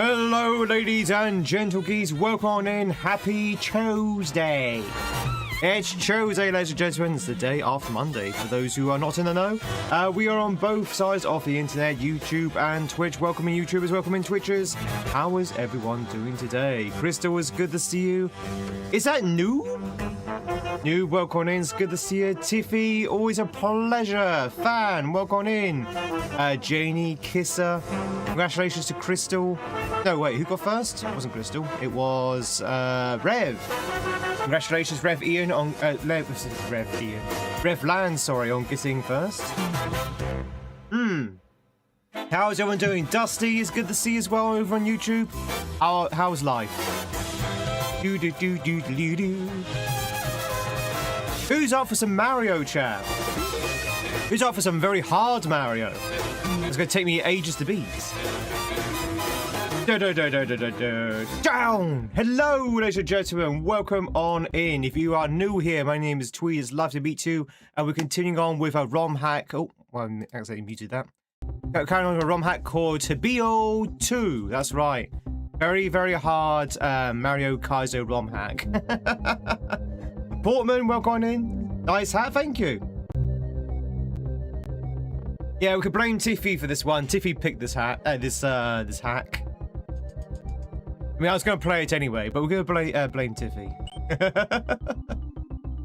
Hello, ladies and gentlegeese. Welcome on in. Happy Tuesday. It's Tuesday, ladies and gentlemen. It's the day after Monday. For those who are not in the know, we are on both sides of the internet, YouTube and Twitch. Welcoming YouTubers, welcoming Twitchers. How is everyone doing today? Crystal, is good to see you. Is that new? New, welcome in. It's good to see you. Tiffy, always a pleasure. Fan, welcome in. Janie, Kisser. Congratulations to Crystal. No, wait, who got first? It wasn't Crystal. It was Rev. Congratulations, Rev Ian on Rev Land, sorry, on getting first. How's everyone doing? Dusty is good to see as well over on YouTube. How's life? Who's up for some Mario chat? Who's up for some very hard Mario? It's gonna take me ages to beat. Down! Hello, ladies and gentlemen. Welcome on in. If you are new here, my name is Tweed. It's lovely to meet you. And we're continuing on with a ROM hack. Oh, well, I accidentally muted that. Carrying on with a ROM hack called Tabio 2. That's right. Very, very hard Mario Kaizo ROM hack. Portman, welcome on in. Nice hat, thank you. Yeah, we could blame Tiffy for this one. Tiffy picked this hat, this hack. I mean, I was going to play it anyway, but we're going to blame Tiffy.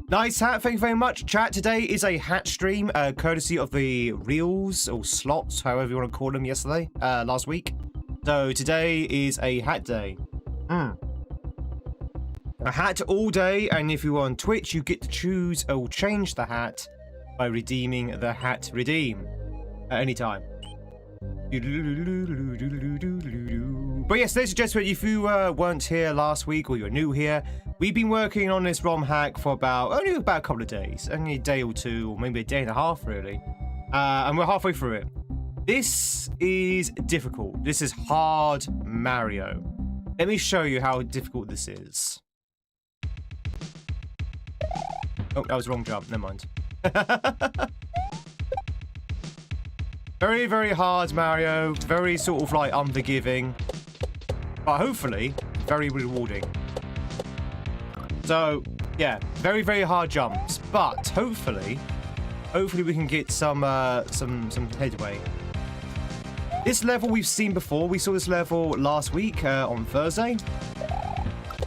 Nice hat, thank you very much. Chat, today is a hat stream, courtesy of the reels, or slots, however you want to call them, last week. So today is a hat day. A hat all day, and if you're on Twitch, you get to choose or change the hat by redeeming the hat redeem at any time. But yes, ladies and gentlemen, if you weren't here last week or you're new here, we've been working on this ROM hack for only about a couple of days, only a day or two, or maybe a day and a half, really. And we're halfway through it. This is difficult. This is hard Mario. Let me show you how difficult this is. Oh, that was the wrong jump. Never mind. Very, very hard, Mario. Very sort of like unforgiving. But hopefully, very rewarding. So, yeah. Very, very hard jumps. But hopefully we can get some headway. This level we've seen before. We saw this level last week on Thursday.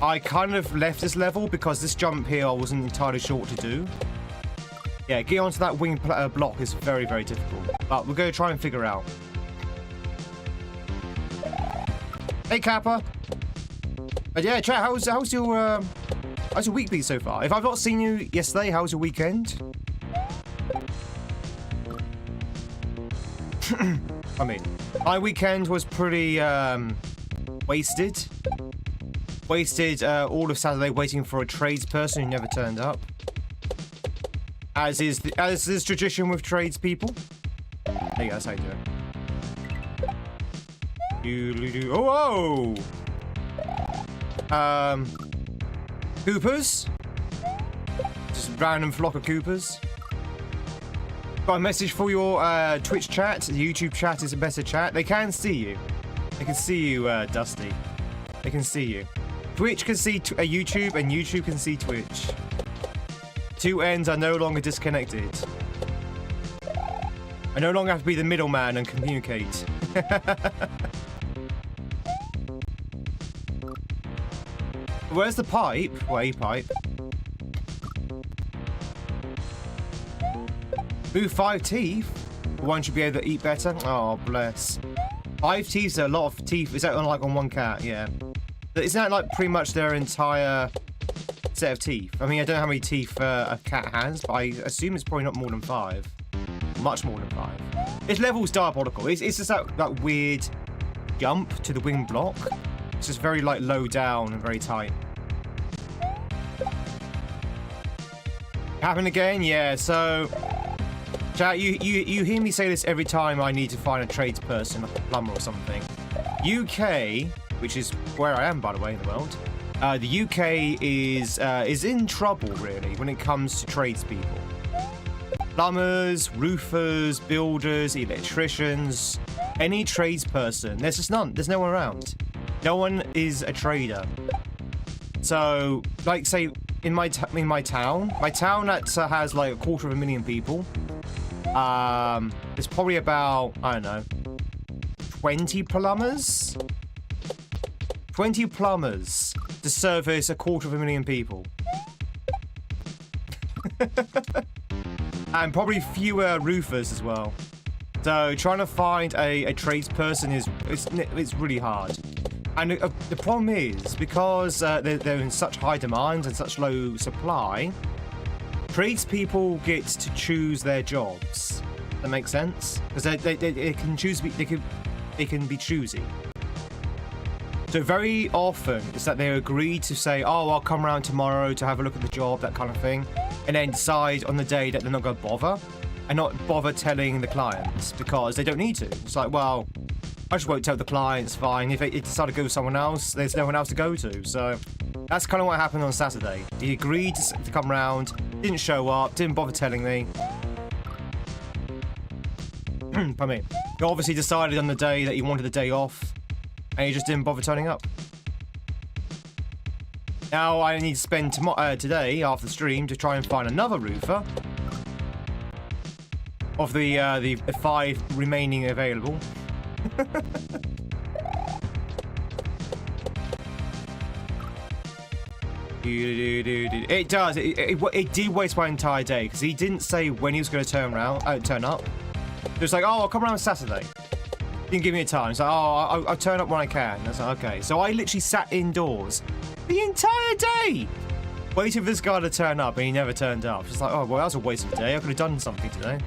I kind of left this level because this jump here I wasn't entirely sure what to do. Yeah, getting onto that wing block is very, very difficult. But we're going to try and figure out. Hey, Kappa. But yeah, chat, how's your week been so far? If I've not seen you yesterday, how's your weekend? I mean, my weekend was pretty wasted. Wasted all of Saturday waiting for a tradesperson who never turned up. As is tradition with tradespeople. There you go, that's how you do it. Oh, whoa! Coopers? Just a random flock of Coopers. Got a message for your Twitch chat. The YouTube chat is a better chat. They can see you. They can see you, Dusty. They can see you. Twitch can see YouTube, and YouTube can see Twitch. Two ends are no longer disconnected. I no longer have to be the middleman and communicate. Where's the pipe? Well, a pipe. Move 5 teeth? One should be able to eat better? Oh, bless. 5 teeth is a lot of teeth. Is that like on one cat? Yeah. Isn't that like pretty much their entire set of teeth? I mean, I don't know how many teeth a cat has, but I assume it's probably not more than 5. Much more than 5. This level's diabolical. It's just that weird jump to the wing block. It's just very like low down and very tight. Happen again? Yeah, so chat, you hear me say this every time I need to find a tradesperson, like a plumber or something. UK, which is where I am, by the way, in the world. The UK is in trouble, really, when it comes to tradespeople. Plumbers, roofers, builders, electricians, any tradesperson. There's just none. There's no one around. No one is a trader. So, like, say, in my town that has like 250,000 people, there's probably about, I don't know, 20 plumbers? 20 plumbers to service 250,000 people. And probably fewer roofers as well. So trying to find a tradesperson is really hard. And the problem is, because they're in such high demand and such low supply, tradespeople get to choose their jobs. That makes sense? Because they can choose. They can be choosy. So very often it's that they agree to say, "Oh, I'll come around tomorrow to have a look at the job," that kind of thing, and then decide on the day that they're not going to bother, and not bother telling the clients because they don't need to. It's like, well, I just won't tell the clients, fine. If they decide to go with someone else, there's no one else to go to. So that's kind of what happened on Saturday. He agreed to come round, didn't show up, didn't bother telling me. Pardon me. He obviously decided on the day that he wanted the day off, and he just didn't bother turning up. Now I need to spend today, after the stream, to try and find another roofer of the 5 remaining available. It does. It did waste my entire day because he didn't say when he was going to turn up. It was like, oh, I'll come around Saturday. He didn't give me a time. It's like, oh, I'll turn up when I can. That's like, okay. So I literally sat indoors the entire day waiting for this guy to turn up, and he never turned up. It's like, oh, well, that was a waste of a day. I could have done something today.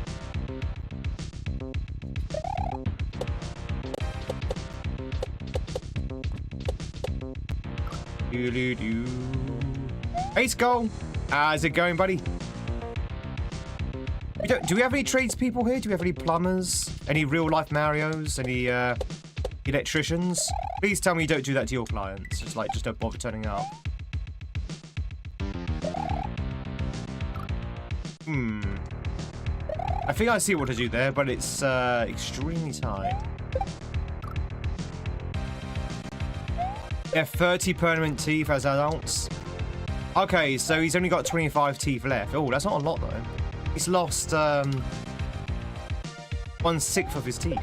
Hey, Skull. How's it going, buddy? Do we have any tradespeople here? Do we have any plumbers? Any real-life Marios? Any electricians? Please tell me you don't do that to your clients. Just don't bother turning up. I think I see what to do there, but it's extremely tight. Yeah, 30 permanent teeth as adults. Okay, so he's only got 25 teeth left. Oh, that's not a lot, though. He's lost 1/6 of his teeth.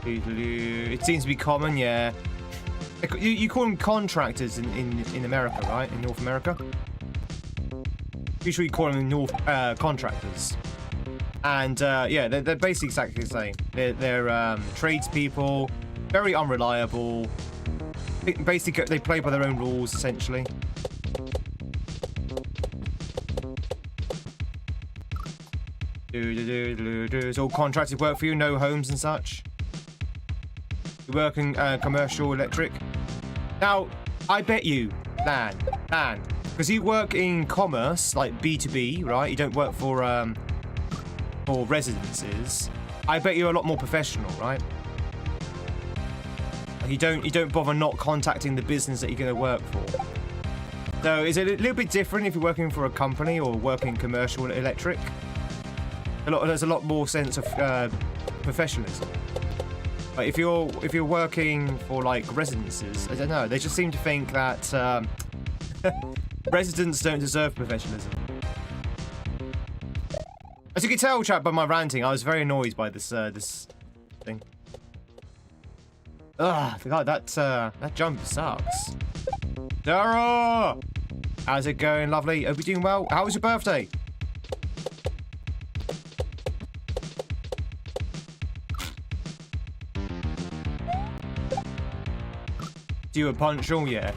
It seems to be common, yeah. You call them contractors in America, right? In North America? Usually you call them contractors. And yeah, they're basically exactly the same. They're tradespeople, very unreliable. Basically, they play by their own rules, essentially. It's all contracted work for you, no homes and such. You work in commercial electric. Now, I bet you, Dan, because you work in commerce, like B2B, right? You don't work for residences. I bet you're a lot more professional, right? Like you don't bother not contacting the business that you're going to work for. So is it a little bit different if you're working for a company or working commercial electric? There's a lot more sense of professionalism. Like if you're working for like residences, I don't know. They just seem to think that residents don't deserve professionalism. As you can tell, chat, by my ranting, I was very annoyed by this thing. Ugh, God, that jump sucks. Dara! How's it going, lovely? Hope you're doing well. How was your birthday? Do you a punch? Oh, yeah.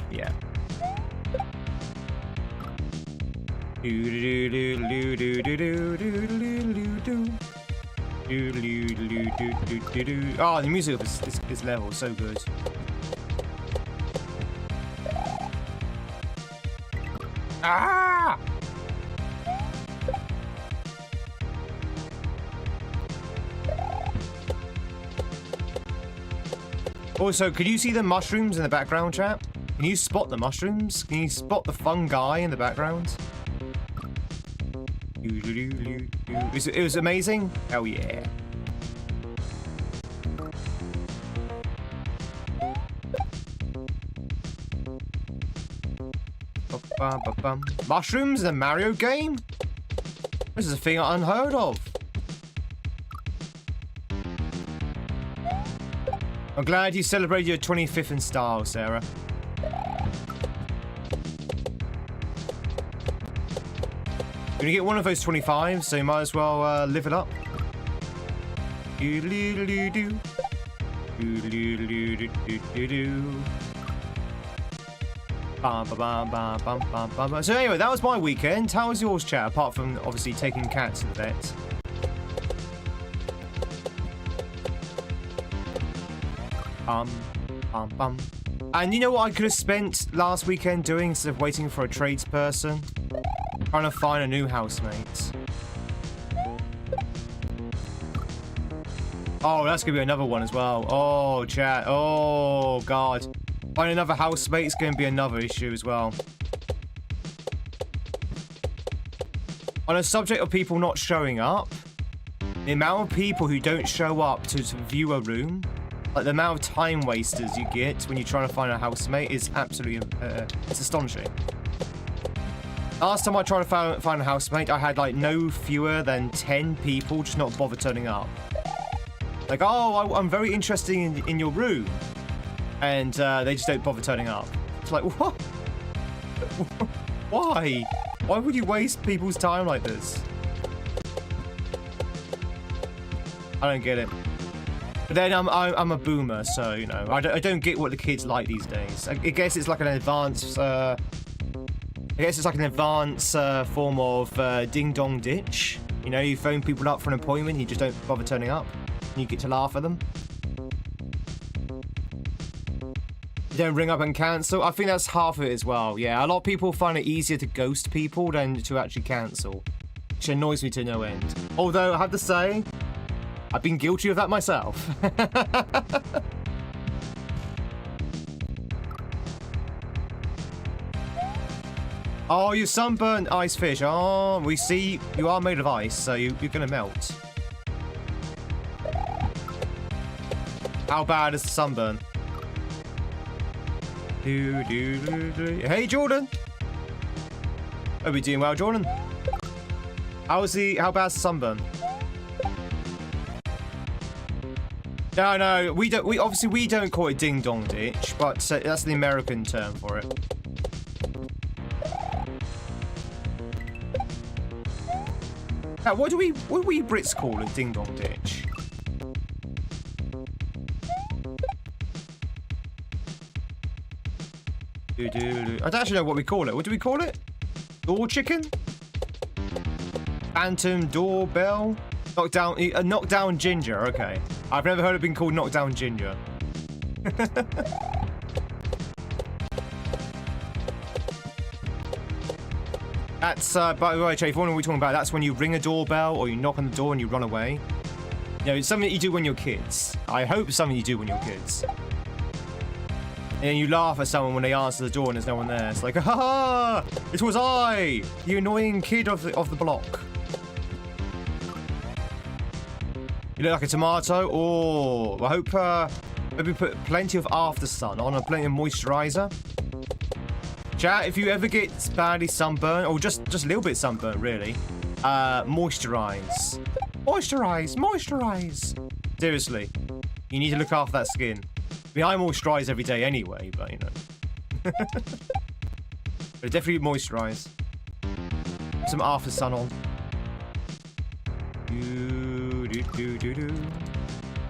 Oh, the music of this level is so good. Ah! Also, can you see the mushrooms in the background, chat? Can you spot the mushrooms? Can you spot the fungi in the background? It was amazing. Oh yeah. Bum, bum, bum. Mushrooms in a Mario game? This is a thing unheard of. I'm glad you celebrated your 25th in style, Sarah. You're gonna get one of those 25s, so you might as well live it up. Do-do-do-do-do. Do-do-do-do-do-do-do. Bum, bum, bum, bum, bum, bum. So anyway, that was my weekend. How was yours, chat? Apart from obviously taking cats to the vet. Bum, bum. And you know what I could have spent last weekend doing instead of waiting for a tradesperson? Trying to find a new housemate. Oh, that's gonna be another one as well. Oh, chat. Oh, God. Finding another housemate is gonna be another issue as well. On a subject of people not showing up, the amount of people who don't show up to view a room, like the amount of time wasters you get when you're trying to find a housemate is absolutely it's astonishing. Last time I tried to find a housemate, I had like no fewer than 10 people just not bother turning up. Like, oh, I'm very interested in your room. And they just don't bother turning up. It's like, what? Why? Why would you waste people's time like this? I don't get it. But then I'm a boomer, so, you know, I don't get what the kids like these days. I guess it's like an advanced... form of ding-dong ditch. You know, you phone people up for an appointment, you just don't bother turning up. And you get to laugh at them. You don't ring up and cancel. I think that's half of it as well. Yeah, a lot of people find it easier to ghost people than to actually cancel. Which annoys me to no end. Although, I have to say, I've been guilty of that myself. Oh, you sunburnt ice fish. Oh, we see you are made of ice, so you're gonna melt. How bad is the sunburn? Hey, Jordan. Are we doing well, Jordan? How bad's the sunburn? No, we don't call it ding dong ditch, but that's the American term for it. Now, what do we Brits call a ding dong ditch? I don't actually know what we call it. What do we call it? Door chicken? Phantom doorbell? Knockdown ginger. Okay. I've never heard it being called knockdown ginger. That's, by the way, Jay, if you wonder what we're talking about, that's when you ring a doorbell or you knock on the door and you run away. You know, it's something that you do when you're kids. I hope it's something you do when you're kids. And then you laugh at someone when they answer the door and there's no one there. It's like, ha! It was I! You annoying kid of the block. You look like a tomato. Oh, I hope maybe put plenty of after sun on and plenty of moisturizer. Chat, if you ever get badly sunburned, or just a little bit sunburned, really, moisturize. Moisturize. Seriously, you need to look after that skin. I mean, I moisturize every day anyway, but you know. But definitely moisturize. Put some after sun on.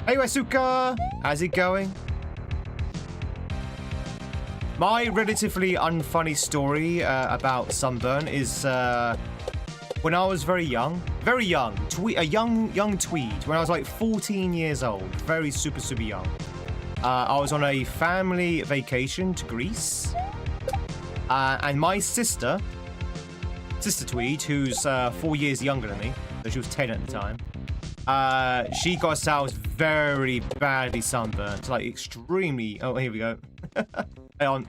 Hey, Wasuka! How's it going? My relatively unfunny story about sunburn is when I was very young, a young Tweed, when I was like 14 years old, very super young. I was on a family vacation to Greece, and my sister Tweed, who's 4 years younger than me, so she was 10 at the time, she got herself very badly sunburned, like extremely. Oh, here we go. Hang on.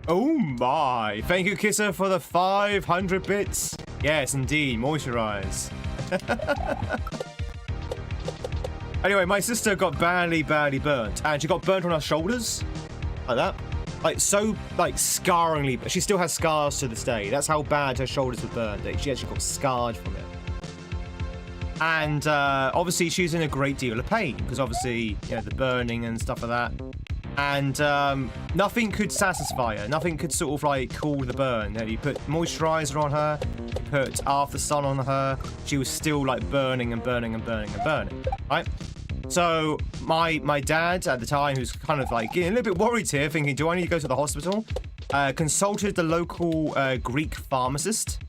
Oh my! Thank you, Kisser, for the 500 bits. Yes, indeed, moisturize. Anyway, my sister got badly burnt, and she got burnt on her shoulders, like that, like so, like scarringly. But she still has scars to this day. That's how bad her shoulders were burnt. She actually got scarred from it. And obviously, she's in a great deal of pain because obviously, you know, the burning and stuff like that. And nothing could satisfy her. Nothing could sort of like cool the burn. You put moisturizer on her, you put after sun on her. She was still like burning and burning and burning and burning. Right? So my dad at the time, who's kind of like getting a little bit worried here, thinking, do I need to go to the hospital? Consulted the local Greek pharmacist,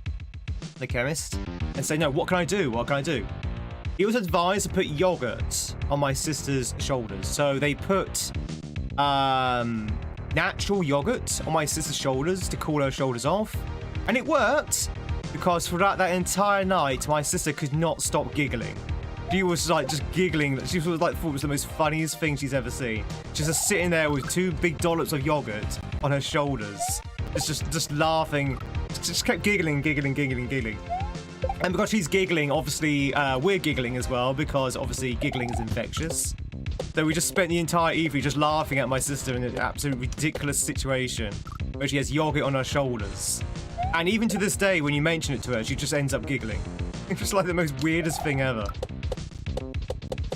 the chemist, and said, no, what can I do? What can I do? He was advised to put yogurt on my sister's shoulders. So they put natural yogurt on my sister's shoulders to cool her shoulders off, and it worked because throughout that entire night my sister could not stop giggling. She was like just giggling. She was like thought it was the most funniest thing she's ever seen. She's just sitting there with 2 big dollops of yogurt on her shoulders, just laughing. Just kept giggling. And because she's giggling, obviously we're giggling as well, because obviously giggling is infectious. So we just spent the entire evening just laughing at my sister in an absolutely ridiculous situation where she has yogurt on her shoulders. And even to this day, when you mention it to her, she just ends up giggling. It's just like the most weirdest thing ever.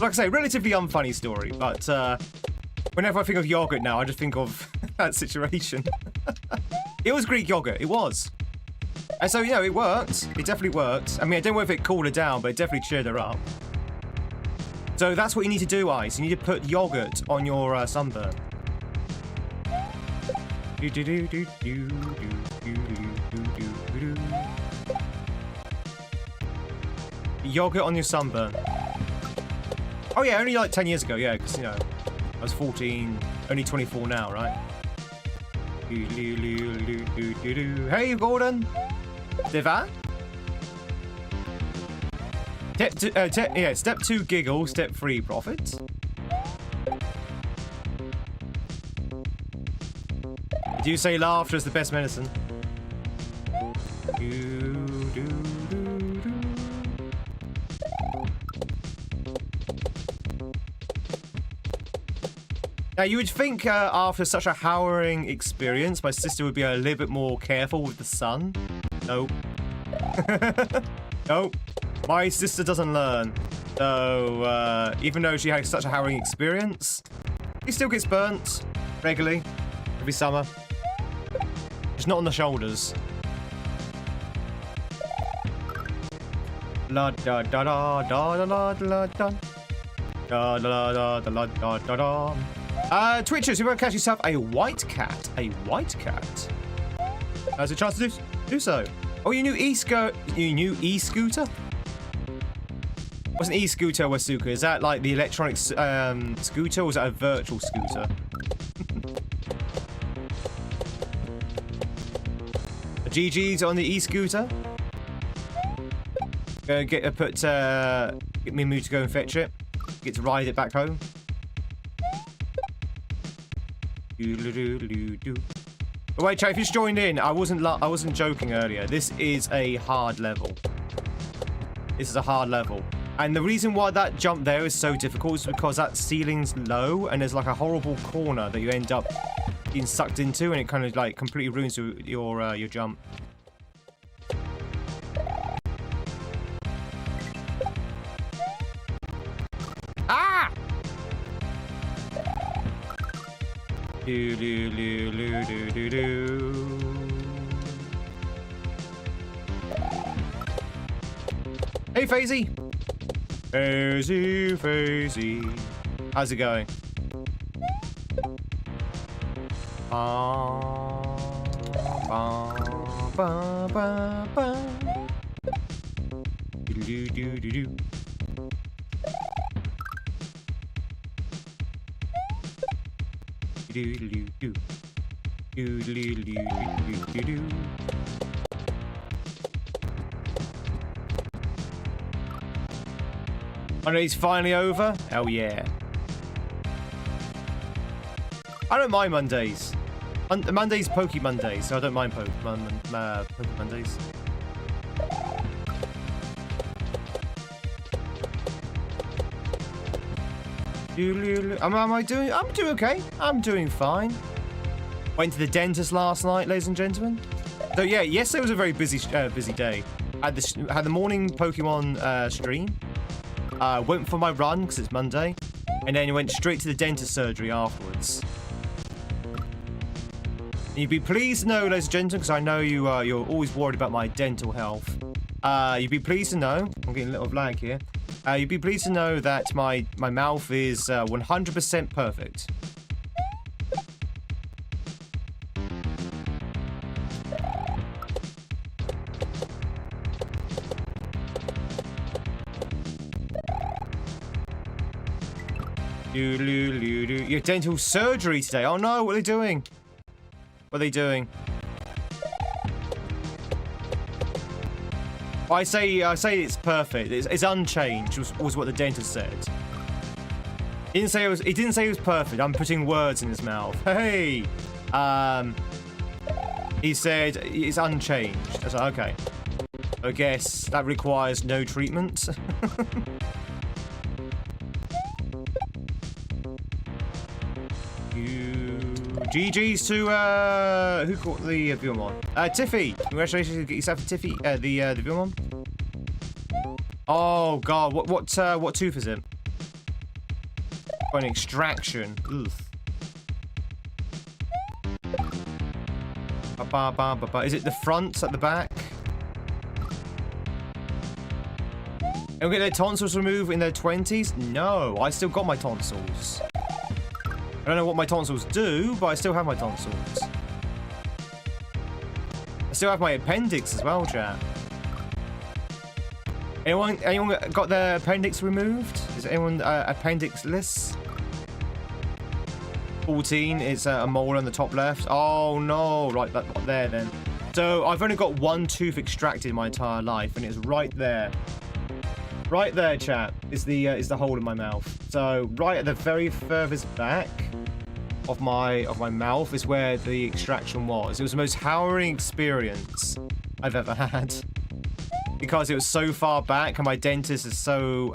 Like I say, relatively unfunny story, but whenever I think of yogurt now, I just think of that situation. It was Greek yogurt, it was. And so, you know, it worked. It definitely worked. I mean, I don't know if it cooled her down, but it definitely cheered her up. So that's what you need to do, Ice. You need to put yogurt on your sunburn. Yogurt on your sunburn. Oh yeah, only like 10 years ago, yeah, because, you know, I was 14, only 24 now, right? Hey, Gordon! Diva? Step 2, giggle. Step 3, profit. Do you say laughter is the best medicine? Now, you would think after such a harrowing experience, my sister would be a little bit more careful with the sun. Nope. Nope. My sister doesn't learn. So, even though she had such a harrowing experience, she still gets burnt regularly every summer. Just not on the shoulders. La da da da da da da da da da da da da da da da. Twitchers, you won't catch yourself a white cat. A white cat. Has a chance to do so. Oh, you knew e-scooter? What's an e-scooter, Wasuka? Is that like the electronic scooter, or is that a virtual scooter? GG's on the e-scooter. Get me Moo to go and fetch it. Get to ride it back home. But wait, chat, if you just joined in, I wasn't joking earlier. This is a hard level. This is a hard level. And the reason why that jump there is so difficult is because that ceiling's low and there's like a horrible corner that you end up being sucked into, and it kind of like completely ruins your jump. Ah! Do do do do do do do. Hey, Fazy. Fazy. How's it going? Do do do do. Do do do. Do do do do do do. I know he's finally over. Hell yeah. I don't mind Mondays. Monday's Poke Mondays, so I don't mind Poke Mondays. Am I doing? I'm doing okay. I'm doing fine. Went to the dentist last night, ladies and gentlemen. So yeah, yesterday was a very busy day. Had the morning Pokemon stream. Went for my run because it's Monday, and then went straight to the dentist surgery afterwards. And you'd be pleased to know, ladies and gentlemen, because I know you're always worried about my dental health. You'd be pleased to know. I'm getting a little lag here. You'd be pleased to know that my mouth is 100% perfect. Your dental surgery today. Oh no, what are they doing? What are they doing? I say it's perfect. It's unchanged. Was what the dentist said. He didn't say it was perfect. I'm putting words in his mouth. Hey, he said it's unchanged. I was like, okay. I guess that requires no treatment. GG's to who caught the Vilmon? Tiffy. Congratulations, you get yourself a Tiffy. The Vilmon. Oh god, what tooth is it? An extraction. Oof. Is it the front at the back? And get their tonsils removed in their 20s? No, I still got my tonsils. I don't know what my tonsils do, but I still have my tonsils. I still have my appendix as well, chat. Anyone got their appendix removed? Is anyone appendix-less? 14 is a mole on the top left. Oh no, right there then. So I've only got one tooth extracted in my entire life, and it's right there. Right there, chat, is the hole in my mouth. So right at the very furthest back of my mouth is where the extraction was. It was the most harrowing experience I've ever had, because it was so far back, and my dentist is so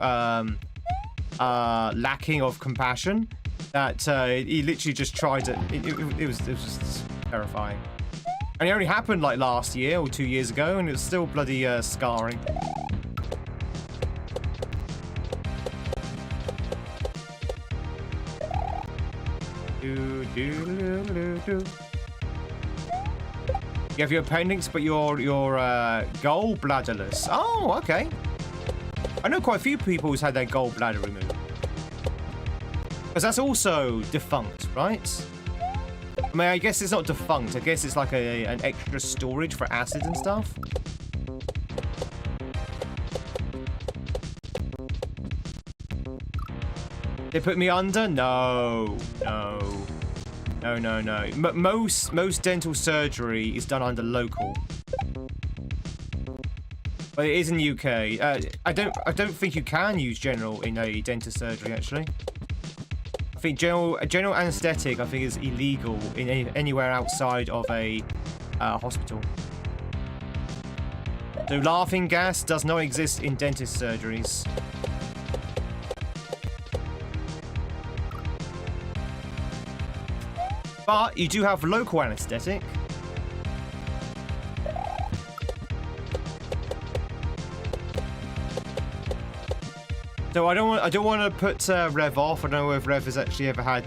lacking of compassion that he literally just tried to. It was just terrifying. And it only happened like last year or 2 years ago, and it was still bloody scarring. You have your appendix, but you're gallbladderless. Oh, okay. I know quite a few people who's had their gallbladder removed. Because that's also defunct, right? I mean, I guess it's not defunct. I guess it's like an extra storage for acid and stuff. They put me under? No. Most dental surgery is done under local. But it is in the UK. I don't think you can use general in a dentist surgery, actually. I think general anesthetic, I think, is illegal in anywhere outside of a hospital. So laughing gas does not exist in dentist surgeries. But you do have local anesthetic. So I don't want to put Rev off. I don't know if Rev has actually ever had.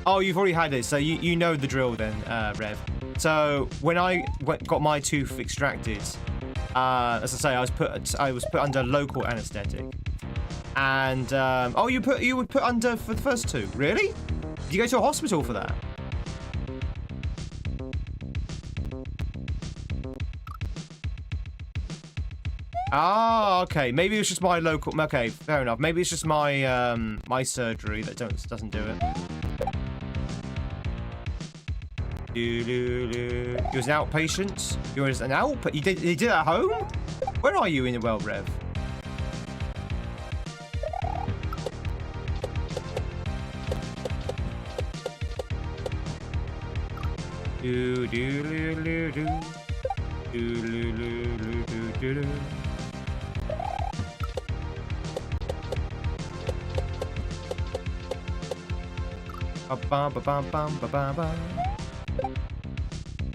Oh, you've already had it, so you know the drill then, Rev. So when I got my tooth extracted, as I say, I was put under local anesthetic, and oh, you would put under for the first two, really? Did you go to a hospital for that? Ah, okay. Maybe it's just my local. Okay, fair enough. Maybe it's just my my surgery that doesn't do it. You was an outpatient. You was an outpatient. You did it at home. Where are you in the world, Rev? Do do do do do. Do do do do do do.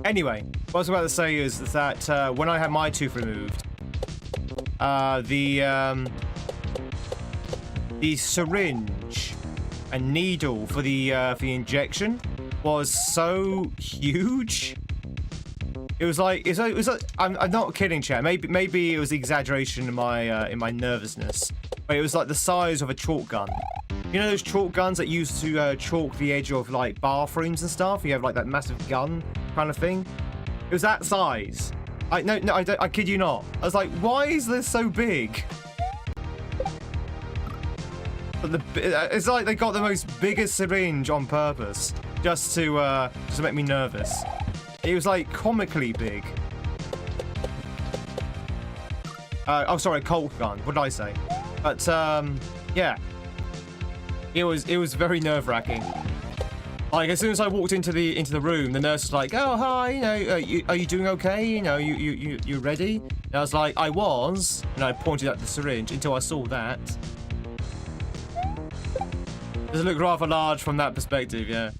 Anyway, what I was about to say is that when I had my tooth removed, the syringe and needle for the injection was so huge. It was like I'm not kidding, chat. Maybe it was exaggeration in my nervousness, but it was like the size of a chalk gun. You know those chalk guns that used to chalk the edge of like bathrooms and stuff? You have like that massive gun kind of thing. It was that size. No, I kid you not. I was like, why is this so big? But it's like they got the most biggest syringe on purpose just to make me nervous. It was like comically big. Oh, sorry, Colt gun. What did I say? But yeah. It was very nerve-wracking. Like as soon as I walked into the room, the nurse was like, "Oh hi, you know, are you doing okay? You know, you ready?" And I was like, "I was," and I pointed at the syringe until I saw that. Does it look rather large from that perspective? Yeah.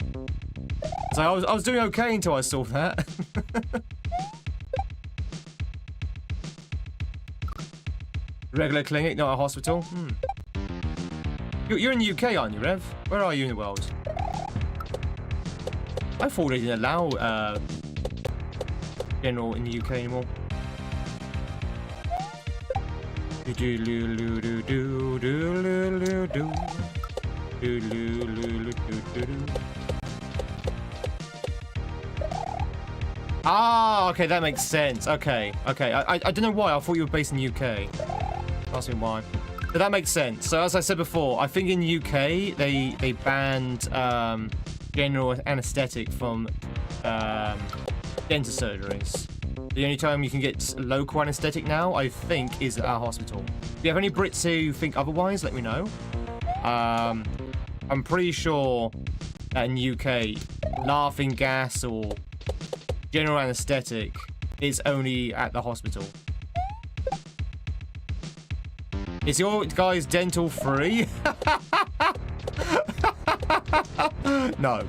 So I was doing okay until I saw that. Regular clinic, not a hospital. You're in the UK, aren't you, Rev? Where are you in the world? I thought they didn't allow general in the UK anymore. Ah, okay, that makes sense. Okay. I don't know why. I thought you were based in the UK. Ask me why. But that makes sense. So as I said before, I think in the UK they banned general anesthetic from dentist surgeries. The only time you can get local anesthetic now, I think, is at our hospital. If you have any Brits who think otherwise, let me know. I'm pretty sure that in the UK, laughing gas or general anesthetic is only at the hospital. Is your guys dental free? No.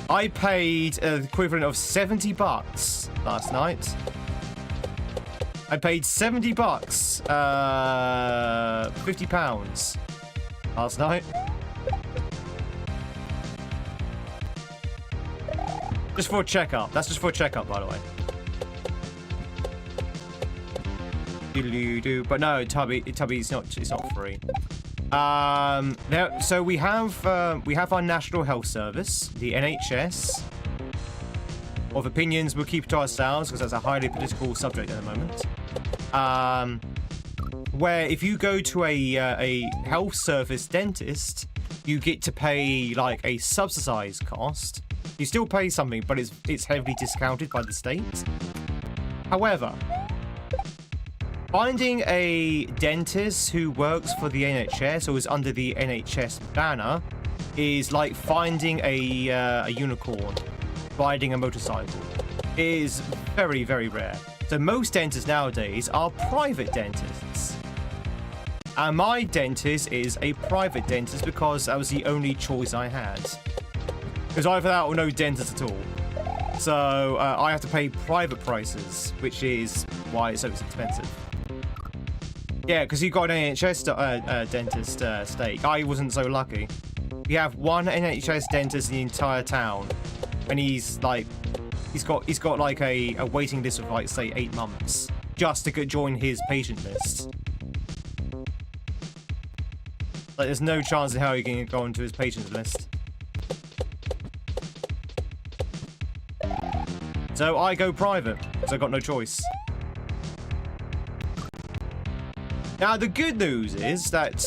I paid an equivalent of $70 last night. I paid $70, £50 last night. Just for a checkup. That's just for a checkup, by the way. But no, Tubby's not. It's not free. So we have our National Health Service, the NHS. Of opinions, we'll keep it to ourselves because that's a highly political subject at the moment. Where if you go to a health service dentist, you get to pay like a subsidized cost. You still pay something, but it's heavily discounted by the state. However, finding a dentist who works for the NHS or is under the NHS banner is like finding a unicorn riding a motorcycle. It is very, very rare. So most dentists nowadays are private dentists. And my dentist is a private dentist because that was the only choice I had. Because either that or no dentist at all. So I have to pay private prices, which is why it's so expensive. Yeah, because you got an NHS dentist stake. I wasn't so lucky. We have one NHS dentist in the entire town, and he's got like a waiting list of like say 8 months just to join his patient list. Like, there's no chance in hell you can go onto his patient list. So I go private, so I got no choice. Now, the good news is that,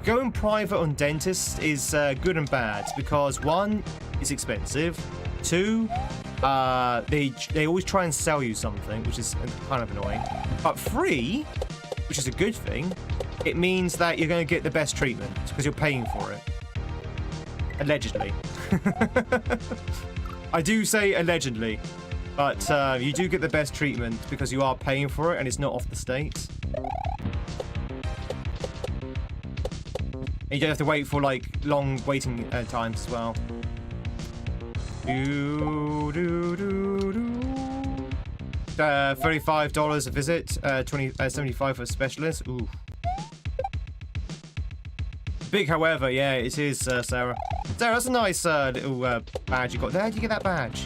going private on dentists is good and bad because, one, it's expensive. Two, they always try and sell you something, which is kind of annoying. But free, which is a good thing, it means that you're going to get the best treatment because you're paying for it. Allegedly. I do say allegedly, but you do get the best treatment because you are paying for it and it's not off the state. And you don't have to wait for like long waiting times as well. $35 a visit, $75 for a specialist. Ooh. Big, however, yeah, it is, Sarah. Sarah, that's a nice little badge you got there. How did you get that badge?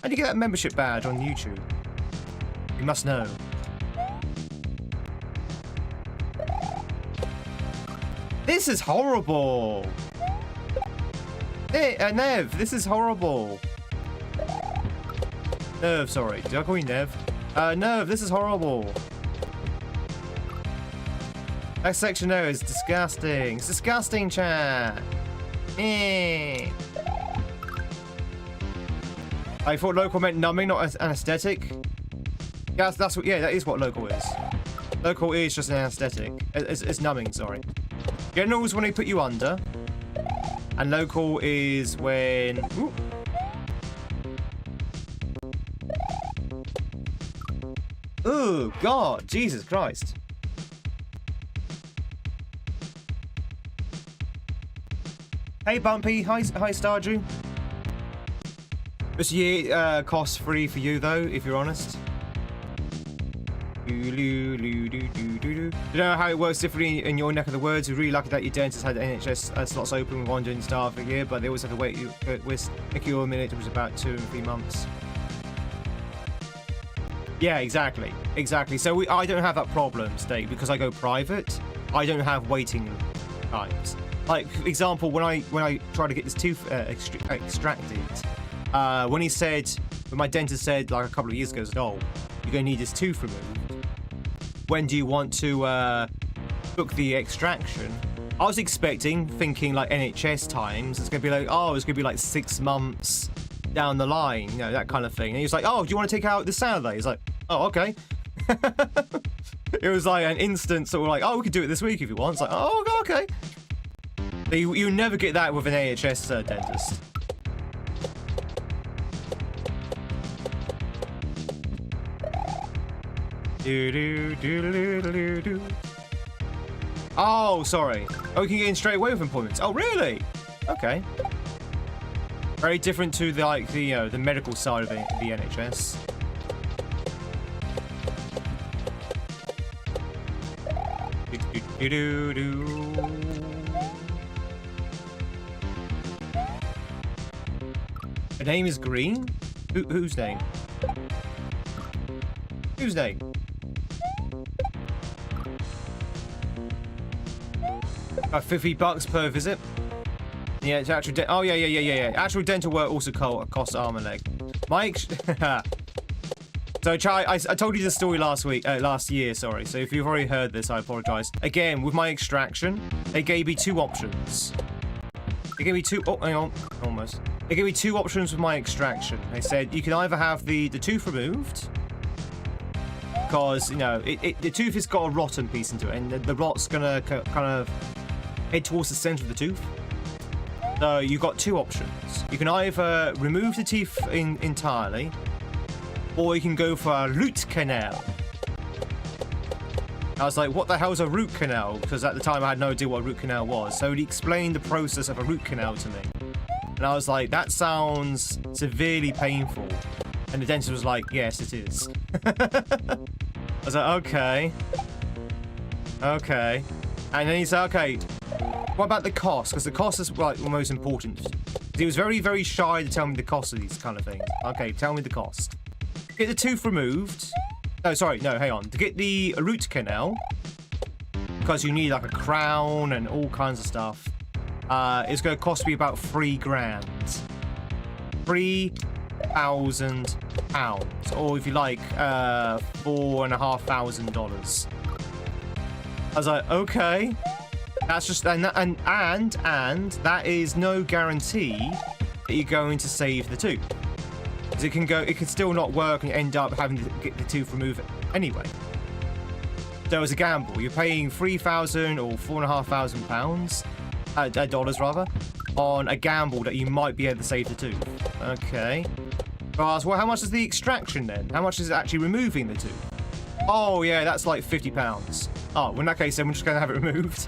How did you get that membership badge on YouTube? You must know. This is horrible. Hey, Nev, this is horrible. Nerv, sorry. Did I call you Nev? Nerv, this is horrible. That section there is disgusting. It's disgusting, chat. I thought local meant numbing, not anesthetic. Yeah, that's what. Yeah, that is what local is. Local is just an anesthetic. It's numbing. Sorry. General is when they put you under, and local is when. Ooh. Oh God, Jesus Christ. Hey Bumpy, hi Stardew. This year costs free for you though, if you're honest. You know how it works differently in your neck of the woods? We're really lucky that your dentist had NHS slots open with one during staff a year, but they always have to wait with a minute, which was about 2 and 3 months. Yeah, exactly. So I don't have that problem, State, because I go private. I don't have waiting times. Like, for example, when I try to get this tooth extracted, when my dentist said like a couple of years ago, "Oh, you're going to need this tooth removed. When do you want to book the extraction?" I was thinking like NHS times. It's going to be like, oh, it's going to be like 6 months down the line, you know, that kind of thing. And he was like, "Oh, do you want to take out this Saturday?" He's like, "Oh, okay." It was like an instant sort of like, "Oh, we could do it this week if you want." It's like, "Oh, okay." You never get that with an AHS dentist. Oh, sorry. Oh, you can get in straight away with appointments. Oh, really? Okay. Very different to the medical side of the NHS. The name is Green? Whose name? Whose name? $50 per visit. Yeah, it's actual. Oh yeah. Actual dental work also costs arm and leg. So, I told you the story last year. Sorry. So if you've already heard this, I apologise. Again, with my extraction, they gave me 2 options. They gave me 2. Oh, hang on, almost. They gave me 2 options with my extraction. They said you can either have the tooth removed, because you know the tooth has got a rotten piece into it, and the rot's gonna kind of head towards the centre of the tooth. So you've got 2 options. You can either remove the teeth entirely, or you can go for a root canal. I was like, what the hell's a root canal? Because at the time I had no idea what a root canal was. So he explained the process of a root canal to me. And I was like, that sounds severely painful. And the dentist was like, yes, it is. I was like, okay. And then he said, okay, what about the cost? Because the cost is like the most important. He was very, very shy to tell me the cost of these kind of things. Okay, tell me the cost. Get the tooth removed. No, sorry, no, hang on. To get the root canal, because you need like a crown and all kinds of stuff, it's going to cost me about £3 grand. £3,000, or if you like, $4,500. I was like, okay. That's just and that is no guarantee that you're going to save the tooth. Because it can still not work and end up having to get the tooth removed anyway. So it's a gamble. You're paying £3,000 or £4,500 dollars rather, on a gamble that you might be able to save the tooth. Okay. Well, how much is the extraction then? How much is it actually removing the tooth? Oh, yeah, that's like £50. Oh, in that case, then we're just going to have it removed.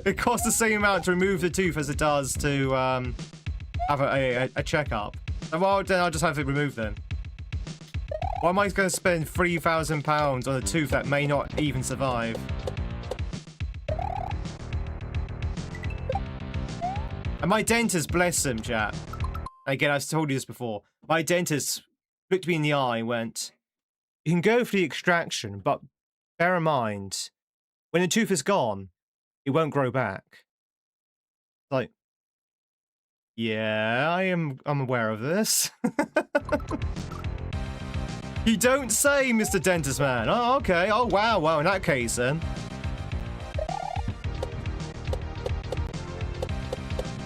It costs the same amount to remove the tooth as it does to have a checkup. Well, then I'll just have it removed then. Why am I going to spend £3,000 on a tooth that may not even survive? And my dentist, bless him, chat. Again, I've told you this before. My dentist looked me in the eye and went, "You can go for the extraction, but bear in mind, when the tooth is gone, it won't grow back." Like, yeah, I'm aware of this. You don't say, Mr. Dentist Man. Oh, okay. Oh, wow. Well, in that case, then.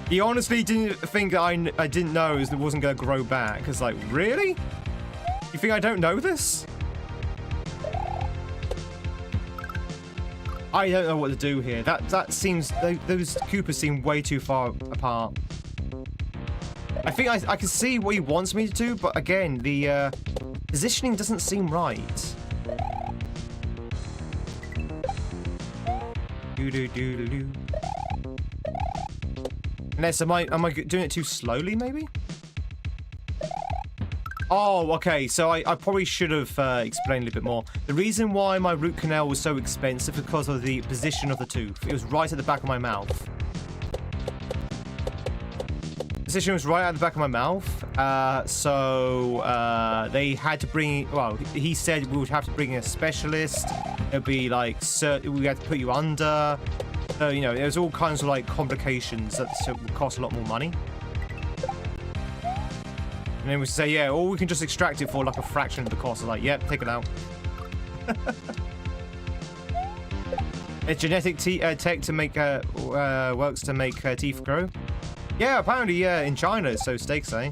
He honestly didn't think that I didn't know it wasn't going to grow back. Because, like, really? You think I don't know this? I don't know what to do here. That seems... Those Koopas seem way too far apart. I think I can see what he wants me to do, but again, the positioning doesn't seem right. Do-do-do-do-do. Unless, am I doing it too slowly, maybe? Oh, okay, so I probably should have explained a little bit more. The reason why my root canal was so expensive because of the position of the tooth. It was right at the back of my mouth. Position was right at the back of my mouth, so they had to bring... Well, he said we would have to bring in a specialist. It'd be like... we had to put you under... So, you know, there's all kinds of, like, complications that would cost a lot more money. And then we say, yeah, or we can just extract it for, like, a fraction of the cost. Like, yep, take it out. A genetic tech to make, works to make teeth grow. Yeah, apparently, yeah, in China, so steaks say.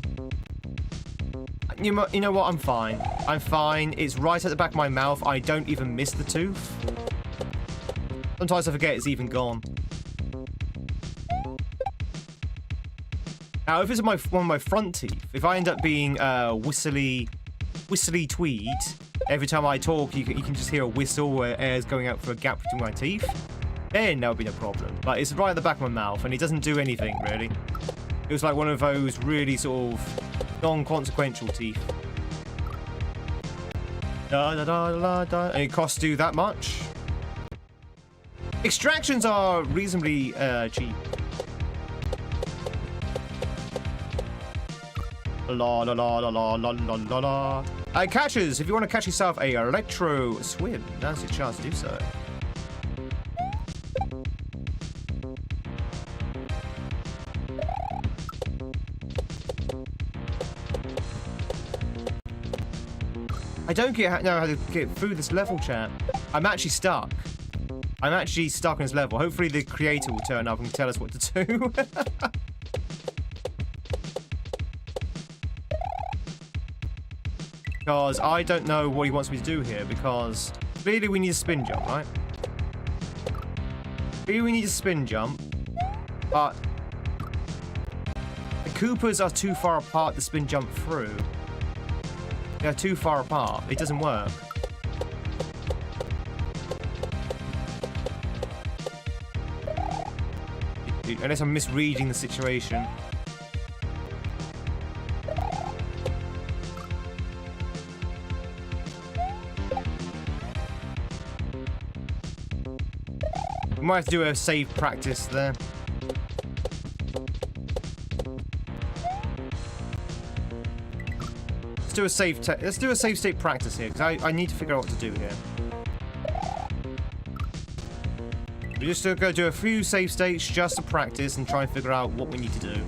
You know what? I'm fine. I'm fine. It's right at the back of my mouth. I don't even miss the tooth. Sometimes I forget it's even gone. Now, if it's one of my front teeth, if I end up being whistly Tweed, every time I talk, you can just hear a whistle where air's going out for a gap between my teeth, then that would be no problem. But it's right at the back of my mouth, and it doesn't do anything, really. It was like one of those really sort of non-consequential teeth. Da-da-da-da-da. And it costs you that much? Extractions are reasonably cheap. La la la la la la la la la. Catchers, if you want to catch yourself a electro swim, now's your chance to do so. I don't know how to get through this level, chat. I'm actually stuck. I'm actually stuck on this level. Hopefully the creator will turn up and tell us what to do. Because I don't know what he wants me to do here, because clearly we need a spin jump, right? Clearly we need a spin jump, but the Koopas are too far apart to spin jump through. They're too far apart. It doesn't work. Unless I'm misreading the situation. We might have to do a save practice there. Let's do a save state practice here, because I need to figure out what to do here. We're just going to go do a few save states just to practice and try and figure out what we need to do.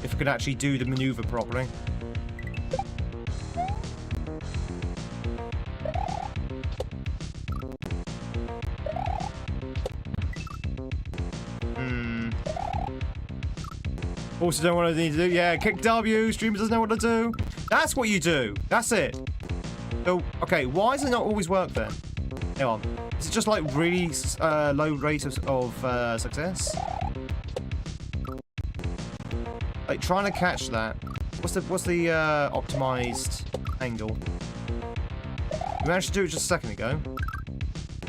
If we can actually do the maneuver properly. Also don't know what I need to do. Yeah, kick W. Streamer doesn't know what to do. That's what you do. That's it. So, okay, why does it not always work then? Hang on. Is it just like really low rate of success? Like trying to catch that. What's the optimized angle? We managed to do it just a second ago.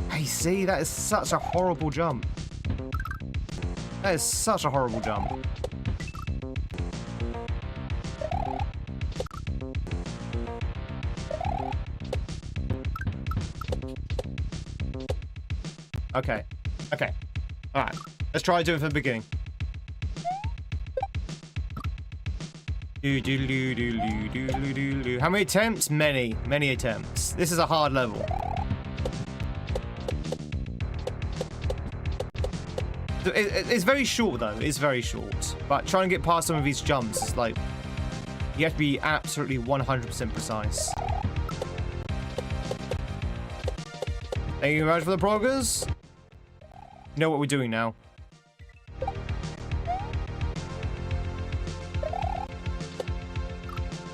Hey, see, that is such a horrible jump. That is such a horrible jump. Okay. Okay. Alright. Let's try doing it from the beginning. How many attempts? Many. Many attempts. This is a hard level. It's very short, though. It's very short. But trying to get past some of these jumps is like... You have to be absolutely 100% precise. Thank you very much for the progress. You know what we're doing now.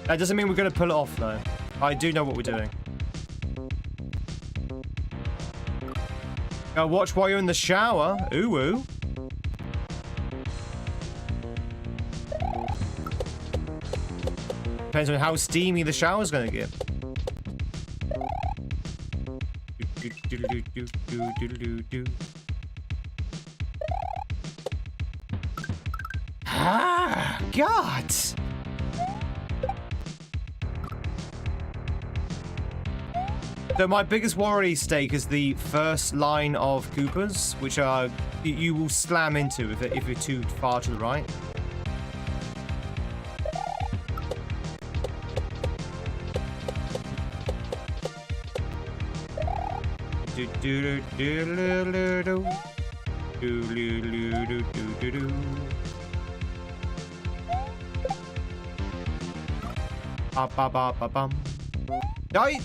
That doesn't mean we're going to pull it off, though. I do know what we're doing. Watch while you're in the shower. Ooh, ooh. Depends on how steamy the shower's going to get. Ah, God. So my biggest worry stake is the first line of Koopas, which are you will slam into if you're too far to the right.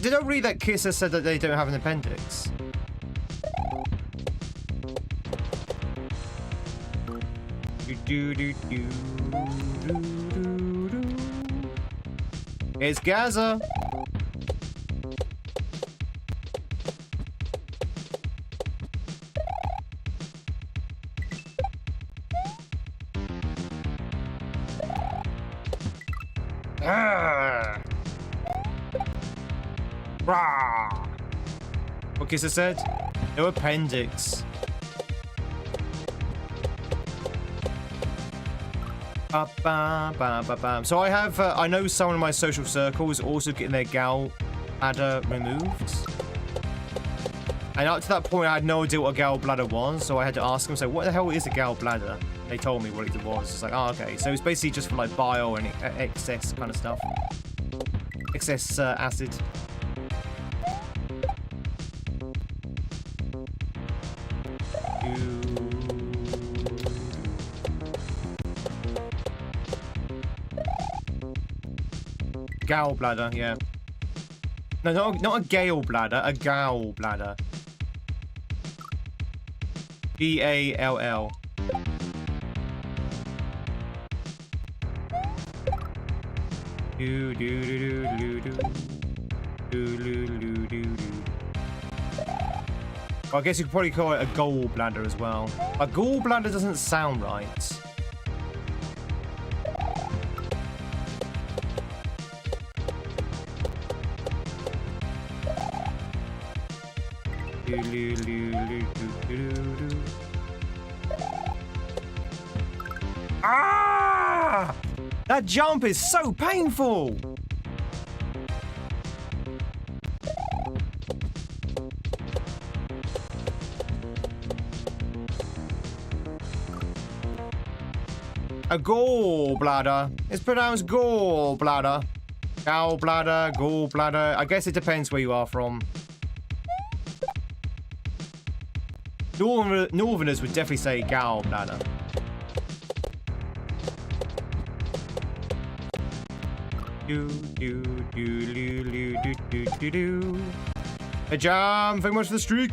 Did I read that Kisser said that they don't have an appendix? It's Gaza. What Kisser said? No appendix. So I have, I know someone in my social circle is also getting their gallbladder removed. And up to that point, I had no idea what a gallbladder was, so I had to ask them, so what the hell is a gallbladder? They told me what it was. It's like, oh, okay. So it's basically just for like bile and excess kind of stuff. Excess acid. Gallbladder, yeah. No, not a gale bladder, a gallbladder. G-A-L-L. Well, I guess you could probably call it a gallbladder as well. A gallbladder doesn't sound right. Ah! That jump is so painful! A gallbladder. It's pronounced gallbladder. Gallbladder, gallbladder. I guess it depends where you are from. Northerners would definitely say gallbladder. Hey, Jam, thank you much for the streak.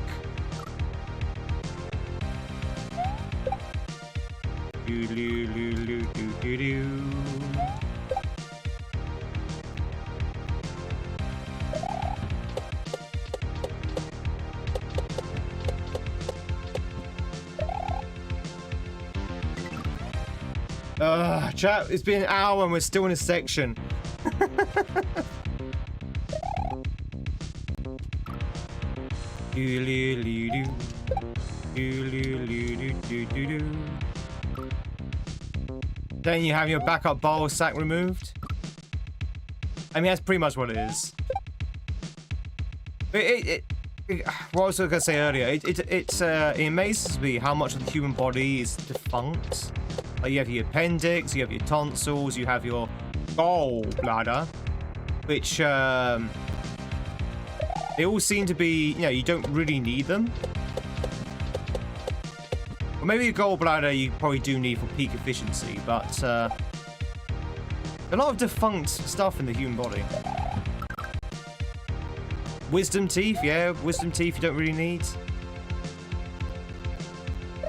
Chat, it's been an hour and we're still in a section. Then you have your backup bowl sack removed. I mean, that's pretty much what it is. What I was going to say earlier, it amazes me how much of the human body is defunct. Like you have your appendix, you have your tonsils, you have your gallbladder, which they all seem to be, you know, you don't really need them. Or maybe your gallbladder you probably do need for peak efficiency, but a lot of defunct stuff in the human body. Wisdom teeth, yeah, wisdom teeth you don't really need.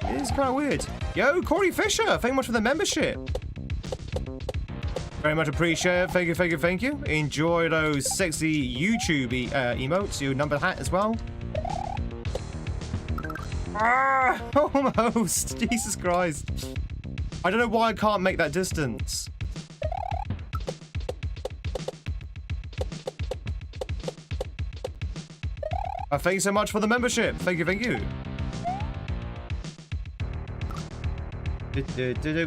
It's kind of weird. Yo, Corey Fisher, thank you much for the membership. Very much appreciate it. Thank you, thank you, thank you. Enjoy those sexy YouTube emotes. Your number hat as well. Ah, almost. Jesus Christ. I don't know why I can't make that distance. Thank you so much for the membership. Thank you, thank you.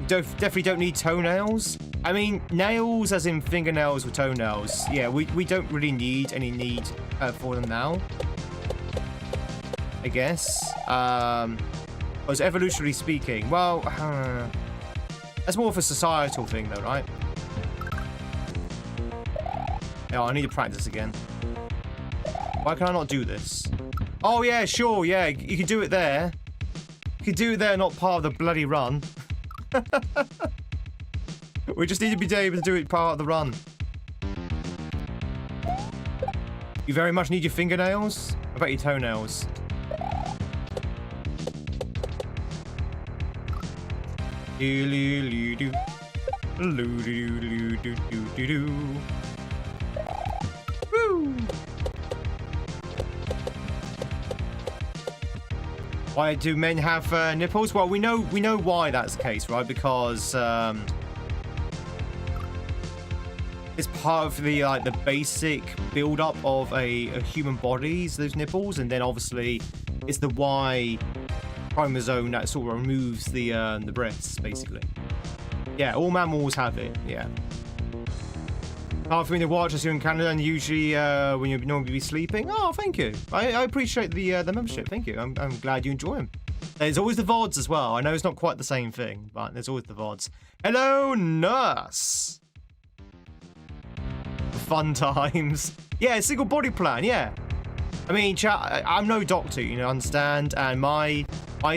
Definitely don't need toenails. I mean, nails as in fingernails or toenails. Yeah, we don't really need any need for them now. I guess. As evolutionarily speaking, well, that's more of a societal thing though, right? Oh, I need to practice again. Why can I not do this? Oh yeah, sure, yeah, you can do it there. You can do it there, not part of the bloody run. We just need to be able to do it part of the run. You very much need your fingernails? What about your toenails? Woo! Why do men have nipples? Well, we know why that's the case, right? Because it's part of the the basic build-up of a human body's those nipples, and then obviously it's the Y chromosome that sort of removes the breasts, basically. Yeah, all mammals have it. Yeah. Hard for me to watch as you're in Canada and usually when you'd normally be sleeping. Oh, thank you. I appreciate the membership. Thank you. I'm glad you enjoy them. There's always the VODs as well. I know it's not quite the same thing, but there's always the VODs. Hello, nurse. Fun times. Yeah, single body plan. Yeah. I mean, chat, I'm no doctor, you know, understand, and my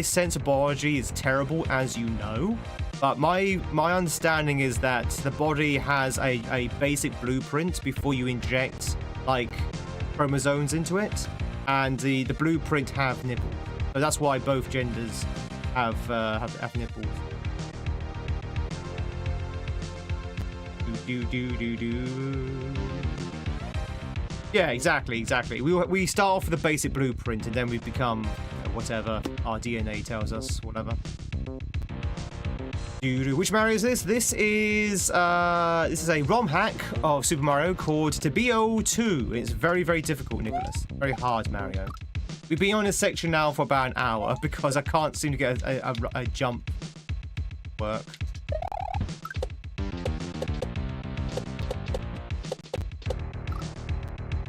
sense of biology is terrible, as you know. But my understanding is that the body has a basic blueprint before you inject like chromosomes into it, and the blueprint have nipples. So that's why both genders have nipples. Yeah, exactly. We start off with a basic blueprint, and then we become whatever our DNA tells us, whatever. Which Mario is this? This is a ROM hack of Super Mario called Tobio 2. It's very, very difficult, Nicholas. Very hard, Mario. We've been on this section now for about an hour because I can't seem to get a jump work.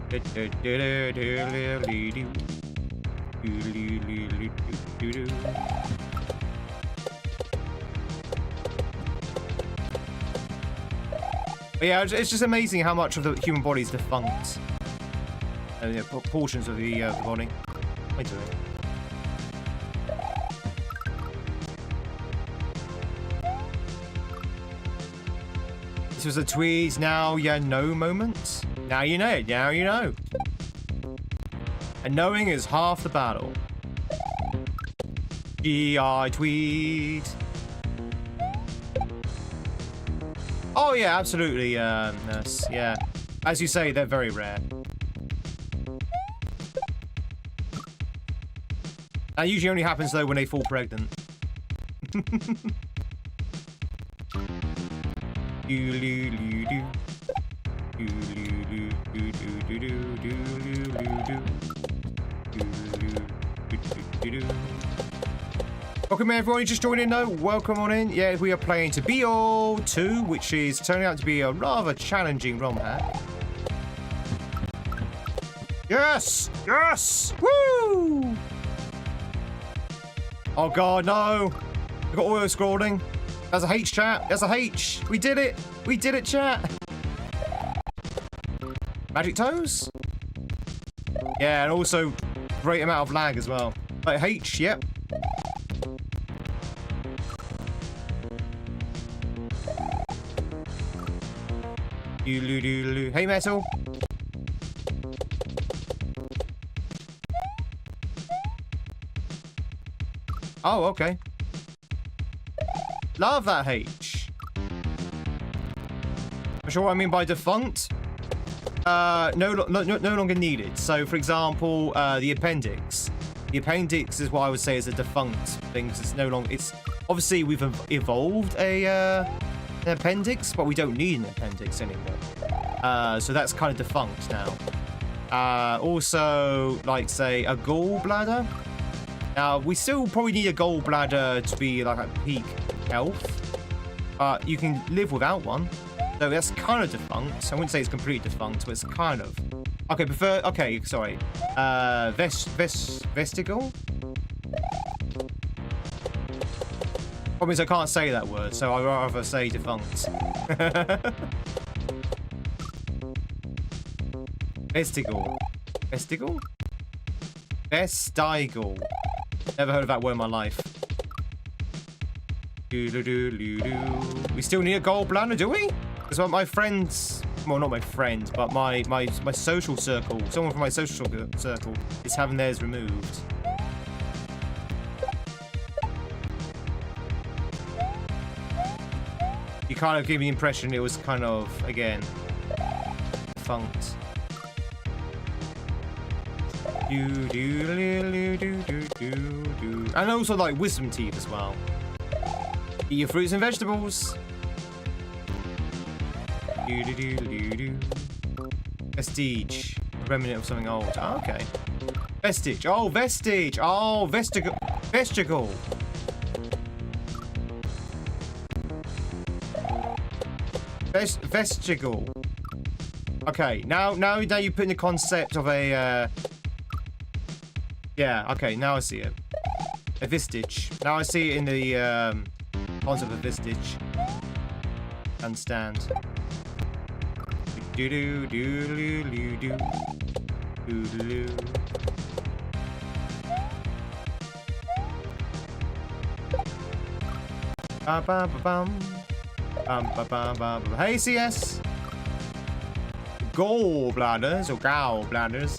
But yeah, it's just amazing how much of the human body is defunct. Yeah, portions of the body. What are you doing? This was a Tweed now you know moment. Now you know. Now you know. And knowing is half the battle. G.I. Tweed. Oh yeah, absolutely, nurse. Yeah, as you say, they're very rare. That usually only happens though when they fall pregnant. Welcome everyone, you just joined in though. Welcome on in. Yeah, we are playing to BO2, which is turning out to be a rather challenging ROM hack. Yes! Yes! Woo! Oh god, no! We've got auto scrolling. There's a H, chat. There's a H. We did it. We did it, chat. Magic toes? Yeah, and also great amount of lag as well. Like H, yep. Hey, Metal. Oh, okay. Love that H. Not sure what I mean by defunct. No longer needed. So, for example, the appendix. The appendix is what I would say is a defunct thing because it's no longer. It's obviously we've evolved an appendix, but we don't need an appendix anymore. So that's kind of defunct now. Also, like say a gallbladder. Now we still probably need a gallbladder to be like at peak health, but you can live without one. So that's kind of defunct. I wouldn't say it's completely defunct, but it's kind of. Okay, okay, sorry. Vestigal? Problem is I can't say that word, so I'd rather say defunct. Vestigal. Vestigal? Vestigal. Never heard of that word in my life. We still need a gallbladder, do we? Because my friends, well, not my friend, but my social circle, someone from my social circle is having theirs removed. You kind of gave me the impression it was kind of, again, defunct. And also like wisdom teeth as well. Eat your fruits and vegetables. Vestige. A remnant of something old. Oh, okay. Vestige. Oh, vestige. Oh, vestigal. Vestigal. Vestigal. Okay, now you put in the concept of a yeah, okay, now I see it. A vestige. Now I see it in the concept of vestige. Understand. Do do do do do do do do. Ba ba ba bum. Ba ba ba ba. Hey CS. Gallbladders or gallbladders.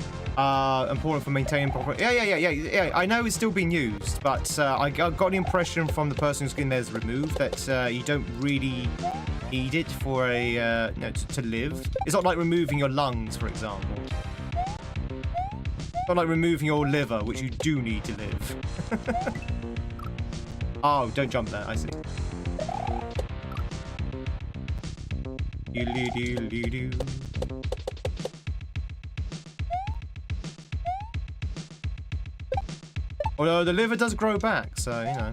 Important for maintaining proper. Yeah. I know it's still being used, but I got the impression from the person who's getting theirs removed that you don't really need it for a to live. It's not like removing your lungs, for example. It's not like removing your liver, which you do need to live. Oh, don't jump there. I see. Although the liver does grow back, so, you know.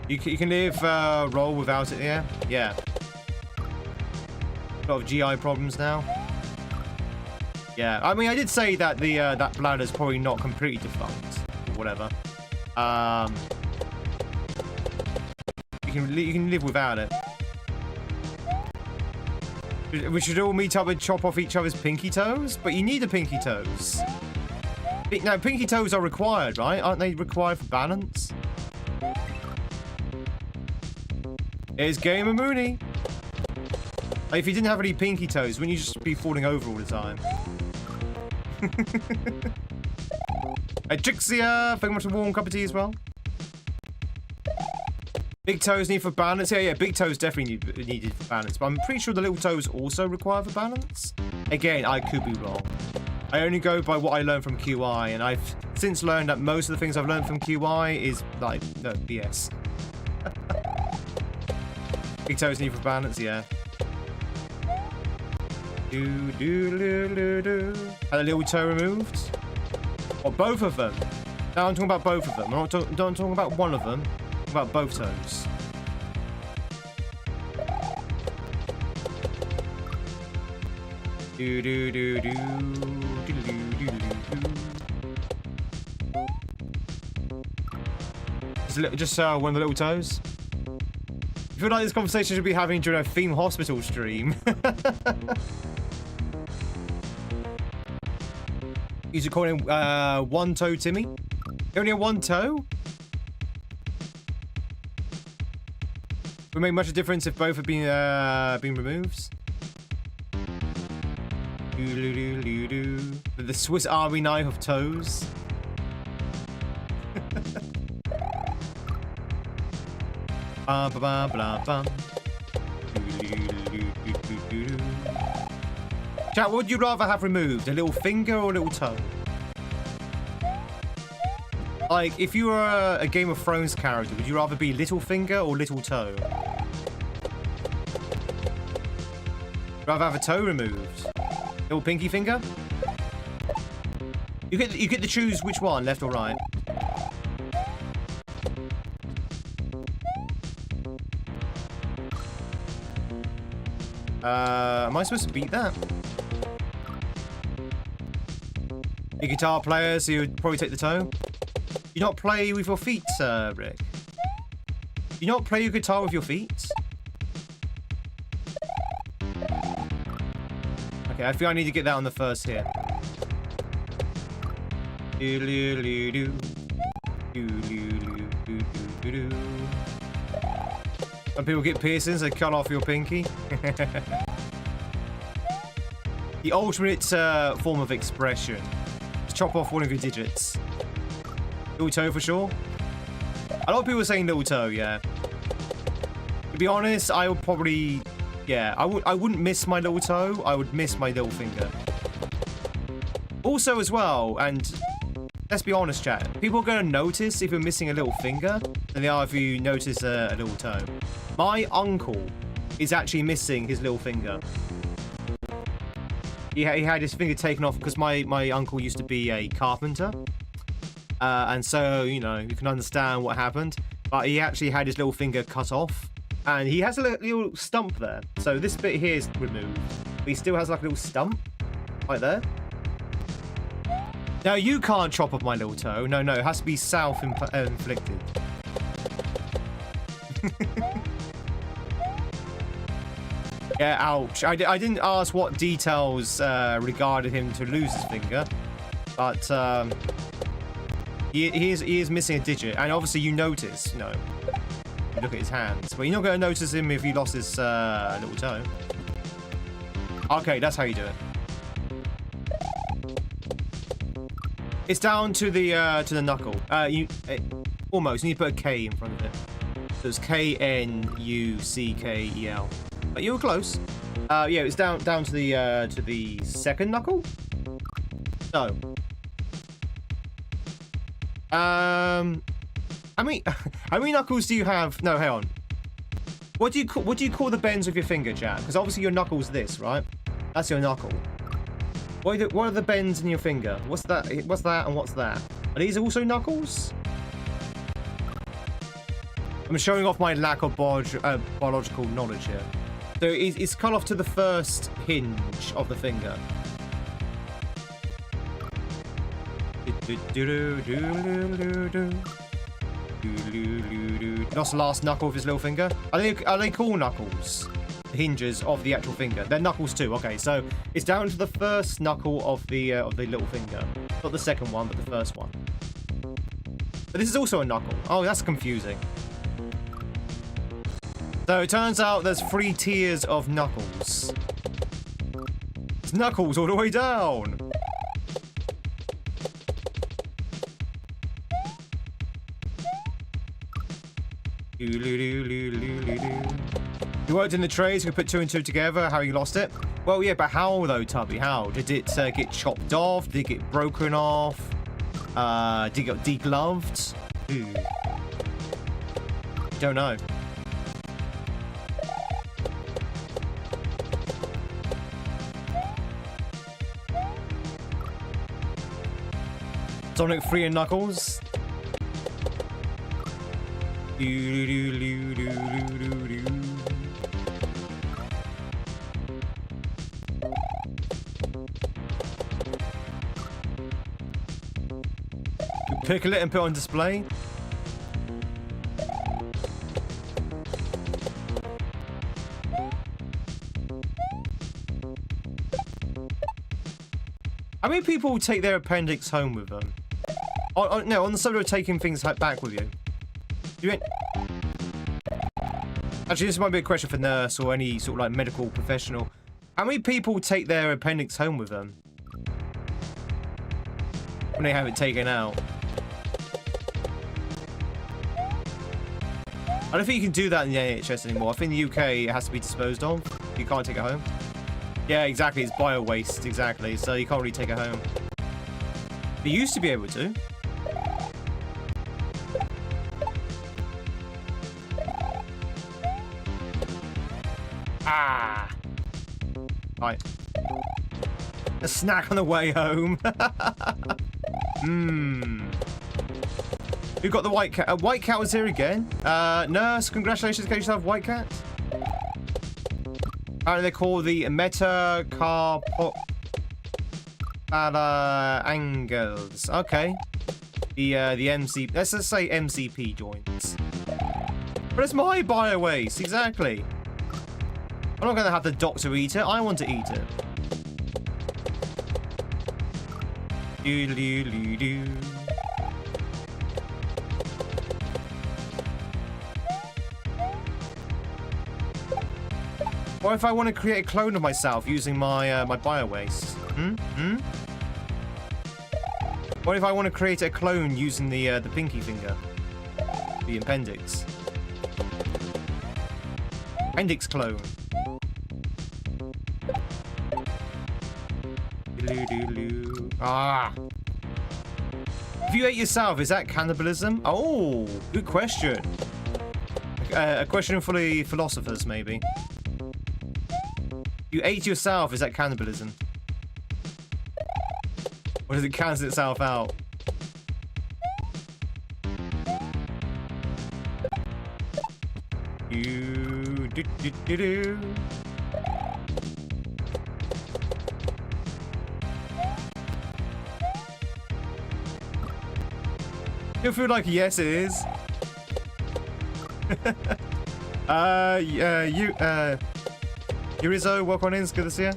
You can live roll without it, yeah? Yeah. A lot of GI problems now. Yeah, I mean, I did say that the that bladder's probably not completely defunct, or whatever. You can live without it. We should all meet up and chop off each other's pinky toes, but you need the pinky toes. Now, pinky toes are required, right? Aren't they required for balance? Here's Gamer Mooney. Like, if you didn't have any pinky toes, wouldn't you just be falling over all the time? Hey, Trixia, thank you much for a warm cup of tea as well. Big toes need for balance. Yeah, big toes definitely needed for balance. But I'm pretty sure the little toes also require for balance. Again, I could be wrong. I only go by what I learned from QI, and I've since learned that most of the things I've learned from QI is like, no, BS. Big toes need for balance, yeah. And a little toe removed. Or both of them. No, I'm talking about both of them. I'm not talking about one of them. I'm talking about both toes. Just one of the little toes. I feel like this conversation should be having during a theme hospital stream. He's calling one toe Timmy. You only have one toe? Would make much of a difference if both have been removed. The Swiss Army knife of toes. Chat, what would you rather have removed? A little finger or a little toe? Like, if you were a Game of Thrones character, would you rather be little finger or little toe? Rather have a toe removed? Little pinky finger? You get to choose which one, left or right. Am I supposed to beat that? A guitar player, so you would probably take the toe. You not play with your feet, Rick? You not play your guitar with your feet? Okay, I feel I need to get that on the first hit. Some people get piercings, they cut off your pinky. The ultimate form of expression. Just chop off one of your digits. Little toe for sure. A lot of people are saying little toe, yeah. To be honest, I would probably... Yeah, I wouldn't miss my little toe. I would miss my little finger. Also as well, and let's be honest, chat. People are going to notice if you're missing a little finger than they are if you notice a little toe. My uncle is actually missing his little finger. He had his finger taken off because my uncle used to be a carpenter. And so, you know, you can understand what happened. But he actually had his little finger cut off. And he has a little stump there. So this bit here is removed. But he still has like a little stump. Right there. Now, you can't chop off my little toe. No, it has to be self-inflicted. Yeah, ouch. I didn't ask what details regarded him to lose his finger. But he is missing a digit. And obviously you notice, you know, you look at his hands. But you're not going to notice him if he lost his little toe. Okay, that's how you do it. It's down to the knuckle. Almost. You need to put a K in front of it. So it's K-N-U-C-K-E-L. But you were close. Yeah, it's down to the second knuckle. No. How many knuckles do you have? No, hang on. What do you call the bends of your finger, chat? Because obviously your knuckle's this, right? That's your knuckle. What are the bends in your finger? What's that? What's that? And what's that? Are these also knuckles? I'm showing off my lack of biological knowledge here. So it's cut off to the first hinge of the finger. Lost the last knuckle of his little finger. Are they called knuckles? The hinges of the actual finger. They're knuckles too. Okay, so it's down to the first knuckle of the little finger. Not the second one, but the first one. But this is also a knuckle. Oh, that's confusing. So it turns out there's 3 tiers of knuckles. It's knuckles all the way down. You worked in the trades, you put 2 and 2 together, how you lost it. Well, yeah, but how though, Tubby? How? Did it get chopped off? Did it get broken off? Did it get degloved? Ooh. Don't know. Sonic 3 and Knuckles. Pickle it and put it on display. How many people take their appendix home with them? No, on the subject of taking things back with you. Actually, this might be a question for nurse or any sort of like medical professional. How many people take their appendix home with them when they have it taken out? I don't think you can do that in the NHS anymore. I think in the UK it has to be disposed of. You can't take it home. Yeah, exactly. It's bio waste, exactly. So you can't really take it home. You used to be able to. Ah. Right. A snack on the way home. We've got the White Cat. White Cat was here again. Nurse, congratulations. Get yourself White Cat. Apparently they call the metacarpophalangeals. Okay. The MC. Let's just say MCP joints. But it's my bio waste, exactly. I'm not gonna have the doctor eat it. I want to eat it. Do. What if I want to create a clone of myself using my my bio waste? What if I want to create a clone using the pinky finger, the appendix? Appendix clone. Ah. If you ate yourself, is that cannibalism? Oh, good question. A question for the philosophers, maybe. You ate yourself, is that cannibalism? Or does it cancel itself out? Do. You feel like yes, it is. Yurizo, welcome in. It's good to see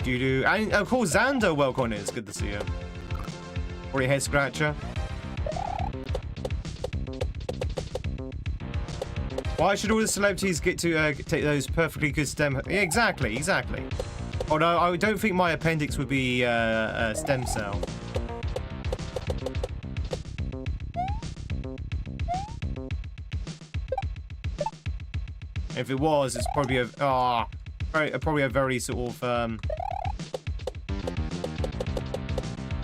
you. And of course, Xander, welcome in. It's good to see you. Or your head scratcher. Why should all the celebrities get to take those perfectly good stem? Yeah, exactly. Although I don't think my appendix would be a stem cell. If it was, it's probably probably a very sort of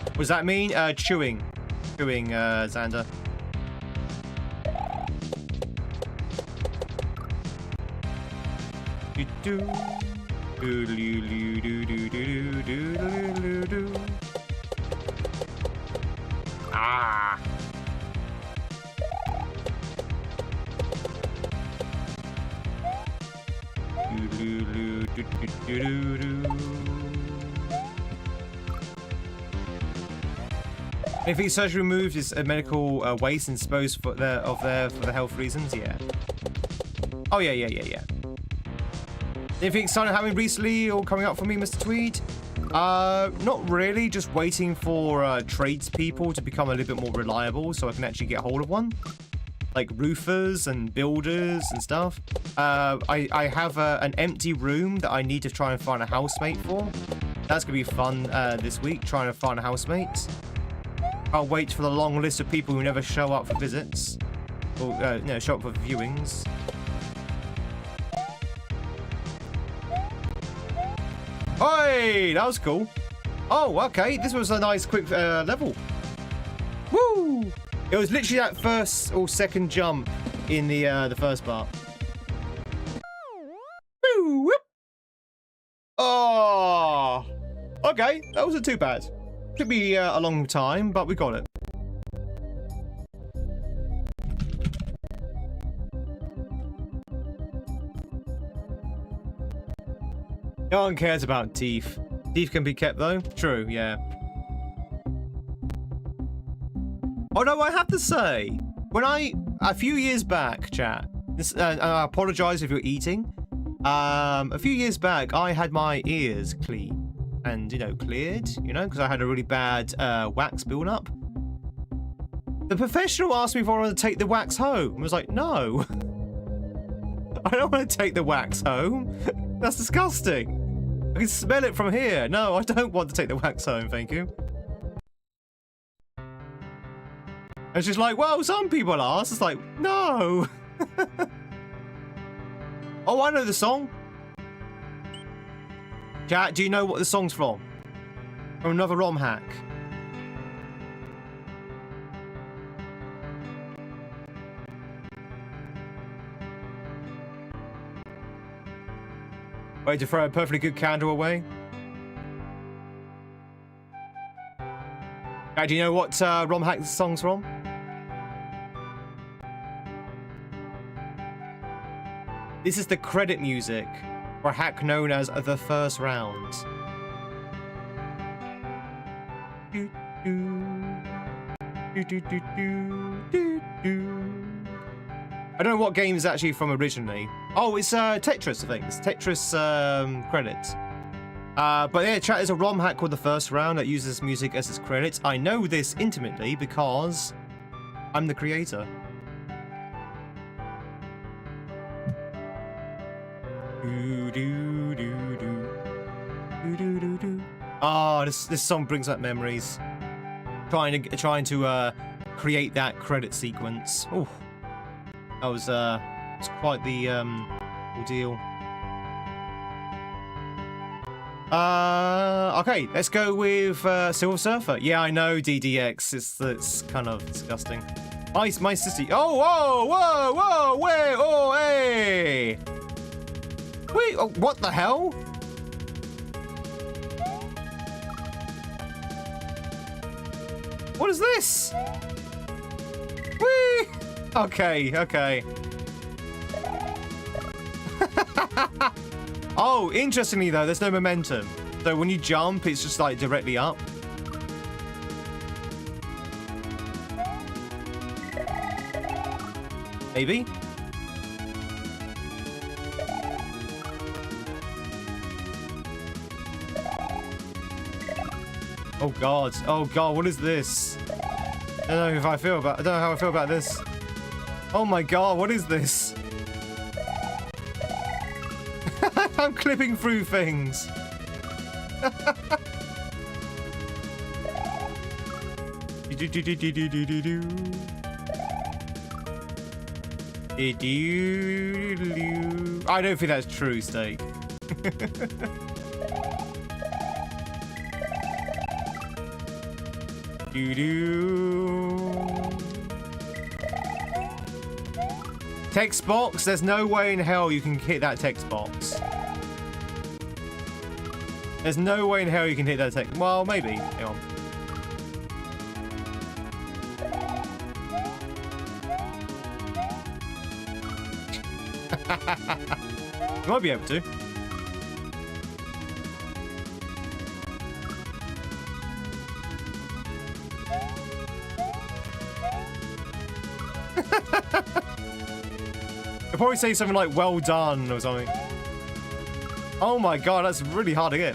what does that mean? Chewing, Xander. Ah. If it's surgery removed, is a medical waste and disposed for the health reasons. Yeah. Oh yeah. Anything exciting happening recently or coming up for me, Mr. Tweed? Not really. Just waiting for tradespeople to become a little bit more reliable, so I can actually get hold of one. Like roofers and builders and stuff. I have an empty room that I need to try and find a housemate for. That's gonna be fun this week, trying to find a housemate. I'll wait for the long list of people who never show up for visits or show up for viewings. Hey, that was cool. Oh, okay. This was a nice quick level. Woo! It was literally that first or second jump in the first part. Woo! Whoop. Oh, okay. That wasn't too bad. Took me a long time, but we got it. No one cares about teeth. Teeth can be kept though. True, yeah. Although I have to say, when a few years back, chat, this, I apologize if you're eating. A few years back, I had my ears clean and, you know, cleared, you know, because I had a really bad wax build up. The professional asked me if I wanted to take the wax home. I was like, no. I don't want to take the wax home. That's disgusting. I can smell it from here. No, I don't want to take the wax home, thank you. And she's like, well, some people ask. It's like, no. Oh, I know the song. Chat, do you know what the song's from? From another ROM hack. Wait to throw a perfectly good candle away. Do you know what ROM hack the song's from? This is the credit music for a hack known as the first round. I don't know what game is actually from originally. Oh, it's Tetris, I think. It's Tetris credits. But yeah, chat, is a ROM hack called The First Round that uses music as its credits. I know this intimately because I'm the creator. Oh, this song brings up memories. Trying to create that credit sequence. Oh. That was it's quite the ordeal. Okay, let's go with Silver Surfer. Yeah, I know DDX. It's kind of disgusting. My sister. Oh, whoa, whoa, whoa, wait, oh, hey. Wait, oh, what the hell? What is this? Whee! Okay. Oh, interestingly though, there's no momentum. So when you jump, it's just like directly up. Maybe? Oh god, what is this? I don't know how I feel about this. Oh my god, what is this? I'm clipping through things. I don't think that's true, Steak. Text box? There's no way in hell you can hit that text box. There's no way in hell you can hit that text. Well, maybe. Hang on. You might be able to. I'll probably say something like "well done" or something. Oh my god, that's really hard to get.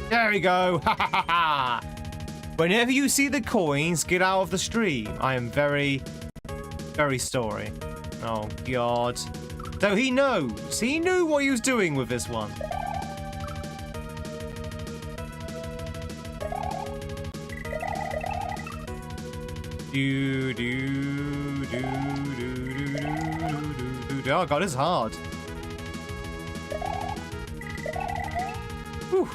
There we go. Whenever you see the coins, get out of the stream. I am very, very sorry. Oh god. So he knows. He knew what he was doing with this one. Oh god, it's hard. Whew.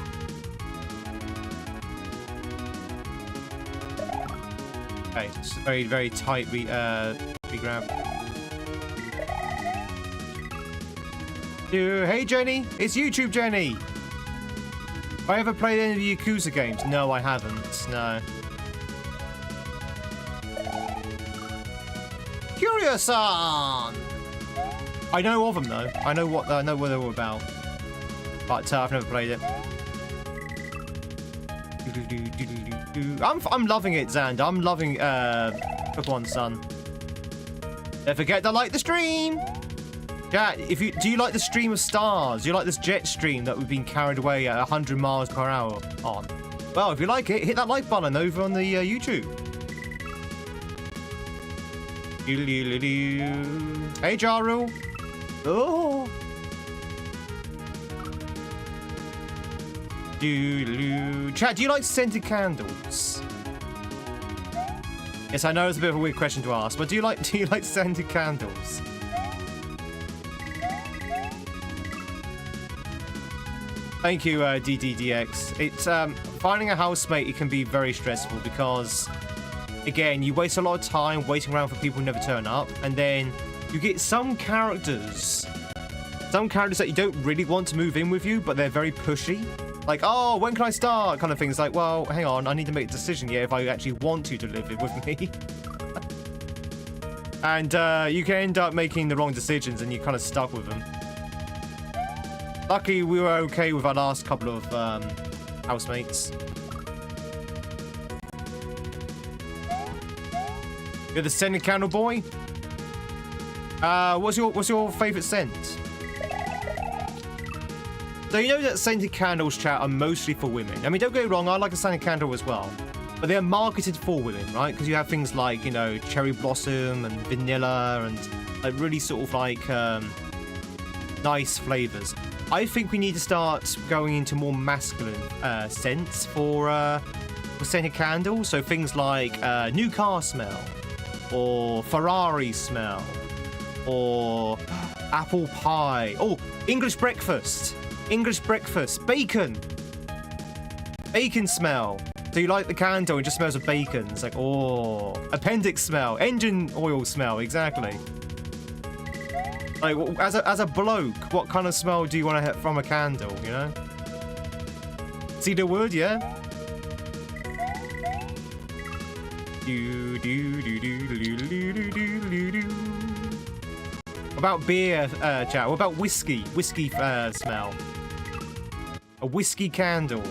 Okay, it's very, very tight grab. Hey Jenny, it's YouTube Jenny. Have I ever played any of the Yakuza games? No, I haven't. No. Curious-san! I know of them though. I know what they're all about, but I've never played it. I'm loving it, Xander. I'm loving Pokemon Sun. Don't forget to like the stream. Yeah, do you like the stream of stars? Do you like this jet stream that we've been carried away at 100 miles per hour on? Well, if you like it, hit that like button over on the YouTube. Hey, Jaru. Oh. Chat, do you like scented candles? Yes, I know it's a bit of a weird question to ask, but do you like scented candles? Thank you, DDDX. It's finding a housemate. It can be very stressful because, again, you waste a lot of time waiting around for people who never turn up, and then you get some characters that you don't really want to move in with you, but they're very pushy. Like, oh, when can I start? Kind of things. Like, well, hang on, I need to make a decision here if I actually want you to live with me. And you can end up making the wrong decisions, and you're kind of stuck with them. Lucky we were okay with our last couple of housemates. You're the scented candle boy. What's your favorite scent? So you know that scented candles, chat, are mostly for women. I mean, don't get me wrong, I like a scented candle as well, but they're marketed for women, right? Because you have things like, you know, cherry blossom and vanilla and like really sort of like nice flavors. I think we need to start going into more masculine scents for scented candles. So things like new car smell, or Ferrari smell, or apple pie. Oh, English breakfast, bacon smell. So you light the candle, it just smells of bacon. It's like, oh, appendix smell, engine oil smell, exactly. Like, as a bloke, what kind of smell do you want to have from a candle, you know? Cedar wood, yeah? What about beer, chat? What about whiskey? Whiskey smell. A whiskey candle.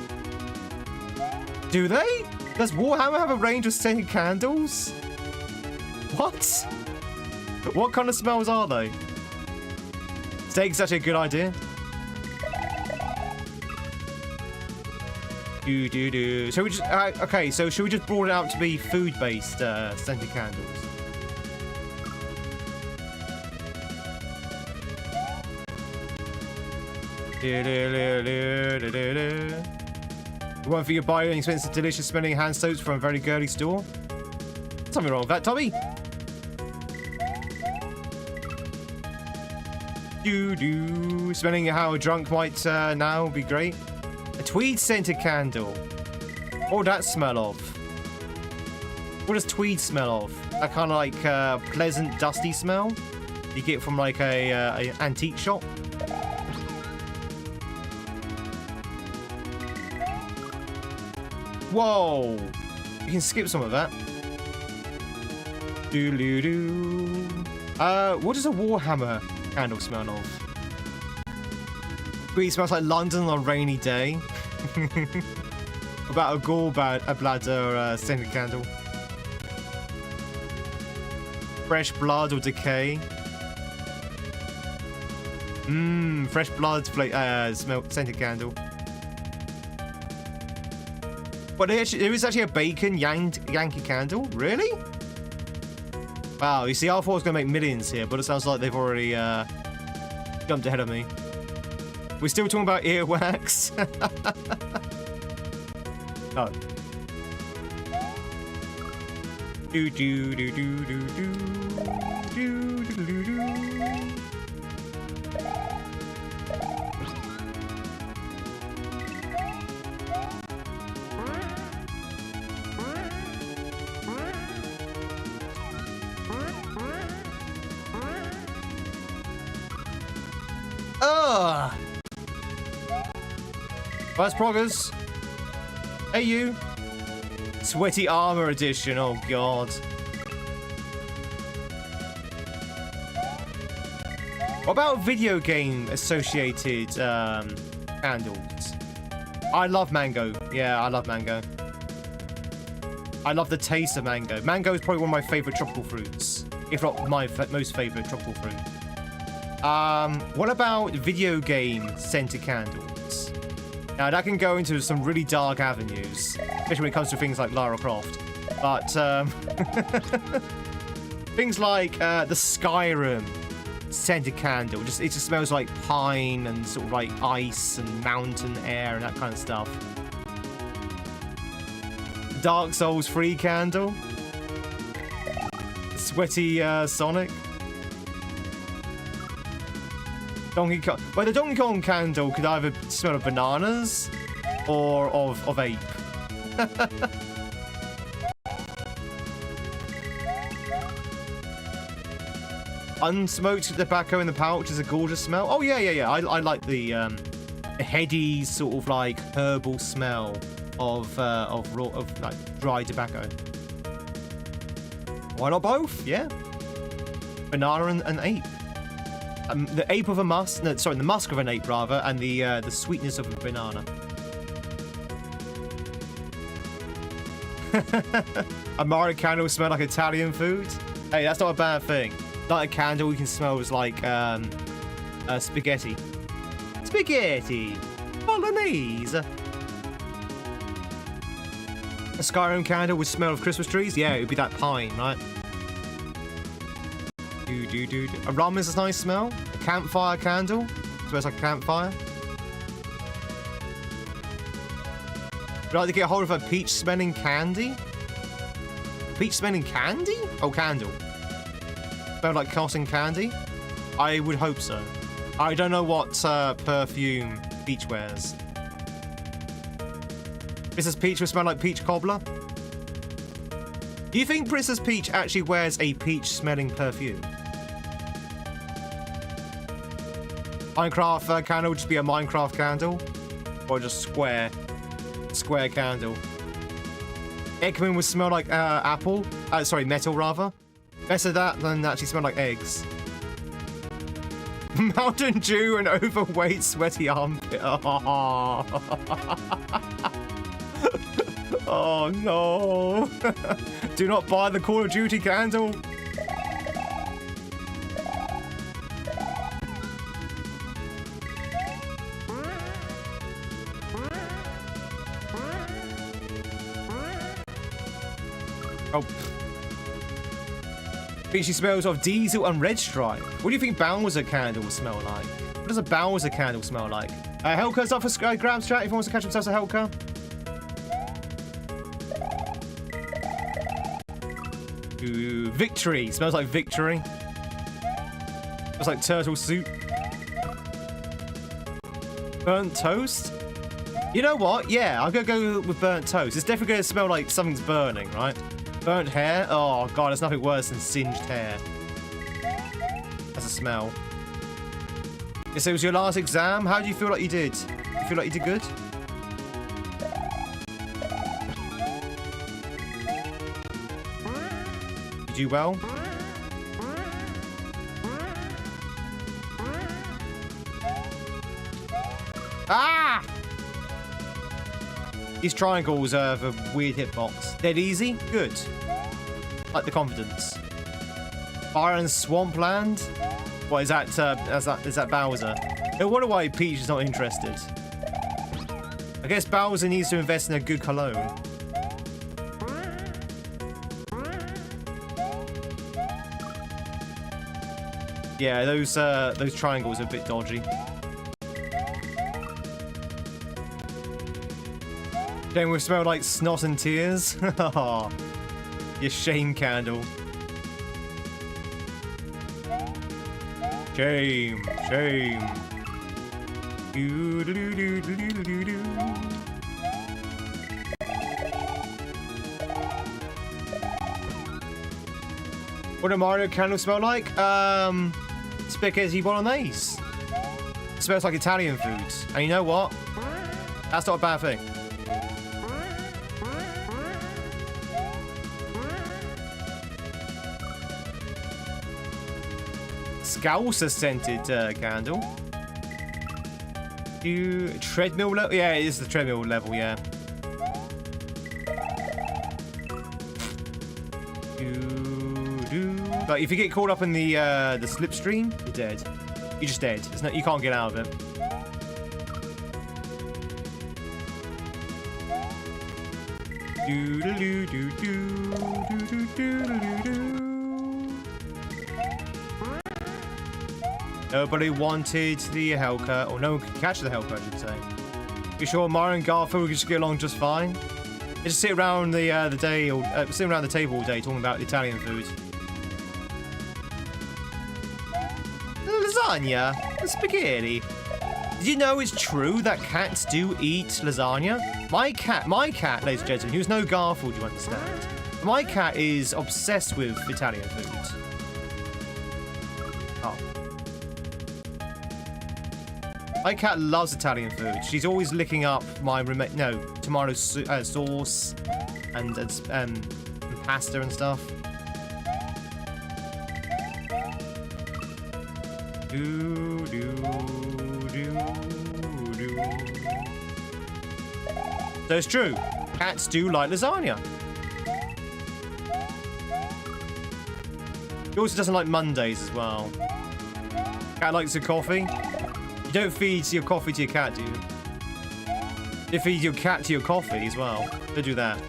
Do they? Does Warhammer have a range of scented candles? What? What kind of smells are they? Steak's actually a good idea. So we just okay. So should we just broaden it out to be food-based scented candles? One for your buy expensive, delicious smelling hand soaps from a very girly store. Something wrong with that, Tommy. Smelling how a drunk might now be great. A tweed scented candle. What would that smell of? What does tweed smell of? That kind of like pleasant, dusty smell you get from like a antique shop. Whoa! You can skip some of that. What does a Warhammer candle smell of? It smells like London on a rainy day. About a gallbladder scented candle. Fresh blood or decay. Fresh blood smell scented candle. But there is actually a bacon Yankee candle? Really? Wow, you see, I thought I was going to make millions here, but it sounds like they've already jumped ahead of me. We're still talking about earwax. Oh. First Proggers. Hey, you. Sweaty Armor Edition. Oh, God. What about video game associated candles? I love mango. Yeah, I love mango. I love the taste of mango. Mango is probably one of my favorite tropical fruits, if not my most favorite tropical fruit. What about video game scented candles? Now that can go into some really dark avenues, especially when it comes to things like Lara Croft. But things like the Skyrim scented candle, it just smells like pine and sort of like ice and mountain air and that kind of stuff. Dark Souls 3 candle. Sweaty Sonic. Donkey Kong. Well, the Donkey Kong candle could either smell of bananas or of ape. Unsmoked tobacco in the pouch is a gorgeous smell. Oh yeah. I like the heady sort of like herbal smell of like dry tobacco. Why not both? Yeah. Banana and ape. The ape of a musk. No, sorry, the musk of an ape rather, and the sweetness of a banana. A Mario candle smell like Italian food. Hey, that's not a bad thing. Like a candle you can smell as like spaghetti. Spaghetti. Bolognese. A Skyrim candle would smell of Christmas trees? Yeah, it would be that pine, right? A rum is a nice smell. A campfire candle. Smells like a campfire. Would you like to get a hold of a peach smelling candy? Peach smelling candy? Oh, candle. Smell like cotton candy? I would hope so. I don't know what perfume Peach wears. Princess Peach would smell like peach cobbler? Do you think Princess Peach actually wears a peach-smelling perfume? Minecraft candle would just be a Minecraft candle? Or just square candle? Eggman would smell like apple? Sorry, metal rather. Better that than actually smell like eggs. Mountain Dew and overweight sweaty armpit. Oh no. Do not buy the Call of Duty candle. Oh. She smells of diesel and red stripe. What do you think Bowser candle will smell like? What does a Bowser candle smell like? Helka's up for grabs chat if he wants to catch himself a Helka. Ooh, victory. Smells like victory. Smells like turtle soup. Burnt toast? You know what? Yeah, I'm gonna go with burnt toast. It's definitely gonna smell like something's burning, right? Burnt hair? Oh god, there's nothing worse than singed hair. That's a smell. So it was your last exam. How do you feel like you did? You feel like you did good? You do well? Ah! These triangles have a weird hitbox. Dead easy? Good. Like the confidence. Fire and Swampland? What is that? Is that Bowser? No wonder why Peach is not interested. I guess Bowser needs to invest in a good cologne. Yeah, those triangles are a bit dodgy. Don't we smell like snot and tears? Your shame candle. Shame, shame. What do Mario candles smell like? Spaghetti bolognese. It smells like Italian food. And you know what? That's not a bad thing. Scouser scented candle. Treadmill level? Yeah, it is the treadmill level, yeah. Like, if you get caught up in the slipstream, you're dead. You're just dead. You can't get out of it. Nobody wanted the Helker, or no one could catch the Helker, I should say. You sure Mario and Garfield would just get along just fine? They just sit around the day, or sit around the table all day talking about Italian food. Lasagna, the spaghetti. Did you know it's true that cats do eat lasagna? My cat, ladies and gentlemen, who's no Garfield, you understand. My cat is obsessed with Italian food. Oh. My cat loves Italian food. She's always licking up my tomato sauce and pasta and stuff. So it's true. Cats do like lasagna. He also doesn't like Mondays as well. Cat likes a coffee. You don't feed your coffee to your cat, do you? You feed your cat to your coffee as well. Don't do that.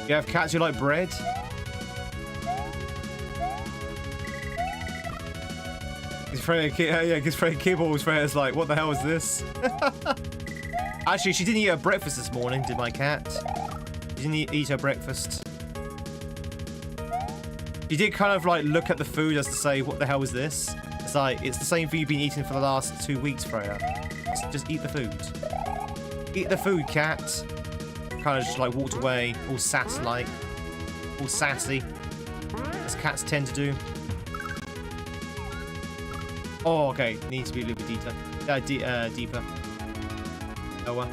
You have cats who like bread? His friend Kibbles Freya's like, what the hell is this? Actually, she didn't eat her breakfast this morning, did my cat? She didn't eat her breakfast. She did kind of like look at the food as to say, what the hell is this? It's like, it's the same food you've been eating for the last 2 weeks, Freya. Just eat the food. Eat the food, cat. Kind of just like walked away, all sass-like. All sassy. As cats tend to do. Oh, okay. Needs to be a little bit deeper. Lower.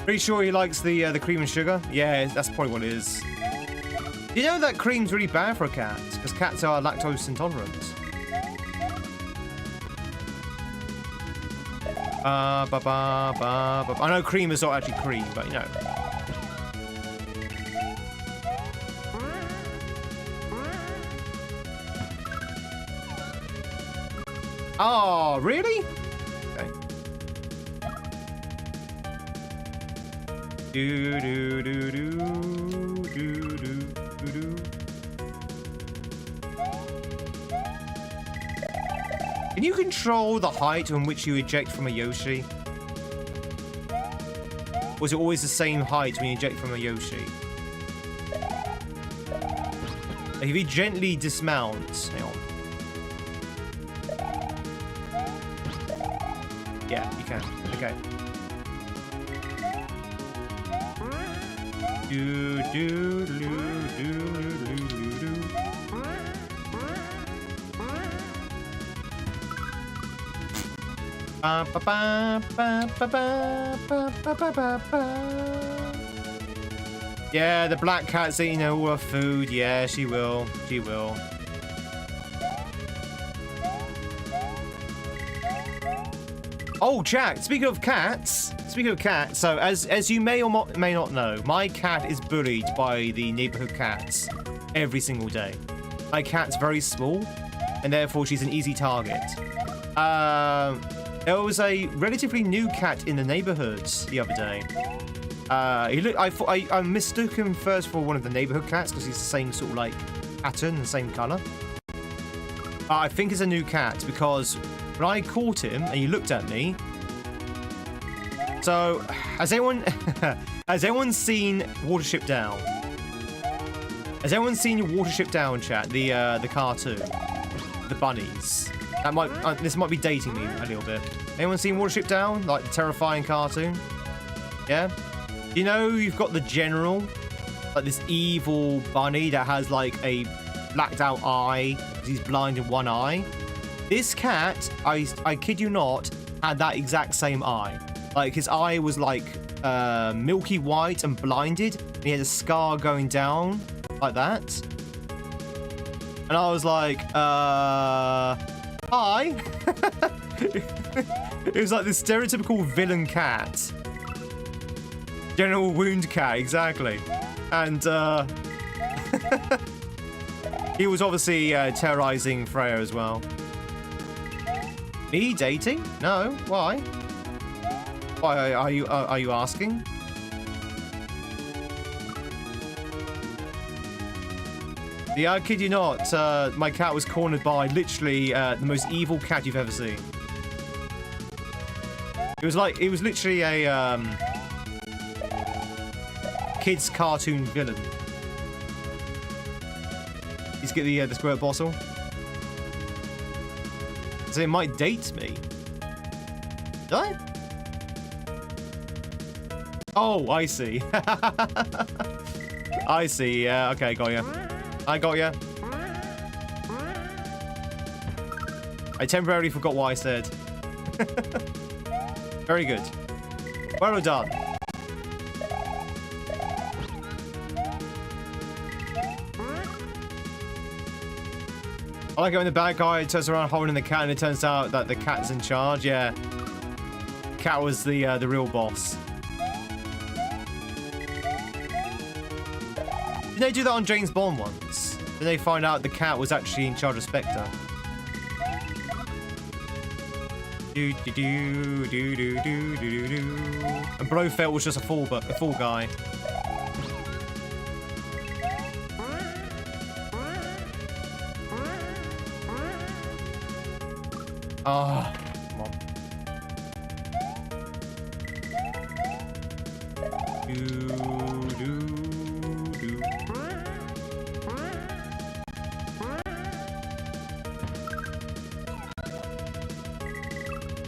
Pretty sure he likes the cream and sugar. Yeah, that's probably what it is. You know that cream's really bad for a cat because cats are lactose intolerant. I know cream is not actually cream, but you know. Oh, really? Okay. Can you control the height on which you eject from a Yoshi? Or is it always the same height when you eject from a Yoshi? Like if you gently dismount, hang on. Yeah, you can. Okay. Yeah, the black cat's eating all her food. Yeah, she will. She will. Oh, Jack, speaking of cats, so as you may or may not know, my cat is bullied by the neighborhood cats every single day. My cat's very small, and therefore she's an easy target. There was a relatively new cat in the neighborhood the other day. I mistook him first for one of the neighborhood cats because he's the same sort of like pattern, the same color. I think it's a new cat because when I caught him and he looked at me. So, has anyone seen Watership Down? Has anyone seen Watership Down, chat? The cartoon, the bunnies. That might this might be dating me a little bit. Anyone seen Watership Down? Like the terrifying cartoon? Yeah. You know you've got the general like this evil bunny that has like a blacked out eye because he's blind in one eye. This cat, I kid you not, had that exact same eye. Like his eye was like milky white and blinded. And he had a scar going down like that. And I was like, hi. It was like this stereotypical villain cat. General wound cat, exactly. And he was obviously terrorizing Freya as well. Me dating? No. Why? Why are you asking? Yeah, I kid you not. My cat was cornered by literally the most evil cat you've ever seen. It was literally a kids cartoon villain. Let's get the squirt bottle. So it might date me. Did I? Oh, I see. I see. Yeah. Okay, got ya. I got ya. I temporarily forgot what I said. Very good. Well done. I like it when the bad guy turns around holding the cat and it turns out that the cat's in charge. Yeah. Cat was the real boss. Did they do that on James Bond once? Did they find out the cat was actually in charge of Spectre? And Blofeld was just a fool guy. Ah, come on.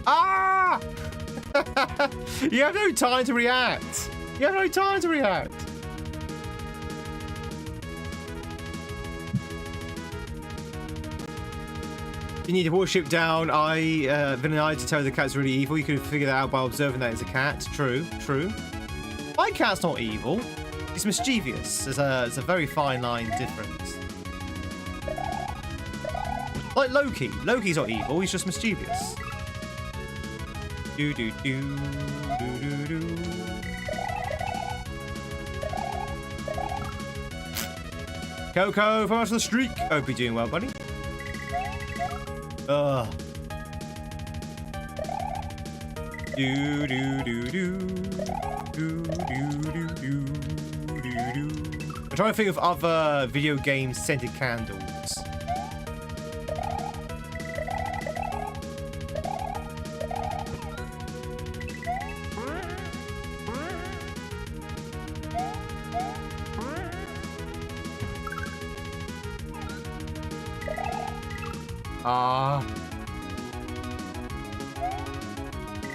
Ah! You have no time to react. You have no time to react. You need to worship down. Villain to tell the cat's really evil. You could figure that out by observing that it's a cat. True, true. My cat's not evil. He's mischievous. There's a very fine line difference. Like Loki. Loki's not evil. He's just mischievous. Do do do do do do. Coco, for us the streak. Hope you're doing well, buddy. Ugh. Do do do do do do do do do. I'm trying to think of other video game scented candles.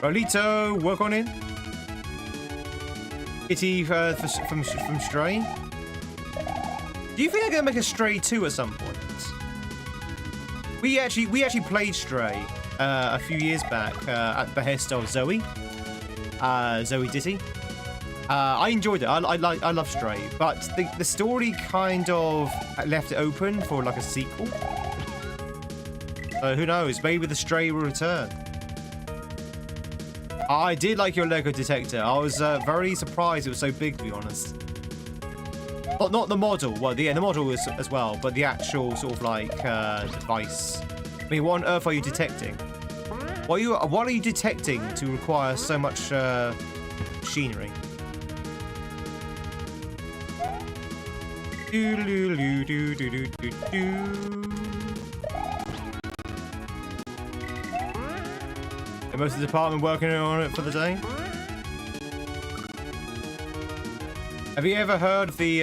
Rolito, work on in. Kitty from Stray. Do you think they're gonna make a Stray 2 at some point? We actually played Stray a few years back at the behest of Zoe. Zoe Ditty. I enjoyed it. I love Stray, but the story kind of left it open for like a sequel. Who knows? Maybe the Stray will return. I did like your Lego detector. I was very surprised it was so big, to be honest. Not the model. Well, the model was as well, but the actual sort of like device. I mean, what on earth are you detecting? What are you detecting to require so much machinery? Do do do do do do do. Most of the department working on it for the day. Have you ever heard of the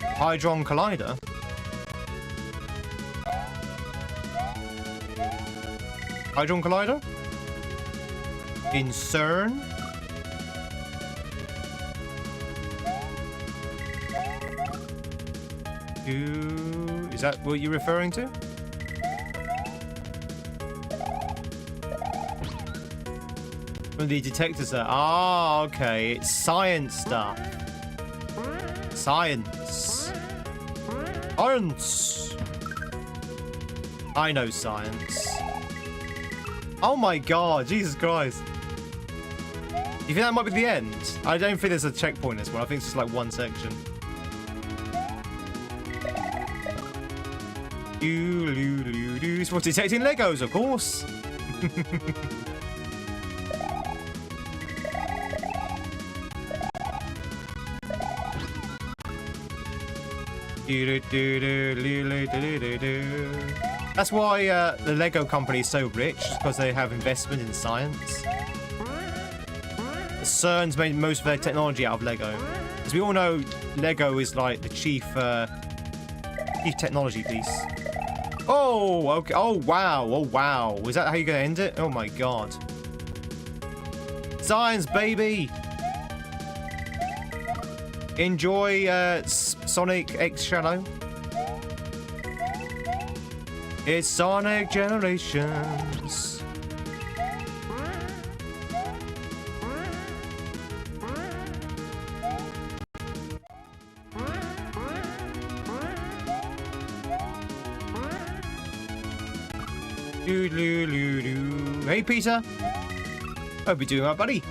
Hadron Collider? Hadron Collider? In CERN? Is that what you're referring to? From the detectors there. Ah, okay. It's science stuff. Science. Science. I know science. Oh my god, Jesus Christ. You think that might be the end? I don't think there's a checkpoint in this one. I think it's just like one section. It's for detecting Legos, of course. That's why the Lego company is so rich, because they have investment in science. CERN's made most of their technology out of Lego. As we all know, Lego is like the chief technology piece. Oh, okay. Oh, wow. Oh, wow. Is that how you're going to end it? Oh, my God. Science, baby. Enjoy Sonic X Shadow. It's Sonic Generations. Hey, Peter. Hope you're doing well, buddy.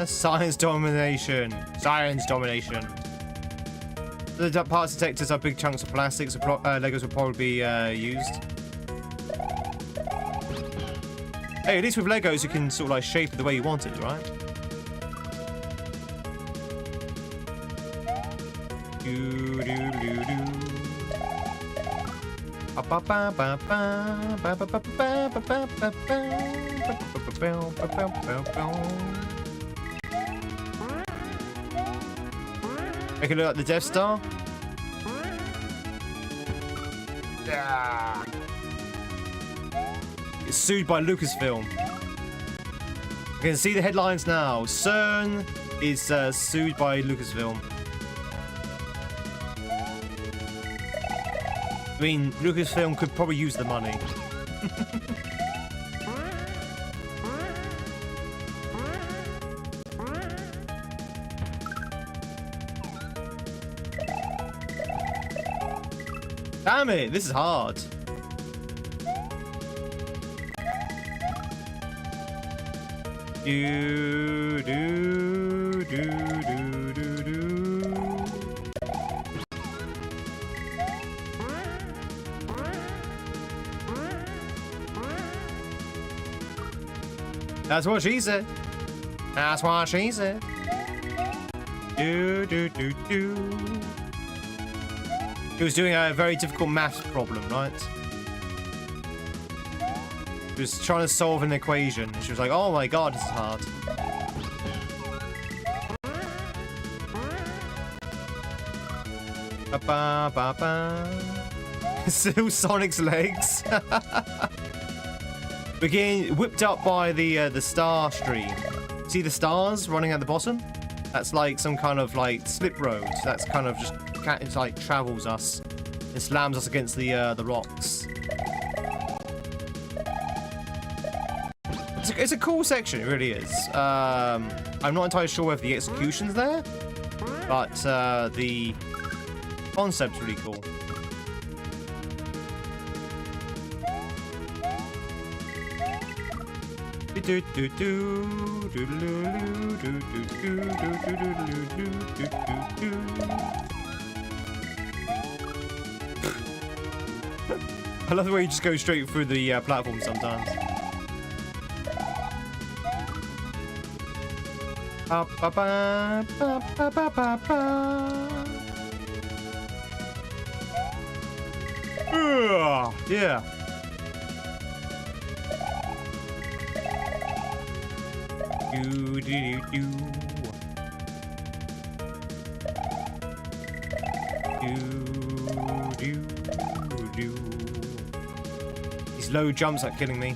Science domination. Science domination. The parts detectors are big chunks of plastic, so Legos will probably be used. Hey, at least with Legos you can sort of like shape it the way you want it, right? Make it look like the Death Star. Yeah. It's sued by Lucasfilm. You can see the headlines now. CERN is sued by Lucasfilm. I mean, Lucasfilm could probably use the money. Damn it, this is hard. That's what she said. That's what she said. He was doing a very difficult maths problem, right? He was trying to solve an equation. And she was like, oh my god, this is hard. Still Sonic's legs. We're getting whipped up by the star stream. See the stars running at the bottom? That's like some kind of like slip road. That's kind of just it like travels us and slams us against the rocks. It's a cool section, it really is. I'm not entirely sure whether the execution's there, but the concept's really cool. I love the way you just go straight through the platform sometimes. Yeah. These low jumps are killing me.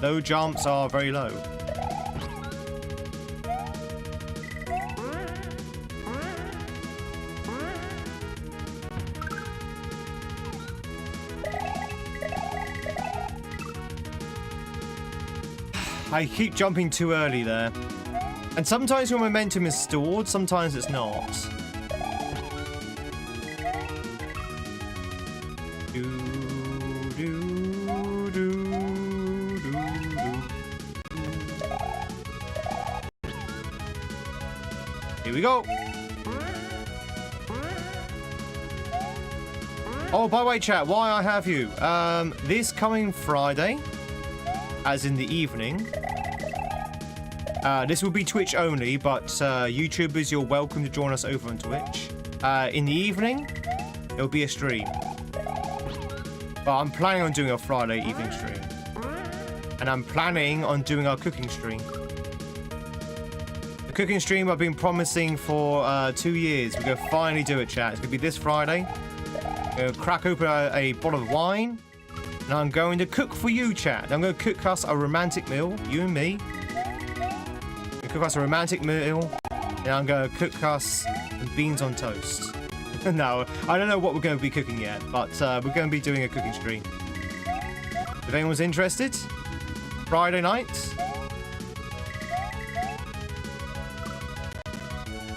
Low jumps are very low. I keep jumping too early there. And sometimes your momentum is stored, sometimes it's not. Here we go. Oh, by the way, chat, why I have you? This coming Friday, as in the evening, this will be Twitch only, but YouTubers, you're welcome to join us over on Twitch. In the evening, it'll be a stream. But I'm planning on doing a Friday evening stream. And I'm planning on doing our cooking stream. The cooking stream I've been promising for 2 years. We're going to finally do it, chat. It's going to be this Friday. I'm going to crack open a bottle of wine. And I'm going to cook for you, chat. I'm going to cook us a romantic meal, you and me. Cook us a romantic meal, and I'm going to cook us some beans on toast. No, I don't know what we're going to be cooking yet, but we're going to be doing a cooking stream. If anyone's interested, Friday night.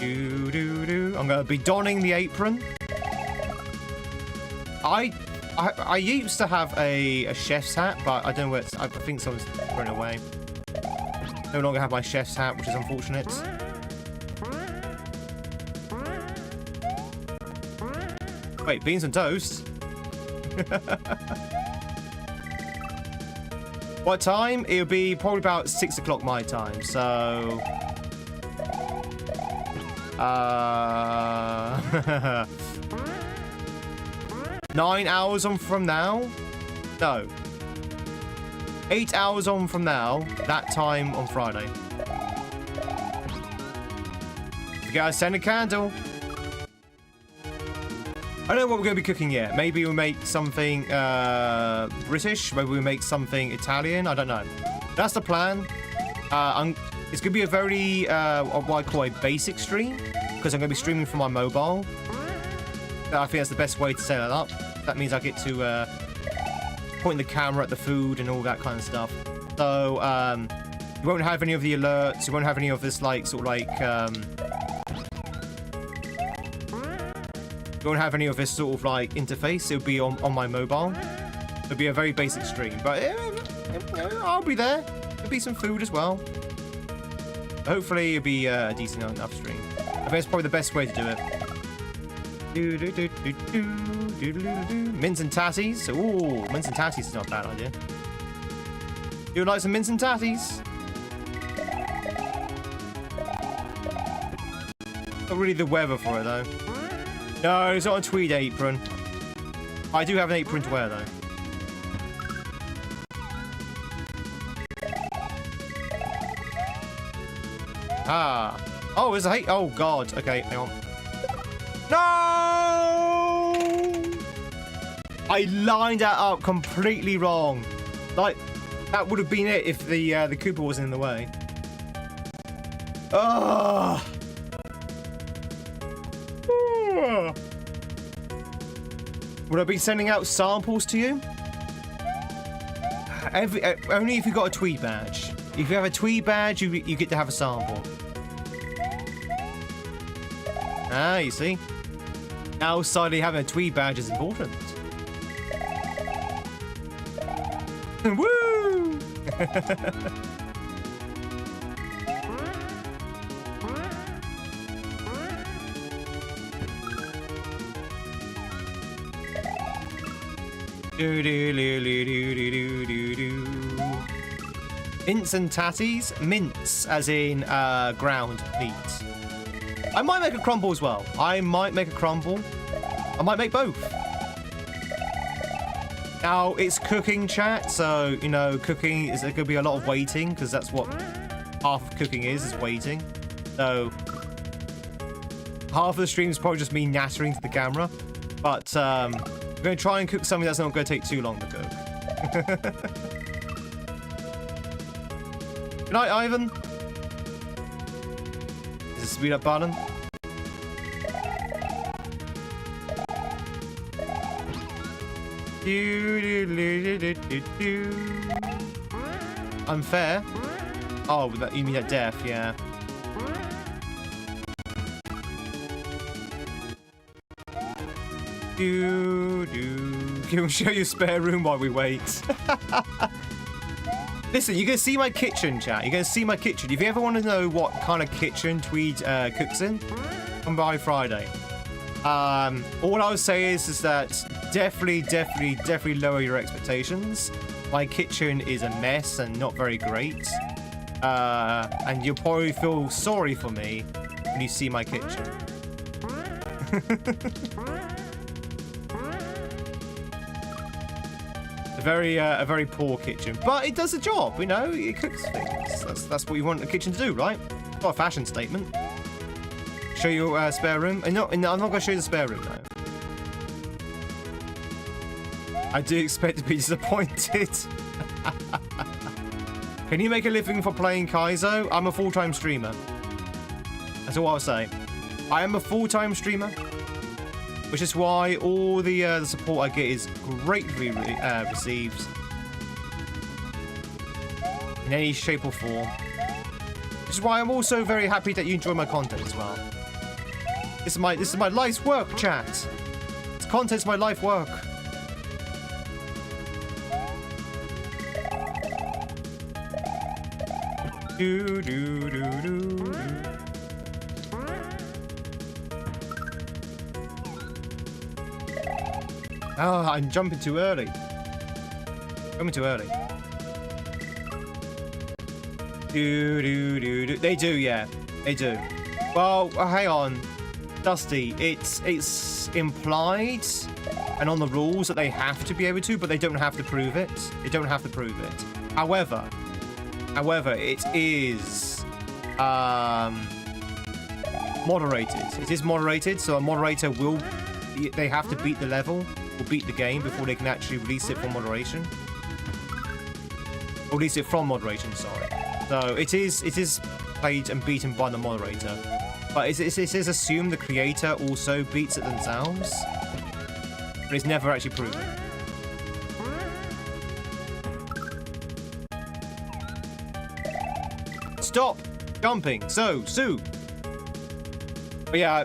I'm going to be donning the apron. I used to have a chef's hat, but I don't know where it's. I think someone's thrown it away. No longer have my chef's hat, which is unfortunate. Wait, beans and toast? What time? It'll be probably about 6 o'clock my time, so... 9 hours on from now? No. 8 hours on from now, that time on Friday. You guys send a candle. I don't know what we're going to be cooking yet. Maybe we'll make something British. Maybe we'll make something Italian. I don't know. That's the plan. It's going to be a very, what I call a basic stream. Because I'm going to be streaming from my mobile. I think that's the best way to set it up. That means I get to... point the camera at the food and all that kind of stuff. So, you won't have any of the alerts. You won't have any of this, like, sort of like, you won't have any of this sort of, like, interface. It'll be on my mobile. It'll be a very basic stream. But, I'll be there. There'll be some food as well. Hopefully, it'll be a decent enough stream. I think it's probably the best way to do it. Mince and tatties. Ooh, mince and tatties is not a bad idea. You would like some mince and tatties? Not really the weather for it, though. No, it's not a tweed apron. I do have an apron to wear, though. Ah. Oh, there's a hate. Oh, God. Okay, hang on. No! I lined that up completely wrong. Like, that would have been it if the Cooper wasn't in the way. Ugh. Would I be sending out samples to you? Only if you got a Tweed badge. If you have a Tweed badge, you get to have a sample. Ah, you see? Now suddenly having a Tweed badge is important. Woo! Mince and tatties? Mince, as in ground meat. I might make a crumble as well. I might make a crumble. I might make both. Now, it's cooking, chat, so, you know, cooking is going to be a lot of waiting, because that's what half of cooking is waiting. So, half of the stream is probably just me nattering to the camera. But I'm going to try and cook something that's not going to take too long to cook. Good night, Ivan. Is the speed up button? Unfair? Oh, you mean that death, yeah. Can we show you spare room while we wait? Listen, you're going to see my kitchen, chat. You're going to see my kitchen. If you ever want to know what kind of kitchen Tweed cooks in, come by Friday. All I would say is that definitely lower your expectations. My kitchen is a mess and not very great. And you'll probably feel sorry for me when you see my kitchen. A very poor kitchen, but it does the job. You know, it cooks things. That's what you want a kitchen to do, right? Not a fashion statement. Show you spare room. I'm not going to show you the spare room though. I do expect to be disappointed. Can you make a living for playing Kaizo? I'm a full-time streamer. That's all I'll say. I am a full-time streamer, which is why all the support I get is greatly received in any shape or form. Which is why I'm also very happy that you enjoy my content as well. This is my life's work, chat. This content's my life work. Do do do do do. Oh, I'm jumping too early. Jumping too early. Do do do do. They do, yeah. They do. Well, hang on, Dusty. It's implied and on the rules that they have to be able to, but they don't have to prove it. They don't have to prove it. However, it is moderated. It is moderated, so a moderator will. They have to beat the level. Will beat the game before they can actually release it from moderation. Release it from moderation, sorry. So it is played and beaten by the moderator, but it is assumed the creator also beats it themselves, but it's never actually proven. Stop jumping. So, Sue. But yeah.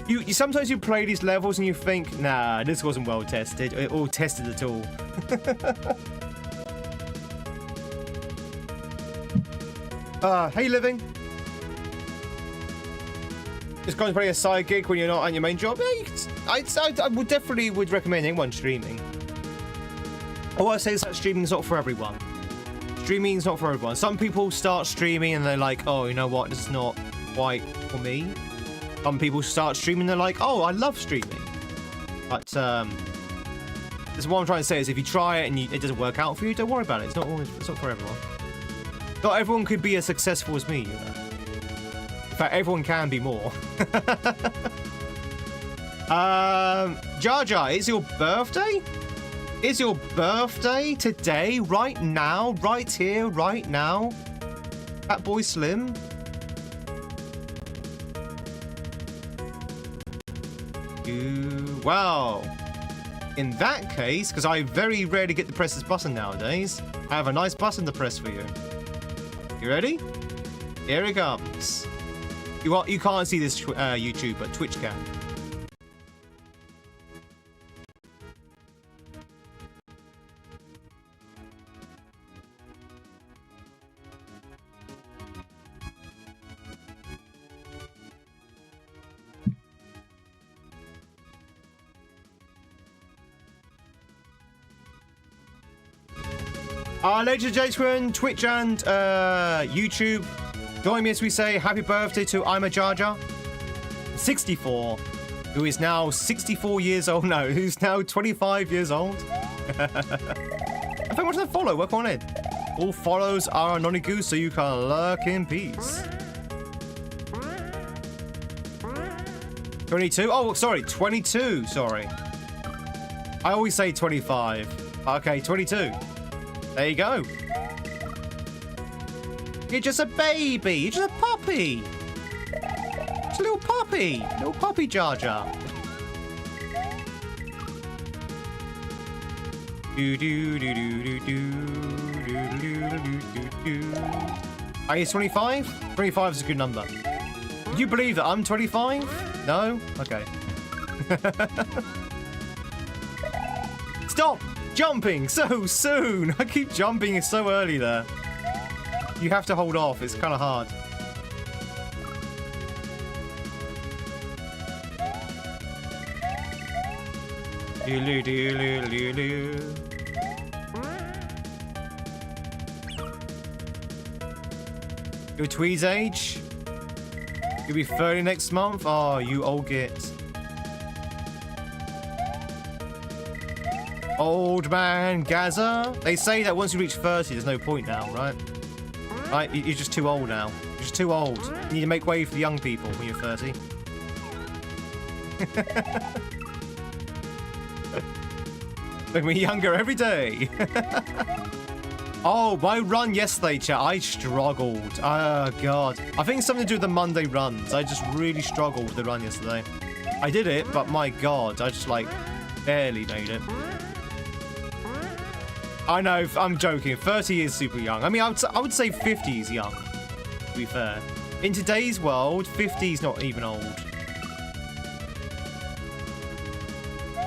You sometimes you play these levels and you think, nah, this wasn't well tested or tested at all. Hey, Living. Just going to play a side gig when you're not on your main job. Yeah, I would definitely recommend anyone streaming. All I say is that streaming is not for everyone. Streaming is not for everyone. Some people start streaming and they're like, oh, you know what, this is not quite for me. Some people start streaming, they're like, oh, I love streaming. But, this is what I'm trying to say is if you try it and it doesn't work out for you, don't worry about it. It's not for everyone. Not everyone could be as successful as me, you know. In fact, everyone can be more. Jar Jar, it's your birthday? Is your birthday today, right now, right here, right now? Fat Boy Slim? Well, in that case, because I very rarely get to press this button nowadays, I have a nice button to press for you. You ready? Here it comes. You can't see this YouTube, but Twitch can. Ladies and gentlemen, Twitch and YouTube, join me as we say happy birthday to I'm a Jar Jar, 64, who is now 64 years old. No, who's now 25 years old. I think what's that follow? Work on it. All follows are anonymous, so you can lurk in peace. 22? Oh, sorry, 22. Sorry. I always say 25. Okay, 22. There you go. You're just a baby. You're just a puppy. Just a little puppy. Little puppy Jar Jar. Do do do do do do do do do do. Are you 25? 25 is a good number. Would you believe that I'm 25? No? Okay. Stop jumping so soon. I keep jumping so early there. You have to hold off. It's kind of hard. Your Tweed's age? You'll be 30 next month? Oh, you old git. Old man Gaza? They say that once you reach 30, there's no point now, right? Right? You're just too old now. You're just too old. You need to make way for the young people when you're 30. Make me younger every day. Oh, my run yesterday, chat. I struggled. Oh, God. I think it's something to do with the Monday runs. I just really struggled with the run yesterday. I did it, but my God, I just, like, barely made it. I know, I'm joking. 30 is super young. I mean, I would say 50 is young, to be fair. In today's world, 50 is not even old.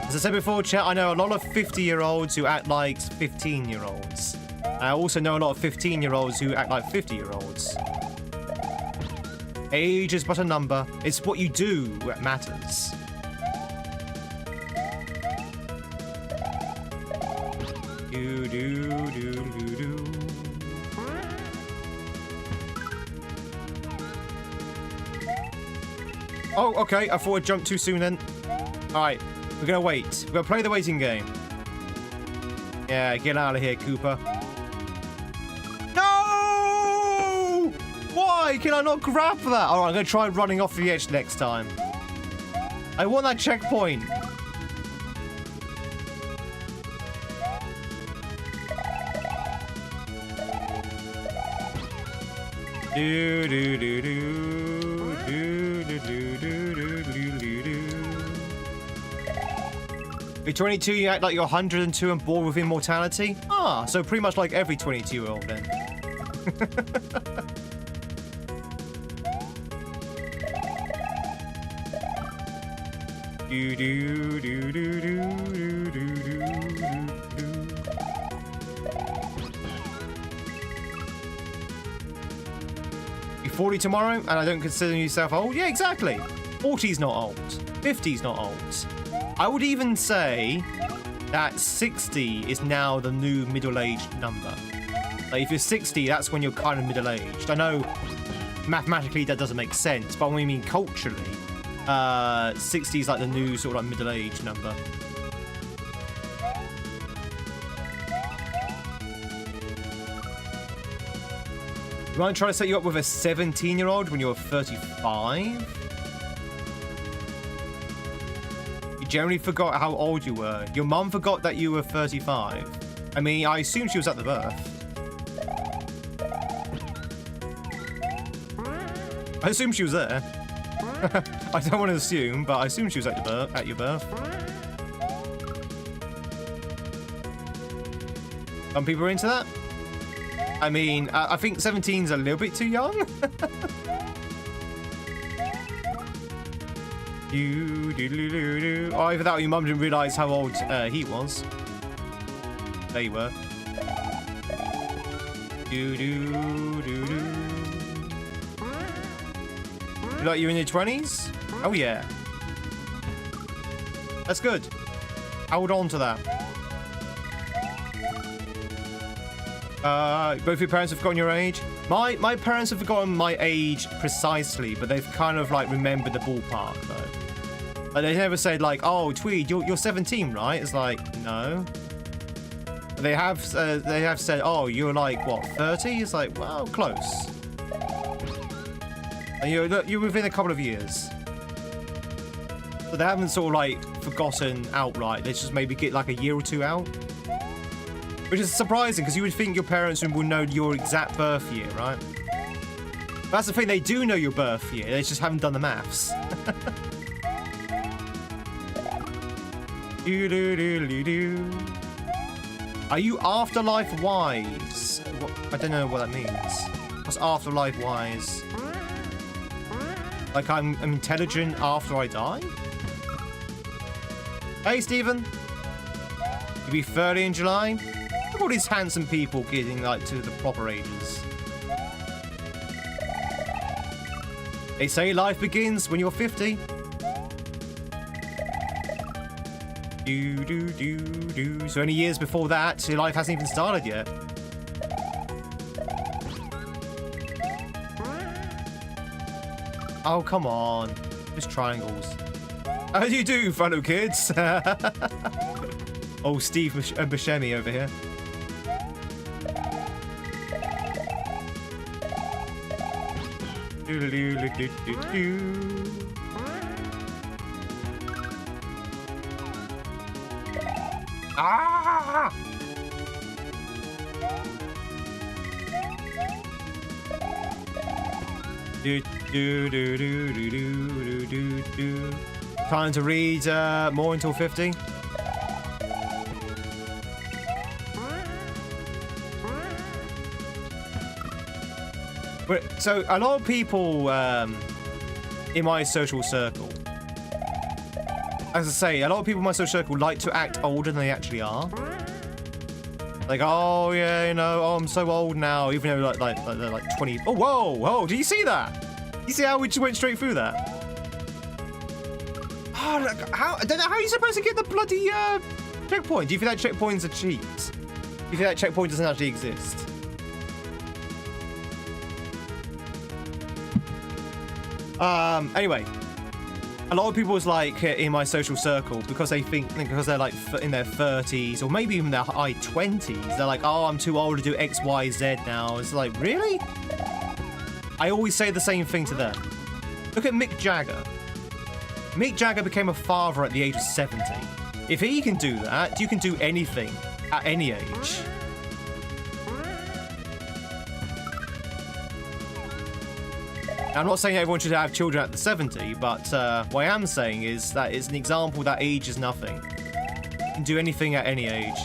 As I said before, chat, I know a lot of 50-year-olds who act like 15-year-olds. I also know a lot of 15-year-olds who act like 50-year-olds. Age is but a number. It's what you do that matters. Do, do, do, do, do. Oh, okay. I thought I jumped too soon then. Alright. We're gonna wait. We're gonna play the waiting game. Yeah, get out of here, Cooper. No! Why can I not grab that? Alright, I'm gonna try running off the edge next time. I want that checkpoint. Do do do do do do do do do do do. You're 22, you act like you're 102 and born with immortality? Ah, so pretty much like every 22-year-old then. Do do do do do do do do. You're 40 tomorrow, and I don't consider yourself old? Yeah, exactly. 40's not old. 50's not old. I would even say that 60 is now the new middle-aged number. Like, if you're 60, that's when you're kind of middle-aged. I know mathematically that doesn't make sense, but when we mean culturally, 60 is like the new sort of like middle-aged number. You want to try to set you up with a 17-year-old when you're 35? Generally forgot how old you were. Your mum forgot that you were 35. I mean, I assume she was at the birth. I assume she was there. I don't want to assume, but I assume she was at your birth. Some people are into that. I mean, I think 17's a little bit too young. Oh, either that or your mum didn't realise how old he was. There you were. You like you're in your 20s? Oh yeah. That's good. Hold on to that. Both your parents have forgotten your age? My parents have forgotten my age precisely, but they've kind of like remembered the ballpark though. Like they never said like, "Oh, Tweed, you're 17, right?" It's like, no. They have said, "Oh, you're like what, 30?" It's like, well, close. And you're within a couple of years. But they haven't sort of like forgotten outright. They just maybe get like a year or two out. Which is surprising because you would think your parents will know your exact birth year, right? But that's the thing, they do know your birth year. They just haven't done the maths. Are you afterlife wise? What? I don't know what that means. What's afterlife wise? Like I'm intelligent after I die? Hey, Stephen. You'll be 30 in July? Look at all these handsome people getting like to the proper ages. They say life begins when you're 50. So any years before that, your life hasn't even started yet. Oh, come on. Just triangles. How do you do, fellow kids? Oh, Steve Buscemi over here. Ah! Time to read more until 50. But so a lot of people in my social circle, as I say, a lot of people in my social circle like to act older than they actually are. Like, oh yeah, you know, oh I'm so old now, even though they're like 20. Oh whoa, whoa! Did you see that? You see how we just went straight through that? Oh, look, how? I don't know how are you supposed to get the bloody checkpoint. Do you think that checkpoints are cheat? Do you think that checkpoint doesn't actually exist? Anyway, a lot of people is like in my social circle because they think because they're like in their 30s or maybe even their high 20s, they're like, oh, I'm too old to do X, Y, Z now. It's like, really? I always say the same thing to them. Look at Mick Jagger. Mick Jagger became a father at the age of 70. If he can do that, you can do anything at any age. I'm not saying everyone should have children at the 70, but what I am saying is that it's an example that age is nothing. You can do anything at any age.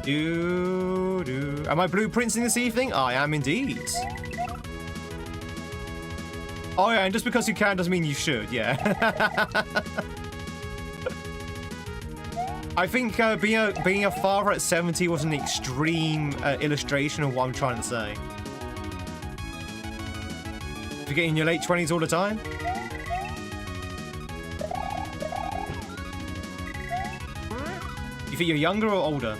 Am I blueprinting this evening? I am indeed. Oh yeah, and just because you can doesn't mean you should, yeah. I think being a father at 70 was an extreme illustration of what I'm trying to say. You're getting in your late 20s all the time? You think you're younger or older?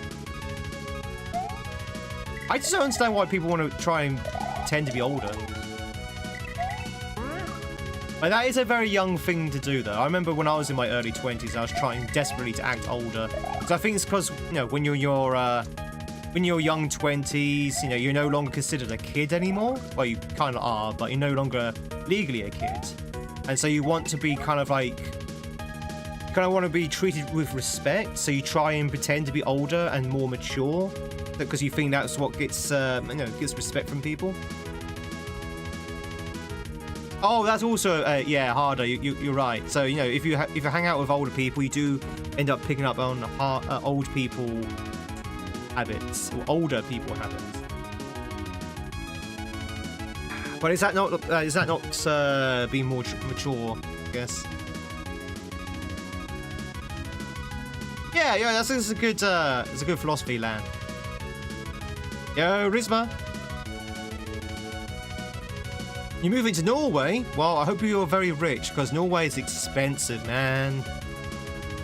I just don't understand why people want to try and pretend to be older. Like, that is a very young thing to do, though. I remember when I was in my early 20s, I was trying desperately to act older. So I think it's because, you know, when you're young 20s, you know, you're no longer considered a kid anymore. Well, you kind of are, but you're no longer legally a kid. And so you want to be kind of like, you kind of want to be treated with respect. So you try and pretend to be older and more mature, because you think that's what gets, you know, gets respect from people. Oh, that's also, yeah, harder. You're right. So, you know, if you hang out with older people, you do end up picking up on old people habits, or older people habits. But is that not being more mature? I guess. Yeah, that's a good philosophy, Lan. Yo, Rizma. You're moving to Norway? Well, I hope you're very rich, because Norway is expensive, man.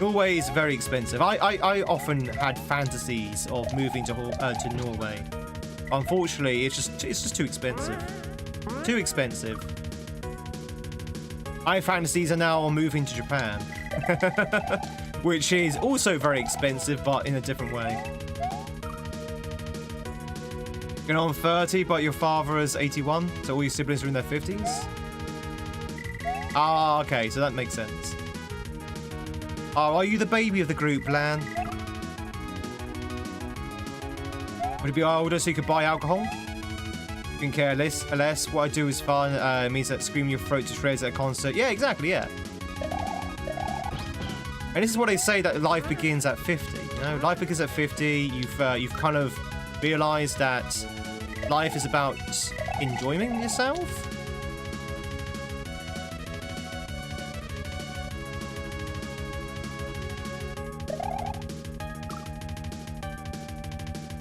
Norway is very expensive. I often had fantasies of moving to Norway. Unfortunately, it's just too expensive. Too expensive. My fantasies are now on moving to Japan, which is also very expensive, but in a different way. You're on 30, but your father is 81, so all your siblings are in their 50s? Ah, okay, so that makes sense. Oh, are you the baby of the group, Lan? Would you be older so you could buy alcohol? You can care less. What I do is fun. It means that screaming your throat to shreds at a concert. Yeah, exactly, yeah. And this is what they say, that life begins at 50. You know, life begins at 50. You've kind of realized that life is about enjoying yourself.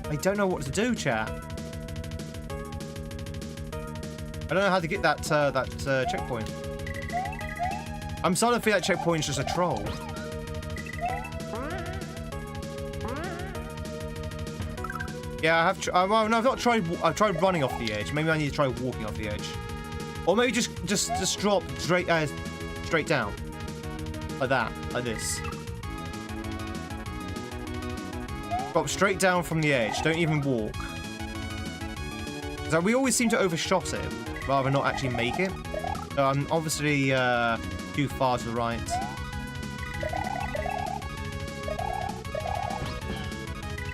I don't know what to do, chat. I don't know how to get that checkpoint. I'm starting to feel that checkpoint's just a troll. Yeah, I have. Well, no, I've not tried. I've tried running off the edge. Maybe I need to try walking off the edge, or maybe just drop straight down, like that, like this. Drop straight down from the edge. Don't even walk. So we always seem to overshot it, rather than not actually make it. So I'm obviously too far to the right.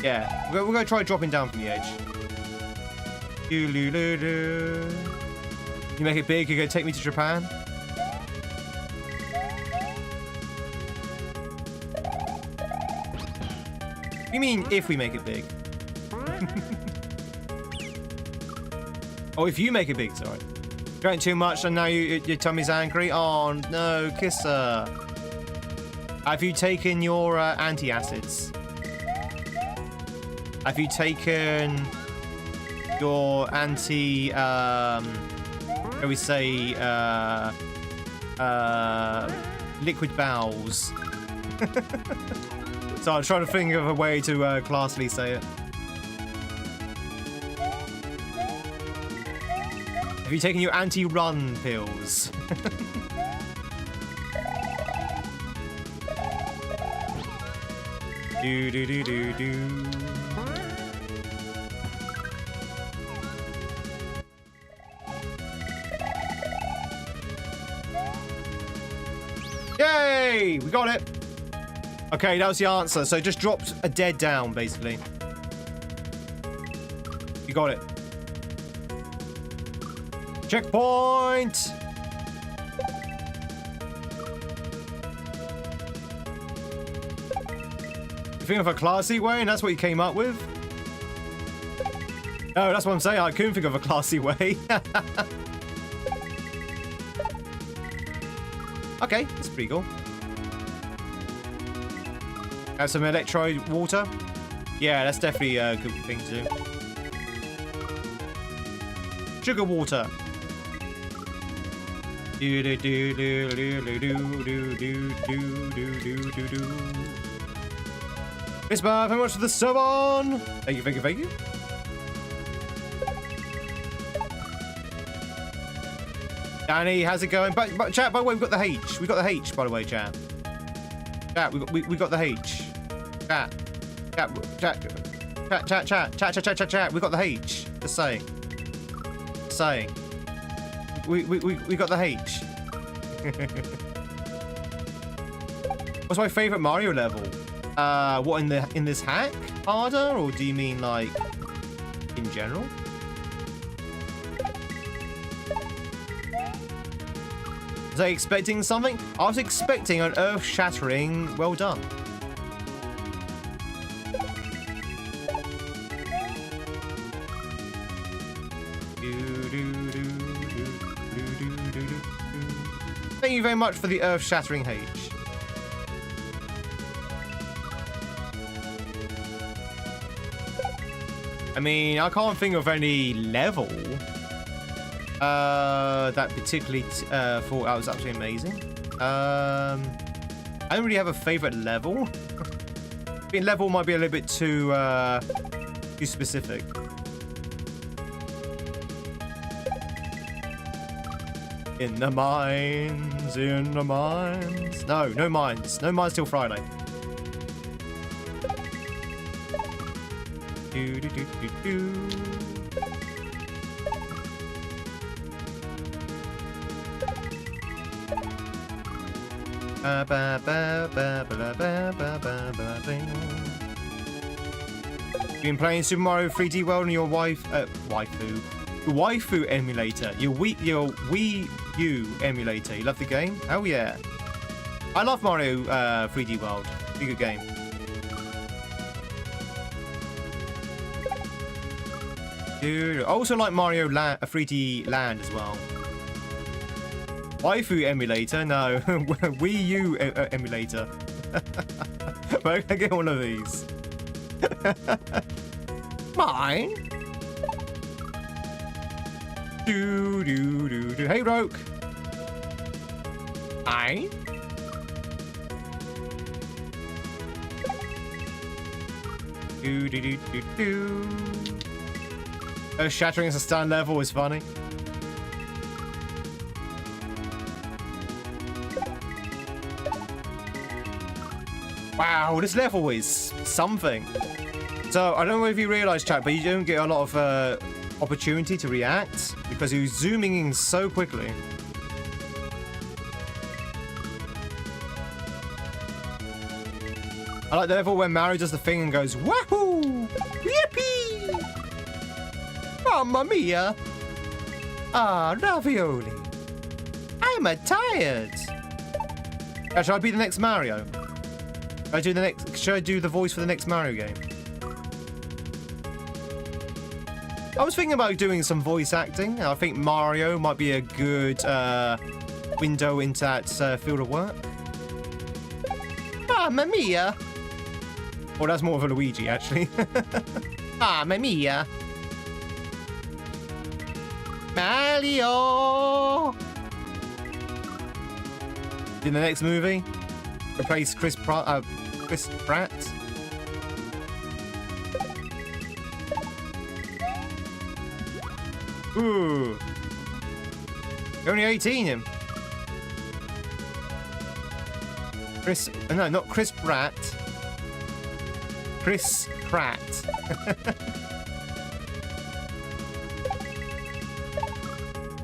Yeah, we're gonna try dropping down from the edge. You make it big, you're gonna take me to Japan? You mean if we make it big? Oh, if you make it big, sorry. Drank too much and now your tummy's angry? Oh no, kisser. Have you taken your anti-acids? Have you taken your anti, shall we say, liquid bowels? So I'm trying to think of a way to classily say it. Have you taken your anti-run pills? Do do do do do. Yay! We got it. Okay, that was the answer. So just dropped a dead down, basically. You got it. Checkpoint! You think of a classy way, and that's what you came up with? Oh, that's what I'm saying. I couldn't think of a classy way. Okay, that's pretty cool. Have some electrolyte water. Yeah, that's definitely a good thing to do. Sugar water. Do do do do do do do do do do do do. Miss Bar, very much for the sub on. Thank you, thank you, thank you. Danny, how's it going? But chat, by the way, we've got the H. We got the H, by the way, chat. Chat, we got the H. Chat. Chat. We got the H. Just saying. Saying. We got the H. What's my favorite Mario level? What in this hack? Harder, or do you mean like in general? Was I expecting something? I was expecting an earth-shattering well done. Thank you very much for the earth-shattering H. I mean, I can't think of any level that particularly thought I was absolutely amazing. I don't really have a favorite level. I mean, level might be a little bit too specific. In the mines, in the mines. No, no mines. No mines till Friday. Do do do do do. You've been playing Super Mario 3D World on your waifu emulator, your Wii U emulator. You love the game? Oh yeah. I love Mario 3D World. Pretty good game. Dude, I also like Mario 3D Land as well. Waifu emulator? No. Wii U emulator. But I can get one of these. Mine? Do. Hey, Roke. Mine? Do. Shattering as a stand level is funny. Wow, this level is something. So, I don't know if you realise, chat, but you don't get a lot of opportunity to react because you're zooming in so quickly. I like the level where Mario does the thing and goes, wahoo! Yippee! Mamma mia! Ah, ravioli. I'm tired. Should I be the next Mario? Should I do the voice for the next Mario game? I was thinking about doing some voice acting. I think Mario might be a good window into that field of work. Mamma mia! Well, that's more of a Luigi, actually. Mamma mia! Mario! In the next movie, replace Chris Pratt. Ooh. You're only 18, him. No, not Chris Pratt. Chris Pratt.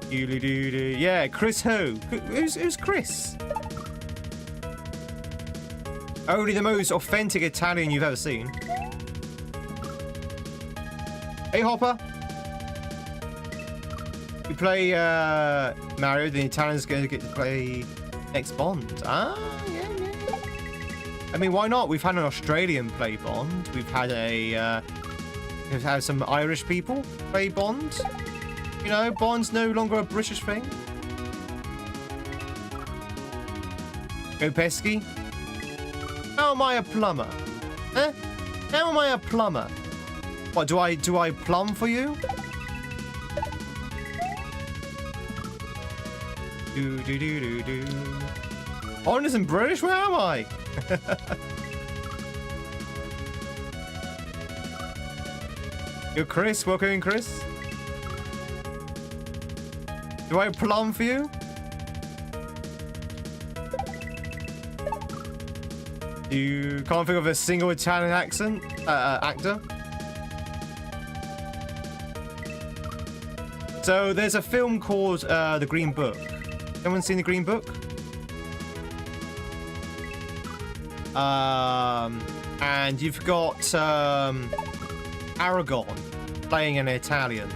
Yeah, Chris who? Who's Chris? Only the most authentic Italian you've ever seen. Hey, Hopper. We play Mario, the Italian's going to get to play next Bond. Ah, yeah. I mean, why not? We've had an Australian play Bond. We've had some Irish people play Bond. You know, Bond's no longer a British thing. Go Pesky. How am I a plumber? Eh? How am I a plumber? What, do I plumb for you? Do. Bond isn't British? Where am I? You're Chris. Welcome in, Chris. Do I plumb for you? You can't think of a single Italian actor? So there's a film called The Green Book. Anyone seen The Green Book? And you've got Aragon playing an Italian.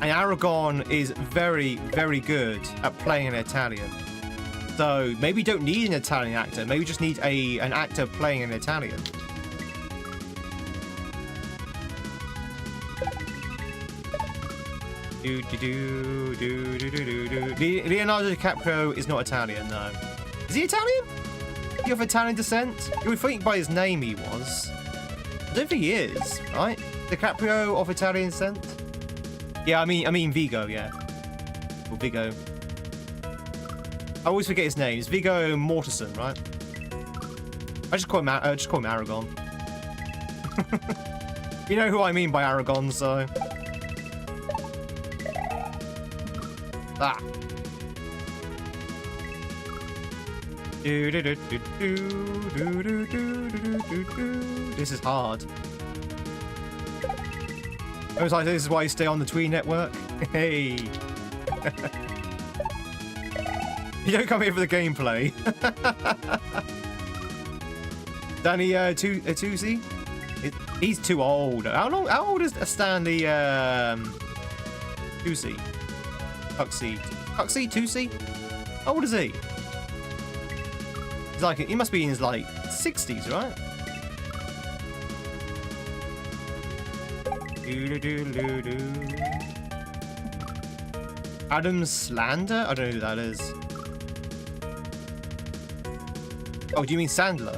And Aragon is very, very good at playing an Italian. So maybe you don't need an Italian actor. Maybe you just need an actor playing an Italian. Leonardo DiCaprio is not Italian, no. Is he Italian? You have Italian descent? You would think by his name he was. I don't think he is, right? DiCaprio of Italian descent? Yeah, I mean Vigo, yeah. Or Vigo. I always forget his name. It's Viggo Mortensen, right? I just call him Aragon. You know who I mean by Aragon, so. Ah. This is hard. I was like, this is why you stay on the Tweed network. Hey. You don't come here for the gameplay. Danny Tusi? He's too old. How old is Stanley Tusi? Tuxie? Tusi? How old is he? He's like, he must be in his like 60s, right? Adam Slander? I don't know who that is. Oh, do you mean Sandler?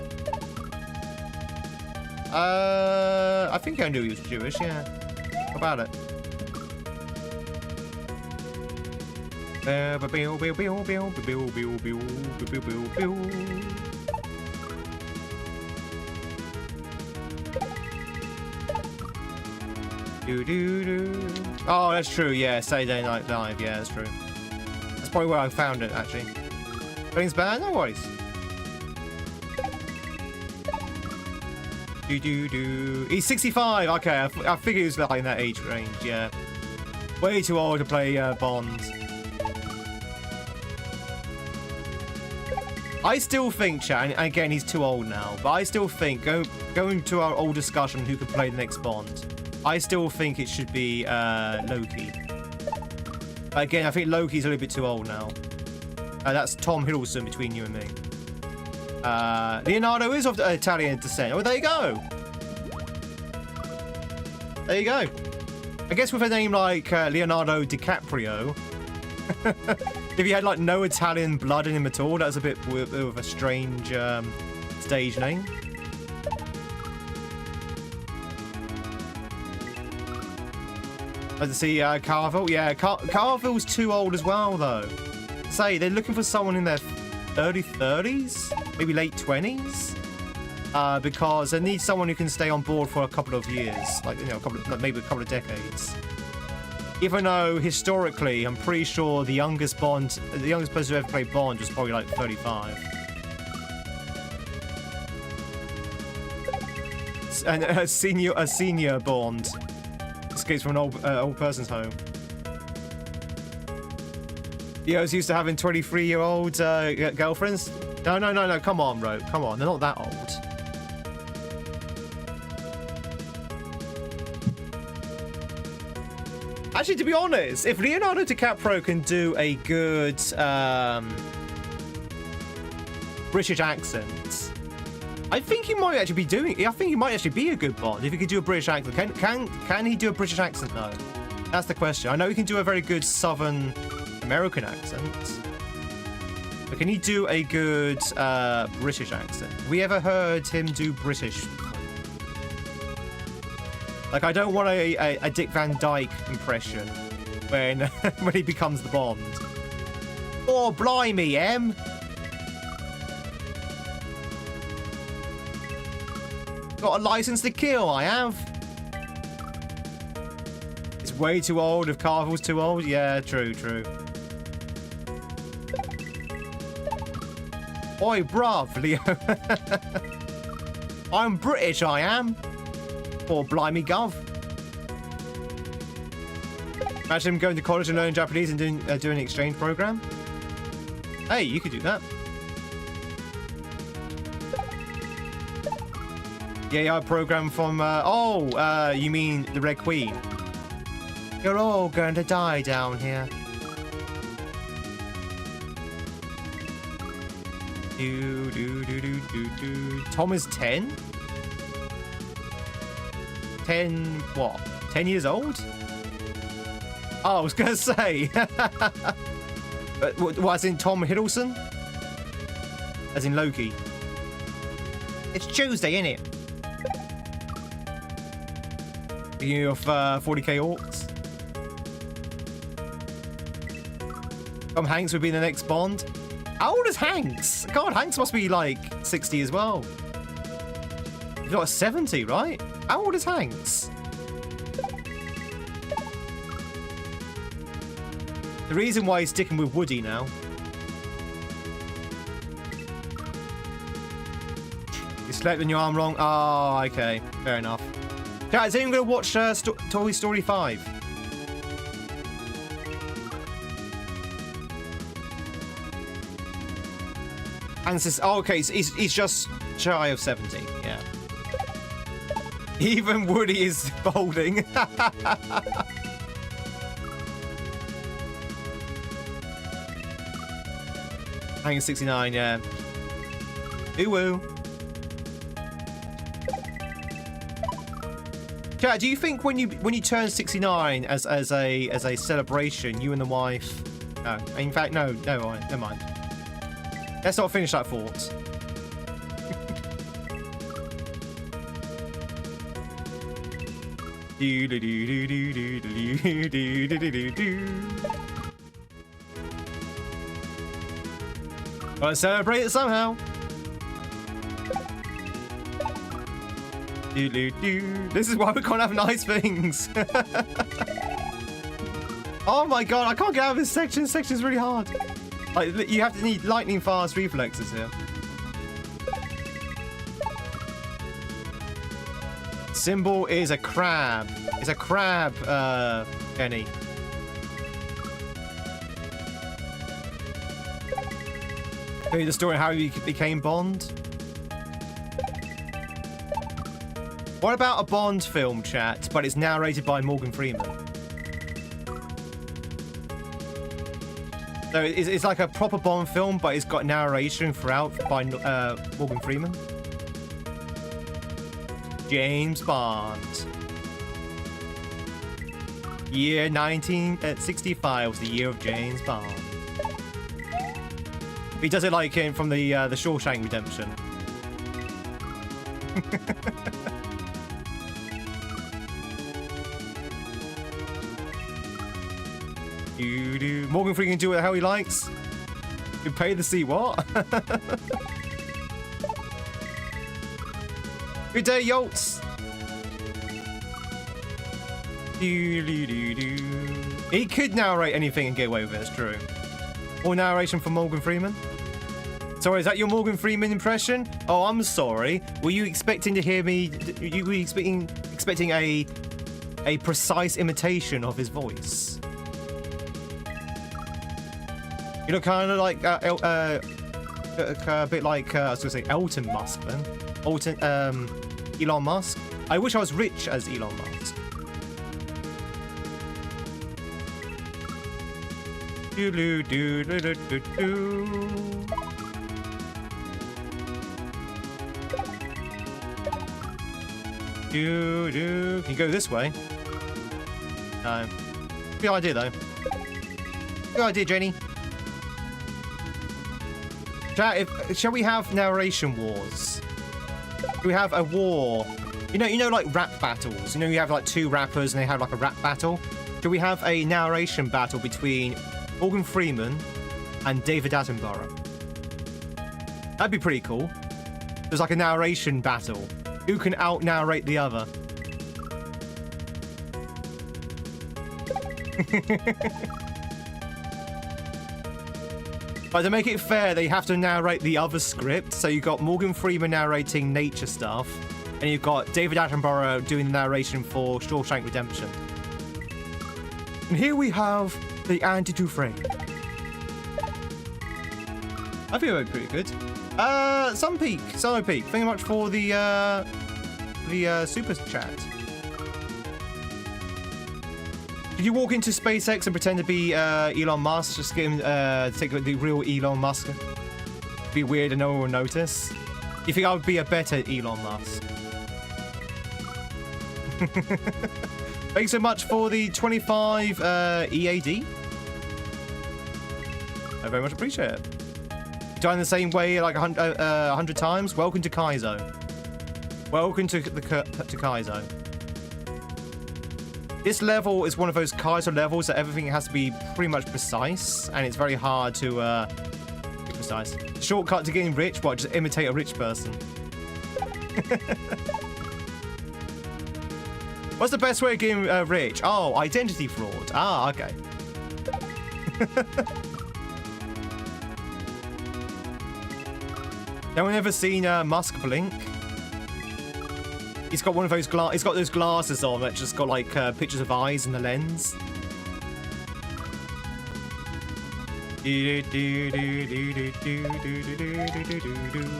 I think I knew he was Jewish, yeah. How about it? Oh, that's true, yeah. Saturday Night Live, yeah, that's true. That's probably where I found it, actually. Things bad? No worries. He's 65. Okay, I figured he was like in that age range. Yeah, way too old to play Bond. I still think, chat, and again, he's too old now, but I still think going to our old discussion, who could play the next Bond. I still think it should be Loki. But again, I think Loki's a little bit too old now. That's Tom Hiddleston between you and me. Leonardo is of Italian descent. Oh, there you go. There you go. I guess with a name like Leonardo DiCaprio, if he had like no Italian blood in him at all, that's a bit of a strange stage name. Let's see, Carville. Yeah, Carville's too old as well, though. Say, they're looking for someone in their early 30s, maybe late 20s, because they need someone who can stay on board for a couple of years, like, you know, maybe a couple of decades. Even though historically, I'm pretty sure the youngest person who ever played Bond was probably like 35. And a senior Bond escapes from an old person's home. You guys used to having 23-year-old girlfriends? No. Come on, bro. Come on. They're not that old. Actually, to be honest, if Leonardo DiCaprio can do a good British accent, I think he might actually be doing. I think he might actually be a good Bond if he could do a British accent. Can he do a British accent though? That's the question. I know he can do a very good Southern American accent, but can he do a good British accent? Have we ever heard him do British? Like, I don't want a Dick Van Dyke impression when when he becomes the Bond. Oh, blimey, Em. Got a license to kill, I have. It's way too old. If Carville's too old, yeah, true. Oi, bruv, Leo. I'm British, I am. Or blimey, gov. Imagine him going to college and learning Japanese and doing an exchange program. Hey, you could do that. Yeah, program from. You mean the Red Queen? You're all going to die down here. Tom is 10? 10 what? 10 years old? Oh, I was gonna say. What, as in Tom Hiddleston? As in Loki? It's Tuesday, innit? Beginning of 40k orcs. Tom Hanks would be the next Bond. How old is Hanks? God, Hanks must be like 60 as well. He's not 70, right? How old is Hanks? The reason why he's sticking with Woody now. You slept on your arm wrong? Oh, okay. Fair enough. Guys, are you going to watch Toy Story 5? And oh, okay, so he's just shy of 70. Yeah. Even Woody is folding. Hanging 69, yeah. Ooh woo. Chat, do you think when you turn 69 as a celebration, you and the wife? No, in fact, no, never mind. Let's not finish that thought. Gotta celebrate it somehow. This is why we can't have nice things. Oh my god, I can't get out of this section. This section's really hard. Like, you have to need lightning fast reflexes here. Symbol is a crab. It's a crab, Kenny. Tell you the story of how he became Bond. What about a Bond film, chat, but it's narrated by Morgan Freeman? So it's like a proper Bond film, but it's got narration throughout by Morgan Freeman. James Bond. Year 1965 was the year of James Bond. He does it like from the Shawshank Redemption. Morgan Freeman can do what the hell he likes. You pay to see what? Good day, Yolts. He could narrate anything and get away with it, it's true. Or narration from Morgan Freeman. Sorry, is that your Morgan Freeman impression? Oh, I'm sorry. Were you expecting to hear me? You were expecting a precise imitation of his voice? You look kind of like a bit like I was gonna say Elon Musk then. Elon Musk. I wish I was rich as Elon Musk. Can you go this way? No. Good idea though. Good idea, Jenny. Chat, shall we have narration wars? Do we have a war? You know, like rap battles. You know, you have like two rappers and they have like a rap battle. Do we have a narration battle between Morgan Freeman and David Attenborough? That'd be pretty cool. There's like a narration battle. Who can out-narrate the other? But to make it fair, they have to narrate the other script. So you've got Morgan Freeman narrating nature stuff, and you've got David Attenborough doing the narration for Shawshank Redemption. And here we have the anti-two frame. I think it would be pretty good. Sun Peak. Thank you very much for the super chat. Did you walk into SpaceX and pretend to be Elon Musk? Just get him take the real Elon Musk. Be weird and no one will notice. You think I would be a better Elon Musk? Thanks so much for the 25 EAD. I very much appreciate it. Done the same way like 100 times. Welcome to Kaizo. Welcome to Kaizo. This level is one of those Kaizo levels that everything has to be pretty much precise, and it's very hard to be precise. Shortcut to getting rich? What? Just imitate a rich person. What's the best way of getting rich? Oh, identity fraud. Ah, okay. Anyone ever seen Musk blink? He's got one of those he's got those glasses on that just got like pictures of eyes in the lens.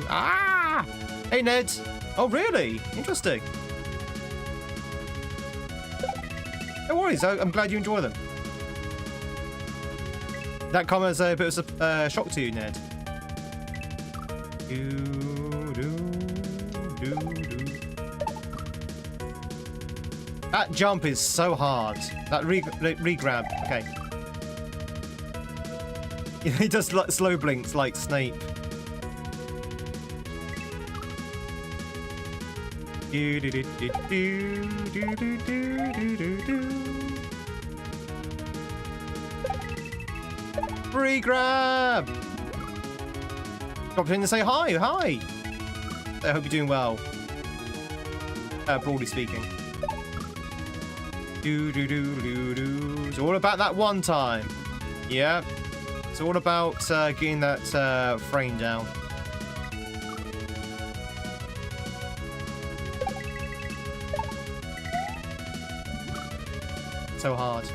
Ah! Hey, Ned. Oh, really? Interesting. No worries. I'm glad you enjoy them. That come as a bit of a shock to you, Ned. That jump is so hard. That re-grab. Okay. He does slow blinks like Snape. Free grab! Dropped in to say hi, hi! I hope you're doing well. Broadly speaking. It's all about that one time. Yeah. It's all about getting that frame down. So hard.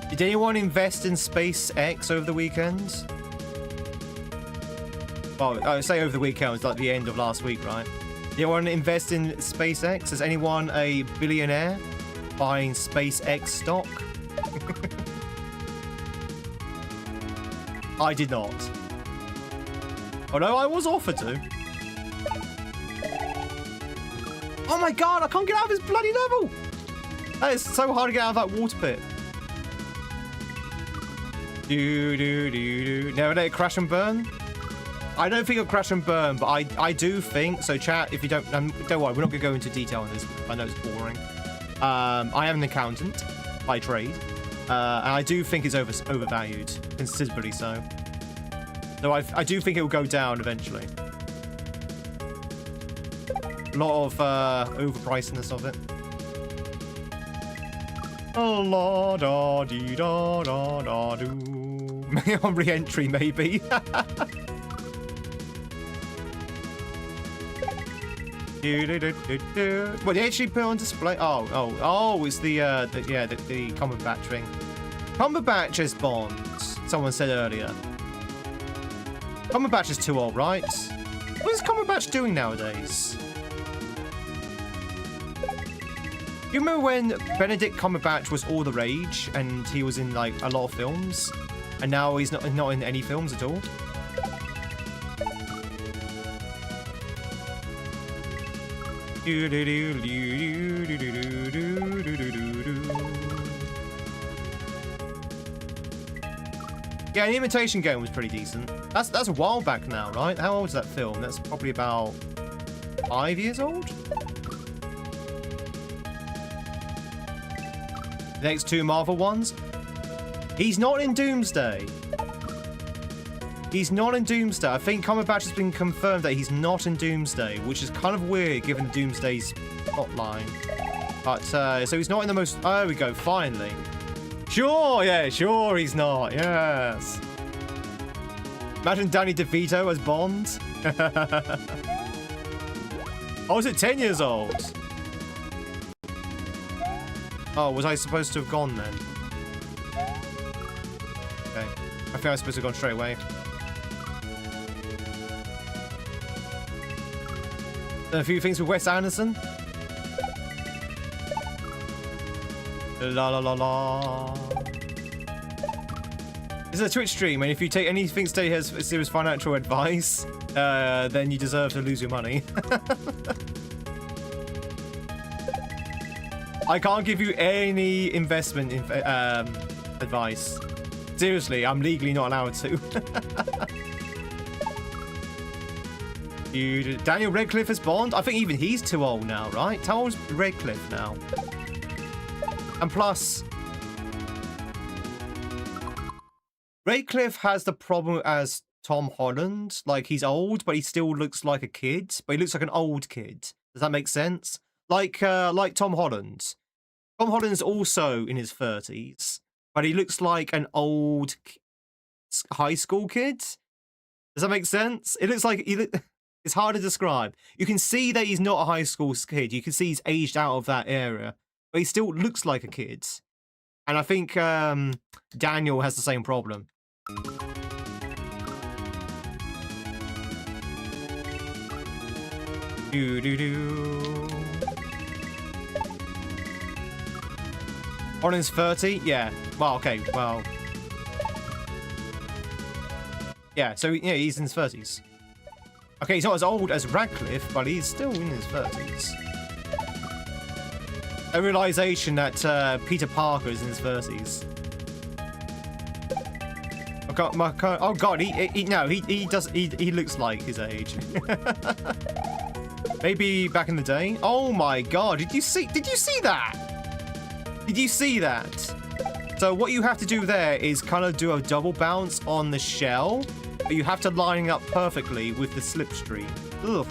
Did anyone invest in SpaceX over the weekend? Well, I say over the weekend, it's like the end of last week, right? Did anyone invest in SpaceX? Is anyone a billionaire buying SpaceX stock? I did not. Although I was offered to. Oh my god, I can't get out of this bloody level! That is so hard to get out of that water pit. Never let it crash and burn? I don't think it'll crash and burn, but I do think, so chat, if you don't worry, we're not going to go into detail on this. I know it's boring. I am an accountant by trade, and I do think it's overvalued, considerably so. So I do think it will go down eventually. A lot of overpricedness of it. Oh la da dee da da da do. On re-entry maybe. What they actually put on display? Oh! It's the Cumberbatch thing. Cumberbatch is Bond. Someone said earlier. Cumberbatch is too old, right? What is Cumberbatch doing nowadays? You remember when Benedict Cumberbatch was all the rage and he was in like a lot of films, and now he's not in any films at all? Yeah, the Imitation Game was pretty decent. That's a while back now, right? How old is that film? That's probably about 5 years old. The next two Marvel ones. He's not in Doomsday. He's not in Doomsday. I think Cumberbatch has been confirmed that he's not in Doomsday, which is kind of weird given Doomsday's plotline. But, so he's not in the most... Oh, there we go, finally. Sure, yeah, sure he's not, yes. Imagine Danny DeVito as Bond. Oh, is it 10 years old? Oh, was I supposed to have gone then? Okay. I think I was supposed to have gone straight away. A few things with Wes Anderson. La la la la. This is a Twitch stream, and if you take anything today as serious financial advice, then you deserve to lose your money. I can't give you any investment advice. Seriously, I'm legally not allowed to. Daniel Radcliffe as Bond? I think even he's too old now, right? How old is Radcliffe now? And plus, Radcliffe has the problem as Tom Holland. Like, he's old, but he still looks like a kid. But he looks like an old kid. Does that make sense? Like Tom Holland. Tom Holland's also in his 30s, but he looks like an old high school kid. Does that make sense? It looks like it's hard to describe. You can see that he's not a high school kid. You can see he's aged out of that area, but he still looks like a kid. And I think Daniel has the same problem. Olin's 30? Yeah. Well, okay, well. Yeah, so yeah, he's in his 30s. Okay, he's not as old as Radcliffe, but he's still in his 30s. A realization that Peter Parker is in his 30s. Oh god, he looks like his age. Maybe back in the day. Oh my god, did you see that? Did you see that? So what you have to do there is kind of do a double bounce on the shell, but you have to line it up perfectly with the slipstream. Ugh.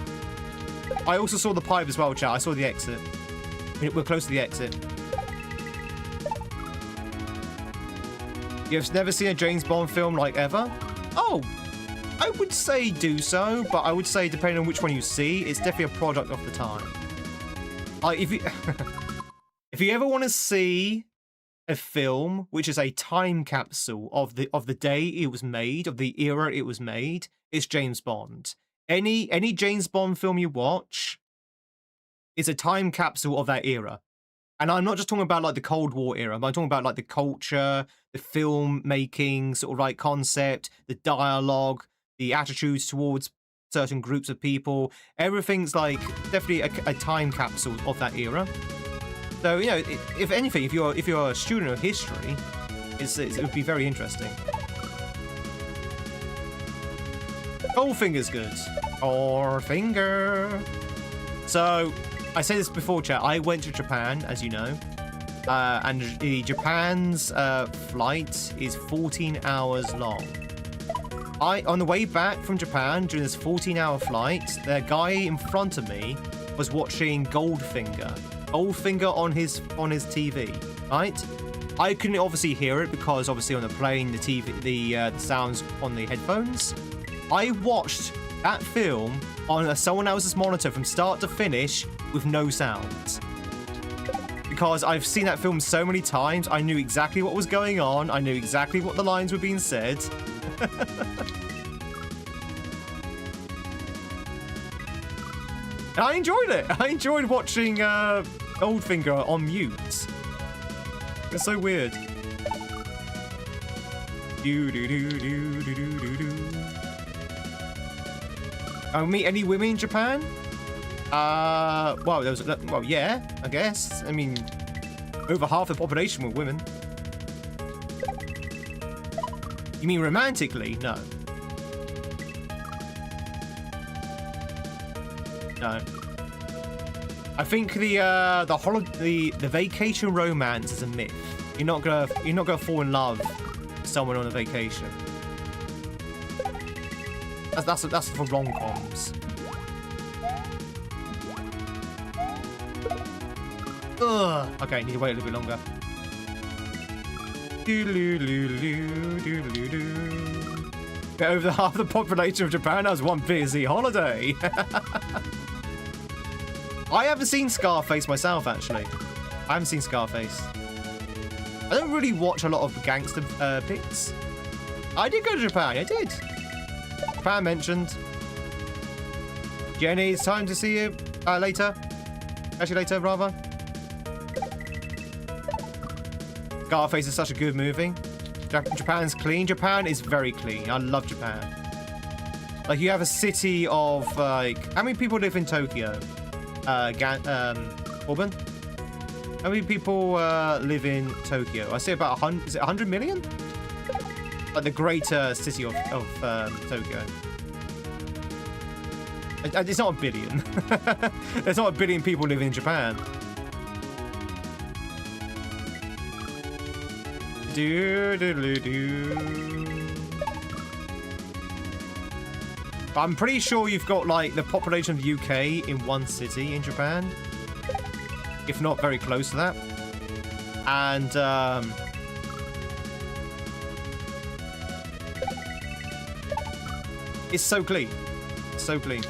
I also saw the pipe as well, chat. I saw the exit. We're close to the exit. You've never seen a James Bond film like ever? Oh, I would say do so, but I would say depending on which one you see, it's definitely a product of the time. Like if you if you ever want to see a film which is a time capsule of the day it was made, of the era it was made, it's James Bond. Any James Bond film you watch is a time capsule of that era. And I'm not just talking about like the Cold War era, but I'm talking about like the culture, the film making sort of like concept, the dialogue, the attitudes towards certain groups of people. Everything's like definitely a time capsule of that era. So, you know, if anything, if you're a student of history, it would be very interesting. Goldfinger's good. Goldfinger. So, I said this before, chat. I went to Japan, as you know, and Japan's flight is 14 hours long. On the way back from Japan during this 14-hour flight, the guy in front of me was watching Goldfinger on his TV, right? I couldn't obviously hear it because obviously on the plane, the TV, the sounds on the headphones. I watched that film on someone else's monitor from start to finish with no sound. Because I've seen that film so many times, I knew exactly what was going on. I knew exactly what the lines were being said. And I enjoyed it. I enjoyed watching Goldfinger on mute. It's so weird. Meet any women in Japan? Well, yeah, I guess. I mean, over half the population were women. You mean romantically? No. No. I think the vacation romance is a myth. You're not gonna fall in love with someone on a vacation. That's for rom-coms. Ugh. Okay, need to wait a little bit longer. Get over half the population of Japan has one busy holiday. I haven't seen Scarface myself, actually. I haven't seen Scarface. I don't really watch a lot of gangster pics. I did go to Japan. I did. Japan mentioned. Jenny, it's time to see you later. Actually, later, rather. Scarface is such a good movie. Japan's clean. Japan is very clean. I love Japan. Like, you have a city of, like... How many people live in Tokyo? Auburn? How many people live in Tokyo? I say about 100... Is it 100 million? Like the greater city of Tokyo. It's not a billion. There's not a billion people living in Japan. But I'm pretty sure you've got like the population of the UK in one city in Japan, if not very close to that. And It's so clean. It's so clean.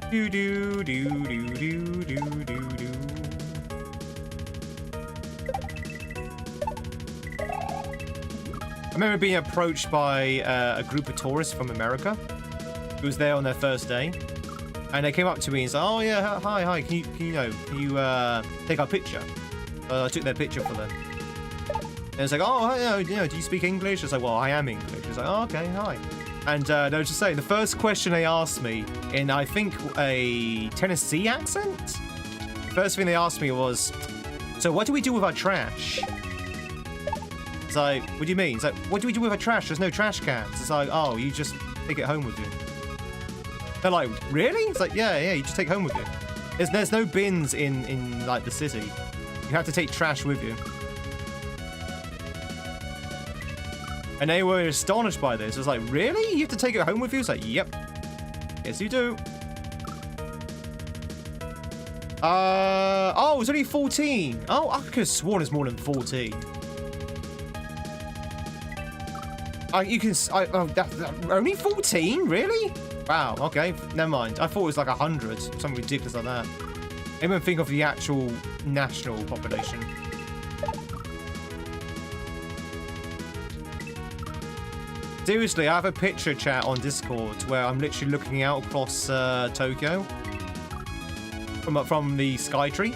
Do do do do do do do do. I remember being approached by a group of tourists from America who was there on their first day, and they came up to me and said, "Oh yeah, hi, can you take our picture?" I took their picture for them. And it's like, "Oh, do you speak English?" I was like, "Well, I am English." It's like, "Oh, okay, hi." And they were just saying, the first question they asked me in, I think, a Tennessee accent. The first thing they asked me was, "So what do we do with our trash?" It's like, "What do you mean?" It's like, "What do we do with our trash? There's no trash cans." It's like, "Oh, you just take it home with you." They're like, "Really?" It's like, yeah, you just take it home with you. There's no bins in like the city. You have to take trash with you. And they were astonished by this. It was like, "Really? You have to take it home with you?" It's like, "Yep. Yes, you do." Oh, it's only 14. Oh, I could have sworn it's more than 14. Only 14? Really? Wow, okay. Never mind. I thought it was like 100. Something ridiculous like that. I didn't even think of the actual national population. Seriously, I have a picture chat on Discord where I'm literally looking out across Tokyo from the Skytree,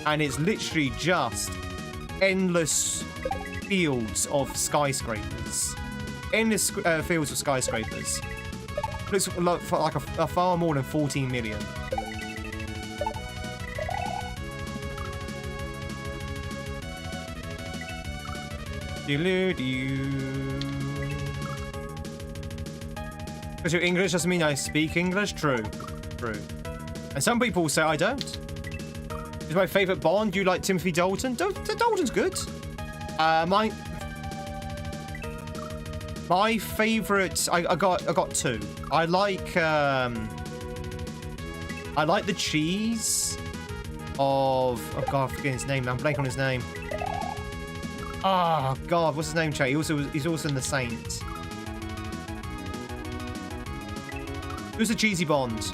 and it's literally just endless fields of skyscrapers. Endless fields of skyscrapers. Looks like a far more than 14 million. Because you're English doesn't mean I speak English. True. And some people say I don't. Is my favorite Bond? You like Timothy Dalton? Dalton's good. My favorite, I got two. I like the cheese of, oh god, I forget his name. I'm blanking on his name. Oh god, what's his name, Chat? He's also in The Saint. Who's the cheesy Bond?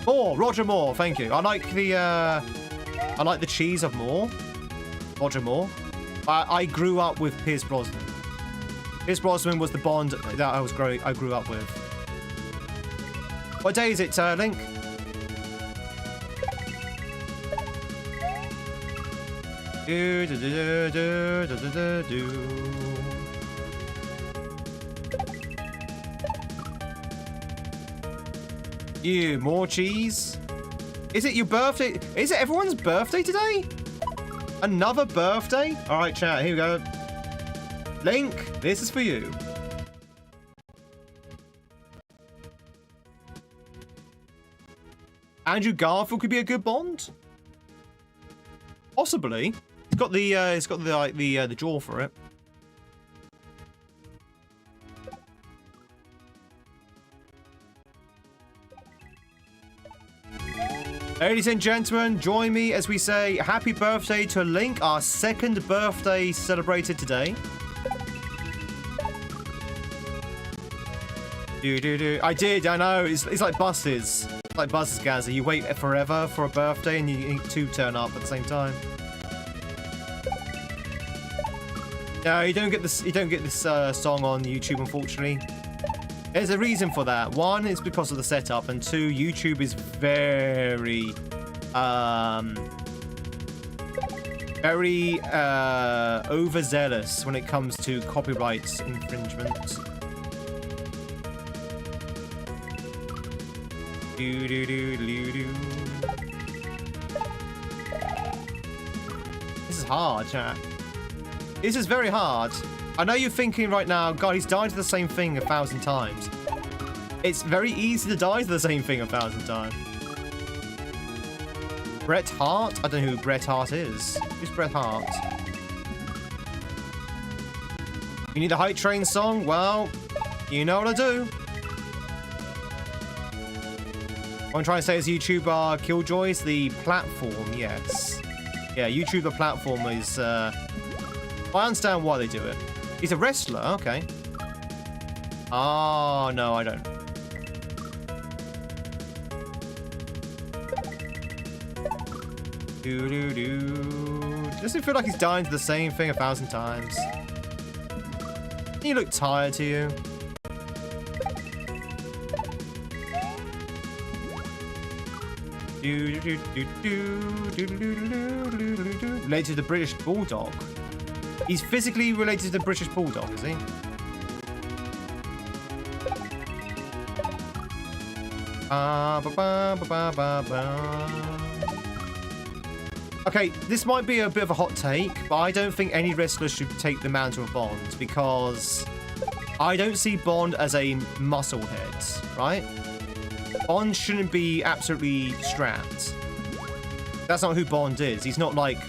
Roger Moore. Thank you. I like the cheese of Moore. Roger Moore. I grew up with Pierce Brosnan. Pierce Brosnan was the Bond that I grew up with. What day is it, Link? You, more cheese? Is it your birthday? Is it everyone's birthday today? Another birthday? All right, chat, here we go. Link, this is for you. Andrew Garfield could be a good Bond. Possibly. It's got the jaw for it. Ladies and gentlemen, join me as we say happy birthday to Link, our second birthday celebrated today. I did, I know. It's like buses. It's like buses, Gazza. You wait forever for a birthday and you need two turn up at the same time. No, you don't get this. You don't get this song on YouTube, unfortunately. There's a reason for that. One, it's because of the setup, and two, YouTube is very overzealous when it comes to copyright infringement. This is hard, chat. This is very hard. I know you're thinking right now, God, he's died to the same thing 1,000 times. It's very easy to die to the same thing 1,000 times. Bret Hart? I don't know who Bret Hart is. Who's Bret Hart? You need a Hype Train song? Well, you know what to do. What I'm trying to say is YouTube Killjoys, the platform, yes. Yeah, YouTube the platform is... I understand why they do it. He's a wrestler, okay. Oh, no, I don't. Does it feel like he's dying to the same thing 1,000 times? You look tired to you. Related to the British Bulldog. He's physically related to the British Bulldog, is he? Okay, this might be a bit of a hot take, but I don't think any wrestler should take the mantle of Bond because I don't see Bond as a muscle head, right? Bond shouldn't be absolutely strapped. That's not who Bond is. He's not like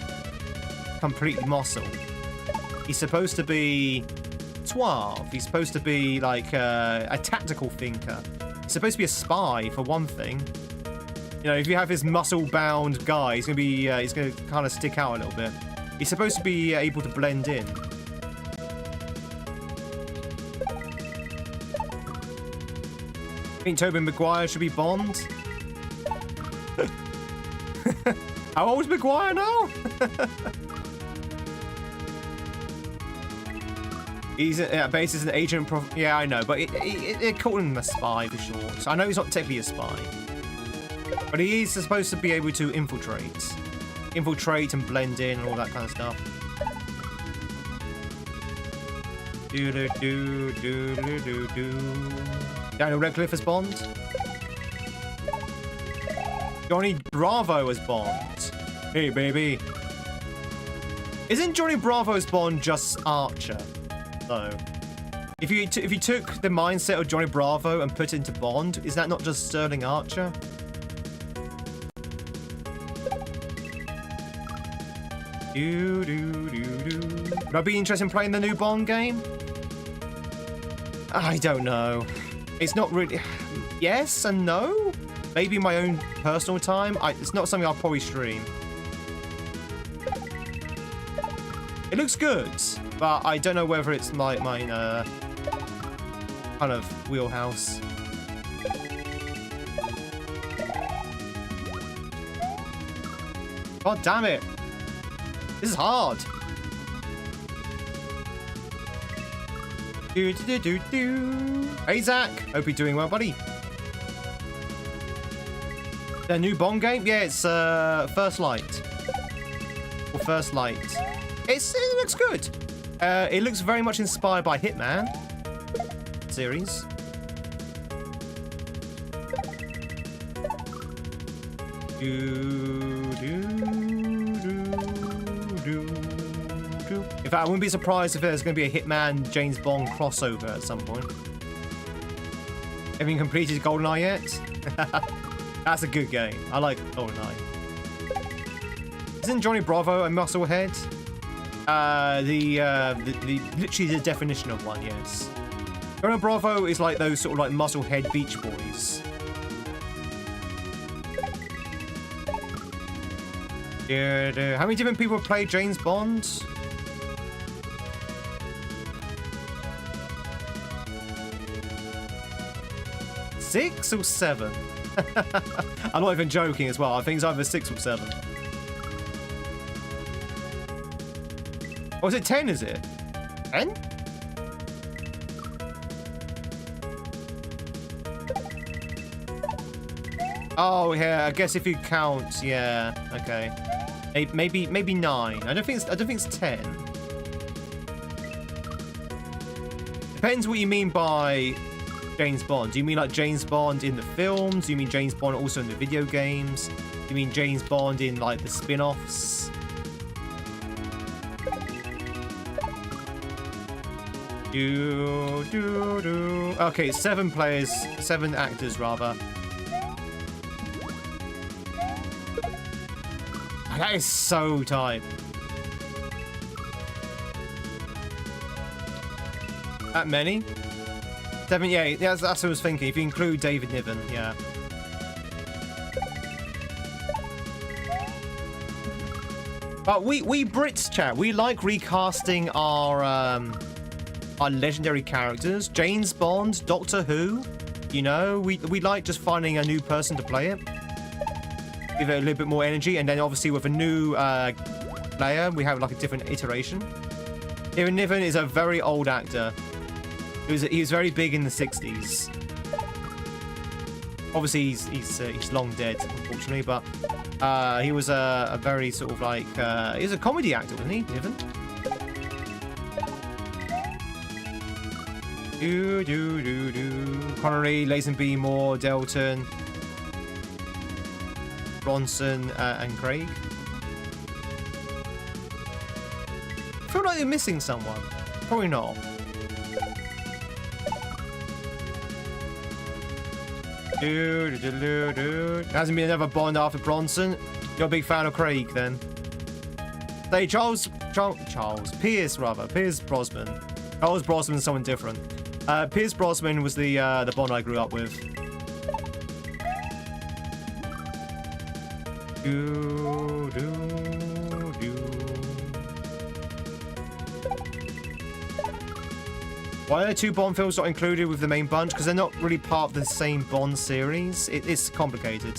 completely muscle. He's supposed to be suave. He's supposed to be like a tactical thinker. He's supposed to be a spy for one thing. You know, if you have this muscle-bound guy, he's gonna kind of stick out a little bit. He's supposed to be able to blend in. I think Tobey Maguire should be Bond. How old is Maguire now? He's base is an agent. Yeah, I know, but it called him a spy for sure. So I know he's not technically a spy. But he is supposed to be able to infiltrate and blend in and all that kind of stuff. Daniel Radcliffe as Bond. Johnny Bravo as Bond. Hey, baby. Isn't Johnny Bravo's Bond just Archer, though? If you took the mindset of Johnny Bravo and put it into Bond, is that not just Sterling Archer? Would I be interested in playing the new Bond game? I don't know. It's not really... Yes and no? Maybe my own personal time. It's not something I'll probably stream. It looks good, but I don't know whether it's like my kind of wheelhouse. God damn it. This is hard. Hey, Zach. Hope you're doing well, buddy. The new Bond game? Yeah, it's First Light. Or First Light. It looks good. It looks very much inspired by Hitman series. In fact, I wouldn't be surprised if there's going to be a Hitman James Bond crossover at some point. Have you completed GoldenEye yet? That's a good game. I like GoldenEye. Isn't Johnny Bravo a musclehead? Literally the definition of one, yes. Johnny Bravo is like those sort of like musclehead Beach Boys. How many different people play James Bond? Six or seven? I'm not even joking as well. I think it's either 6 or 7. Or is it 10, is it? 10? Oh, yeah, I guess if you count, yeah, okay. Maybe 9. I don't think it's 10. Depends what you mean by James Bond. Do you mean like James Bond in the films? Do you mean James Bond also in the video games? Do you mean James Bond in like the spin-offs? Okay, 7 players, 7 actors rather. That is so tight. That many? 7, yeah, that's what I was thinking. If you include David Niven, yeah. But we Brits, chat, we like recasting our are legendary characters. James Bond, Doctor Who. You know, we like just finding a new person to play it. Give it a little bit more energy, and then obviously with a new player, we have like a different iteration. Even Niven is a very old actor. He was very big in the 60s. Obviously, he's long dead, unfortunately, but he was a very sort of like he was a comedy actor, wasn't he, Niven? Connery, Lazenby, Moore, Delton, Bronson, and Craig. I feel like they're missing someone. Probably not. Hasn't been another Bond after Bronson. You're a big fan of Craig, then. Say Pierce Brosnan. Charles Brosnan's someone different. Pierce Brosnan was the Bond I grew up with. Why are the 2 Bond films not included with the main bunch? Because they're not really part of the same Bond series. It's complicated.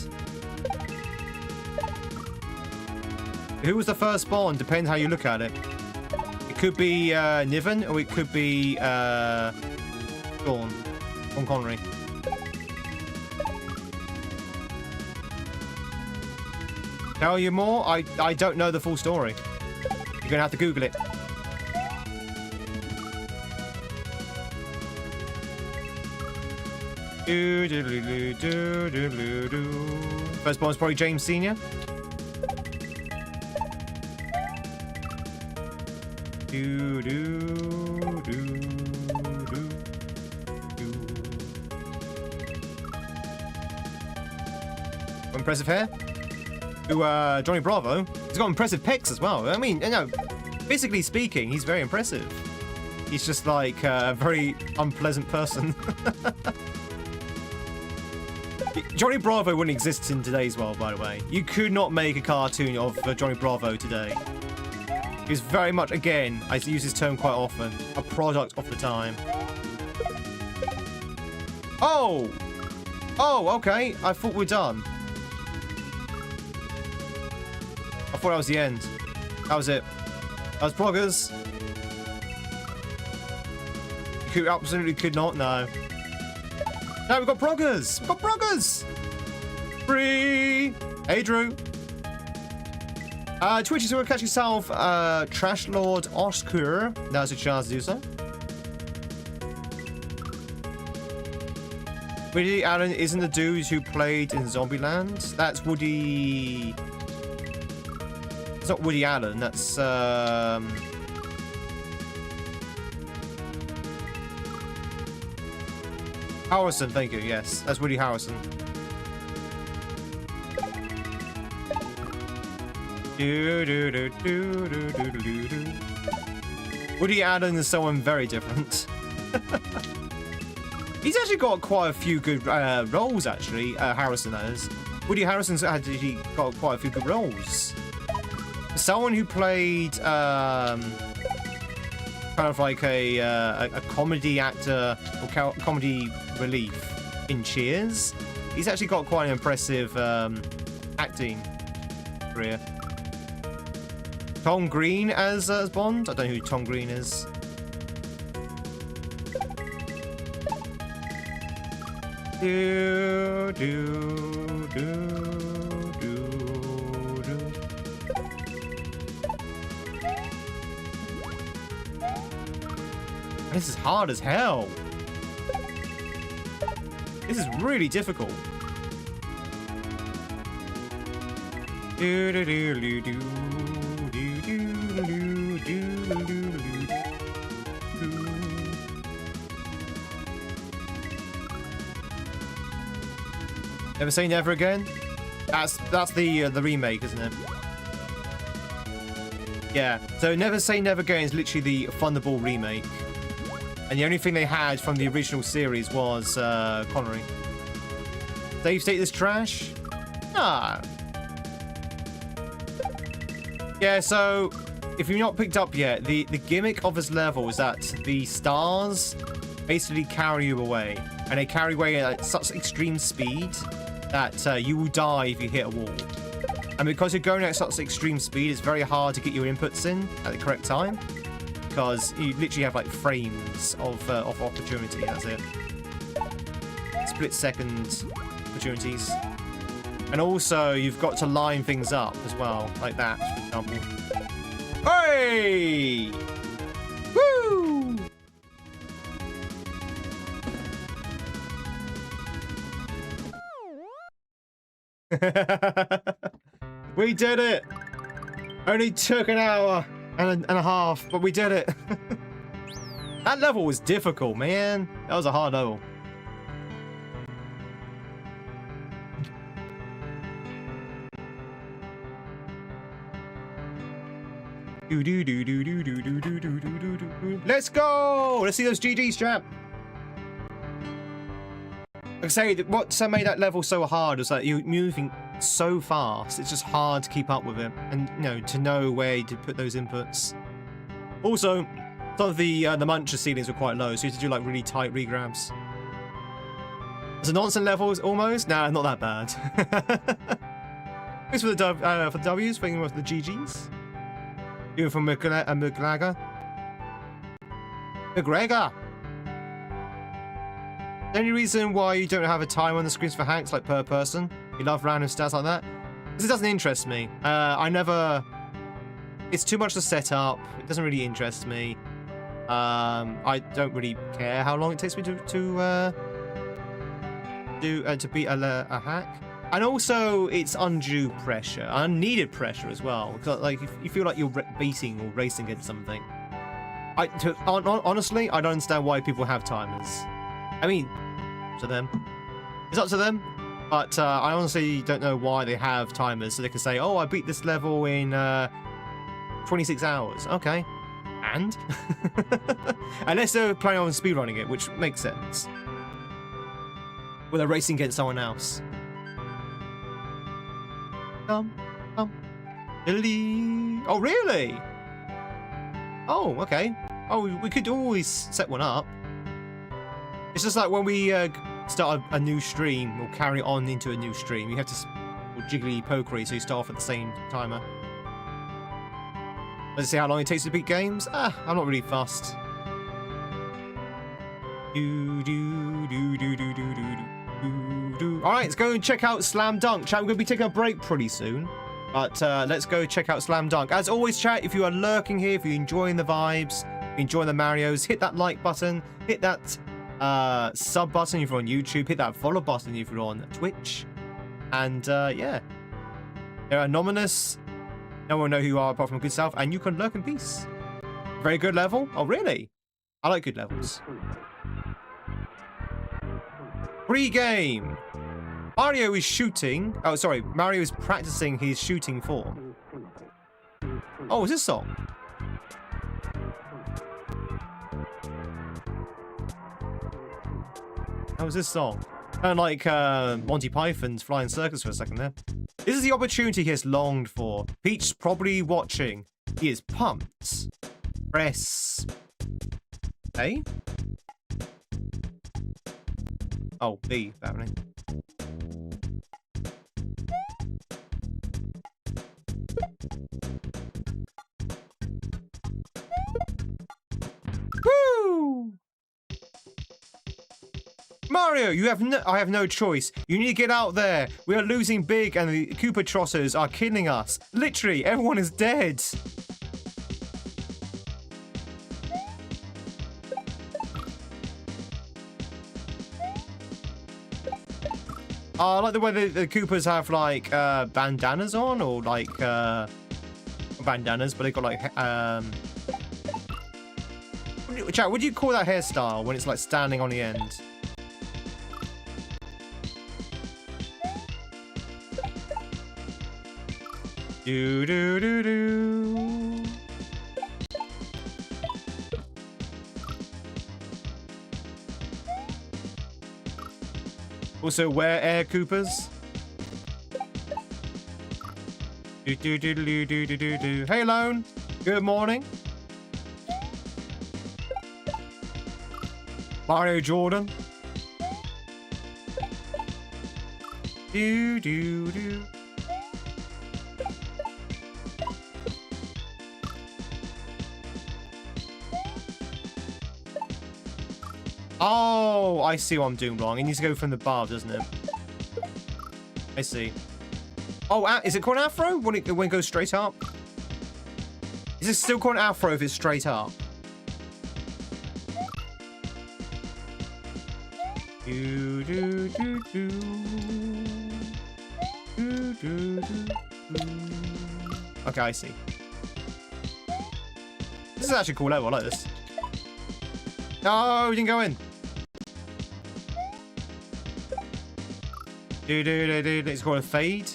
Who was the first Bond? Depends how you look at it. It could be Niven, or it could be Sean Connery. Tell you more? I don't know the full story. You're gonna have to Google it. First Bond's probably James Sr. Impressive hair. Johnny Bravo. He's got impressive pecs as well. I mean, you know, physically speaking, he's very impressive. He's just like a very unpleasant person. Johnny Bravo wouldn't exist in today's world, by the way. You could not make a cartoon of Johnny Bravo today. He's very much, again, I use this term quite often, a product of the time. Oh! Oh, okay. I thought we're done. I thought that was the end. That was it. That was Proggers. You absolutely could not, no. No, we've got Proggers! We've got Proggers! Free! Hey, Drew. Twitch, you want to catch yourself, Trash Lord Oscar. Now's your chance to do so. Woody Allen isn't the dude who played in Zombieland. That's Woody... It's not Woody Allen, that's, Harrison, thank you, yes. That's Woody Harrison. Woody Allen is someone very different. He's actually got quite a few good roles, actually. Harrison has. Woody Harrison's actually got quite a few good roles. Someone who played kind of like a comedy actor or comedy relief in Cheers. He's actually got quite an impressive acting career. Tom Green as Bond? I don't know who Tom Green is. This is hard as hell. This is really difficult. Never Say Never Again? That's the remake, isn't it? Yeah. So Never Say Never Again is literally the Thunderball remake. And the only thing they had from the original series was Connery. Save state is trash? Ah. Yeah, so if you've not picked up yet, the gimmick of this level is that the stars basically carry you away. And they carry away at such extreme speed that you will die if you hit a wall. And because you're going at such extreme speed, it's very hard to get your inputs in at the correct time. Because you literally have like frames of opportunity, that's it. Split-second opportunities. And also, you've got to line things up as well, like that, for example. Hey! Woo! We did it! Only took an hour and a half, but we did it. That level was difficult, man. That was a hard level. Let's go! Let's see those GGs, champ. Like I say, what made that level so hard was that you're moving so fast. It's just hard to keep up with it, and to know where to put those inputs. Also, some of the muncher ceilings were quite low, so you had to do like really tight regrabs. So nonsense levels almost. Nah, not that bad. Thanks for the W's, thank you for the GGs. Even from McGregor. The only reason why you don't have a time on the screens for hacks, like per person, you love random stats like that, because it doesn't interest me. It's too much to set up. It doesn't really interest me. I don't really care how long it takes me to beat a hack. And also, it's undue pressure, unneeded pressure as well. Because, like, if you feel like you're beating or racing against something, honestly, I don't understand why people have timers. I mean, to them, it's up to them. But I honestly don't know why they have timers, so they can say, "Oh, I beat this level in 26 hours." Okay, and unless they're planning on speedrunning it, which makes sense. Well, they're racing against someone else. Oh, really? Oh, okay. Oh, we could always set one up. It's just like when we start a new stream or carry on into a new stream, you have to jiggly pokery so you start off at the same timer. Let's see how long it takes to beat games. I'm not really fussed. Alright, let's go and check out Slam Dunk. Chat, we're going to be taking a break pretty soon. But let's go check out Slam Dunk. As always, chat, if you are lurking here, if you're enjoying the vibes, enjoying the Marios, hit that like button, hit that sub button if you're on YouTube, hit that follow button if you're on Twitch. And yeah, they're anonymous. No one will know who you are apart from good self, and you can lurk in peace. Very good level. Oh, really? I like good levels. Pre-game. Mario is shooting. Oh, sorry. Mario is practicing his shooting form. Oh, what's this song? How was this song? Kind of like Monty Python's Flying Circus for a second there. This is the opportunity he has longed for. Peach's probably watching. He is pumped. Press A. Oh, B, apparently. Woo! Mario, I have no choice. You need to get out there. We are losing big and the Koopa Trotters are killing us. Literally, everyone is dead. I like the way the Koopas have like bandanas on, or like bandanas, but they've got like chat, what do you call that hairstyle when it's like standing on the end? Do do do do. Also, wear air Koopas. Do do do do do do do do. Hey, Lone. Good morning. Mario Jordan. Do do do. Oh, I see what I'm doing wrong. It needs to go from the bar, doesn't it? I see. Oh, is it called an afro when it goes straight up? Is it still called an afro if it's straight up? Do, do, do, do. Do, do, do, do. Okay, I see. This is actually a cool level. I like this. No, we didn't go in. Do, do, do, do. It's called a fade.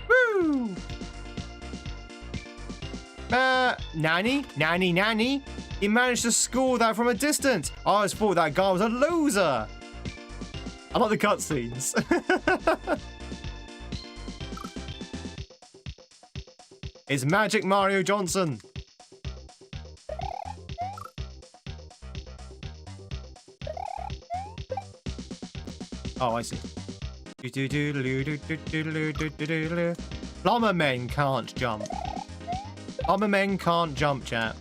Woo! Nanny. He managed to score that from a distance. I always thought that guy was a loser. I like the cutscenes. It's Magic Mario Johnson. Oh, I see. Plumber men can't jump. Plumber men can't jump, chat.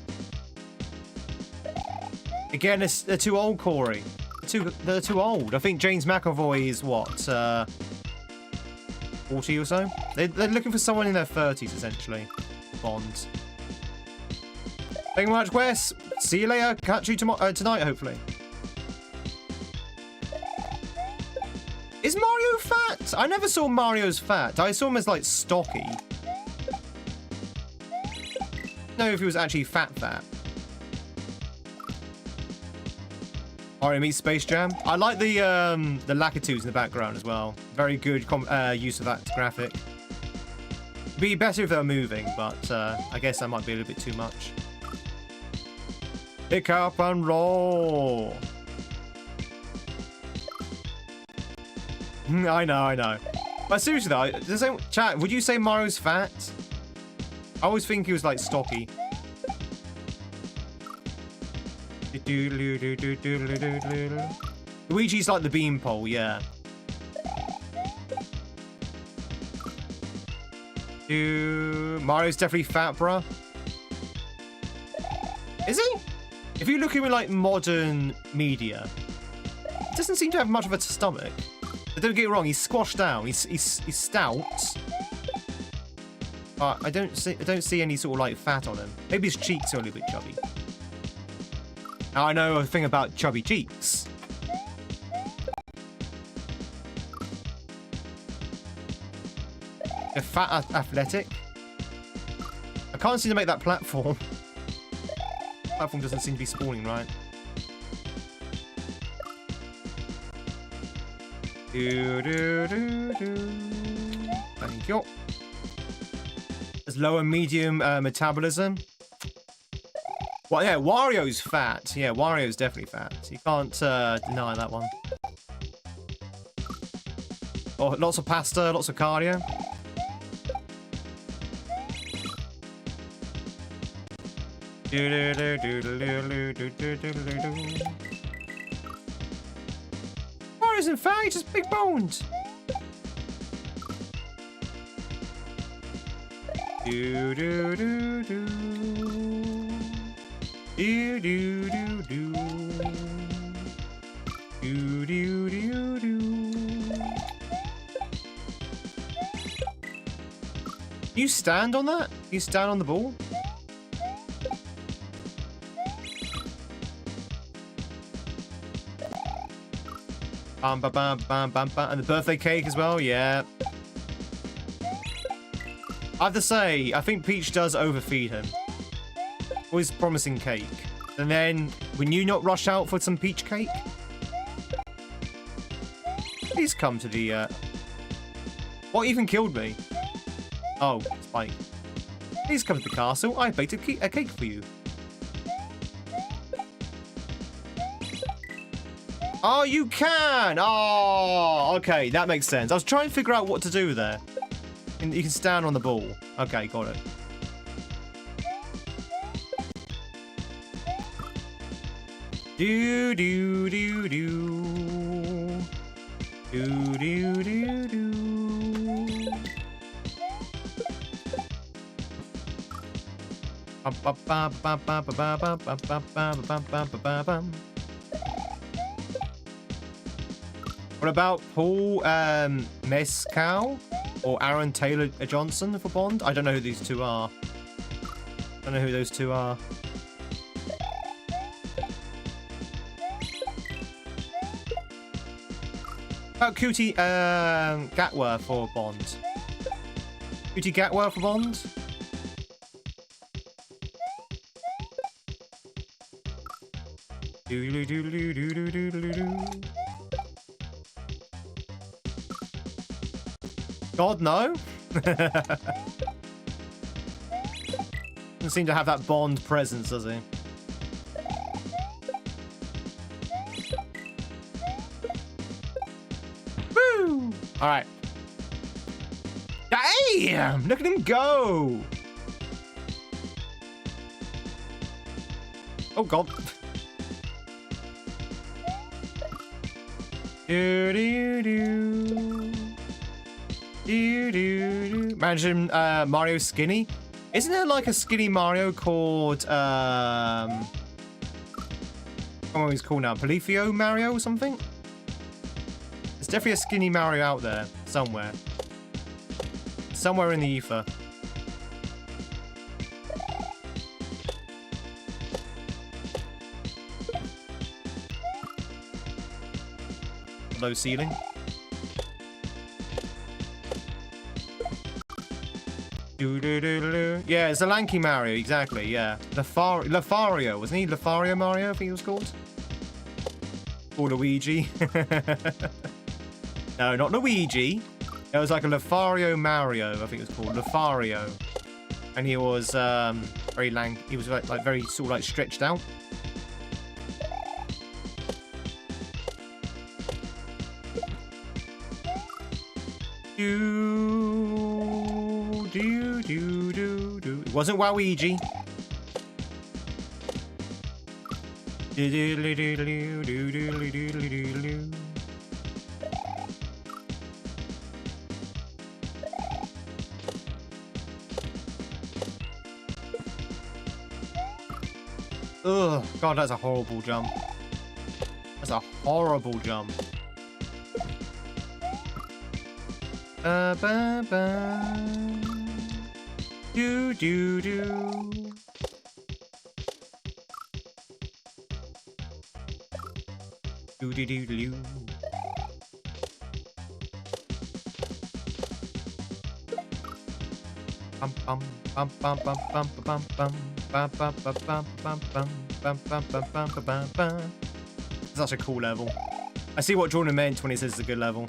Again, they're too old, Corey. They're too old. I think James McAvoy is what, 40 or so? They're looking for someone in their 30s, essentially. Bond. Thank you much, Wes. See you later. Catch you tonight, hopefully. Is Mario fat? I never saw Mario's fat. I saw him as, like, stocky. No, if he was actually fat. Mario meets Space Jam. I like the Lakitus in the background as well. Very good use of that graphic. Be better if they were moving, but I guess that might be a little bit too much. Pick up and roll. I know. But seriously though, chat, would you say Mario's fat? I always think he was like stocky. Luigi's like the beanpole, yeah. Mario's definitely fat, bruh. Is he? If you look at him in like modern media, he doesn't seem to have much of a stomach. But don't get me wrong, he's squashed down. He's stout. But I don't see any sort of like fat on him. Maybe his cheeks are a little bit chubby. Now I know a thing about chubby cheeks. A fat athletic. I can't seem to make that platform. Platform doesn't seem to be spawning right. Thank you. There's low and medium metabolism. Well, yeah, Wario's fat. Yeah, Wario's definitely fat. You can't deny that one. Oh, lots of pasta, lots of cardio. Wario's in fat, he's just big boned. You stand on that? You stand on the ball? Bam, bam, bam, bam, bam, bam. And the birthday cake as well, yeah. I have to say, I think Peach does overfeed him. Always promising cake. And then, when you not rush out for some peach cake? Please come to the, What even killed me? Oh, Spike. Please come to the castle. I baked a cake for you. Oh, you can! Oh, okay, that makes sense. I was trying to figure out what to do there. And you can stand on the ball. Okay, got it. Do do do do. Do do do do. What about Paul Mescal or Aaron Taylor Johnson for Bond? I don't know who these two are. I don't know who those two are. About Cutie Gatwa for Bond. Cutie Gatwa for Bond? God, no. Doesn't seem to have that Bond presence, does he? Woo! All right. Damn! Look at him go! Oh, God. Do do do. Do do do. Imagine Mario skinny. Isn't there like a skinny Mario called what he's called now? Polyphio Mario or something? There's definitely a skinny Mario out there somewhere. Somewhere in the ether. Low ceiling. Yeah, it's a lanky Mario, exactly, yeah. Lefario, wasn't he? Lefario Mario, I think it was called. Or Luigi. No, not Luigi. It was like a Lefario Mario, I think it was called. Lefario. And he was very lanky. He was like very sort of like stretched out. Do do do do do. It wasn't Waluigi. Do do do do do do do do do do. Ugh, God, that's a horrible jump. That's a horrible jump. Ba ba. Do do do. Do do do do. Bum bum bum bum bum bum bum bum bum bum bum bum bum bum bum bum bum bum bum. Such a cool level. I see what Jordan meant when he says it's a good level.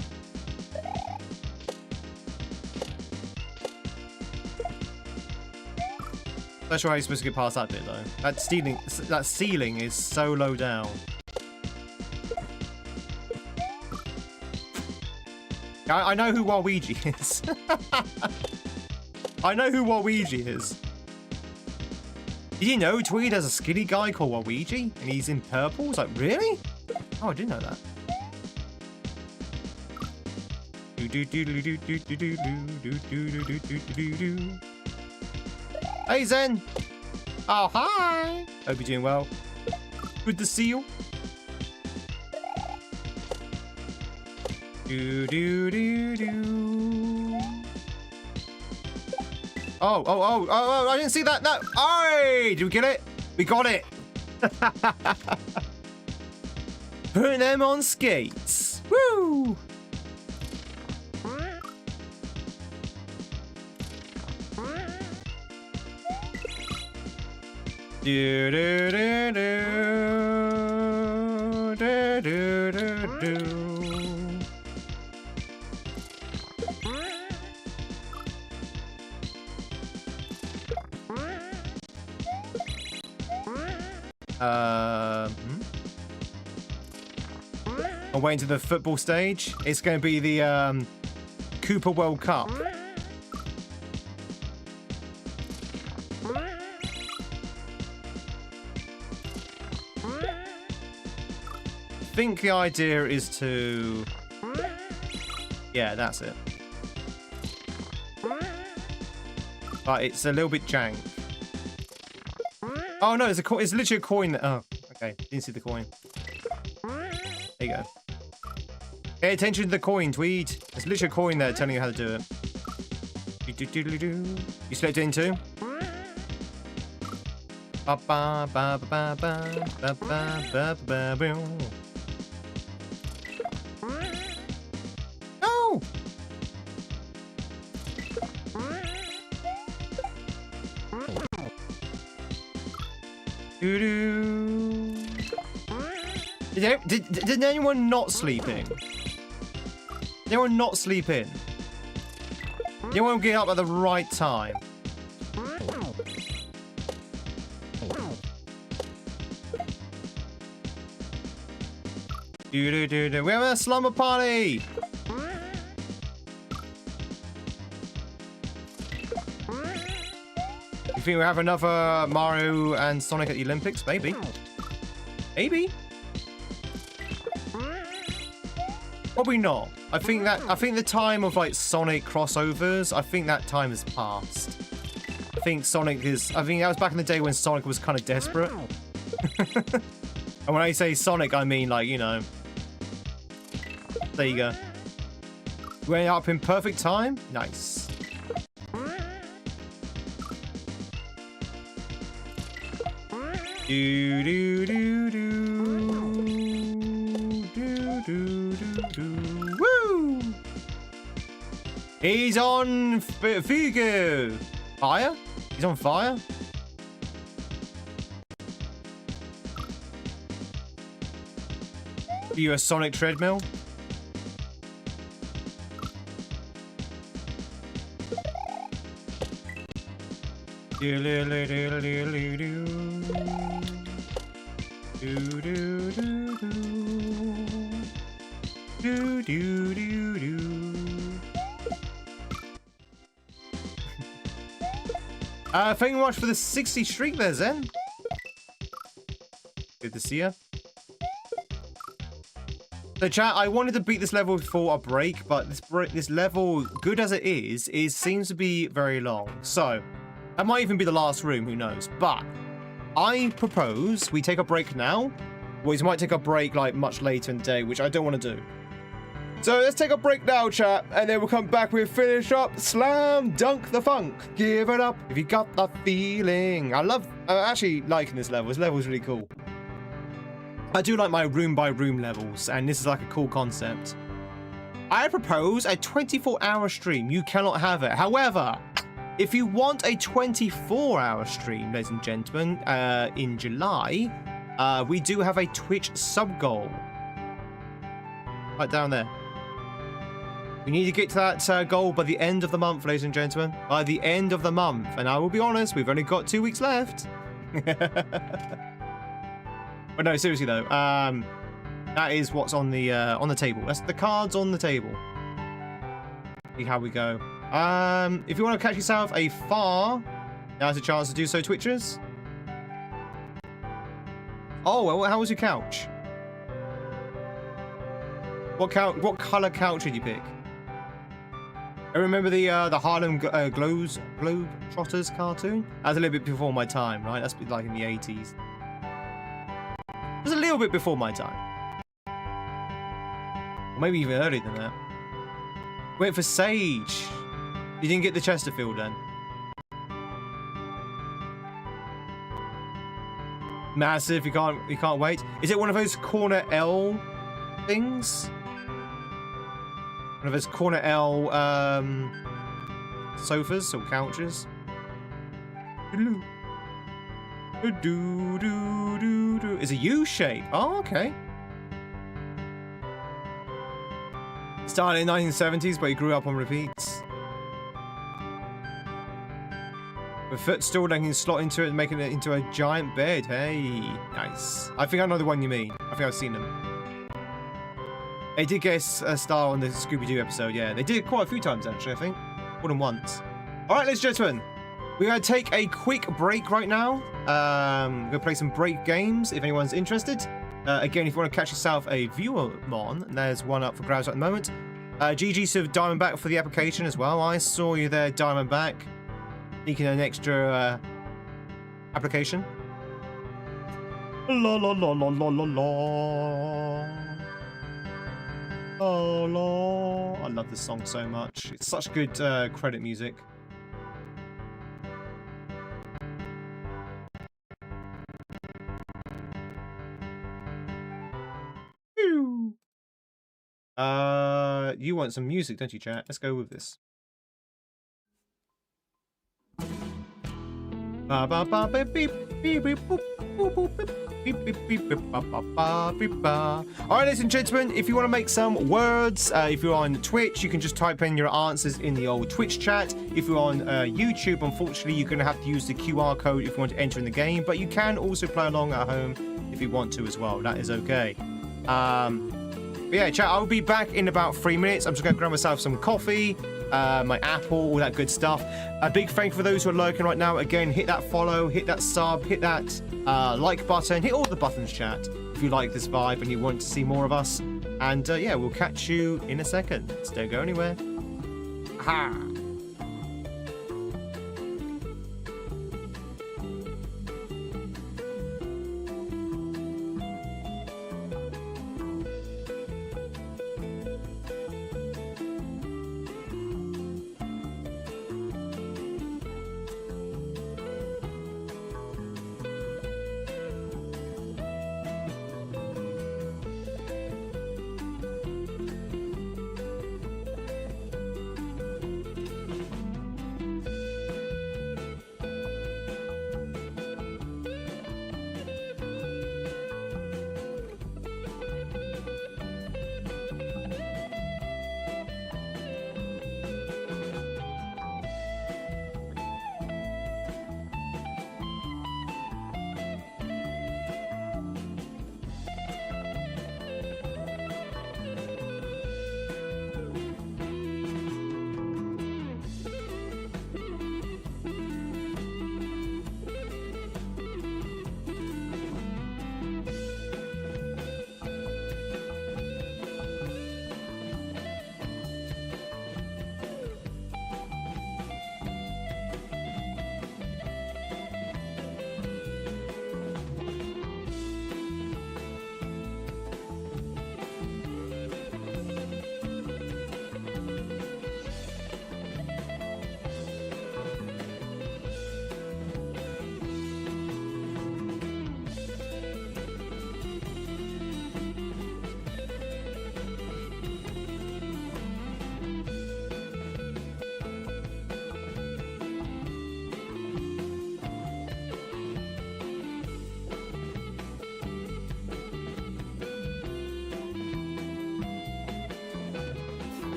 Not sure how you're supposed to get past that bit though. That ceiling is so low down. I know who Waluigi is. I know who Waluigi is. Did you know Tweed has a skinny guy called Waluigi? And he's in purple? It's like, really? Oh, I didn't know that. Hey, Zen! Oh, hi! Hope you're doing well. Good to see you. Do do do do. Oh, I didn't see that. No. Hey, did we get it? We got it. Putting them on skates. Woo! Do do do do do do do. On way into the football stage. It's going to be the Cooper World Cup. I think the idea is to... Yeah, that's it. But it's a little bit jank. Oh no, it's literally a coin. Oh, okay. Didn't see the coin. There you go. Pay attention to the coin, Tweed. There's literally a coin there telling you how to do it. You slipped in too? No! Did anyone not sleep in? Did anyone not sleep in? Did anyone get up at the right time? We're having a slumber party! You think we'll have another Mario and Sonic at the Olympics? Maybe. Maybe. Probably not. I think the time of like Sonic crossovers, I think that time has passed. I think that was back in the day when Sonic was kind of desperate. And when I say Sonic, I mean like, you know. There you go. We ended up in perfect time? Nice. Do do do do. Woo! He's on Fugu. Fire? He's on fire? Are you a Sonic treadmill? Do do do do do do do do do do do do. Thank you much for the 60 streak there, Zen. Good to see you. So chat, I wanted to beat this level before a break, but this level, good as it is seems to be very long. So, that might even be the last room, who knows. But, I propose we take a break now. Or we might take a break like much later in the day, which I don't want to do. So let's take a break now, chat, and then we'll come back, we'll finish up Slam Dunk the Funk. Give it up if you got the feeling. I'm actually liking this level. This level is really cool. I do like my room-by-room levels, and this is like a cool concept. I propose a 24-hour stream. You cannot have it. However, if you want a 24-hour stream, ladies and gentlemen, in July, we do have a Twitch sub-goal. Right down there. We need to get to that goal by the end of the month, ladies and gentlemen. By the end of the month. And I will be honest, we've only got 2 weeks left. But no, seriously though, that is what's on the table. That's the cards on the table. See how we go. If you want to catch yourself a far, now's a chance to do so, Twitchers. Oh, well, how was your couch? What color couch did you pick? I remember the Harlem Globetrotters cartoon. That was a little bit before my time, right? That's like in the 80s. It was a little bit before my time. Or maybe even earlier than that. Went for Sage. You didn't get the Chesterfield then. Massive, you can't wait. Is it one of those corner L things? One of those corner L sofas or couches? It's a U shape. Oh, okay. Started in the 1970s, but he grew up on repeats. With footstool, then you can slot into it and making it into a giant bed. Hey, nice. I think I know the one you mean. I think I've seen them. They did get a star on the Scooby-Doo episode, yeah. They did it quite a few times, actually, I think. More than once. All right, ladies and gentlemen. We're going to take a quick break right now. We're going to play some break games, if anyone's interested. Again, if you want to catch yourself a viewer mon, there's one up for grabs at the moment. GG to Diamondback for the application as well. I saw you there, Diamondback. Sneaking an extra application. La la la la la la la. Oh, la. I love this song so much. It's such good credit music. You want some music, don't you, chat? Let's go with this. Alright, ladies and gentlemen, if you want to make some words, if you're on Twitch, you can just type in your answers in the old Twitch chat. If you're on YouTube, unfortunately, you're going to have to use the QR code if you want to enter in the game, but you can also play along at home if you want to as well. That is okay. But yeah, chat, I'll be back in about 3 minutes. I'm just going to grab myself some coffee, my apple, all that good stuff. A big thank you for those who are lurking right now. Again, hit that follow, hit that sub, hit that like button, hit all the buttons, chat, if you like this vibe and you want to see more of us. And yeah, we'll catch you in a second. So don't go anywhere. Ha!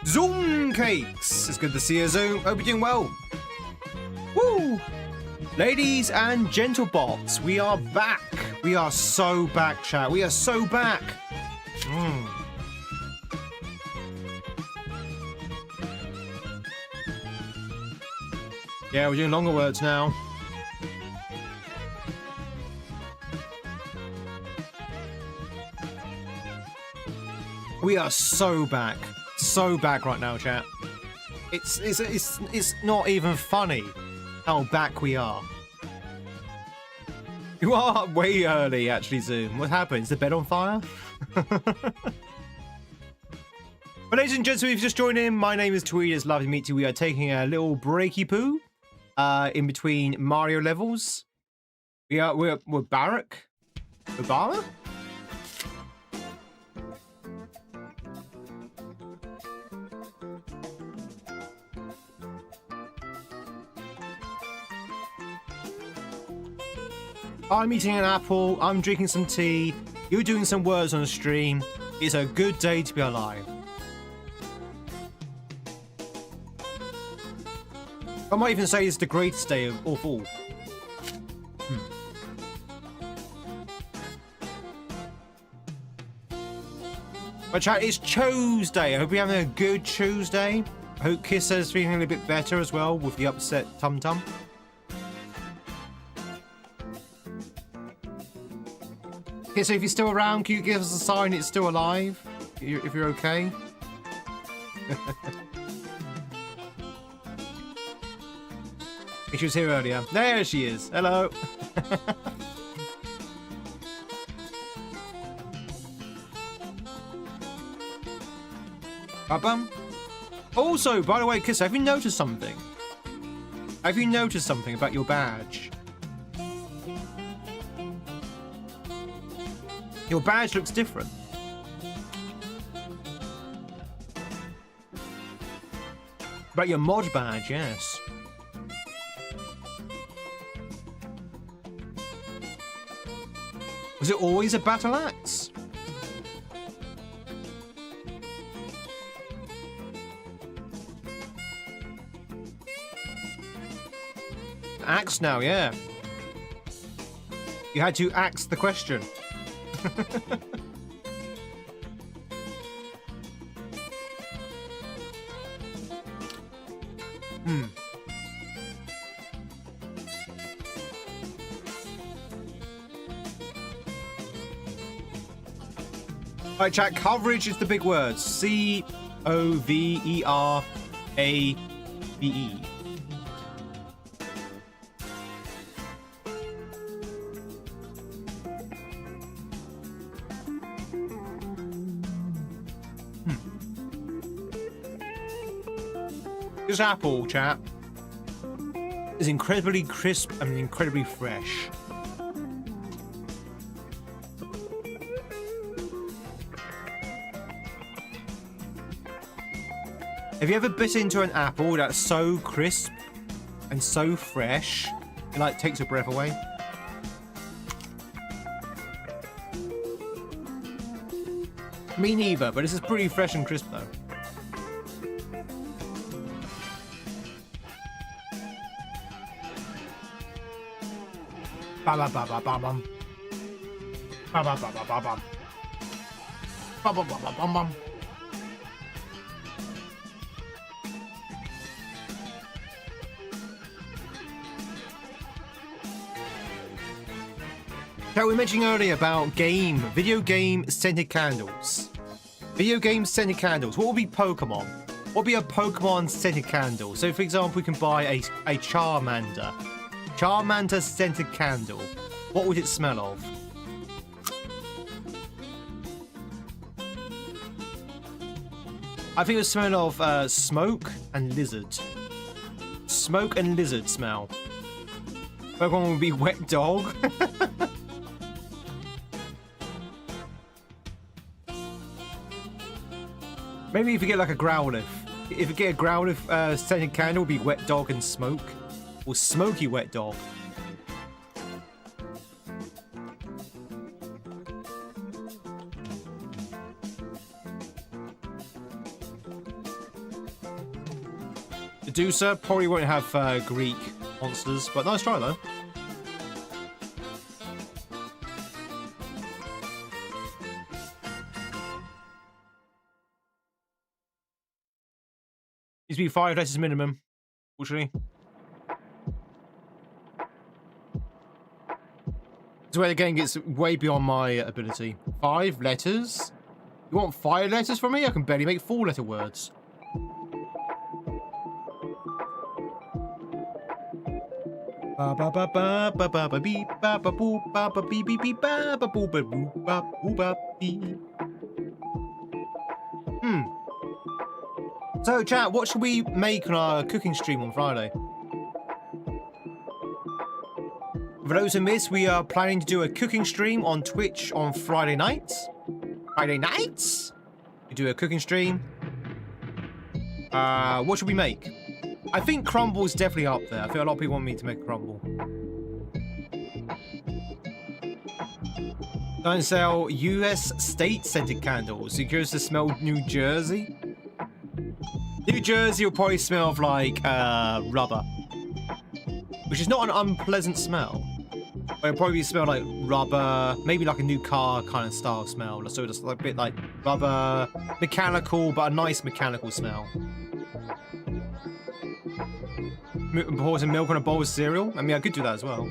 Zoom cakes! It's good to see you, Zoom. Hope you're doing well. Woo! Ladies and gentle bots, we are back. We are so back, chat. We are so back. Yeah, we're doing longer words now. We are so back. So back right now, chat. It's not even funny how back we are. You are way early, actually, Zoom. What happened? Is the bed on fire? But ladies and gentlemen, if you just joined in, my name is Tweed. It's lovely to meet you. We are taking a little breaky poo in between Mario levels. We're Barrack? Obama? I'm eating an apple, I'm drinking some tea, you're doing some words on the stream. It's a good day to be alive. I might even say it's the greatest day of all. But chat, it's Tuesday. I hope you're having a good Tuesday. I hope Kissa's feeling a little bit better as well with the upset tum-tum. Okay, so if you're still around, can you give us a sign it's still alive? If you're okay? She was here earlier. There she is. Hello. Ba-bum. Also, by the way, Kiss, have you noticed something? Have you noticed something about your badge? Your badge looks different. About your mod badge, yes. Was it always a battle axe? Axe now, yeah. You had to axe the question. Right, chat, coverage is the big word. C-O-V-E-R-A-V-E. This apple, chat, is incredibly crisp and incredibly fresh. Have you ever bit into an apple that's so crisp and so fresh, it like takes your breath away? Me neither, but this is pretty fresh and crisp though. Ba ba ba ba ba bum. Ba ba ba ba ba bum. Ba ba ba ba bum bum. Now, we were mentioning earlier about video game scented candles. Video game scented candles. What would be Pokemon? What would be a Pokemon scented candle? So, for example, we can buy a Charmander. Charmander scented candle. What would it smell of? I think it would smell of smoke and lizard. Smoke and lizard smell. Pokemon would be wet dog. Maybe if you get like a Growlithe. If you get a Growlithe scented candle, it would be wet dog and smoke. Or smoky wet dog. Medusa probably won't have Greek monsters, but nice try though. Needs to be 5 letters minimum, fortunately. It's where the game gets way beyond my ability. 5 letters? You want 5 letters from me? I can barely make 4-letter words. Ba ba ba ba ba ba ba beep ba ba boo ba ba beep beep beep ba ba boo ba boo ba boo ba beep. So, chat, what should we make on our cooking stream on Friday? For those who missed, we are planning to do a cooking stream on Twitch on Friday nights. Friday nights? We do a cooking stream. What should we make? I think crumble's definitely up there. I think a lot of people want me to make a crumble. Don't sell US state scented candles. You curious to smell New Jersey? New Jersey will probably smell of like rubber, which is not an unpleasant smell. But it'll probably smell like rubber, maybe like a new car kind of style smell. So just like a bit like rubber, mechanical, but a nice mechanical smell. Pour some milk on a bowl of cereal. I mean, I could do that as well.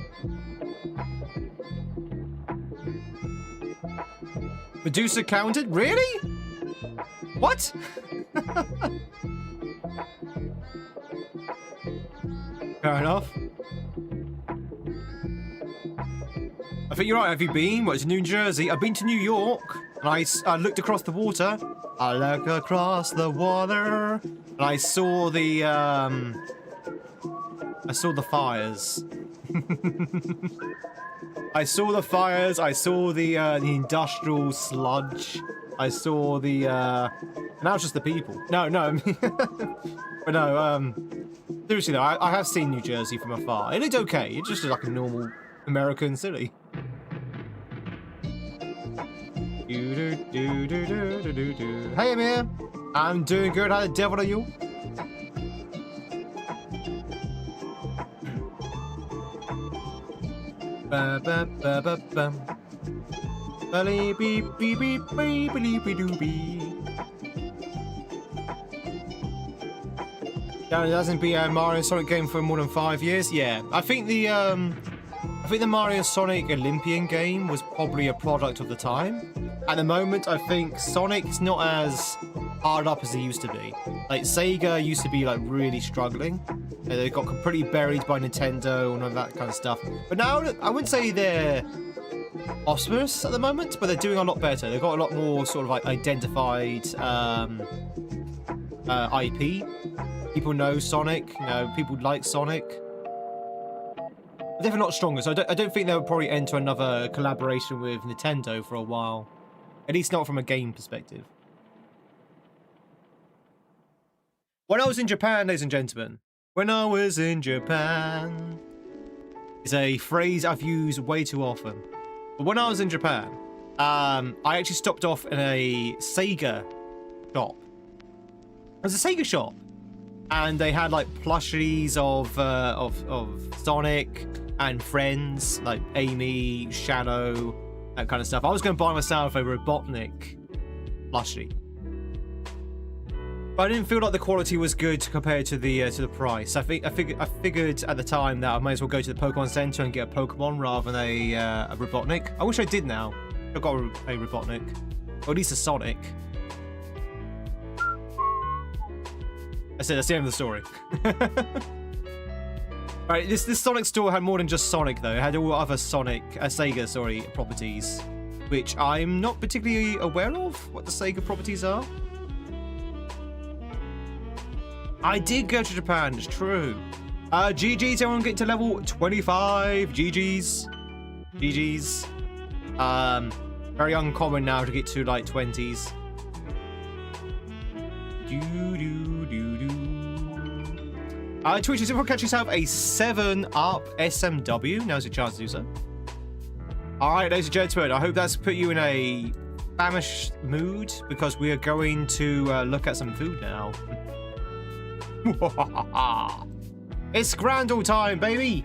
Medusa counted? Really? What? Fair enough. I think you're right. Have you been? What, it's New Jersey? I've been to New York, and I looked across the water. I look across the water, and I saw the fires. I saw the fires. I saw the industrial sludge. I saw the now it's just the people. No, but no. Seriously though, I have seen New Jersey from afar. It looked okay. It's just like a normal American city. Hey Amir, I'm doing good. How the devil are you? Ba ba ba ba bum. Beep beep beep beep beep beep beep beep. There hasn't been a Mario Sonic game for more than 5 years. Yeah, I think the Mario Sonic Olympian game was probably a product of the time. At the moment, I think Sonic's not as hard up as it used to be. Like Sega used to be like really struggling. They got completely buried by Nintendo and all that kind of stuff. But now I wouldn't say they're prosperous at the moment, but they're doing a lot better. They've got a lot more sort of like identified IP. People know Sonic. You know, people like Sonic. But they're not stronger, so I don't think they'll probably enter another collaboration with Nintendo for a while. At least not from a game perspective. When I was in Japan, ladies and gentlemen, when I was in Japan, is a phrase I've used way too often. But when I was in Japan, I actually stopped off in a Sega shop. It was a Sega shop, and they had like plushies of Sonic and friends like Amy, Shadow, that kind of stuff. I was going to buy myself a Robotnik plushie, but I didn't feel like the quality was good compared to the price. I figured at the time that I might as well go to the Pokemon Center and get a Pokemon rather than a Robotnik. I wish I did now. I got a Robotnik, or at least a Sonic. That's it. That's the end of the story. Right, this Sonic store had more than just Sonic though. It had all other Sega properties, which I'm not particularly aware of what the Sega properties are. I did go to Japan, it's true. GG's, everyone get to level 25. GG's. GG's. Very uncommon now to get to like 20s. Twitch, if you catch yourself a 7-up SMW, now's your chance to do so. Alright, ladies and gentlemen, I hope that's put you in a famished mood, because we are going to look at some food now. It's Grandall time, baby!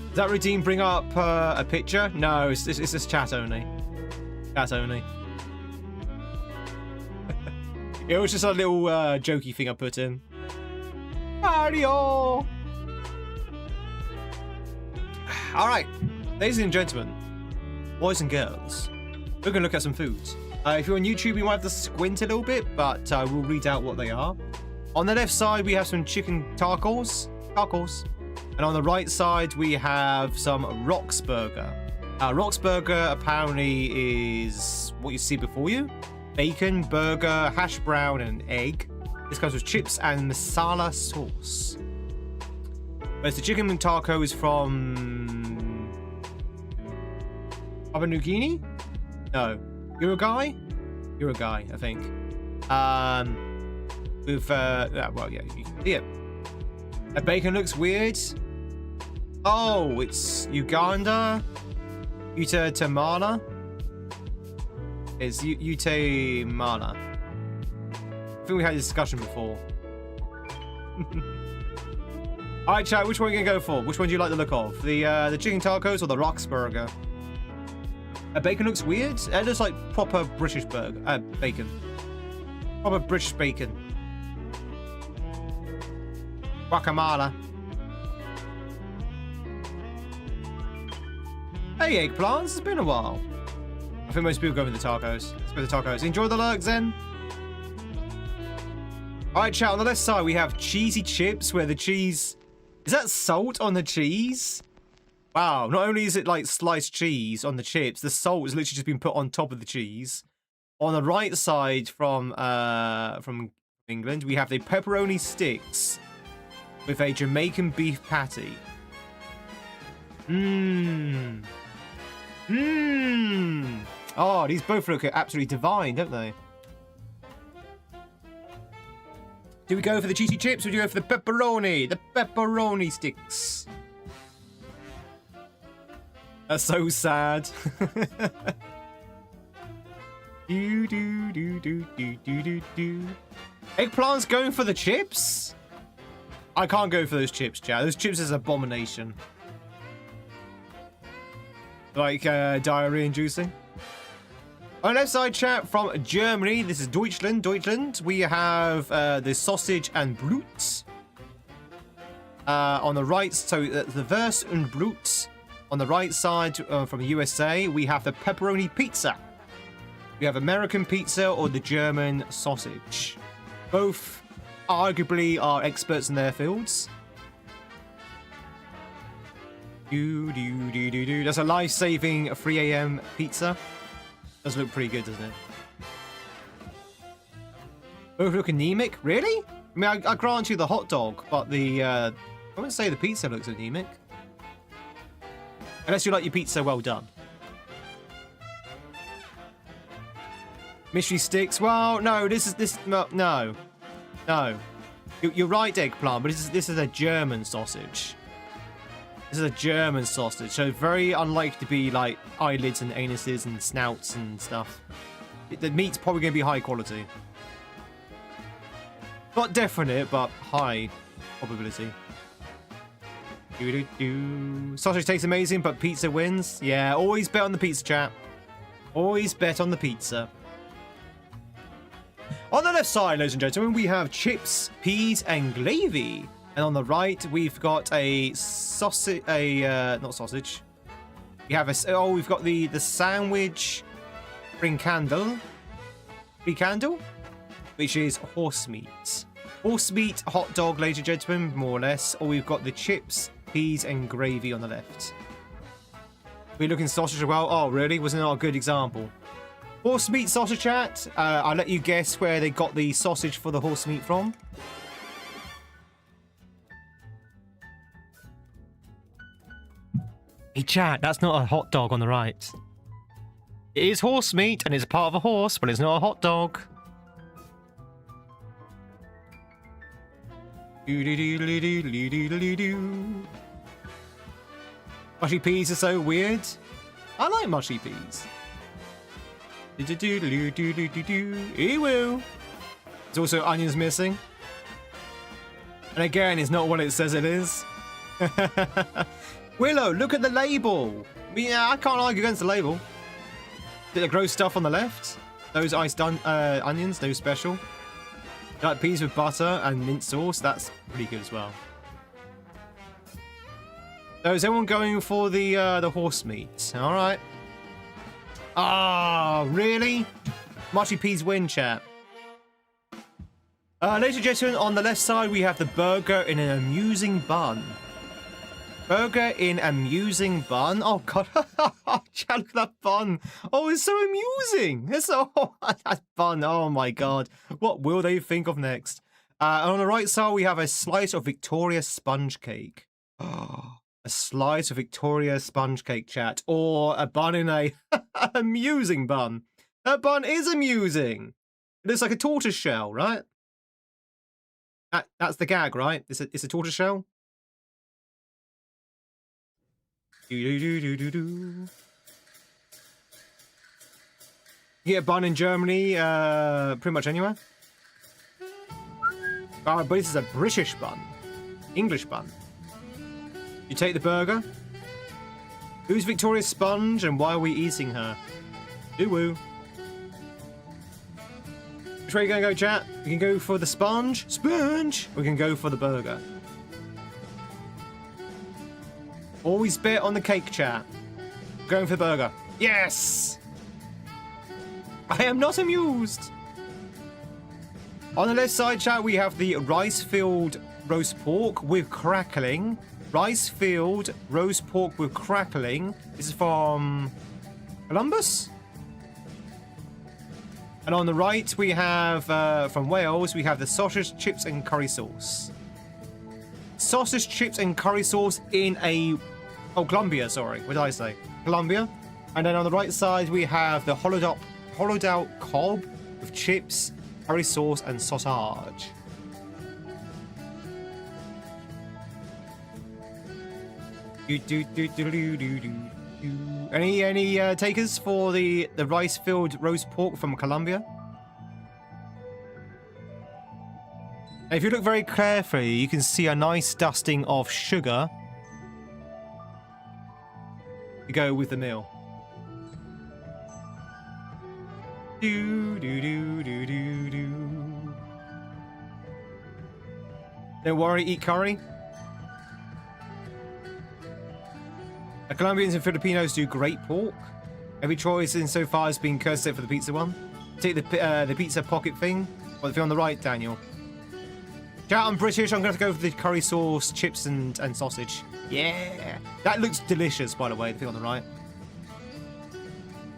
Does that routine bring up a picture? No, it's just chat only. Chat only. It was just a little jokey thing I put in. Mario! Alright, ladies and gentlemen, boys and girls, we're going to look at some foods. If you're on YouTube, you might have to squint a little bit, but we'll read out what they are. On the left side, we have some chicken tacos. And on the right side, we have some Roxburger. Roxburger apparently is what you see before you. Bacon, burger, hash brown, and egg. This comes with chips and masala sauce. Whereas the chicken taco is from Papua New Guinea? No. Uruguay, I think. With well, yeah, you can see it. The bacon looks weird. Oh, it's Uganda. Utatamala. It's Utamala. I think we had this discussion before. Alright, chat, which one are you gonna go for? Which one do you like the look of? The chicken tacos or the Roxburger? Bacon looks weird. It looks like proper British bacon. Proper British bacon. Guacamole. Hey, eggplants. It's been a while. I think most people go with the tacos. Let's go with the tacos. Enjoy the lurk, Zen. Alright, chat. On the left side, we have cheesy chips where the cheese... Is that salt on the cheese? Wow, not only is it like sliced cheese on the chips, the salt has literally just been put on top of the cheese. On the right side from England, we have the pepperoni sticks with a Jamaican beef patty. Mmm. Mmm. Oh, these both look absolutely divine, don't they? Do we go for the cheesy chips or do we go for the pepperoni? The pepperoni sticks. That's so sad. do do do do do do do. Eggplant's going for the chips? I can't go for those chips, chat. Those chips is an abomination. Like diarrhea inducing. On the left side, chat, from Germany, this is Deutschland. We have the sausage and Brut. On the right, so the Wurst und Brut. On the right side, from the USA, we have the pepperoni pizza. We have American pizza or the German sausage. Both arguably are experts in their fields. That's a life-saving 3 a.m. pizza. Does look pretty good, doesn't it? Both look anemic? Really? I mean, I grant you the hot dog, but the I wouldn't say the pizza looks anemic. Unless you like your pizza well done. Mystery sticks. Well, no, no. You're right, eggplant, but this is a German sausage. This is a German sausage, so very unlikely to be like eyelids and anuses and snouts and stuff. The meat's probably going to be high quality. Not definite, but high probability. Sausage tastes amazing, but pizza wins. Yeah, always bet on the pizza, chat. Always bet on the pizza. On the left side, ladies and gentlemen, we have chips, peas, and gravy. And on the right, we've got a sausage, not sausage. We have we've got the sandwich fricandel, which is horse meat. Horse meat hot dog, ladies and gentlemen, more or less. Or we've got the chips, peas, and gravy on the left. We're looking sausage as well. Oh, really? Wasn't that a good example? Horse meat sausage, chat. I'll let you guess where they got the sausage for the horse meat from. Hey, chat, that's not a hot dog on the right. It is horse meat, and it's a part of a horse, but it's not a hot dog. Mushy peas are so weird. I like mushy peas. Ew. There's also onions missing. And again, it's not what it says it is. Willow, look at the label. Yeah, I can't argue against the label. The gross stuff on the left. Those iced onions, those special. Like peas with butter and mint sauce. That's pretty good as well. So is everyone going for the horse meat? All right. Ah, really? Mushy peas win, chat. Ladies and gentlemen, on the left side we have the burger in an amusing bun. Burger in amusing bun. Oh god, chat, look at that bun. Oh, it's so amusing. It's so that bun. Oh my god, what will they think of next? And on the right side we have a slice of Victoria sponge cake. Oh, a slice of Victoria sponge cake, chat, or a bun in a amusing bun. That bun is amusing. It looks like a tortoise shell, right? That's the gag, right? It's a tortoise shell. You get a bun in Germany, pretty much anywhere. Oh, but this is a British bun. English bun. You take the burger. Who's Victoria Sponge and why are we eating her? Doo-woo. Which way are you going to go, chat? We can go for the sponge. Sponge! We can go for the burger. Always bet on the cake, chat. Going for the burger. Yes! I am not amused. On the left side, chat, we have the rice-filled roast pork with crackling. Rice field, roast pork with crackling. This is from Columbus. And on the right, we have, from Wales, we have the sausage, chips, and curry sauce. Sausage, chips, and curry sauce in a... Oh, Colombia, sorry. What did I say? Colombia. And then on the right side, we have the hollowed out cob with chips, curry sauce, and sausage. Any takers for the rice-filled roast pork from Colombia? If you look very carefully, you can see a nice dusting of sugar to go with the meal. Don't worry, eat curry. The Colombians and Filipinos do great pork. Every choice insofar has been cursed for the pizza one. Take the pizza pocket thing. Or the thing on the right, Daniel. Chat, I'm British. I'm going to have to go for the curry sauce, chips, and sausage. Yeah. That looks delicious, by the way, the thing on the right.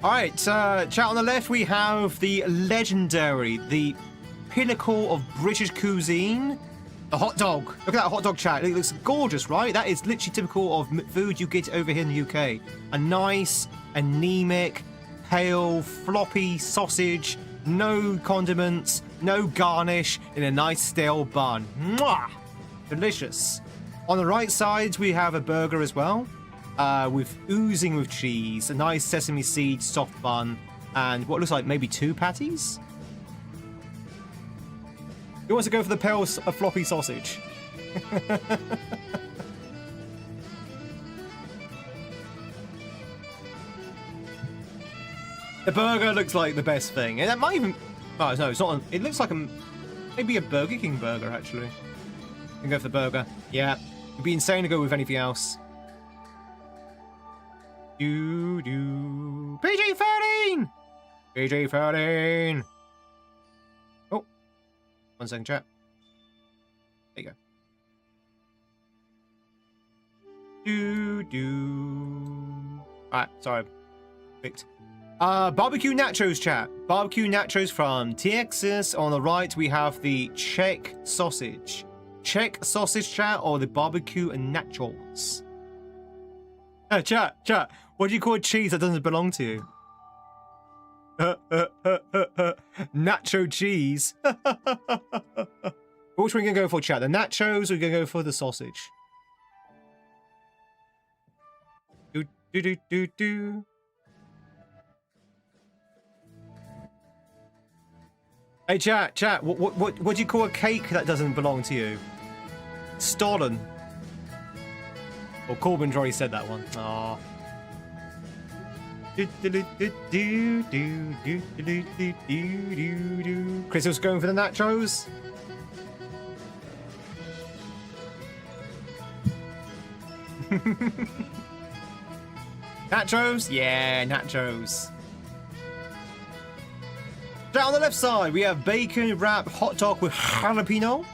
Alright, chat, on the left, we have the legendary, the pinnacle of British cuisine. The hot dog. Look at that hot dog, chat. It looks gorgeous, right? That is literally typical of food you get over here in the UK. A nice, anemic, pale, floppy sausage, no condiments, no garnish, in a nice stale bun. Mwah! Delicious. On the right side, we have a burger as well, with oozing with cheese, a nice sesame seed soft bun, and what looks like maybe 2 patties? Who wants to go for the pale floppy sausage? The burger looks like the best thing. And that might even... Oh, no, it's not... It looks like maybe a Burger King burger, actually. You can go for the burger. Yeah. It'd be insane to go with anything else. PG13! PG13! 1 second, chat. There you go. Alright, sorry. Picked. Barbecue nachos, chat. Barbecue nachos from Texas. On the right, we have the Czech sausage. Czech sausage, chat, or the barbecue and nachos. Chat. What do you call a cheese that doesn't belong to you? Nacho cheese. Which one are we gonna go for, chat? The nachos, or are we gonna go for the sausage? Do. Hey, chat. What do you call a cake that doesn't belong to you? Stolen. Well, Corbyn's already said that one. Aww. Crystal's going for the nachos. Nachos? Yeah, nachos. Down on the left side, we have bacon wrap hot dog with jalapeno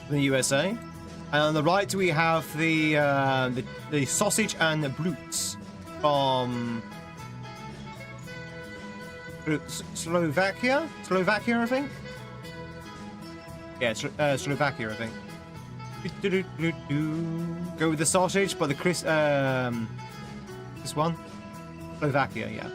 from the USA. And on the right, we have the sausage and blutes from Slovakia, I think. Yeah, Slovakia, I think. Go with the sausage, but this one, Slovakia, yeah.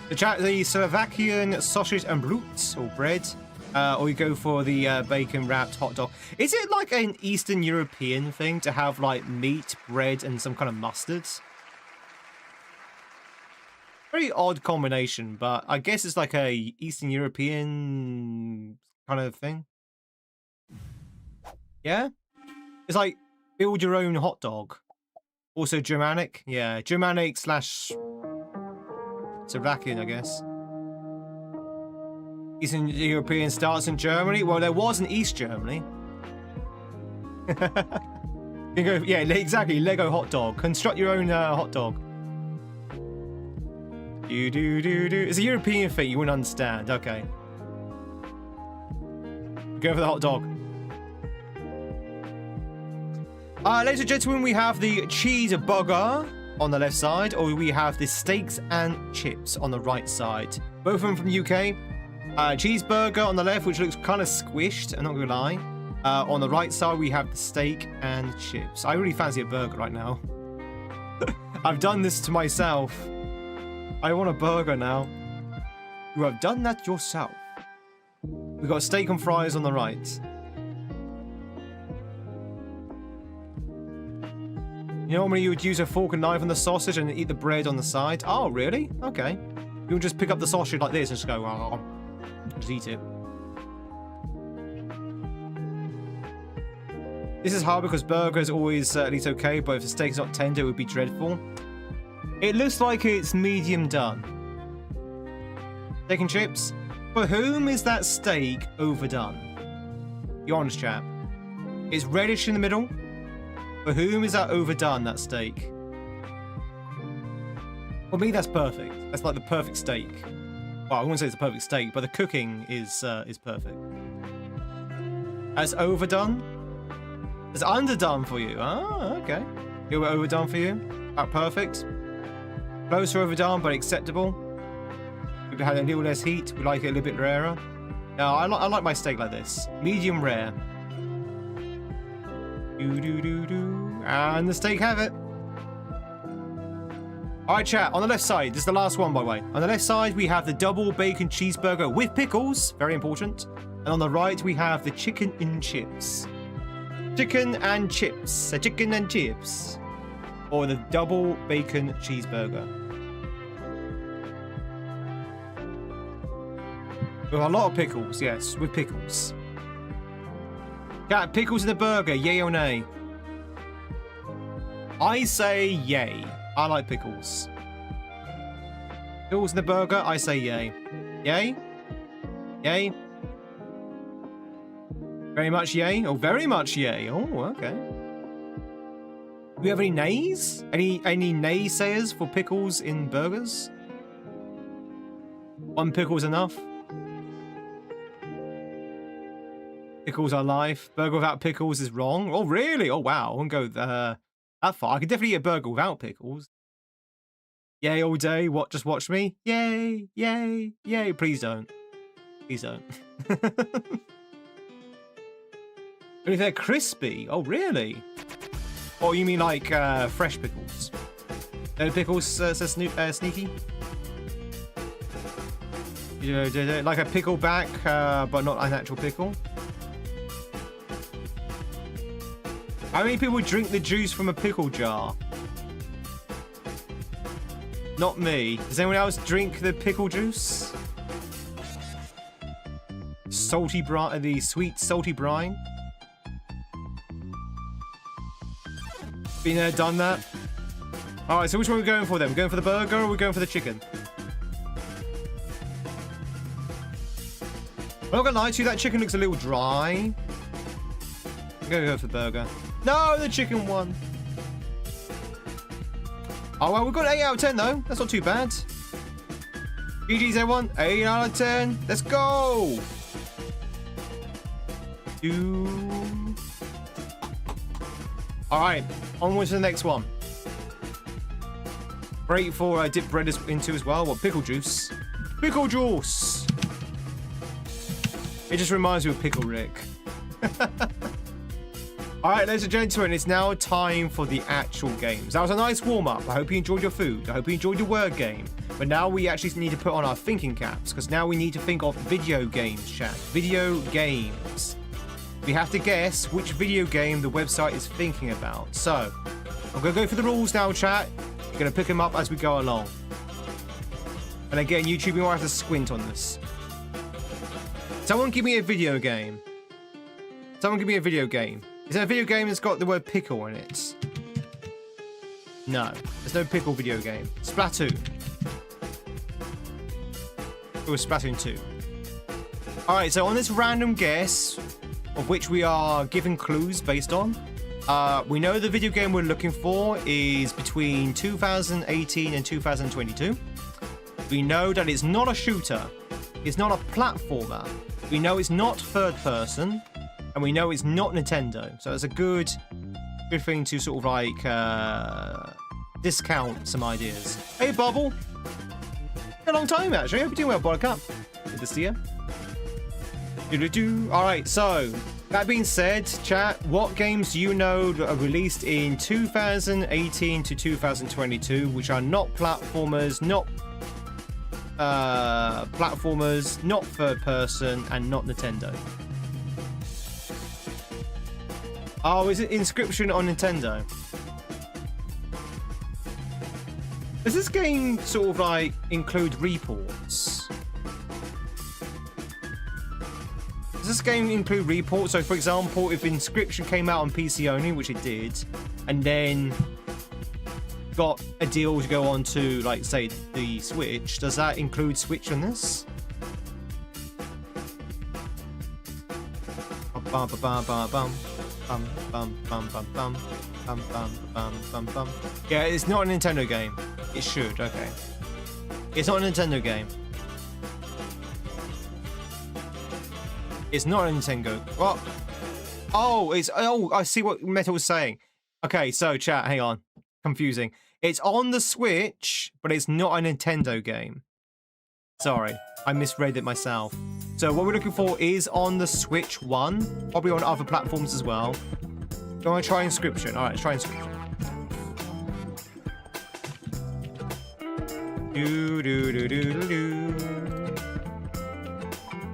The Slovakian sausage and blutes, or bread, or you go for the bacon wrapped hot dog. Is it like an Eastern European thing to have like meat, bread, and some kind of mustard? Very odd combination, but I guess it's like a Eastern European kind of thing. Yeah? It's like build your own hot dog. Also Germanic. Yeah, Germanic / Slovakian, I guess. Eastern European starts in Germany. Well, there was an East Germany. You can go, yeah, exactly. Lego hot dog. Construct your own hot dog. It's a European thing, you wouldn't understand. Okay. Go for the hot dog. Ladies and gentlemen, we have the cheeseburger on the left side, or we have the steaks and chips on the right side. Both of them from the UK. Cheeseburger on the left, which looks kind of squished, I'm not gonna lie. On the right side, we have the steak and chips. I really fancy a burger right now. I've done this to myself. I want a burger now. You have done that yourself. We've got steak and fries on the right. You know, normally you would use a fork and knife on the sausage and eat the bread on the side. Oh, really? Okay. You can just pick up the sausage like this and just go, oh, just eat it. This is hard because burger is always at least okay, but if the steak is not tender, it would be dreadful. It looks like it's medium done. Steak and chips? For whom is that steak overdone? Be honest, chap. It's reddish in the middle. For whom is that overdone, that steak? For me, that's perfect. That's like the perfect steak. Well, I wouldn't say it's a perfect steak, but the cooking is perfect. As overdone? As underdone for you? Ah, okay. It were overdone for you? About perfect? Close to overdone, but acceptable. We've had a little less heat. We like it a little bit rarer. No, I like my steak like this. Medium rare. And the steak have it. Alright, chat. On the left side, this is the last one, by the way. On the left side, we have the double bacon cheeseburger with pickles. Very important. And on the right, we have the chicken and chips. Chicken and chips. Chicken and chips. Or the double bacon cheeseburger. With a lot of pickles, yes. With pickles. Cat, pickles in the burger, yay or nay? I say yay. I like pickles. Pickles in the burger, I say yay. Yay? Yay? Very much yay? Oh, very much yay. Oh, okay. Do we have any nays? Any naysayers for pickles in burgers? One pickle's enough. Pickles are life. Burger without pickles is wrong. Oh, really? Oh, wow. I won't go that far. I could definitely eat a burger without pickles. Yay all day. What? Just watch me? Yay, yay, yay. Please don't. Please don't. But if they're crispy. Oh, really? Oh, you mean like fresh pickles? No pickles, sneaky? You know, like a pickleback, but not an actual pickle? How many people drink the juice from a pickle jar? Not me. Does anyone else drink the pickle juice? Salty brine, the sweet salty brine. Been there, done that. All right, so which one are we going for then? We're going for the burger or are we going for the chicken? I'm not gonna lie to you, that chicken looks a little dry. I'm gonna go for the burger. No, the chicken won. Oh, well, we've got 8 out of 10, though. That's not too bad. GG's, everyone. 8 out of 10. Let's go. 2. All right, onwards to the next one. Great for dip bread into as well. What, pickle juice? Pickle juice. It just reminds me of Pickle Rick. Alright, ladies and gentlemen, it's now time for the actual games. That was a nice warm-up. I hope you enjoyed your food. I hope you enjoyed your word game. But now we actually need to put on our thinking caps, because now we need to think of video games, chat. Video games. We have to guess which video game the website is thinking about. So, I'm going to go through the rules now, chat. You're going to pick them up as we go along. And again, YouTube, you might have to squint on this. Someone give me a video game. Someone give me a video game. Is there a video game that's got the word pickle in it? No. There's no pickle video game. Splatoon. It was Splatoon 2. Alright, so on this random guess, of which we are given clues based on, we know the video game we're looking for is between 2018 and 2022. We know that it's not a shooter. It's not a platformer. We know it's not third person. And we know it's not Nintendo. So it's a good good thing to sort of like discount some ideas. Hey, Bubble. A long time actually. Hope you're doing well, Buttercup. Good to see you. All right, so that being said, chat, what games do you know that are released in 2018 to 2022, which are not platformers, not third person, and not Nintendo? Oh, is it Inscription on Nintendo? Does this game sort of like include reports? Does this game include reports? So, for example, if Inscription came out on PC only, which it did, and then got a deal to go on to, like, say, the Switch, does that include Switch on this? Yeah, it's not a Nintendo game. It should, okay. It's not a Nintendo game. It's not a Nintendo. What? Oh, I see what Metal was saying. Okay, so chat, hang on. Confusing. It's on the Switch, but it's not a Nintendo game. Sorry, I misread it myself. So what we're looking for is on the Switch 1, probably on other platforms as well. Do you want to try Inscription? All right, let's try Inscription.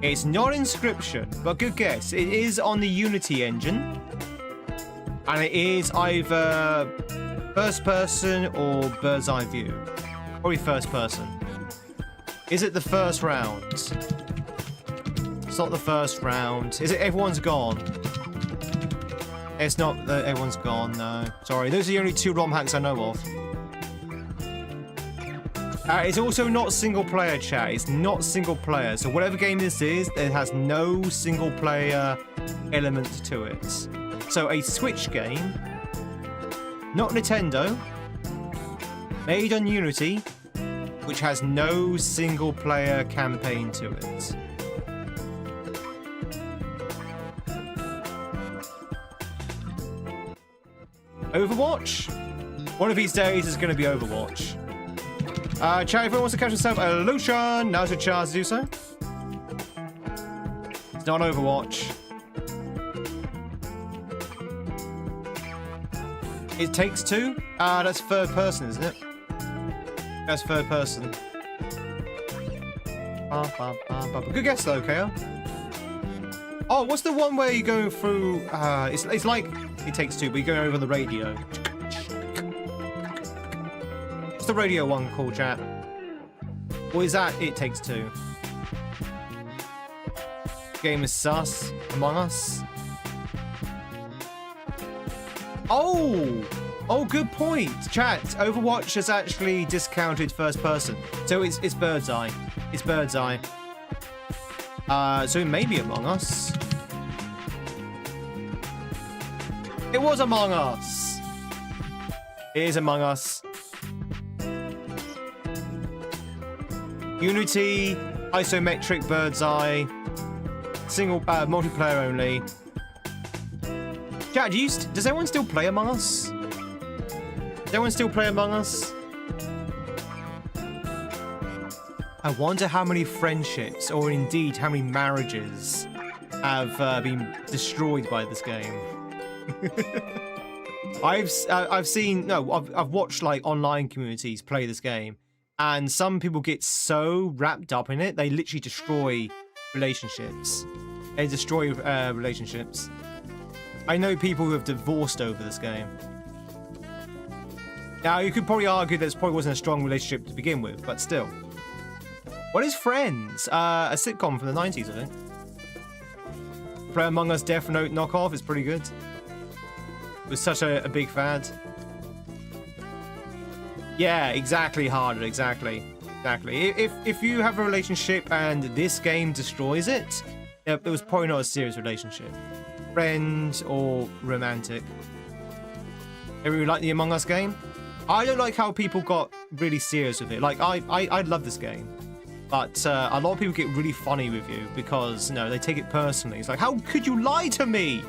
It's not Inscription, but good guess. It is on the Unity engine. And it is either first person or bird's eye view. Probably first person. Is it the first round? It's not the first round. Is it Everyone's Gone? It's not that Everyone's Gone, no. Sorry, those are the only two ROM hacks I know of. It's also not single player, chat. It's not single player. So whatever game this is, it has no single player element to it. So a Switch game, not Nintendo, made on Unity, which has no single player campaign to it. Overwatch? One of these days is going to be Overwatch. Chat, if anyone wants to catch yourself a Lucian, now's your chance to do so. It's not Overwatch. It Takes Two? That's third person, isn't it? That's third person. Good guess though, KO. Oh, what's the one where you go through? It's like It Takes Two, but you go over the radio. What's the radio one called, chat? Or is that It Takes Two? Game is sus. Among Us. Oh, good point. Chat, Overwatch has actually discounted first person. So it's Bird's Eye. It's Bird's Eye. So it may be Among Us. It was Among Us. It is Among Us. Unity, isometric Bird's Eye, single multiplayer only. Chat, does anyone still play Among Us? Does anyone still play Among Us? I wonder how many friendships, or indeed how many marriages, have been destroyed by this game. I've watched like online communities play this game, and some people get so wrapped up in it they literally destroy relationships. They destroy relationships. I know people who have divorced over this game. Now you could probably argue that it probably wasn't a strong relationship to begin with, but still. What is Friends? A sitcom from the 90s, I think. Play Among Us Death Note knockoff is pretty good. It was such a big fad. Yeah, exactly, Harder, exactly. If you have a relationship and this game destroys it, it was probably not a serious relationship. Friend or romantic. Everyone like the Among Us game? I don't like how people got really serious with it. Like, I love this game. But a lot of people get really funny with you because, you know, they take it personally. It's like, how could you lie to me?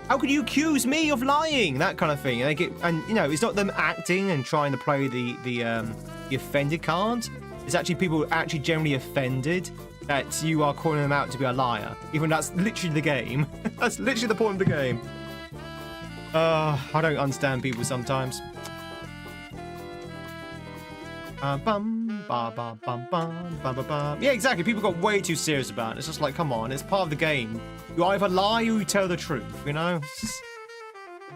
How could you accuse me of lying? That kind of thing. And they get, and you know, it's not them acting and trying to play the offended card. It's actually people actually generally offended that you are calling them out to be a liar. Even that's literally the game. That's literally the point of the game. I don't understand people sometimes. Yeah, exactly. People got way too serious about it. It's just like, come on, it's part of the game. You either lie or you tell the truth, you know?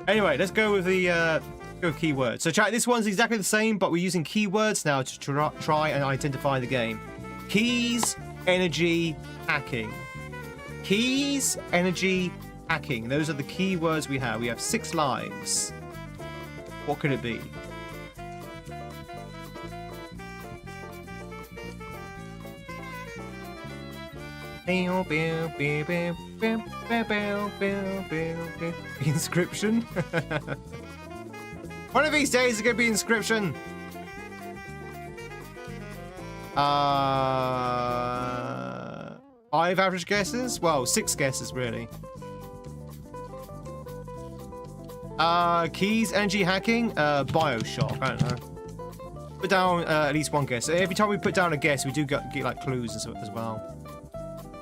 Anyway, let's go with the keywords. So chat, this one's exactly the same, but we're using keywords now to try and identify the game. Keys, energy, hacking. Keys, energy, hacking. Those are the keywords we have. We have 6 lives. What could it be? Inscription. One of these days it's gonna be inscription. 5 average guesses? Well, 6 guesses really. Keys, energy, hacking, Bioshock. I don't know. Put down at least 1 guess. Every time we put down a guess, we do get like clues as well.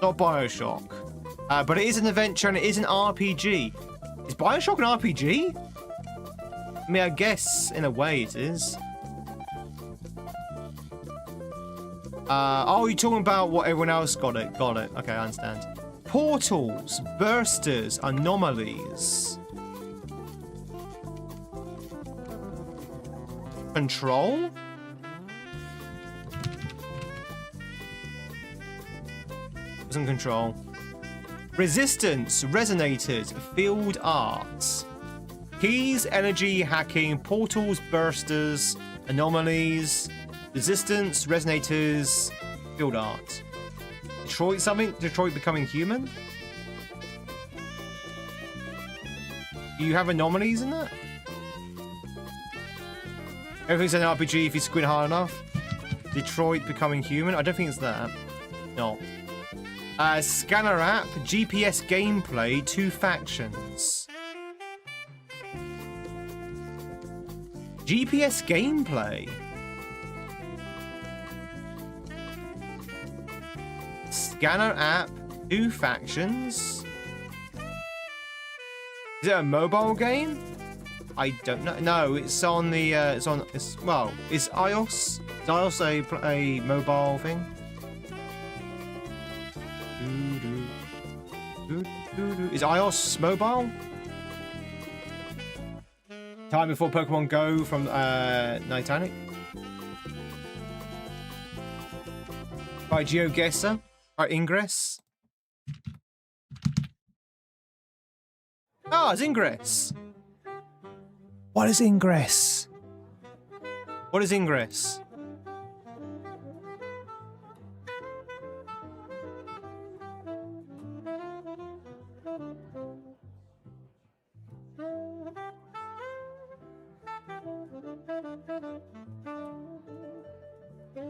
Not Bioshock. But it is an adventure and it is an RPG. Is Bioshock an RPG? I mean, I guess in a way it is. Oh, you're talking about what everyone else got it. Got it. Okay, I understand. Portals, bursters, anomalies. Control? Wasn't control. Resistance, resonators, field arts. Keys, energy, hacking, portals, bursters, anomalies, resistance, resonators, field art. Detroit something? Detroit becoming human? Do you have anomalies in that? Everything's an RPG if you squint hard enough. Detroit becoming human? I don't think it's that. No. Scanner app, GPS gameplay, 2 factions. GPS gameplay? Scanner app, 2 factions. Is it a mobile game? I don't know. No, it's on the. Well, is iOS? Is iOS a mobile thing? Is iOS mobile? Time before Pokemon Go from Titanic. Right, GeoGuessr. Right, Ingress. Ah, it's Ingress. What is Ingress? What is Ingress?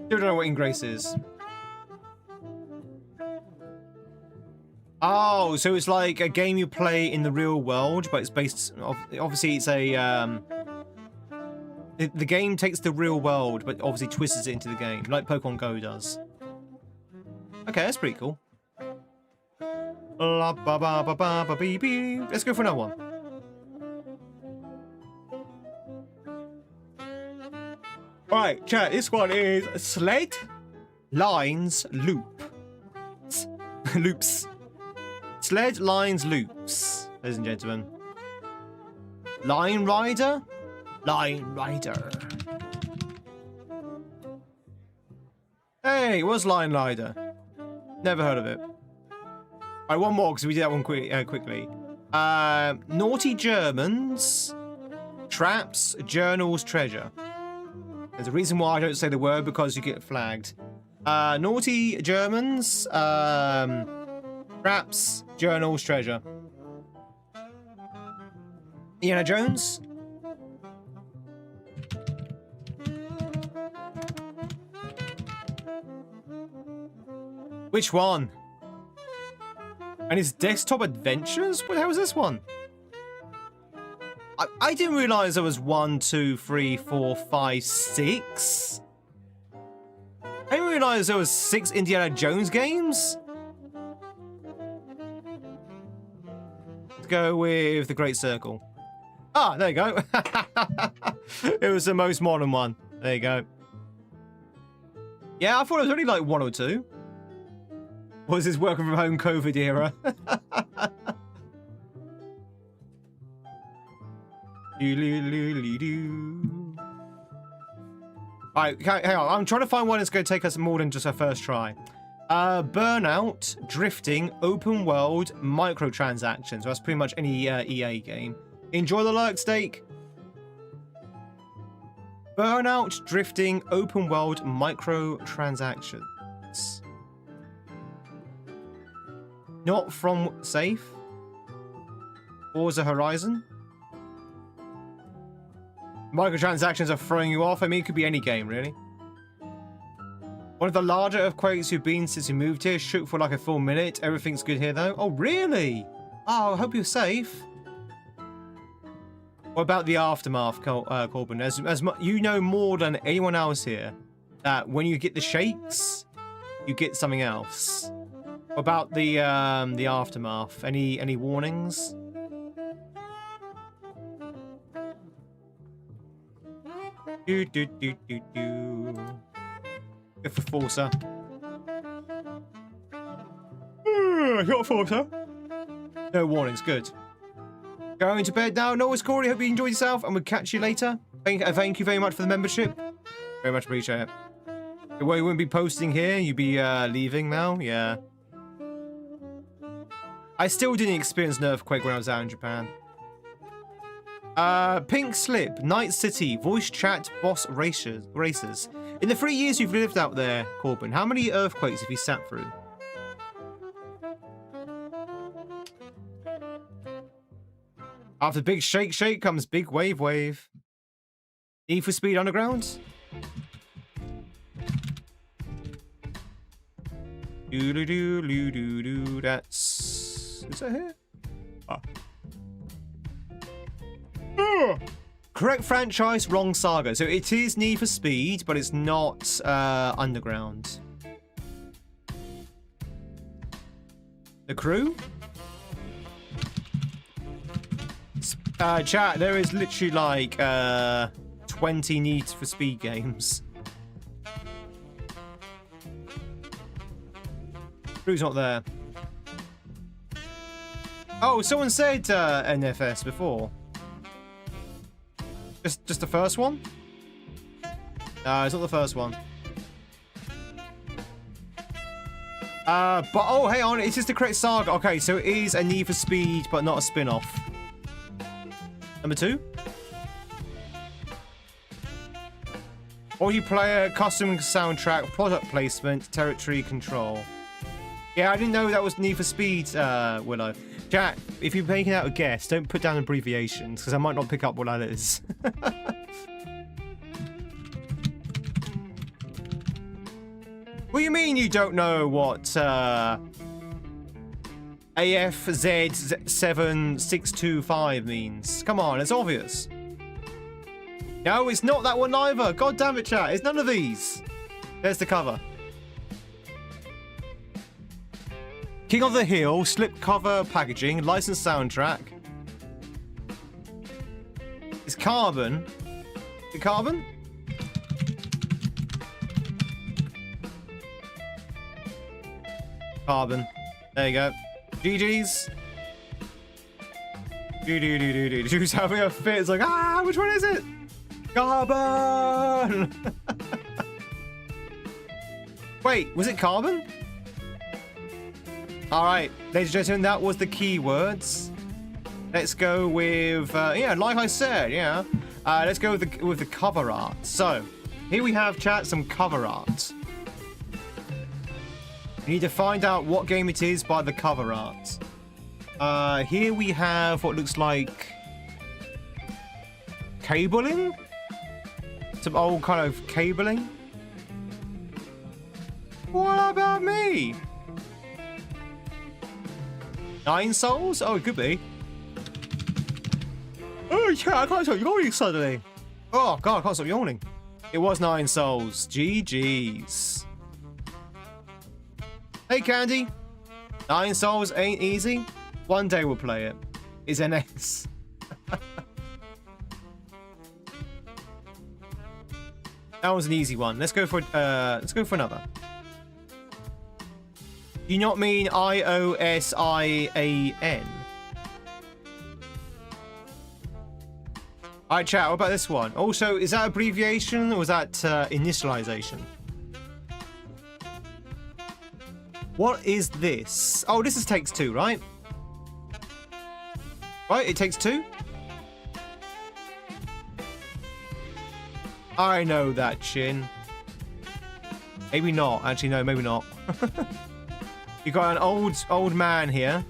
Still don't know what Ingress is. Oh, so it's like a game you play in the real world, but it's based. Obviously, it's a. The game takes the real world, but obviously twists it into the game, like Pokemon Go does. Okay, that's pretty cool. Let's go for another one. Right, chat. This one is Sled Lines Loop. Loops. Sled Lines Loops, ladies and gentlemen. Line Rider? Line Rider. Hey, what's Line Rider? Never heard of it. Alright, one more, because we did that one quickly. Naughty Germans. Traps, journals, treasure. There's a reason why I don't say the word, because you get flagged. Naughty Germans. Traps, journals, treasure. Indiana Jones? Which one? And his desktop adventures? What the hell is this one? I didn't realize there was 1, 2, 3, 4, 5, 6. I didn't realize there was 6 Indiana Jones games. Let's go with the Great Circle. Ah, there you go. It was the most modern one. There you go. Yeah, I thought it was only like 1 or 2. Was this working from home COVID era? Alright, hang on. I'm trying to find one that's going to take us more than just our first try. Burnout, drifting, open world, microtransactions. That's pretty much any EA game. Enjoy the lurk, Steak. Burnout, drifting, open world, microtransactions. Not from safe. Forza Horizon. Microtransactions are throwing you off. I mean, it could be any game, really. One of the larger earthquakes you've been since you moved here. Shook for like a full minute. Everything's good here, though. Oh, really? Oh, I hope you're safe. What about the aftermath, Corbin? As you know more than anyone else here that when you get the shakes, you get something else. What about the aftermath? Any warnings? Good for Forza. Got Forza. No warnings. Good. Going to bed now. No, it's Corey. Hope you enjoyed yourself, and we'll catch you later. Thank you very much for the membership. Very much appreciate it. Well, you wouldn't be posting here. You'd be leaving now. Yeah. I still didn't experience an earthquake when I was out in Japan. Pink Slip, Night City, voice chat, boss racers. In the 3 years you've lived out there, Corbin, how many earthquakes have you sat through? After big shake comes big wave. Need for Speed Underground? That's... Is that here? Ah. Correct franchise, wrong saga. So it is Need for Speed, but it's not Underground. The Crew? Chat, there is literally like 20 Need for Speed games. Crew's not there. Oh, someone said NFS before. Just the first one? No, it's not the first one. But oh, hang on, it's just the correct saga. Okay, so it is a Need for Speed, but not a spin-off. Number 2. Multiplayer, custom soundtrack, product placement, territory control. Yeah, I didn't know that was Need for Speed, Willow. Chat, if you're making out a guess, don't put down abbreviations, because I might not pick up what that is. What do you mean you don't know what AFZ7625 means? Come on, it's obvious. No, it's not that one either. God damn it, chat. It's none of these. There's the cover. King of the Hill, slip cover packaging, licensed soundtrack. It's Carbon. Is it Carbon? Carbon. There you go. GG's. Who's having a fit? It's like, ah, which one is it? Carbon! Wait, was it Carbon? Alright, ladies and gentlemen, that was the keywords. Let's go with, yeah, like I said, yeah. Let's go with the cover art. So, here we have, chat, some cover art. You need to find out what game it is by the cover art. Here we have what looks like cabling? Some old kind of cabling. What about me? 9 souls? Oh, it could be. Oh, I can't stop yawning suddenly. Oh, God, I can't stop yawning. It was 9 souls. GG's. Hey, Candy. 9 souls ain't easy. One day we'll play it. It's NX. That was an easy one. Let's go for another. Do you not mean IOSIAN? Alright, chat, what about this one? Also, is that abbreviation or was that initialization? What is this? Oh, this is takes 2, right? Right, it takes 2? I know that, Chin. Maybe not. Actually, no, maybe not. You got an old man here.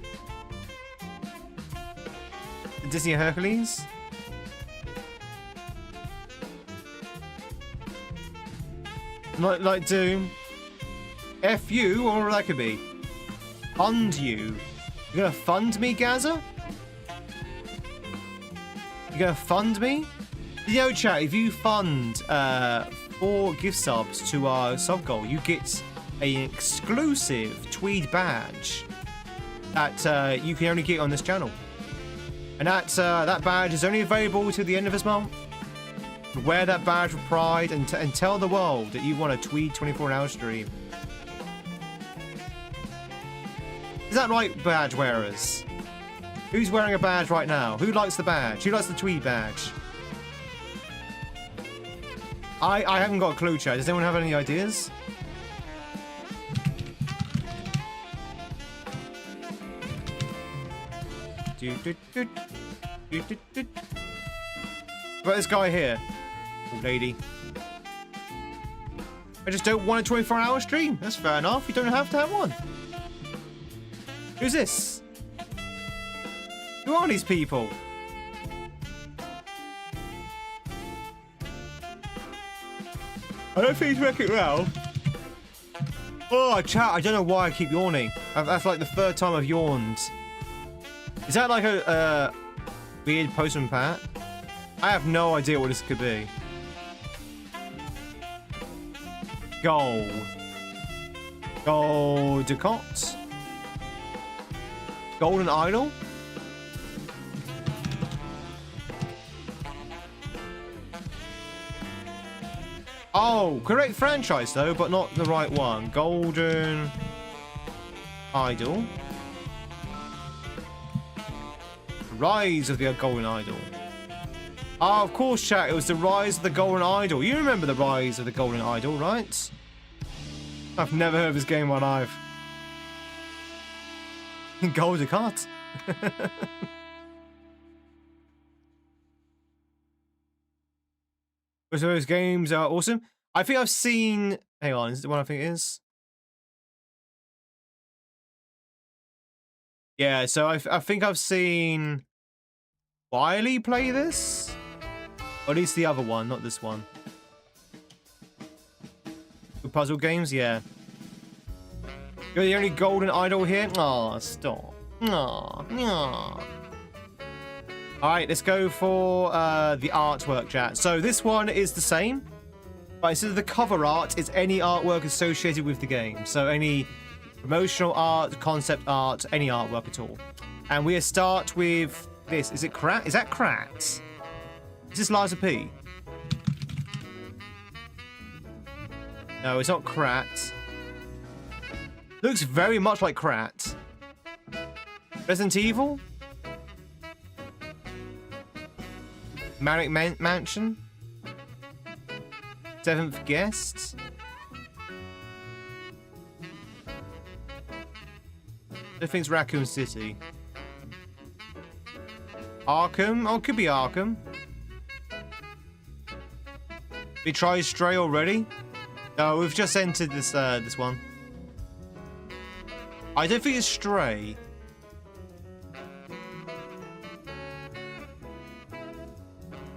Disney Hercules. Like Doom. F you, or that could be. Fund you. You're gonna fund me, Gaza? You're gonna fund me? You know, chat, if you fund 4 gift subs to our sub goal, you get an exclusive Tweed badge that you can only get on this channel. And that badge is only available to the end of this month. Wear that badge with pride and tell the world that you want a Tweed 24-hour stream. Is that right, badge wearers? Who's wearing a badge right now? Who likes the badge? Who likes the Tweed badge? I haven't got a clue, chat. Does anyone have any ideas? What about this guy here? Oh, lady. I just don't want a 24-hour stream. That's fair enough. You don't have to have one. Who's this? Who are these people? I don't think he's working well. Oh, chat, I don't know why I keep yawning. That's like the 3rd time I've yawned. Is that like a weird postman pat? I have no idea what this could be. Gold. Goldicott. Golden Idol. Oh, correct franchise though, but not the right one. Golden Idol. Rise of the Golden Idol. Oh, of course, chat. It was the Rise of the Golden Idol. You remember the Rise of the Golden Idol, right? I've never heard of this game in my life. Goldicott. So those games are awesome. I think I've seen... Hang on, is it the one I think it is? Yeah, so I think I've seen Wiley play this? Or at least the other one, not this one. The puzzle games, yeah. You're the only golden idol here? Aw, stop. Aw, aw. Alright, let's go for the artwork, chat. So this one is the same. But instead of the cover art, it's any artwork associated with the game. So any promotional art, concept art, any artwork at all. And we start with this. Is it Krat? Is that Krat? Is this Liza P? No, it's not Krat. Looks very much like Krat. Resident Evil? Marek Mansion? 7th Guest? I think it's Raccoon City. Arkham? Oh, it could be Arkham. We tried Stray already? No, we've just entered this this one. I don't think it's Stray.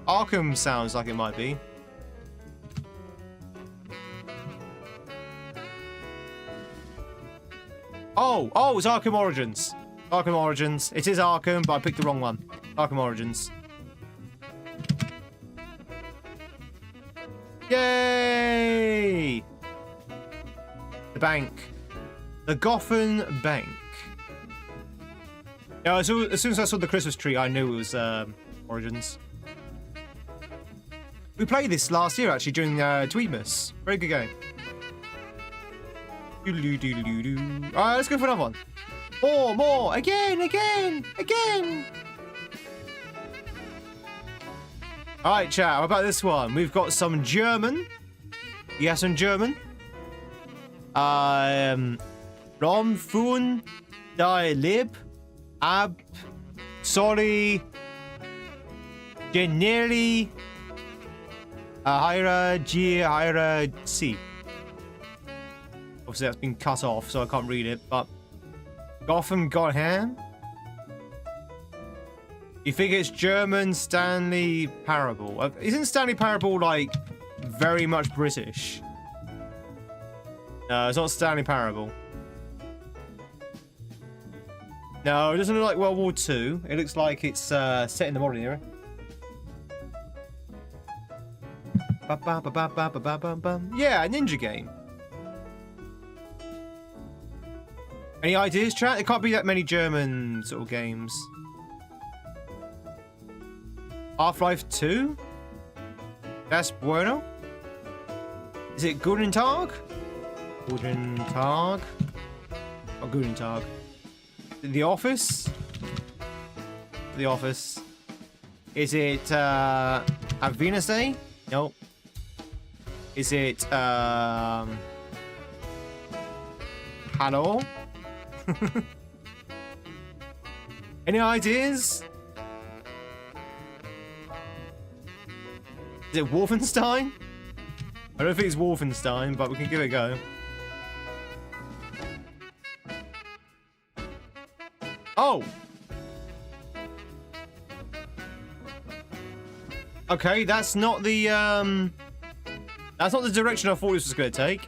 Arkham sounds like it might be. Oh, it's Arkham Origins. Arkham Origins. It is Arkham, but I picked the wrong one. Arkham Origins. Yay! The bank. The Goffen Bank. Yeah, as soon as I saw the Christmas tree, I knew it was Origins. We played this last year, actually, during Tweedmas. Very good game. Alright, let's go for another one. More! Again! Alright, chat, how about this one? We've got some German. Yes, some German. Romfun die Lib. Ab. Sorry. Generally. Hyra C. Obviously, that's been cut off, so I can't read it, but. Gotham Godham. You think it's German Stanley Parable? Isn't Stanley Parable like very much British? No, it's not Stanley Parable. No, it doesn't look like World War II. It looks like it's set in the modern era. Yeah, a ninja game. Any ideas, chat? There can't be that many German sort of games. Half-Life 2? That's bueno. Is it Guten Tag? Guten Tag. Oh, Guten Tag. The Office? The Office. Is it Venus Day? Nope. Is it Hello? Any ideas? Is it Wolfenstein? I don't think it's Wolfenstein, but we can give it a go. Oh! Okay, that's not the direction I thought this was going to take.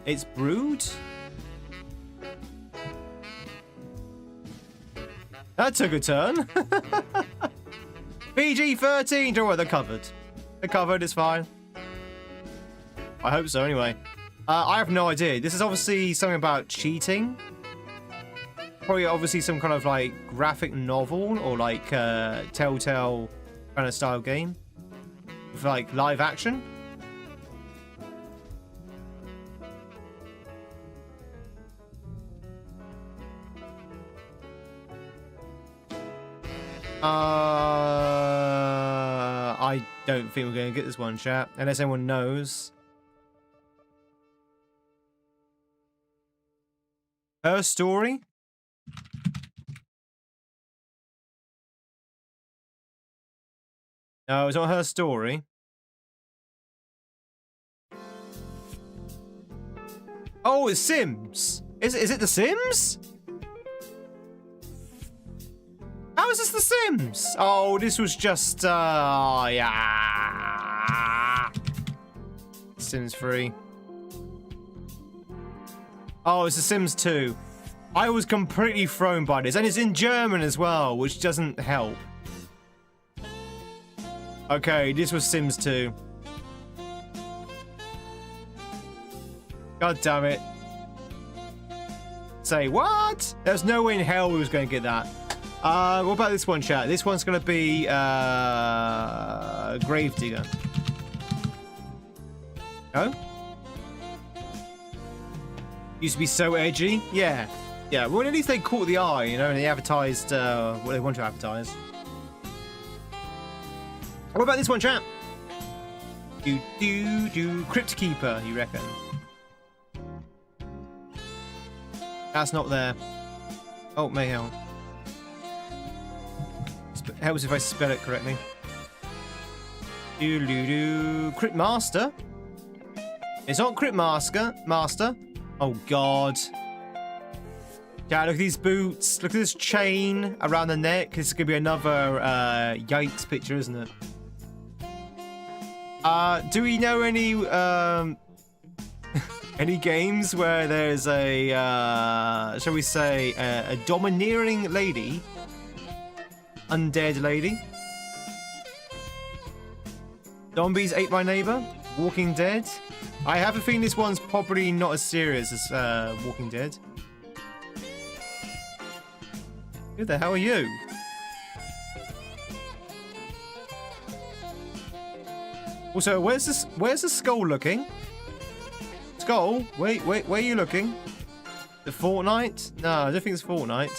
It's Brood? That took a turn. PG13, don't worry, they're covered. They're covered, it's fine. I hope so, anyway. I have no idea. This is obviously something about cheating. Probably obviously some kind of like graphic novel or like Telltale kind of style game. With like live action. I don't think we're going to get this one, chat. Unless anyone knows. Her Story? No, it's not Her Story. Oh, it's Sims. Is it The Sims? How is this The Sims? Oh, this was just, yeah. Sims 3. Oh, it's The Sims 2. I was completely thrown by this. And it's in German as well, which doesn't help. Okay, this was Sims 2. God damn it. Say what? There's no way in hell we was going to get that. What about this one, chat? This one's going to be Gravedigger. No? Used to be so edgy. Yeah. Yeah, well, at least they caught the eye, you know, and they advertised what they want to advertise. What about this one, chat? Crypt Keeper, you reckon? That's not there. Oh, may help. Helps if I spell it correctly. Crypt Master? It's not Crypt Master. Oh, God. Yeah, look at these boots. Look at this chain around the neck. This is going to be another yikes picture, isn't it? Do we know any any games where there's a shall we say a domineering lady, undead lady? Zombies Ate My Neighbor. Walking Dead. I have a feeling this one's probably not as serious as Walking Dead. Who the hell are you? Also, where's the skull looking? Skull? Wait, where are you looking? The Fortnite? No, I don't think it's Fortnite.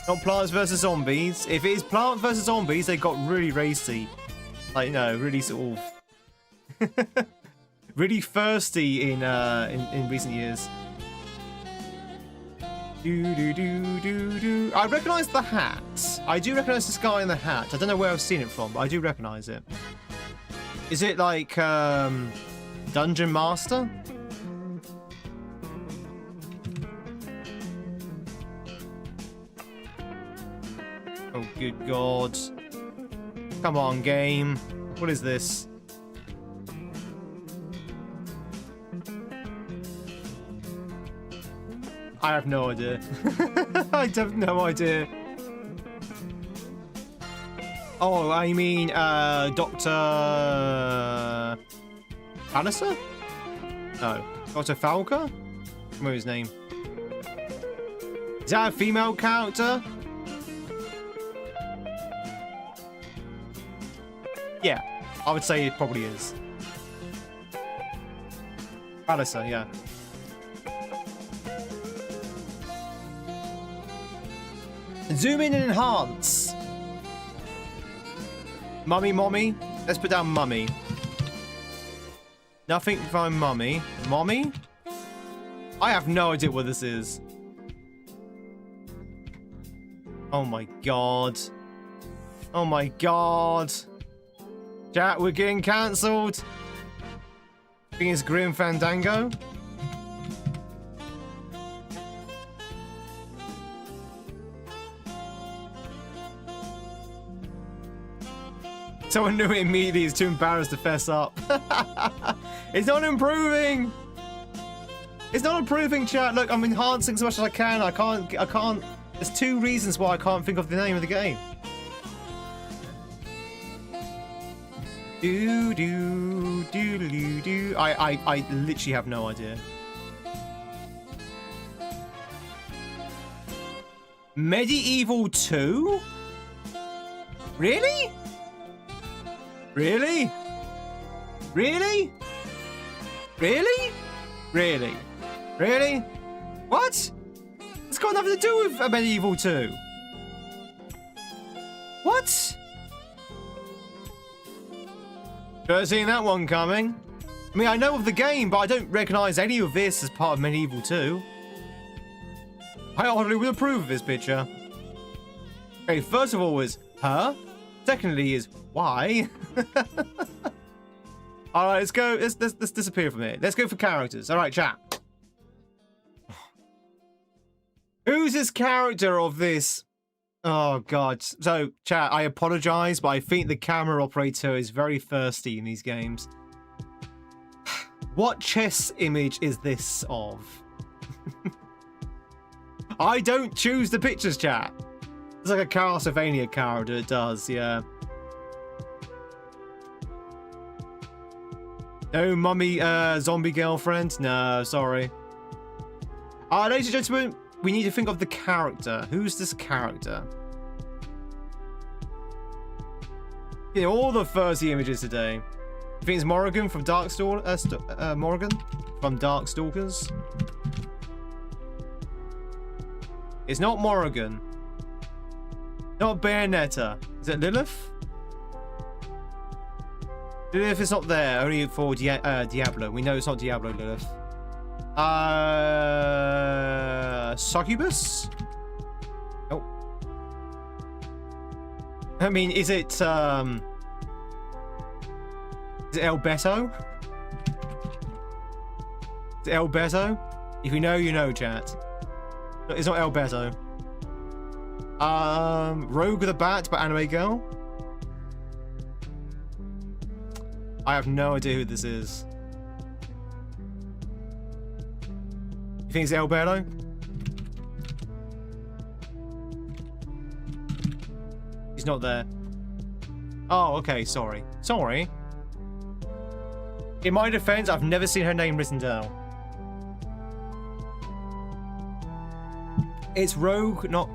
Not Plants vs Zombies. If it is Plants vs Zombies, they got really racy. Like, you know, really sort of really thirsty in recent years. I recognise the hat. I do recognise this guy in the hat. I don't know where I've seen it from, but I do recognise it. Is it like Dungeon Master? Oh, good God. Come on, game. What is this? I have no idea. I have no idea. Oh, I mean, Dr. Palliser? No. Dr. Falca? What's his name? Is that a female character? Yeah, I would say it probably is. Palliser, yeah. Zoom in and enhance. Mummy, mommy. Let's put down mummy. Nothing from mummy. Mommy? I have no idea what this is. Oh my God. Oh my God. Chat, we're getting cancelled. I think it's Grim Fandango. Someone knew it immediately. Is too embarrassed to fess up. It's not improving. It's not improving, chat. Look, I'm enhancing so much as I can. I can't. There's two reasons why I can't think of the name of the game. I literally have no idea. Medieval 2? Really? Really? Really? Really? Really? Really? What? It's got nothing to do with Medieval 2. What? Should have seen that one coming. I mean, I know of the game, but I don't recognise any of this as part of Medieval 2. I hardly would approve of this picture. Okay, first of all is her. Secondly is why. All right, let's go. Let's disappear from here. Let's go for characters. All right, chat. Who's this character of this? Oh God. So, chat, I apologize, but I think the camera operator is very thirsty in these games. What chess image is this of? I don't choose the pictures, chat. It's like a Castlevania character. It does, yeah. No mummy zombie girlfriend? No, sorry. Ladies and gentlemen, we need to think of the character. Who's this character? Yeah, all the thirsty images today. I think it's Morrigan from Morrigan from Darkstalkers. It's not Morrigan. Not Bayonetta. Is it Lilith? Lilith is not there, only for Diablo. We know it's not Diablo, Lilith. Succubus? Oh. I mean, is it El Beto? Is it El Beto? If you know, you know, chat. No, it's not El Beto. Rogue the Bat by Anime Girl? I have no idea who this is. You think it's Alberto? He's not there. Oh, okay, sorry. Sorry. In my defense, I've never seen her name written down. It's Rogue, not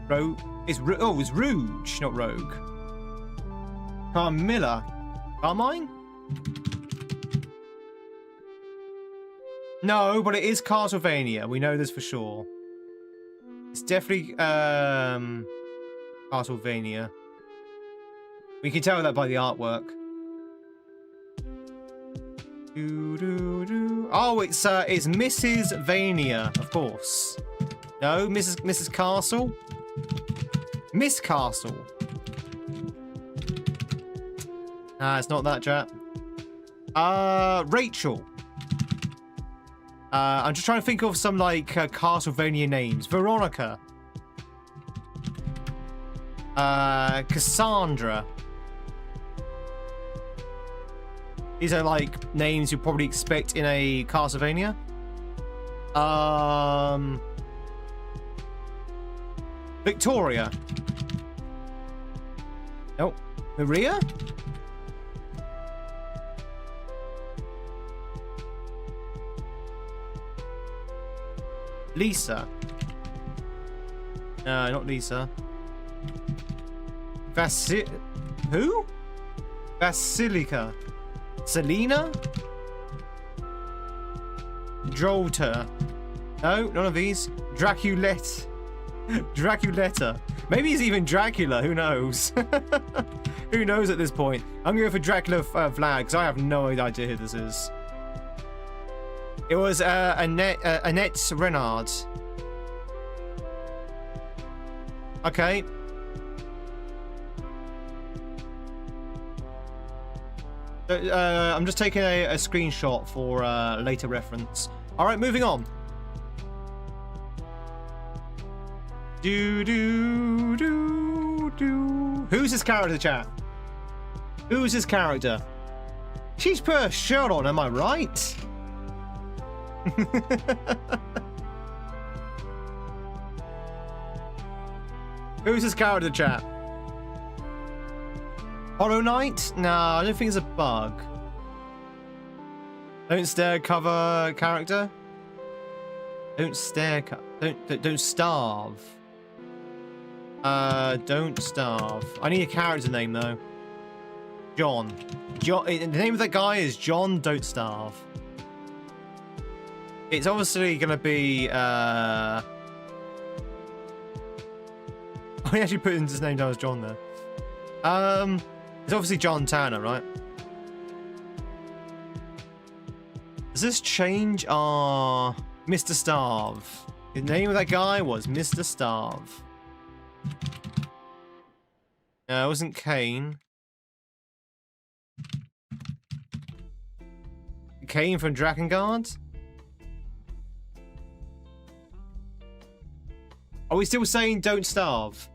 Rogue. It's Rouge, not Rogue. Carmilla. Carmine? No, but it is Castlevania. We know this for sure. It's definitely Castlevania. We can tell that by the artwork. Oh, it's Mrs. Vania, of course. No, Mrs. Castle. Miss Castle. It's not that chap. Rachel. I'm just trying to think of some like Castlevania names. Veronica. Cassandra. These are like names you probably expect in a Castlevania. Victoria. Nope. Maria? Lisa. No, not Lisa. Who? Basilica. Selena? Jolter. No, none of these. Draculette. Draculetta. Maybe he's even Dracula. Who knows? Who knows at this point? I'm going to go for Dracula Vlad because I have no idea who this is. It was Annette Renard. Okay. I'm just taking a screenshot for later reference. All right, moving on. Who's his character, chat? Who's his character? She's put a shirt on, am I right? Who's his character, chat? Hollow Knight? Nah, I don't think it's a bug. Don't stare cover character. Don't stare don't starve. Don't starve. I need a character name though. John. The name of that guy is John Don't Starve. It's obviously gonna be I actually put his name down as John there. It's obviously John Tanner, right? Does this change our Mr. Starve? The name of that guy was Mr. Starve. No, it wasn't Kane. Kane from Drakengard? Are we still saying don't starve?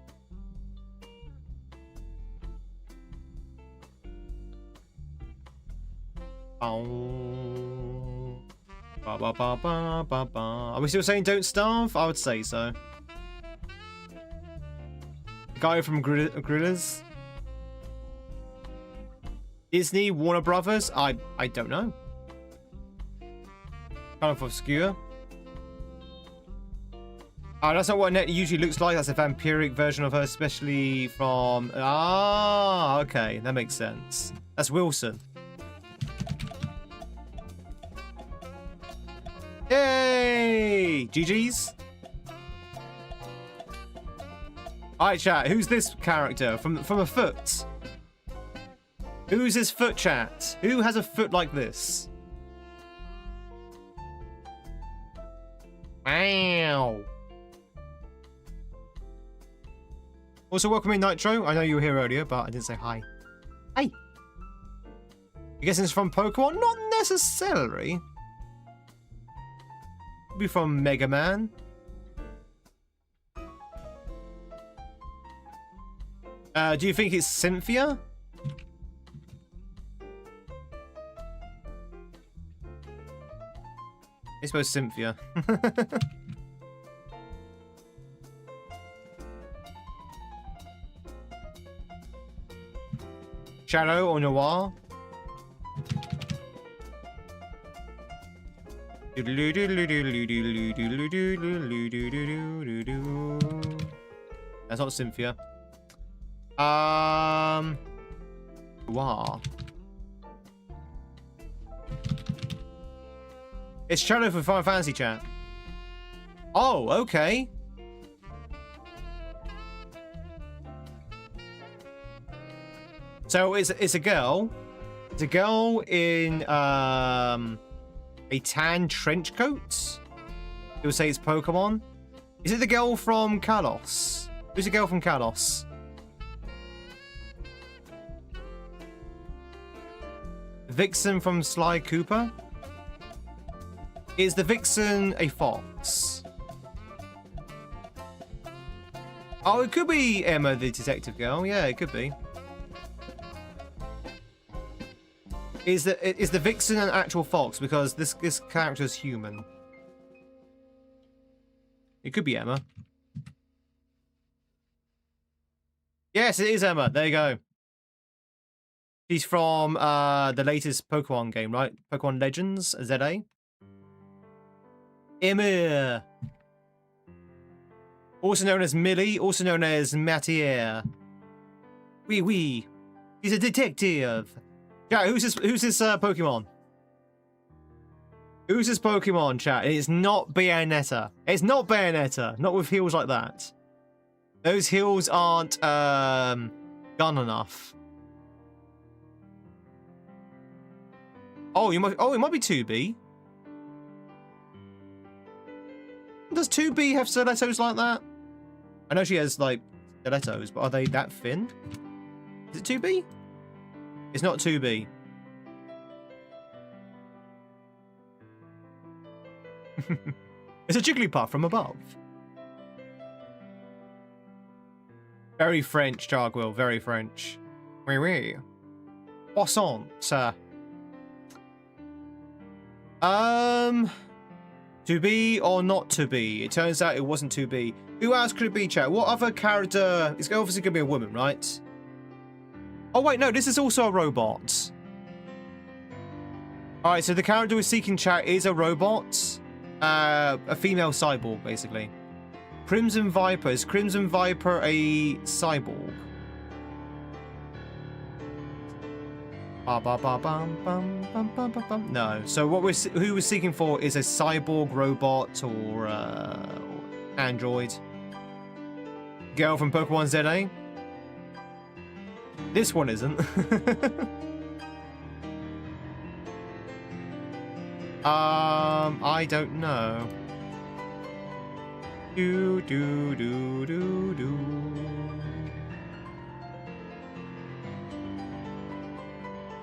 Oh. Ba, ba, ba, ba, ba, ba. Are we still saying don't starve? I would say so. Guy from Grillers? Disney, Warner Brothers? I don't know. Kind of obscure. That's not what Annette usually looks like. That's a vampiric version of her, especially from... Ah, okay. That makes sense. That's Wilson. Yay! GG's. Alright, chat. Who's this character? From a foot? Who's his foot, chat? Who has a foot like this? Wow. Also, welcome in, Nitro. I know you were here earlier, but I didn't say hi. Hi. You guessing it's from Pokemon? Not necessarily. Could be from Mega Man. Do you think it's Cynthia? I suppose Cynthia. Shadow or Noir? That's not Cynthia. Wow. It's Shadow for Final Fantasy chat. Oh, okay. So it's a girl. It's a girl in a tan trench coat. It would say it's Pokemon. Is it the girl from Kalos? Who's the girl from Kalos? Vixen from Sly Cooper? Is the Vixen a fox? Oh, it could be Emma, the detective girl. Yeah, it could be. Is the Vixen an actual fox? Because this character is human. It could be Emma. Yes, it is Emma. There you go. She's from the latest Pokemon game, right? Pokemon Legends, ZA. Emma. Also known as Millie, also known as Mattier. Wee wee. He's a detective. Chat, who's this Pokemon? Who's this Pokemon, chat? It's not Bayonetta. It's not Bayonetta. Not with heels like that. Those heels aren't gun enough. Oh, it might be 2B. Does 2B have stilettos like that? I know she has like stilettos, but are they that thin? Is it 2B? It's not 2B. It's a Jigglypuff from above. Very French, Jargwill. Very French. Oui, oui. Poisson, sir. To be or not to be? It turns out it wasn't to be. Who else could it be, chat? What other character? It's obviously going to be a woman, right? Oh, wait, no. This is also a robot. Alright, so the character we're seeking, chat, is a robot. A female cyborg, basically. Crimson Viper. Is Crimson Viper a cyborg? No. So who we're seeking for is a cyborg robot or android. Girl from Pokemon ZA. This one isn't. I don't know. Do.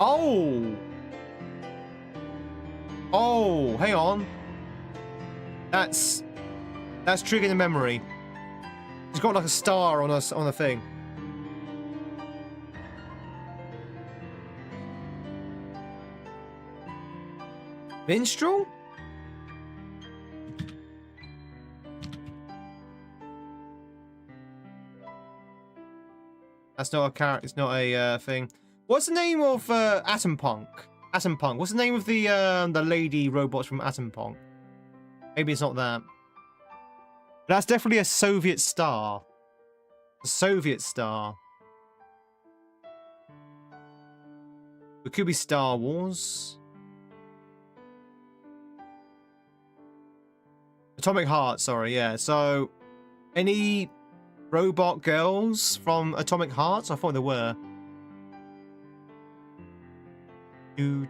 Oh! Oh, hang on. That's triggering a memory. He's got like a star on a thing. Minstrel? That's not a character. It's not a thing. What's the name of Atom Punk? Atom Punk. What's the name of the lady robots from Atom Punk? Maybe it's not that. But that's definitely a Soviet star. A Soviet star. It could be Star Wars. Atomic Heart, sorry, yeah. So, any robot girls from Atomic Heart? I thought there were. The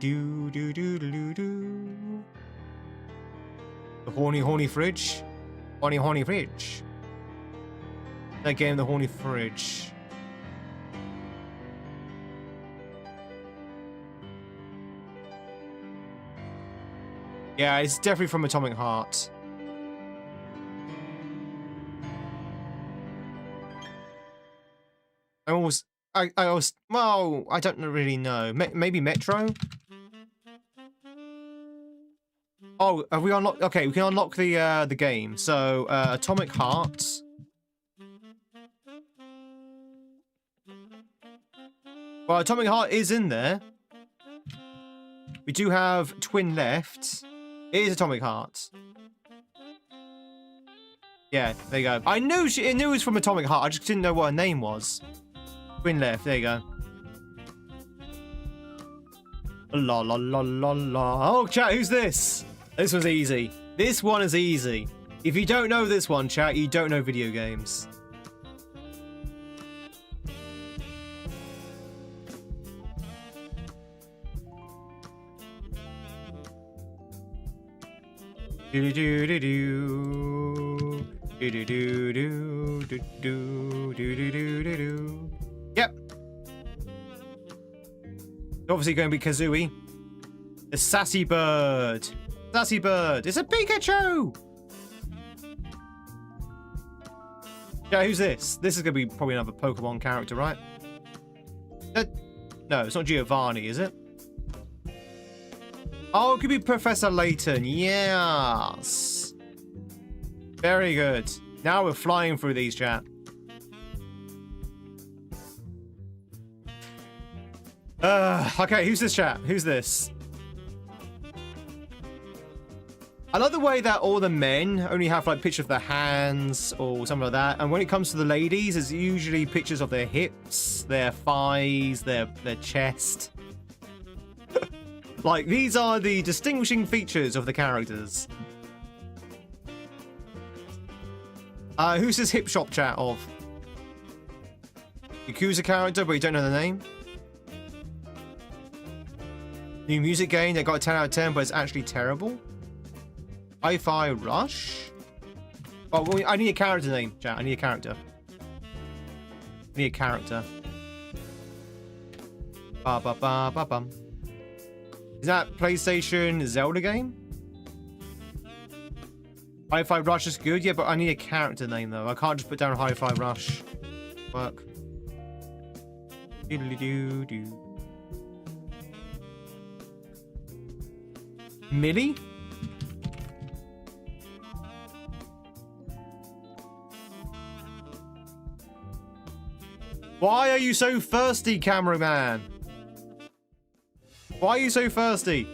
horny fridge. Horny fridge. That game, the horny fridge. Yeah, it's definitely from Atomic Heart. I don't really know. Maybe Metro? Oh, have we unlocked? Okay, we can unlock the game. So, Atomic Heart. Well, Atomic Heart is in there. We do have Twin left. It is Atomic Heart. Yeah, there you go. I knew it was from Atomic Heart. I just didn't know what her name was. Twin left. There you go. La la la la la. Oh, chat, who's this? This one's easy. This one is easy. If you don't know this one, chat, you don't know video games. Do do do do do do do do do do do do do do. Yep. Obviously going to be Kazooie. The sassy bird. Sassy bird. It's a Pikachu. Yeah, who's this? This is going to be probably another Pokemon character, right? No, it's not Giovanni, is it? Oh, it could be Professor Layton. Yes. Very good. Now we're flying through these, chat. Okay, who's this, chat? Who's this? I love the way that all the men only have like pictures of their hands or something like that. And when it comes to the ladies, it's usually pictures of their hips, their thighs, their chest. Like, these are the distinguishing features of the characters. Who's this hip shop chat of? Yakuza character, but you don't know the name? New music game that got a 10 out of 10, but it's actually terrible? Hi-Fi Rush? Oh, well, I need a character name, chat. I need a character. I need a character. Ba-ba-ba-ba-bum. Is that PlayStation Zelda game? Hi-Fi Rush is good, yeah, but I need a character name, though. I can't just put down Hi-Fi Rush. Work. Diddly-doo-doo. Millie? Why are you so thirsty, cameraman? Why are you so thirsty?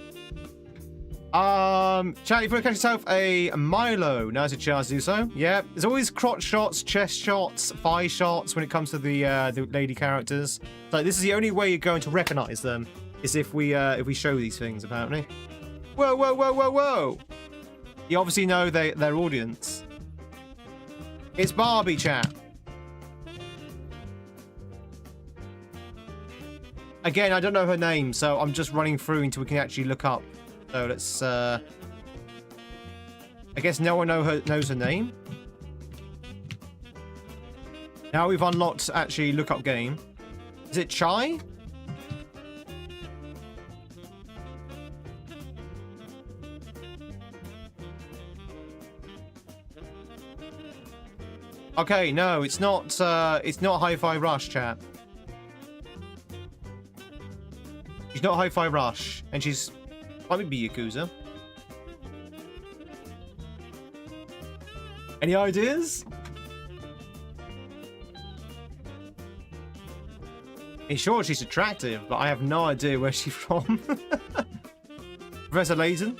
Chat, if you want to catch yourself a Milo, now's your chance to do so. Yeah, there's always crotch shots, chest shots, thigh shots when it comes to the lady characters. So this is the only way you're going to recognize them, is if we show these things, apparently. Whoa, whoa, whoa, whoa, whoa! You obviously know their audience. It's Barbie, chat. Again, I don't know her name, so I'm just running through until we can actually look up. So let's, I guess no one knows her name. Now we've unlocked actually look up game. Is it Chai? Okay, no, it's not Hi-Fi Rush, chat. She's not Hi-Fi Rush, and she's might be Yakuza. Any ideas? In short, she's attractive, but I have no idea where she's from. Professor Layton?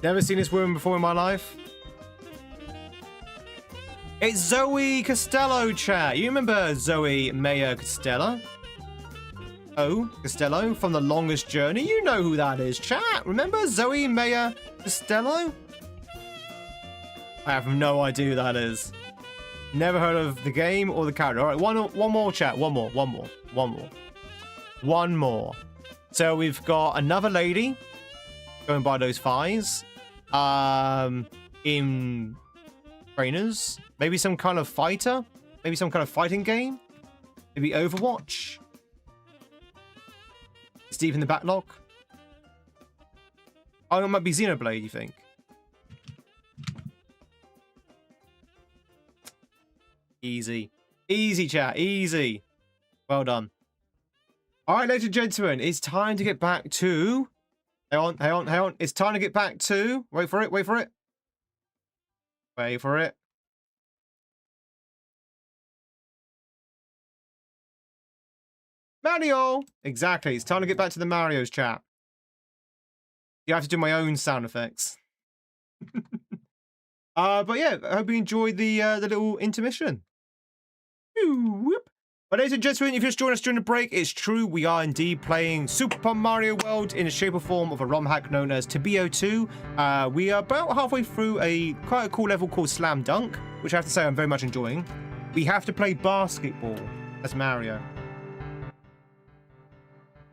Never seen this woman before in my life. It's Zoe Costello, chat. You remember Zoe Mayer Costello? Oh, Costello from The Longest Journey? You know who that is, chat. Remember Zoe Mayer Costello? I have no idea who that is. Never heard of the game or the character. All right, one more, chat. One more. So we've got another lady going by those thighs. In trainers. Maybe some kind of fighter? Maybe some kind of fighting game? Maybe Overwatch? Steve in the backlog? Oh, it might be Xenoblade, you think? Easy. Easy, chat. Easy. Well done. Alright, ladies and gentlemen, it's time to get back to... Hang on. It's time to get back to... Wait for it. Mario! Exactly. It's time to get back to the Mario's chat. You have to do my own sound effects. But yeah, I hope you enjoyed the little intermission. Whoop. But ladies and gentlemen, if you're just joining us during the break, it's true, we are indeed playing Super Mario World in the shape or form of a ROM hack known as TBO2. We are about halfway through quite a cool level called Slam Dunk, which I have to say I'm very much enjoying. We have to play basketball as Mario.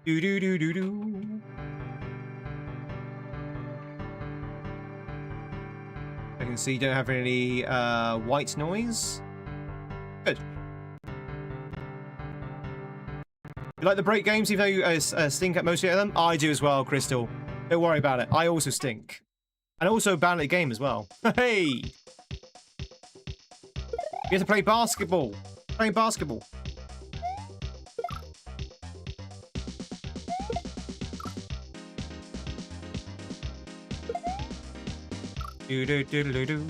Do-do-do-do-do. I can see you don't have any white noise. Good. You like the break games, even though you stink at most of them? I do as well, Crystal. Don't worry about it. I also stink. And also bad at the game as well. Hey! You have to play basketball. Playing basketball. Do-do-do-do-do.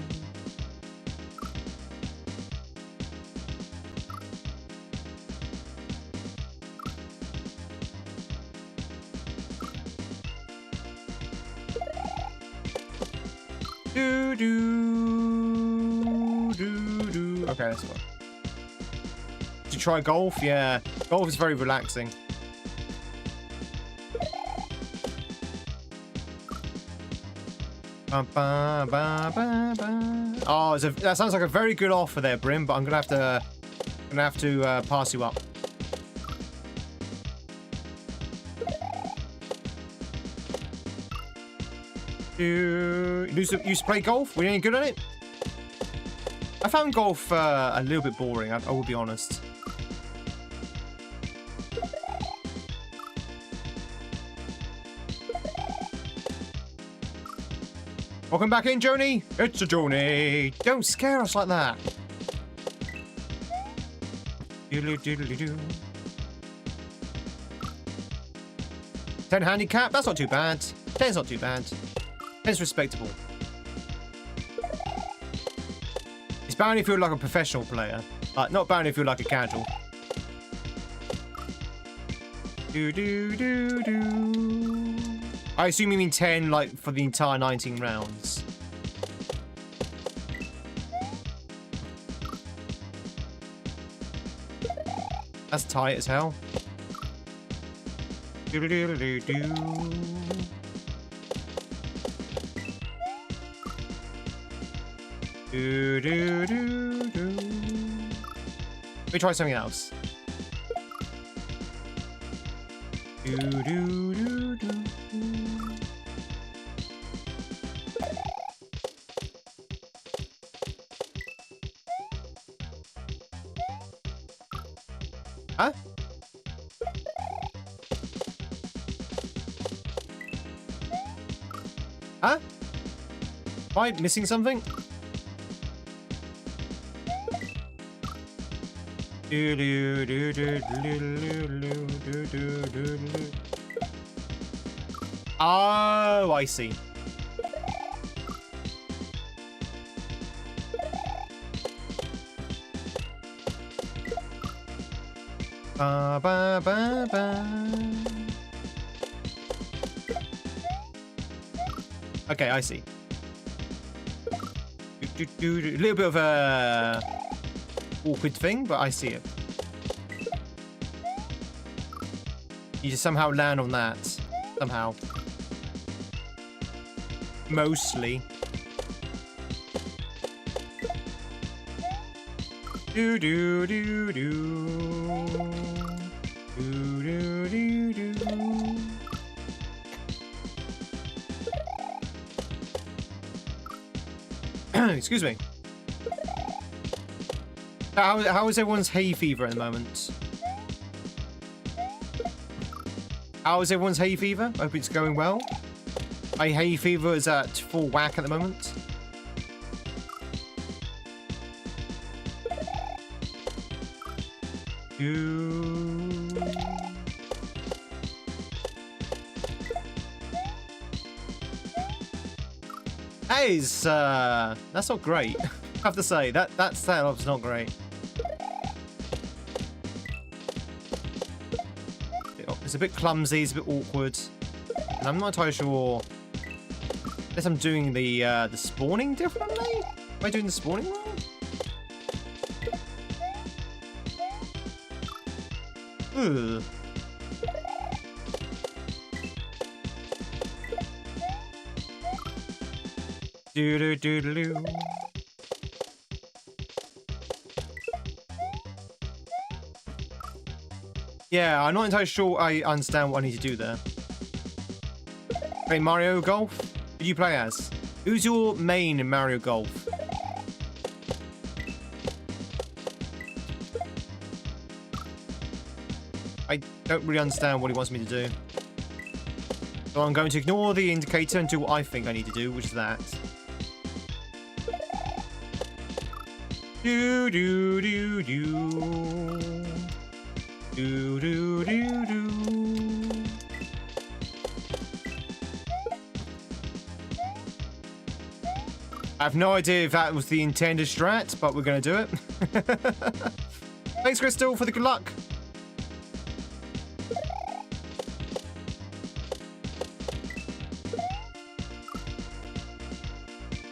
Okay, that's one. Did you try golf? Yeah, golf is very relaxing. Oh, that sounds like a very good offer there, Brim. But I'm gonna have to pass you up. You used to play golf? Were you any good at it? I found golf a little bit boring, I will be honest. Welcome back in, Joni. It's a Joni. Don't scare us like that. Doodle-doodle-doo. 10 handicap? That's not too bad. 10's not too bad. 10's respectable. It's bound if you're like a professional player. Not bound if you're like a casual. Do-do-do-do. I assume you mean 10, like, for the entire 19 rounds. That's tight as hell. Do-do-do-do-do. Do-do-do-do. Let me try something else. Do-do-do-do. Huh? Huh? Am I missing something? Oh, I see. Ba, ba, ba, ba. Okay, I see. A little bit of a awkward thing, but I see it. You just somehow land on that. Somehow. Mostly. Do do do do. Do do do do. Excuse me. How is everyone's hay fever at the moment? How is everyone's hay fever? I hope it's going well. My hay fever is at full whack at the moment. That is, that's not great. I have to say, that setup's not great. It's a bit clumsy, it's a bit awkward. And I'm not entirely sure... Unless I'm doing the spawning differently? Am I doing the spawning wrong? Ugh. Do-do-do-do-do. Yeah, I'm not entirely sure I understand what I need to do there. Play Mario Golf? Who do you play as? Who's your main in Mario Golf? I don't really understand what he wants me to do. So I'm going to ignore the indicator and do what I think I need to do, which is that. Do do do do. Do do do do. I have no idea if that was the intended strat, but we're going to do it. Thanks, Crystal, for the good luck.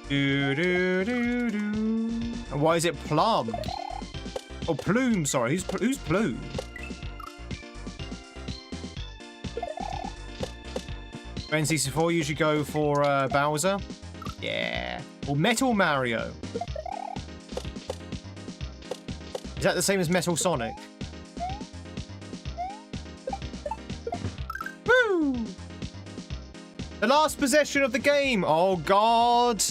Do do do do. And why is it Plum? Oh, Plume. Sorry, who's Plume? N64 usually go for Bowser. Yeah. Or Metal Mario. Is that the same as Metal Sonic? Woo! The last possession of the game. Oh God.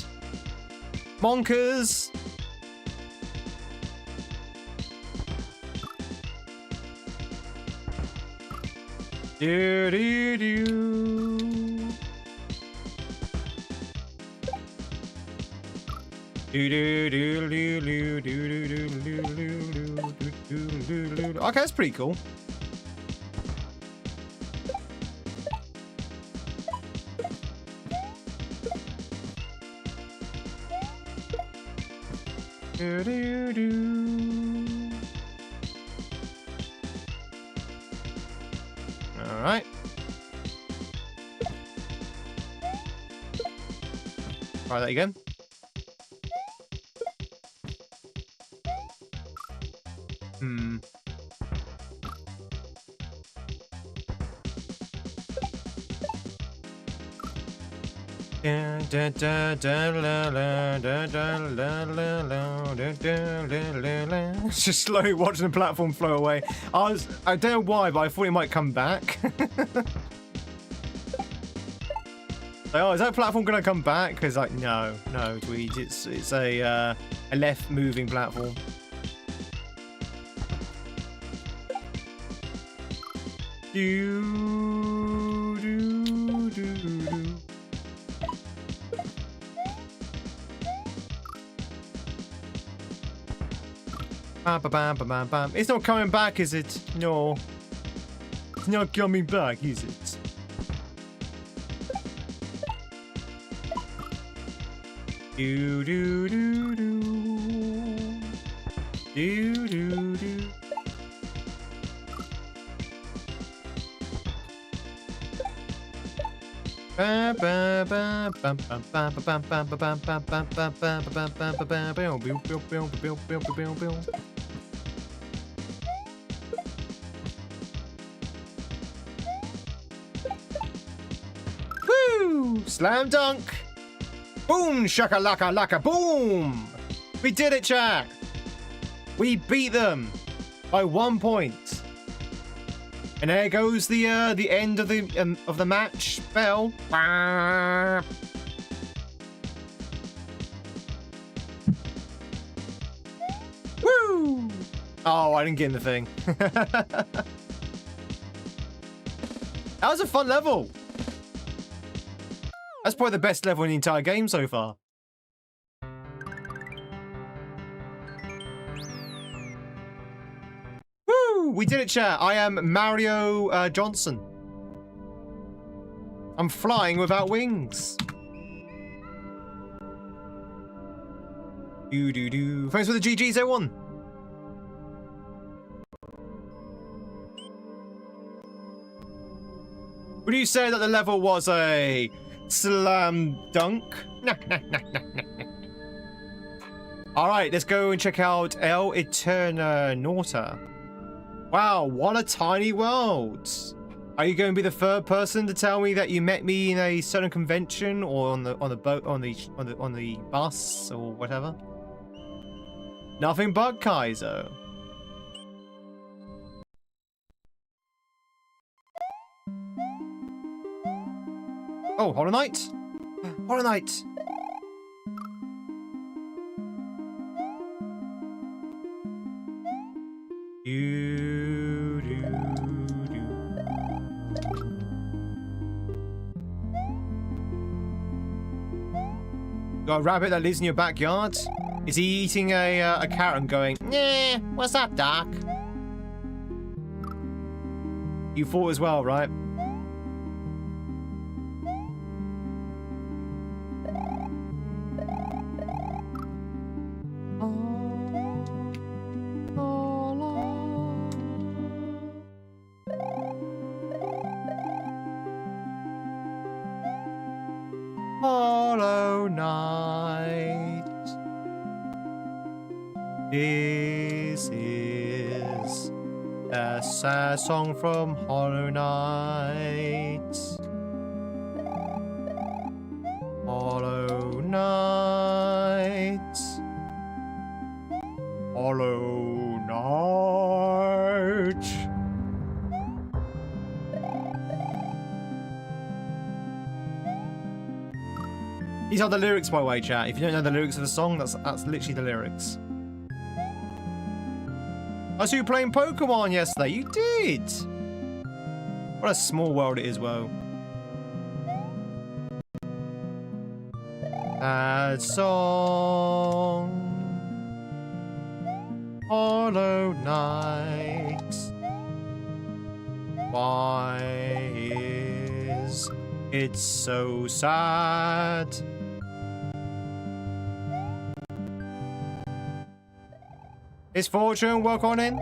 Monkers. Do do do. Okay, that's pretty cool. All right. Try that again. Just slowly watching the platform flow away. I don't know why, but I thought it might come back. Like, oh, is that platform gonna come back? Because like, no, Tweed. It's a left moving platform. Do do do do. Bam, bam, bam, bam, bam. It's not coming back, is it? No. It's not coming back, is it? Do do do do. Do do do. Ba ba ba bam bam bam bam bam bam bam bam bam bam bam bam bam bam. Woo! Slam dunk! Boom! Shakalaka laka boom! We did it, chat! We beat them by 1 point. And there goes the end of the match bell. Woo! Oh, I didn't get in the thing. That was a fun level. That's probably the best level in the entire game so far. Woo! We did it, chat. I am Mario Johnson. I'm flying without wings. Do do do. Thanks for the GGs, everyone. Would you say that the level was a slam dunk? Alright, let's go and check out El Eternauta. Wow, what a tiny world. Are you going to be the third person to tell me that you met me in a certain convention or on the boat on the bus or whatever? Nothing but kaizo. Oh, Hollow Knight. Hollow Knight. Got a rabbit that lives in your backyard? Is he eating a carrot and going, nah, what's up, Doc? You thought as well, right? Hollow Knight. This is a sad song from Hollow Knight. Hollow Knight. Hollow Knight. These are the lyrics, by the way, chat. If you don't know the lyrics of the song, that's literally the lyrics. I saw you playing Pokemon yesterday. You did. What a small world it is, well. Sad song. Hollow Knight. Why is it so sad? Is Fortune work on in?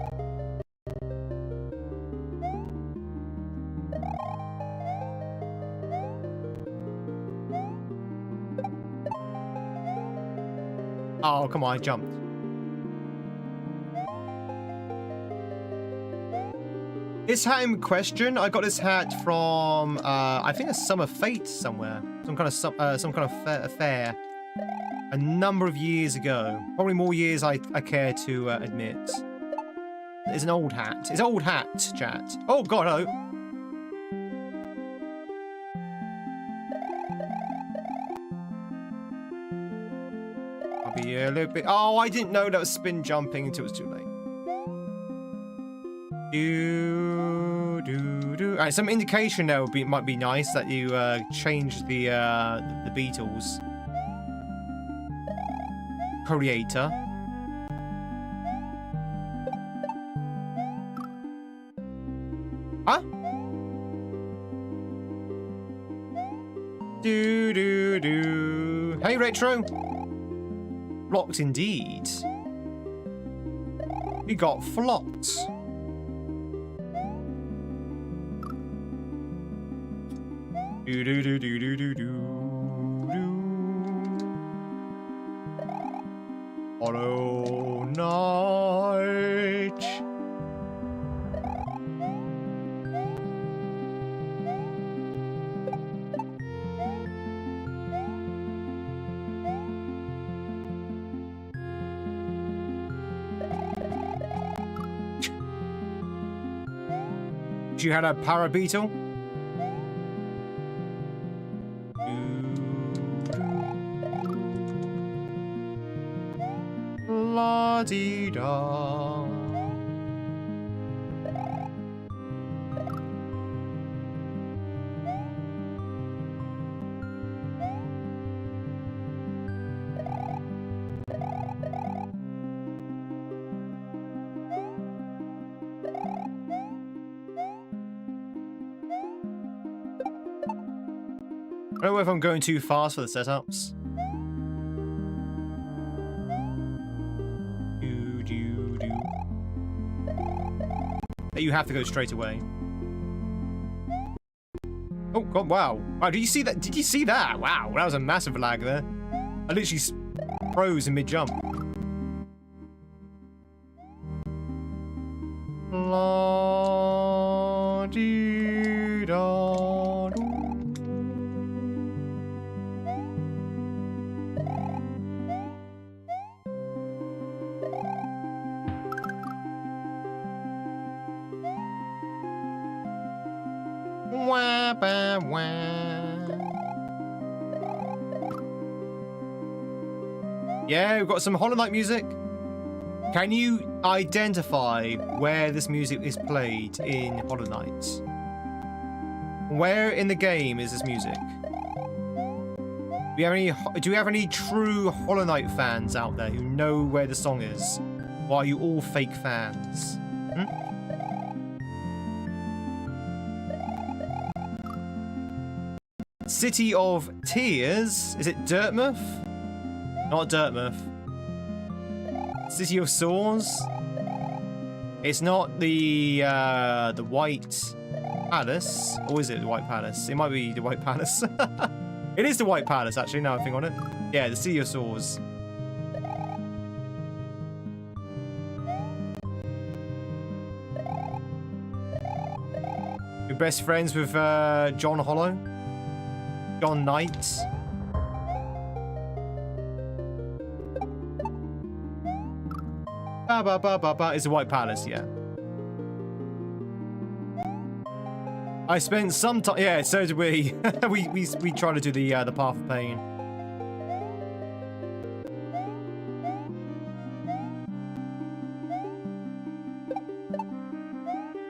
Oh, come on, I jumped. This hat in question, I got this hat from, I think a Summer Fate somewhere. Some kind of fair. A number of years ago. Probably more years I care to admit. It's an old hat. It's old hat, chat. Oh, God, hello. I'll be a little bit... Oh, I didn't know that was spin jumping until it was too late. Alright, some indication there might be nice that you changed the Beatles. Creator. Huh? Hey, Retro. Blocked indeed. We got flocked. Hollow Knight. You had a parabeetle? La-dee-da. I don't know if I'm going too fast for the setups. You have to go straight away. Oh god, wow. Wow, did you see that? Did you see that? Wow, that was a massive lag there. I literally froze in mid-jump. La dee da doo. Wah, bah, wah. Yeah, we've got some Hollow Knight music. Can you identify where this music is played in Hollow Knight? Where in the game is this music? Do we have any true Hollow Knight fans out there who know where the song is? Or are you all fake fans? City of Tears? Is it Dirtmouth? Not Dirtmouth. City of Swords? It's not the White Palace. Or is it the White Palace? It might be the White Palace. It is the White Palace, actually, now I think on it. Yeah, the City of Swords. You're best friends with John Hollow? John Knight? It's the White Palace, yeah. I spent some time. Yeah, so did we. we tried to do the Path of Pain.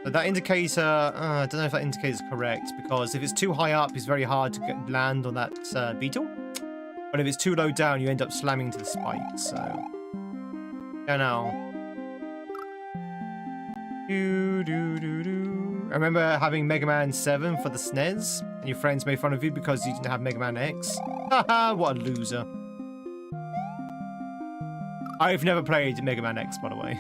But that indicator, I don't know if that indicator is correct, because if it's too high up, it's very hard to land on that beetle. But if it's too low down, you end up slamming into the spike. So, yeah, now. I remember having Mega Man 7 for the SNES, and your friends made fun of you because you didn't have Mega Man X. Haha, what a loser. I've never played Mega Man X, by the way.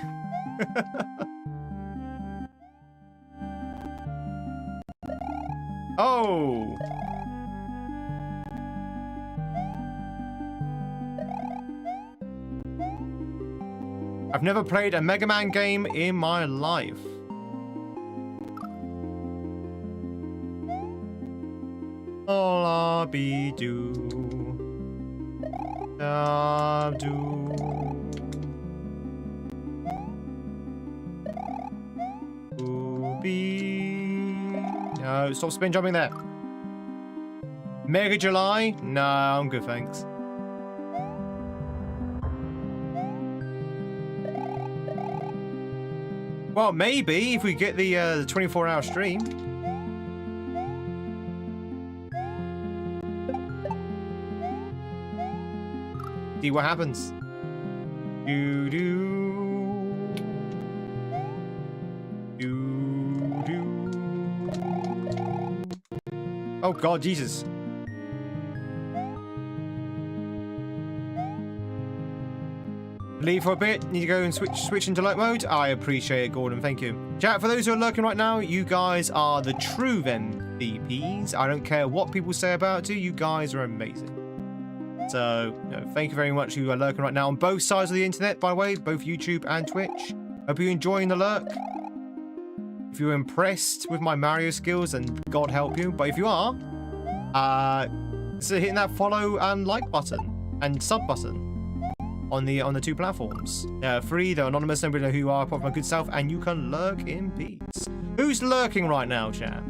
Oh! I've never played a Mega Man game in my life. All be do. Do. No, stop spin jumping there. Mega July? No, I'm good, thanks. Well, maybe if we get the 24-hour stream. See what happens. Do do do do. Oh God, Jesus. Leave for a bit. Need to go and switch into light mode. I appreciate it, Gordon. Thank you. Chat, for those who are lurking right now, you guys are the true MVPs. I don't care what people say about you. You guys are amazing. So, thank you very much who are lurking right now on both sides of the internet, by the way, both YouTube and Twitch. Hope you're enjoying the lurk. If you're impressed with my Mario skills, then God help you. But if you are, so hitting that follow and like button and sub button on the two platforms. They're free, they're anonymous, nobody know who you are apart from my good self, and you can lurk in peace. Who's lurking right now, chat?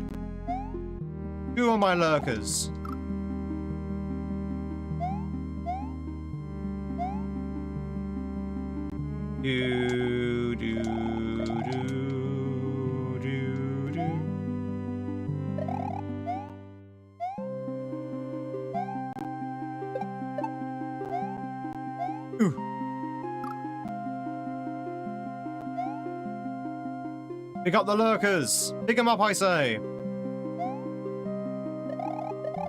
Who are my lurkers? Do do do do do. Ooh. Pick up the lurkers. Pick them up, I say.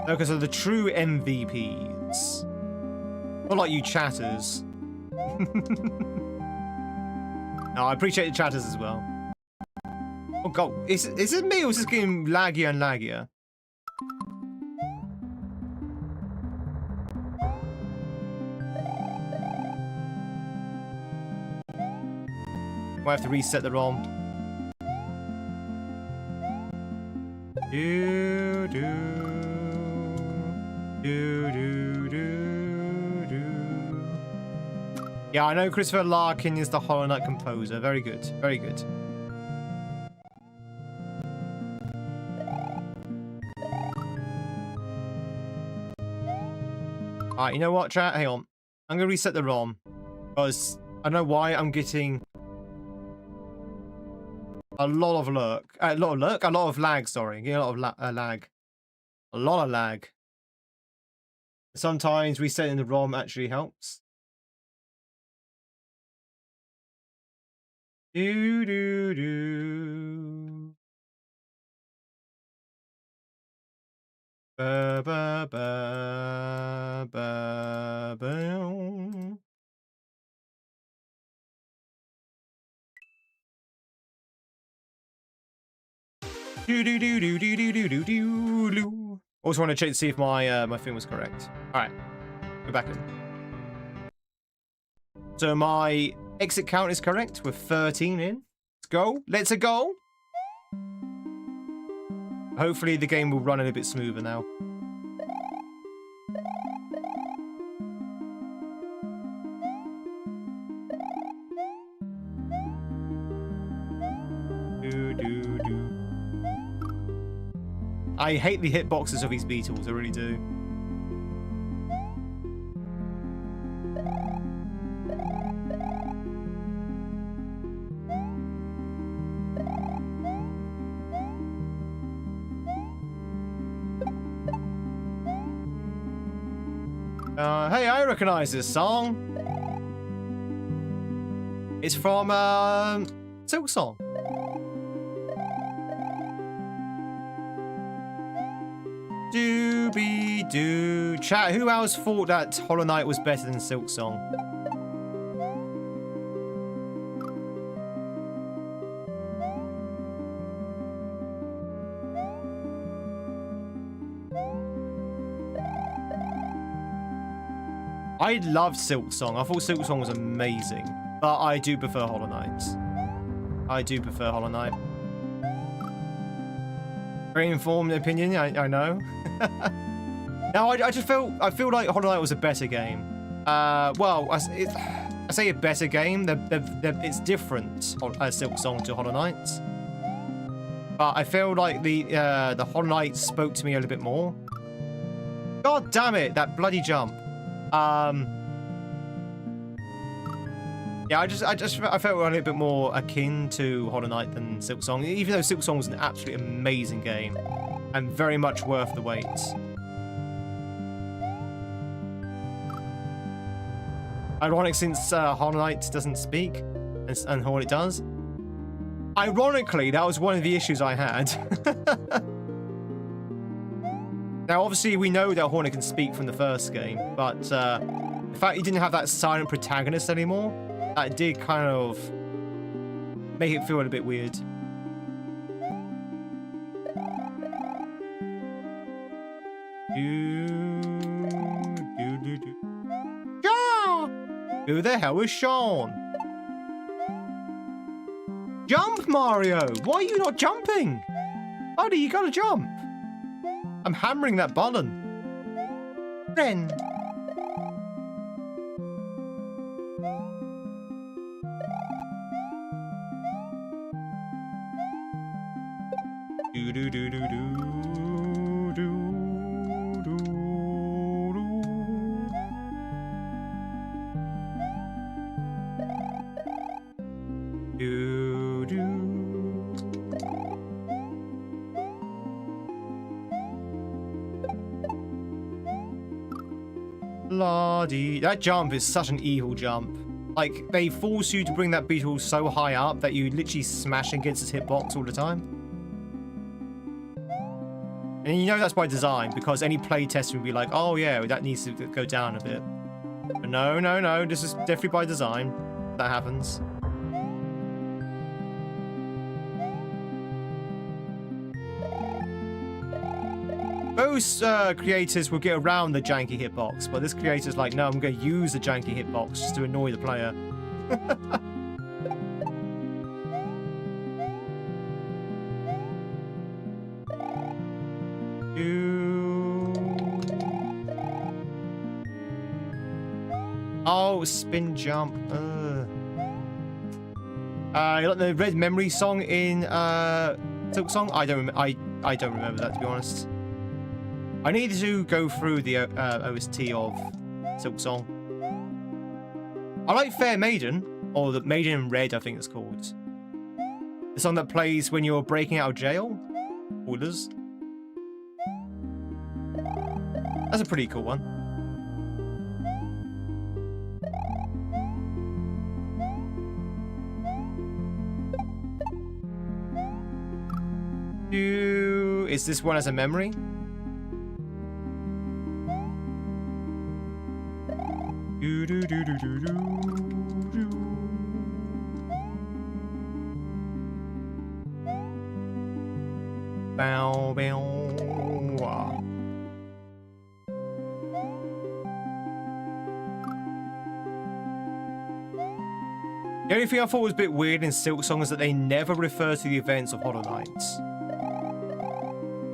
Lurkers are the true MVPs. Not like you chatters. No, I appreciate the chatters as well. Oh God, is it me or is this getting laggier and laggier? Might have to reset the ROM. Do, do, do, do, do, do. Yeah, I know Christopher Larkin is the Hollow Knight composer. Very good. Very good. Alright, you know what, chat? Hang on. I'm going to reset the ROM. Because I don't know why I'm getting a lot of a lot of lag, sorry. Getting a lot of lag. A lot of lag. Sometimes resetting the ROM actually helps. Do, do, do. Ba, ba, ba, ba, ba. Do, do, do, do, do, do, do, do, do, do. Also want to check to see if my my thing was correct. All right, go back in. So my exit count is correct. We're 13 in. Let's go. Let's go. Hopefully the game will run a little bit smoother now. Do, do, do. I hate the hitboxes of these beetles. I really do. Hey, I recognize this song. It's from Silk Song. Doobie-doo. Chat, who else thought that Hollow Knight was better than Silk Song? I loved Silk Song. I thought Silk Song was amazing. But I do prefer Hollow Knight. I do prefer Hollow Knight. Very informed opinion, I know. No, I feel like Hollow Knight was a better game. Well, I say a better game. It's different, Silk Song to Hollow Knight. But I feel like the Hollow Knight spoke to me a little bit more. God damn it, that bloody jump. Yeah, I felt a little bit more akin to Hollow Knight than Silk Song, even though Silk Song was an absolutely amazing game and very much worth the wait. Ironic since Hollow Knight doesn't speak and Hollow Knight does. Ironically, that was one of the issues I had. Now, obviously, we know that Hollow Knight can speak from the first game, but the fact you didn't have that silent protagonist anymore, that did kind of make it feel a bit weird. Sean! Who the hell is Sean? Jump, Mario! Why are you not jumping? Buddy, you gotta jump. I'm hammering that button. Ren. Do do do do do do do do do. Lordy, that jump is such an evil jump. Like, they force you to bring that beetle so high up that you literally smash against its hitbox all the time. And you know that's by design, because any playtester would be like, oh yeah, that needs to go down a bit. But no, no, no, this is definitely by design. That happens. Most creators will get around the janky hitbox, but this creator's like, no, I'm going to use the janky hitbox just to annoy the player. Oh, spin jump. You like the Red Memory song in Silk Song? I don't remember that, to be honest. I need to go through the OST of Silk Song. I like Fair Maiden, or the Maiden in Red, I think it's called. The song that plays when you're breaking out of jail. Orders. That's a pretty cool one. Is this one as a memory? Bow, bow. The only thing I thought was a bit weird in Silk Song is that they never refer to the events of Hollow Knight.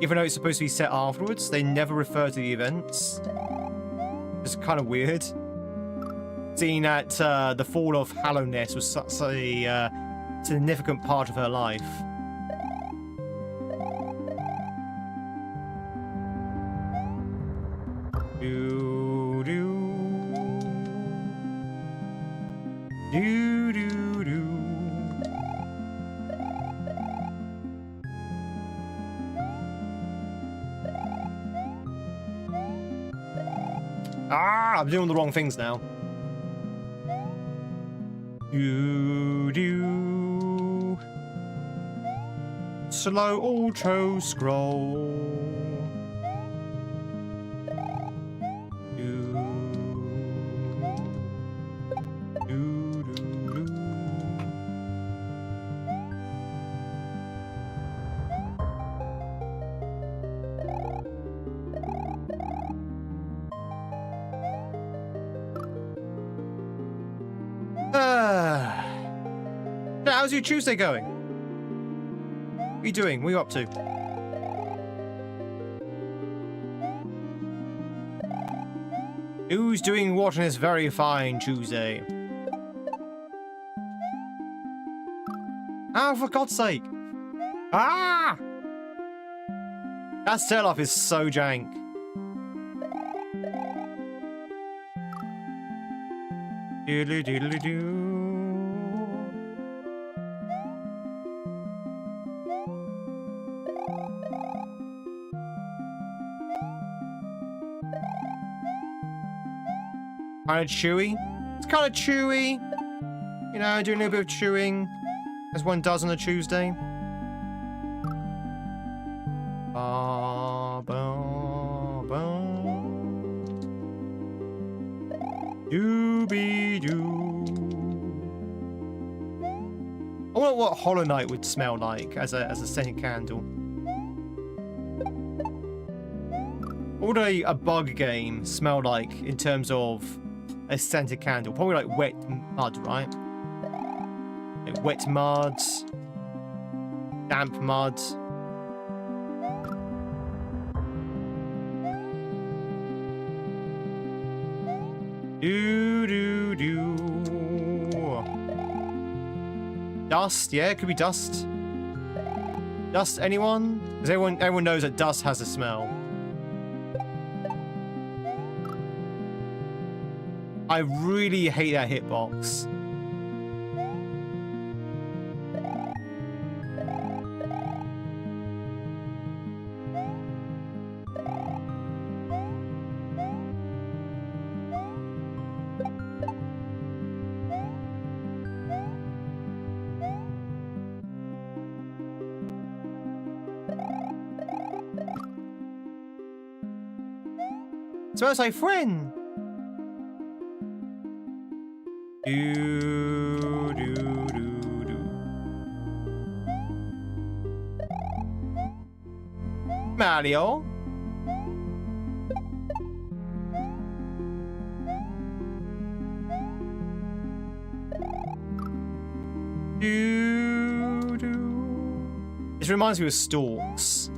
Even though it's supposed to be set afterwards, they never refer to the events. It's kind of weird. Seeing that the fall of Hallownest was such a significant part of her life. Do do do do do. Ah, I'm doing the wrong things now. Do do. Slow auto scroll. Do do do do. How's your Tuesday going? What are you doing? What are you up to? Who's doing what on this very fine Tuesday? Oh, for God's sake. Ah! That sell-off is so jank. Doodly doodly doo. Kind of chewy. It's kind of chewy. You know, doing a little bit of chewing, as one does on a Tuesday. Ba ba ba. Doobie doo. I wonder what Hollow Knight would smell like as a scented candle. What would a bug game smell like in terms of a scented candle? Probably like wet mud, right? Like wet mud, damp mud. Do do do. Dust, yeah, it could be dust. Dust, anyone? Because everyone knows that dust has a smell. I really hate that hitbox. Smells like friend. Do, do, do, do. Mario. Do, do. This reminds me of Storks.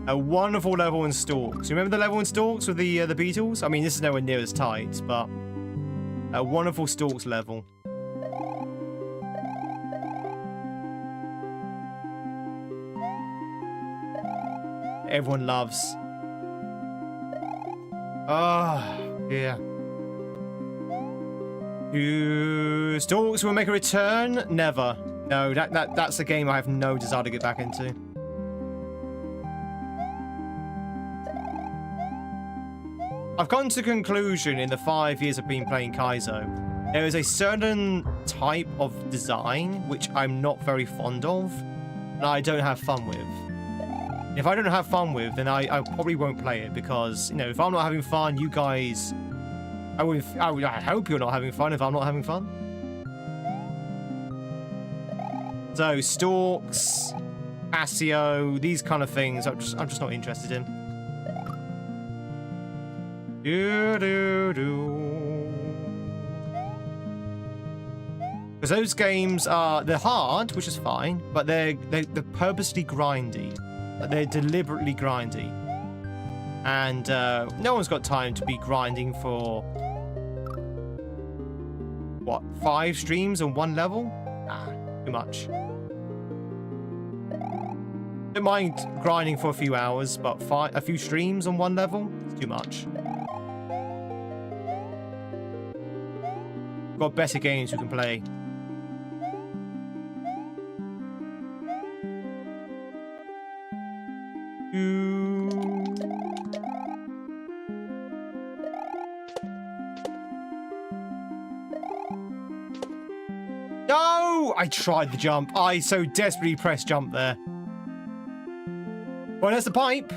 A wonderful level in Stalks. Remember the level in Stalks with the beetles? I mean, this is nowhere near as tight, but a wonderful Stalks level. Everyone loves. Oh, yeah. Do Stalks will make a return? Never. No, that's a game I have no desire to get back into. I've come to the conclusion in the 5 years I've been playing Kaizo, there is a certain type of design which I'm not very fond of, and I don't have fun with. If I don't have fun with, then I probably won't play it, because, you know, if I'm not having fun, you guys... I hope you're not having fun if I'm not having fun. So, Stalks, Asio, these kind of things, I'm just not interested in. Because those games they're hard, which is fine, but they're purposely grindy. They're deliberately grindy. And no one's got time to be grinding for what, 5 streams on 1 level? Nah, too much. Don't mind grinding for a few hours, but a few streams on 1 level? It's too much. Got better games we can play. No! I tried the jump. I so desperately pressed jump there. Well, there's the pipe.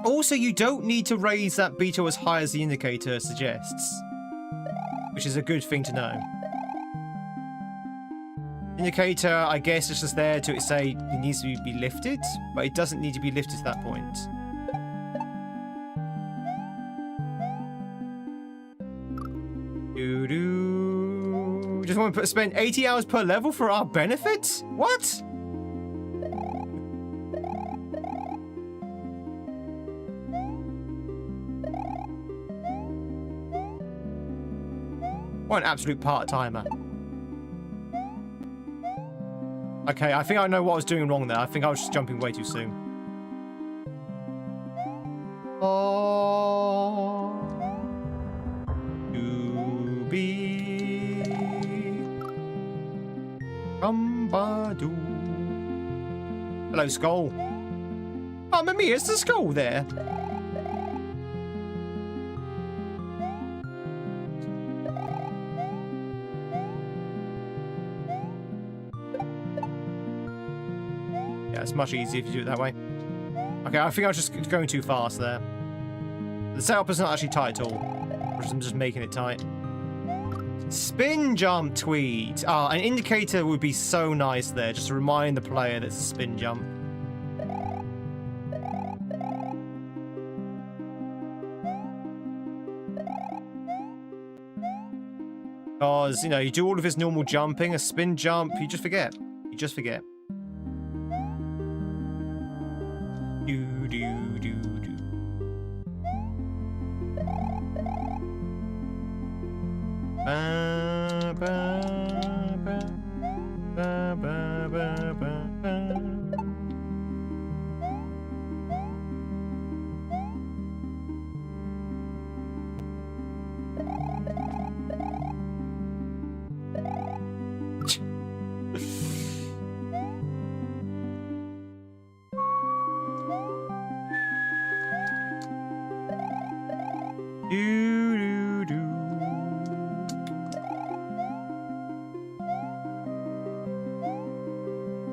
Also, you don't need to raise that beetle as high as the indicator suggests, which is a good thing to know. Indicator, I guess, is just there to say it needs to be lifted, but it doesn't need to be lifted to that point. Just want to spend 80 hours per level for our benefit? What? What an absolute part-timer. Okay, I think I know what I was doing wrong there. I think I was just jumping way too soon. Oh, to be Rumbadoo. Hello, Skull. Oh, Mimi, it's the Skull there. It's much easier if you do it that way. Okay, I think I was just going too fast there. The setup is not actually tight at all. I'm just making it tight. Spin jump, Tweed. Ah, an indicator would be so nice there, just to remind the player that it's a spin jump. Because, you know, you do all of his normal jumping, a spin jump, you just forget. You just forget.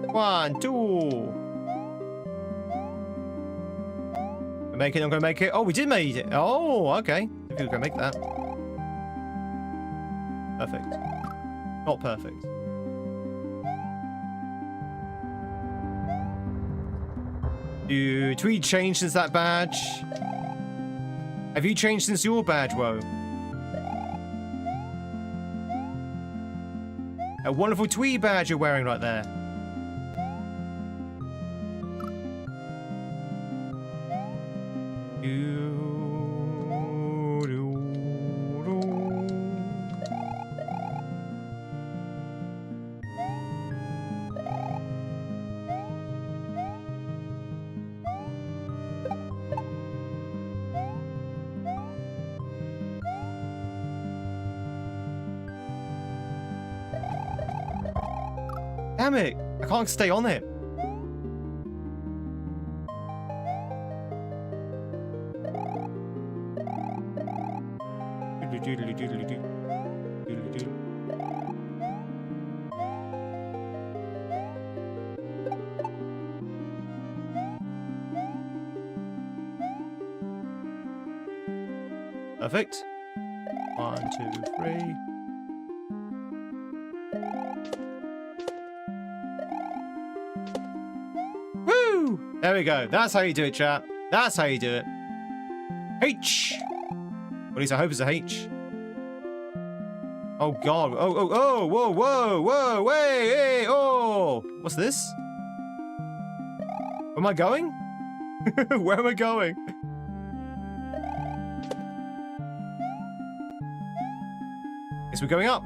One, two. We're making it, I'm gonna make it. Oh, we did make it. Oh, okay. If you're gonna make that. Perfect. Not perfect. Tweed changed since that badge. Have you changed since your badge, Woe? A wonderful Tweed badge you're wearing right there. Damn it. I can't stay on it. Perfect. 1, 2, 3. Woo! There we go. That's how you do it, chat. That's how you do it. H. At least I hope it's a H. Oh god. Oh, whoa, whoa, whoa, wait, hey, oh. What's this? Where am I going? Where am I going? Guess we're going up.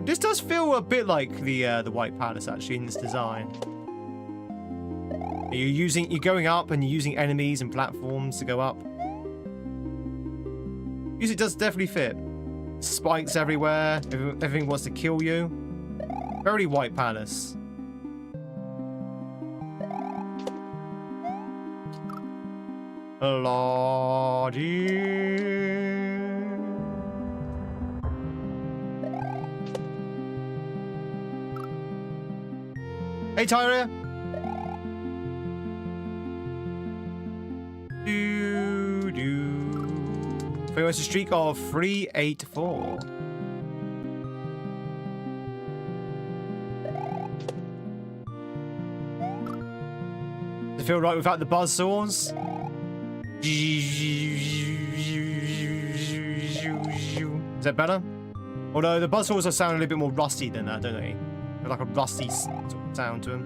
This does feel a bit like the White Palace actually in this design. You're going up and you're using enemies and platforms to go up. Music does definitely fit. Spikes everywhere. Everything wants to kill you. Very White Palace. Lordy. Hey, Tyra. Famous a streak of 384. Does it feel right without the buzzsaws? Is that better? Although the buzzsaws are sounding a little bit more rusty than that, don't they? They're like a rusty sort of sound to them.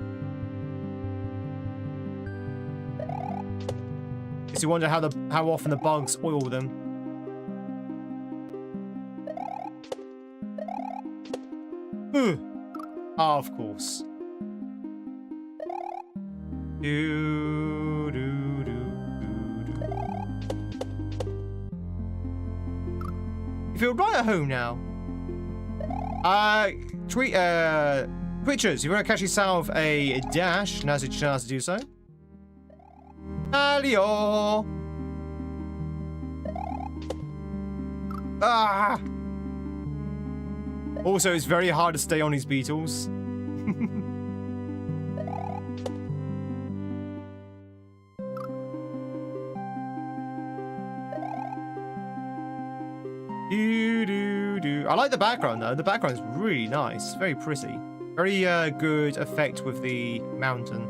Makes you wonder how often the bugs oil them. Oh, of course. You feel right at home now. Twitchers, if you want to catch yourself a dash, now's your chance to do so. Alio. Ah. Also, it's very hard to stay on these beetles. I like the background though. The background's really nice. Very pretty. Very good effect with the mountain.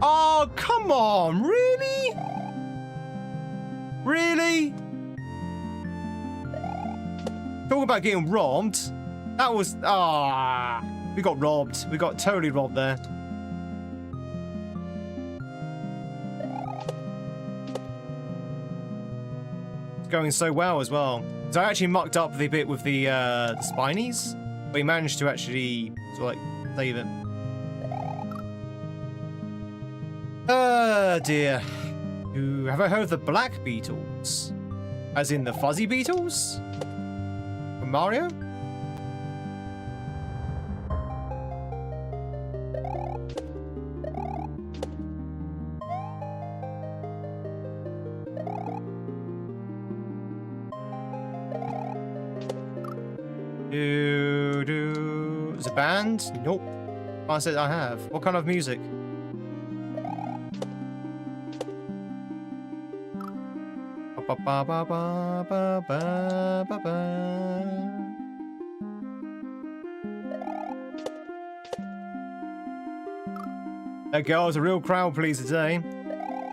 Oh, come on. Really? Really? Talking about getting robbed. That was... we got robbed. We got totally robbed there. It's going so well as well. So I actually mucked up the bit with the spinies. But we managed to actually sort of like save it. Oh dear. Ooh, have I heard of the black beetles? As in the fuzzy beetles? From Mario? Is it a band? Nope. I said I have. What kind of music? Ba, ba, ba, ba, ba, ba, ba. That girl's a real crowd pleaser today.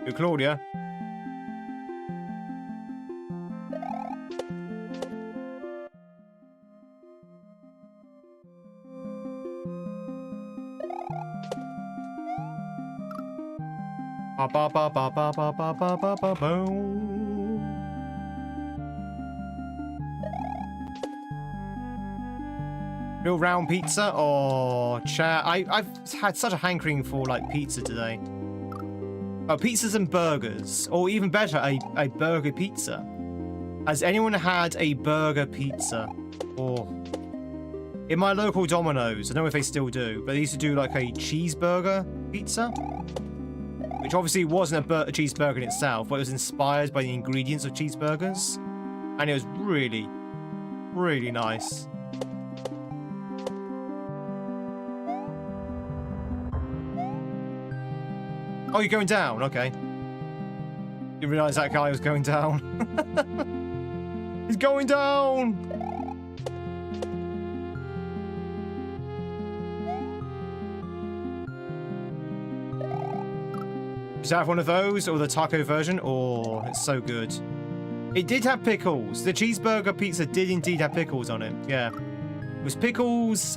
You're Claudia. Ba ba ba ba ba ba ba ba ba ba boom. Real round pizza or chat? I've had such a hankering for like pizza today. Oh, pizzas and burgers, or even better, a burger pizza. Has anyone had a burger pizza? Or in my local Domino's, I don't know if they still do, but they used to do like a cheeseburger pizza, which obviously wasn't a cheeseburger in itself, but it was inspired by the ingredients of cheeseburgers, and it was really, really nice. Oh, you're going down? Okay. Didn't realize that guy was going down. He's going down! Does it have one of those, or the taco version? Oh, it's so good. It did have pickles. The cheeseburger pizza did indeed have pickles on it. Yeah. It was pickles,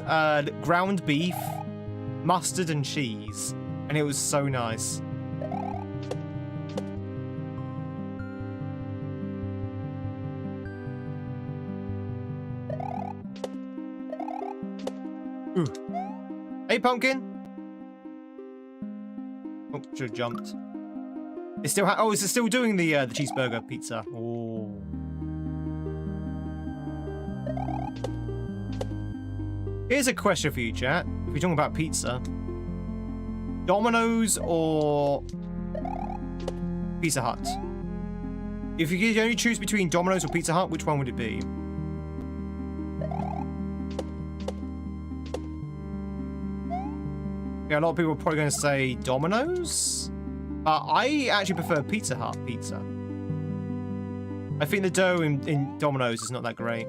ground beef, mustard, and cheese. And it was so nice. Ooh. Hey, pumpkin. Oh, should have jumped. It's still oh, is it still doing the cheeseburger pizza? Oh. Here's a question for you, chat. If you're talking about pizza, Domino's or Pizza Hut? If you could only choose between Domino's or Pizza Hut, which one would it be? Yeah, a lot of people are probably going to say Domino's. I actually prefer Pizza Hut pizza. I think the dough in Domino's is not that great.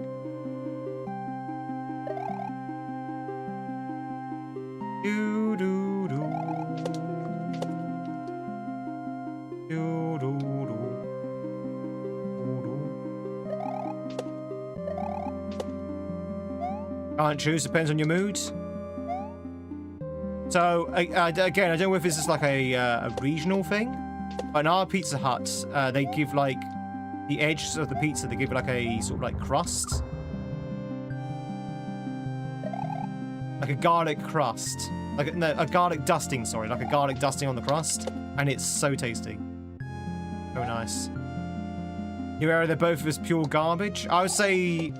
Can't choose, depends on your mood. So, again, I don't know if this is like a regional thing, but in our Pizza Hut, they give like the edges of the pizza, they give like a sort of like crust. Like a garlic crust. Like, no, a garlic dusting, sorry. Like a garlic dusting on the crust. And it's so tasty. So nice. New area, they're both as pure garbage. I would say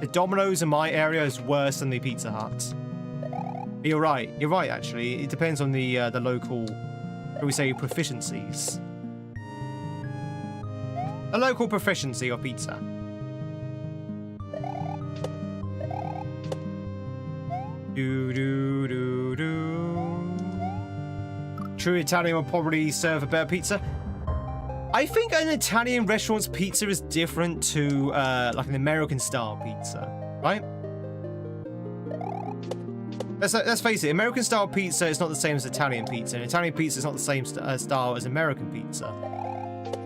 the Domino's in my area is worse than the Pizza Hut. You're right. You're right, actually. It depends on the local, shall we say, proficiencies. The local proficiency of pizza. True Italian will probably serve a better pizza. I think an Italian restaurant's pizza is different to like an American style pizza, right? Let's face it, American style pizza is not the same as Italian pizza, and Italian pizza is not the same style as American pizza.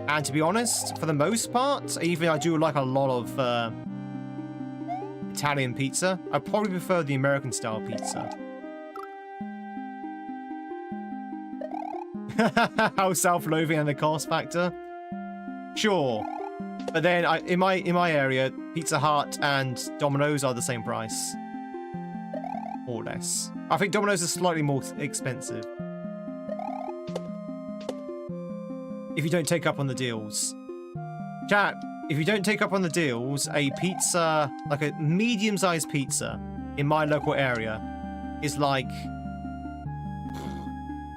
And to be honest, for the most part, even I do like a lot of Italian pizza, I probably prefer the American style pizza. How self-loathing and the cost factor? Sure. But then in my area, Pizza Hut and Domino's are the same price. Or less. I think Domino's is slightly more expensive. If you don't take up on the deals. Chat, if you don't take up on the deals, a pizza, like a medium-sized pizza in my local area is like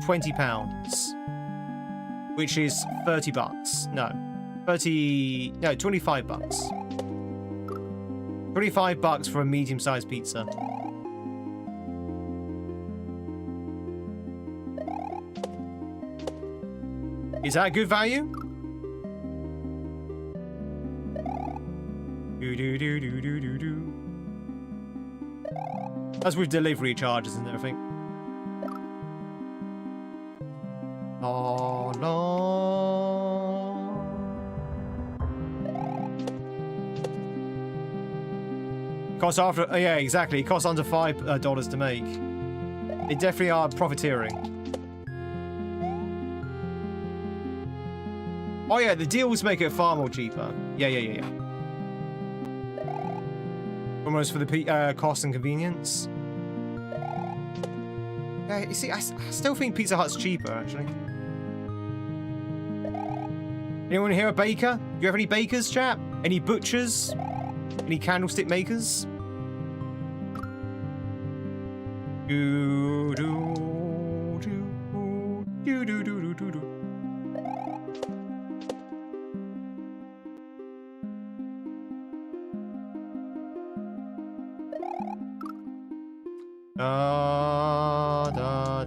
£20, which is 30 bucks. No, 25 bucks. 25 bucks for a medium-sized pizza. Is that good value? That's with delivery charges and everything. La, la. Costs after, yeah, exactly. It costs under $5 to make. They definitely are profiteering. Oh yeah, the deals make it far more cheaper. Yeah. Almost for the cost and convenience. Yeah, you see, I still think Pizza Hut's cheaper, actually. Anyone here a baker? Do you have any bakers, chap? Any butchers? Any candlestick makers? Do do do do do do do do.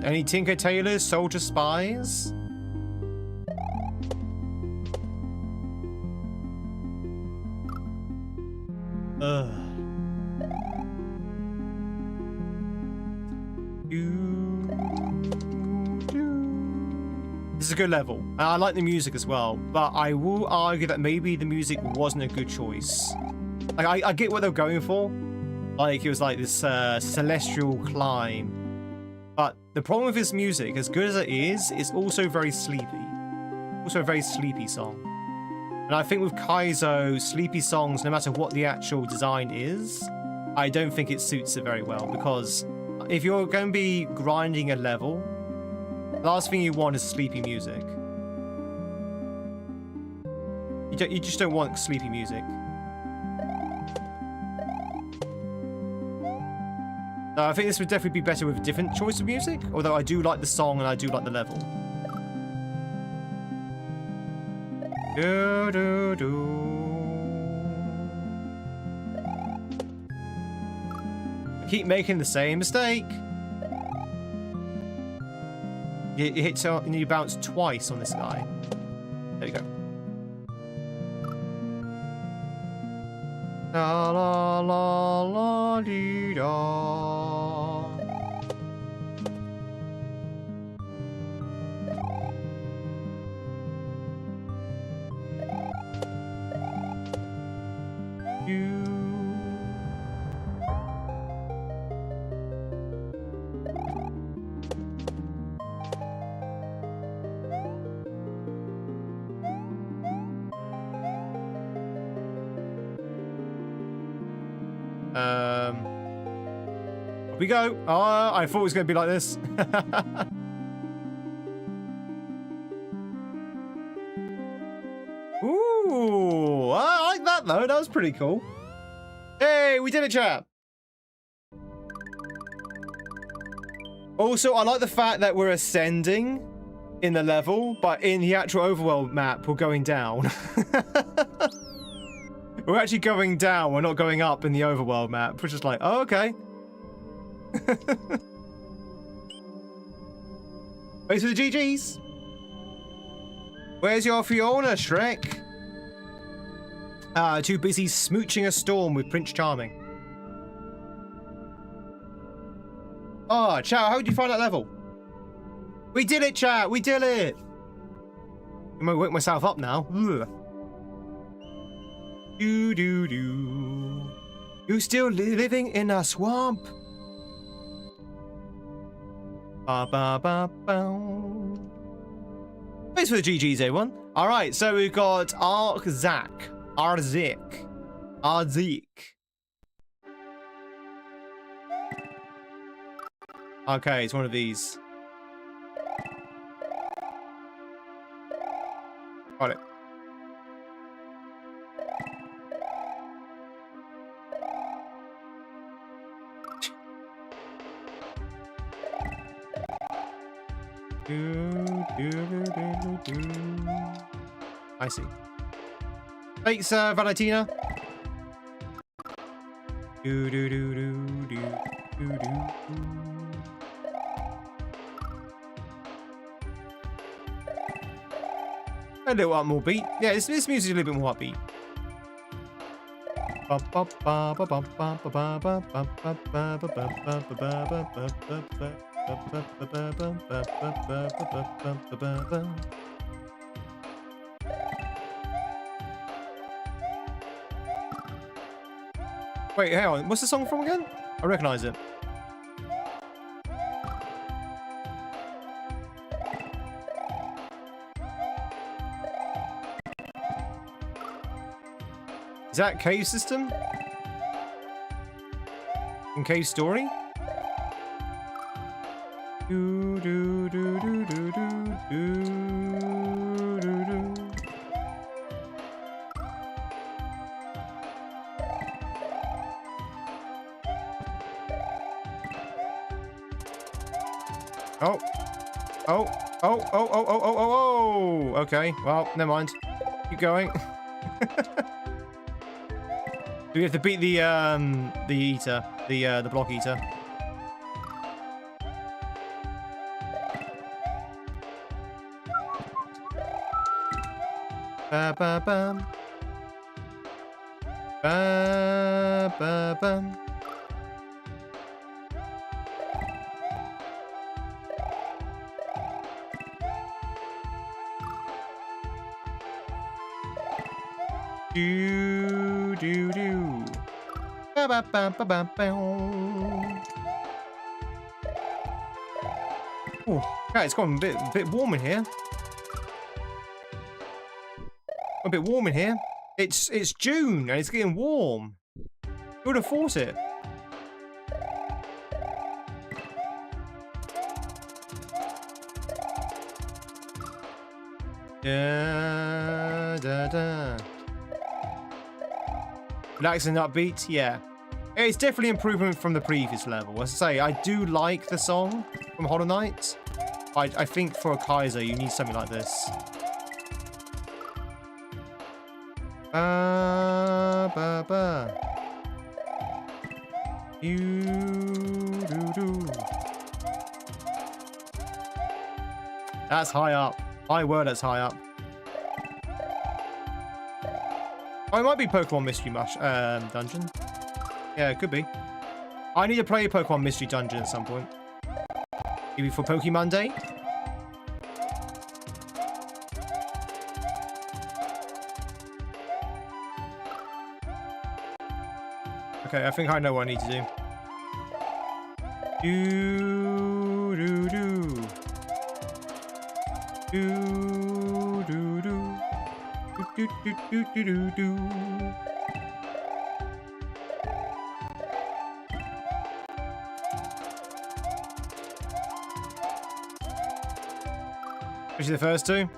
Any Tinker Tailors, Soldier Spies? This is a good level. I like the music as well, but I will argue that maybe the music wasn't a good choice. Like, I get what they're going for. Like, it was like this celestial climb. But the problem with this music, as good as it is, it's also very sleepy. Also a very sleepy song. And I think with Kaizo, sleepy songs, no matter what the actual design is, I don't think it suits it very well. Because if you're going to be grinding a level, the last thing you want is sleepy music. You just don't want sleepy music. I think this would definitely be better with a different choice of music, although I do like the song and I do like the level. Do, do, do. I keep making the same mistake. You hit and you bounce twice on this guy. There you go. La la la la dee da. You. Up we go. I thought it was going to be like this. Ooh, I like that though. That was pretty cool. Hey, we did it, chap. Also, I like the fact that we're ascending in the level, but in the actual overworld map, we're going down. We're actually going down. We're not going up in the overworld map. We're just like, oh, okay. Thanks for the GGs. Where's your Fiona, Shrek? Too busy smooching a storm with Prince Charming. Oh, chat, how did you find that level? We did it, chat. We did it. I'm gonna wake myself up now. Ugh. Do do do. You still living in a swamp? Ba ba ba ba. Thanks for the GGs, everyone. All right, so we've got Arzik. Okay, it's one of these. Got it. I see. Thanks, Valentina. Do do do do do do do. A little more beat. Yeah, this music is a little bit more upbeat. Wait, hang on. What's the song from again? I recognize it. Is that Cave System? Second cave story. Do, do, do, do, do, do, do, do, do. Oh. Oh. Oh, oh, oh, oh, oh, oh, oh. Okay, well, never mind. Keep going. Do we have to beat the eater, the block eater? Ba ba bum. Ba ba bum. Do do do. Ba ba ba ba ba ba. Oh, yeah, it's gotten a bit warm in here. A bit warm in here. It's June and it's getting warm. Who would have thought it? Da da da. Relaxing upbeat, yeah. It's definitely improvement from the previous level. As I say, I do like the song from Hollow Knight. I think for a kaizo, you need something like this. Ba ba. You do do. That's high up. My word, that's high up. Oh, it might be Pokemon Mystery Dungeon. Yeah, it could be. I need to play a Pokemon Mystery Dungeon at some point. Maybe for Pokemon Day. Okay, I think I know what I need to do. Do do do. Do do do. Do do do do do do. Especially the first two.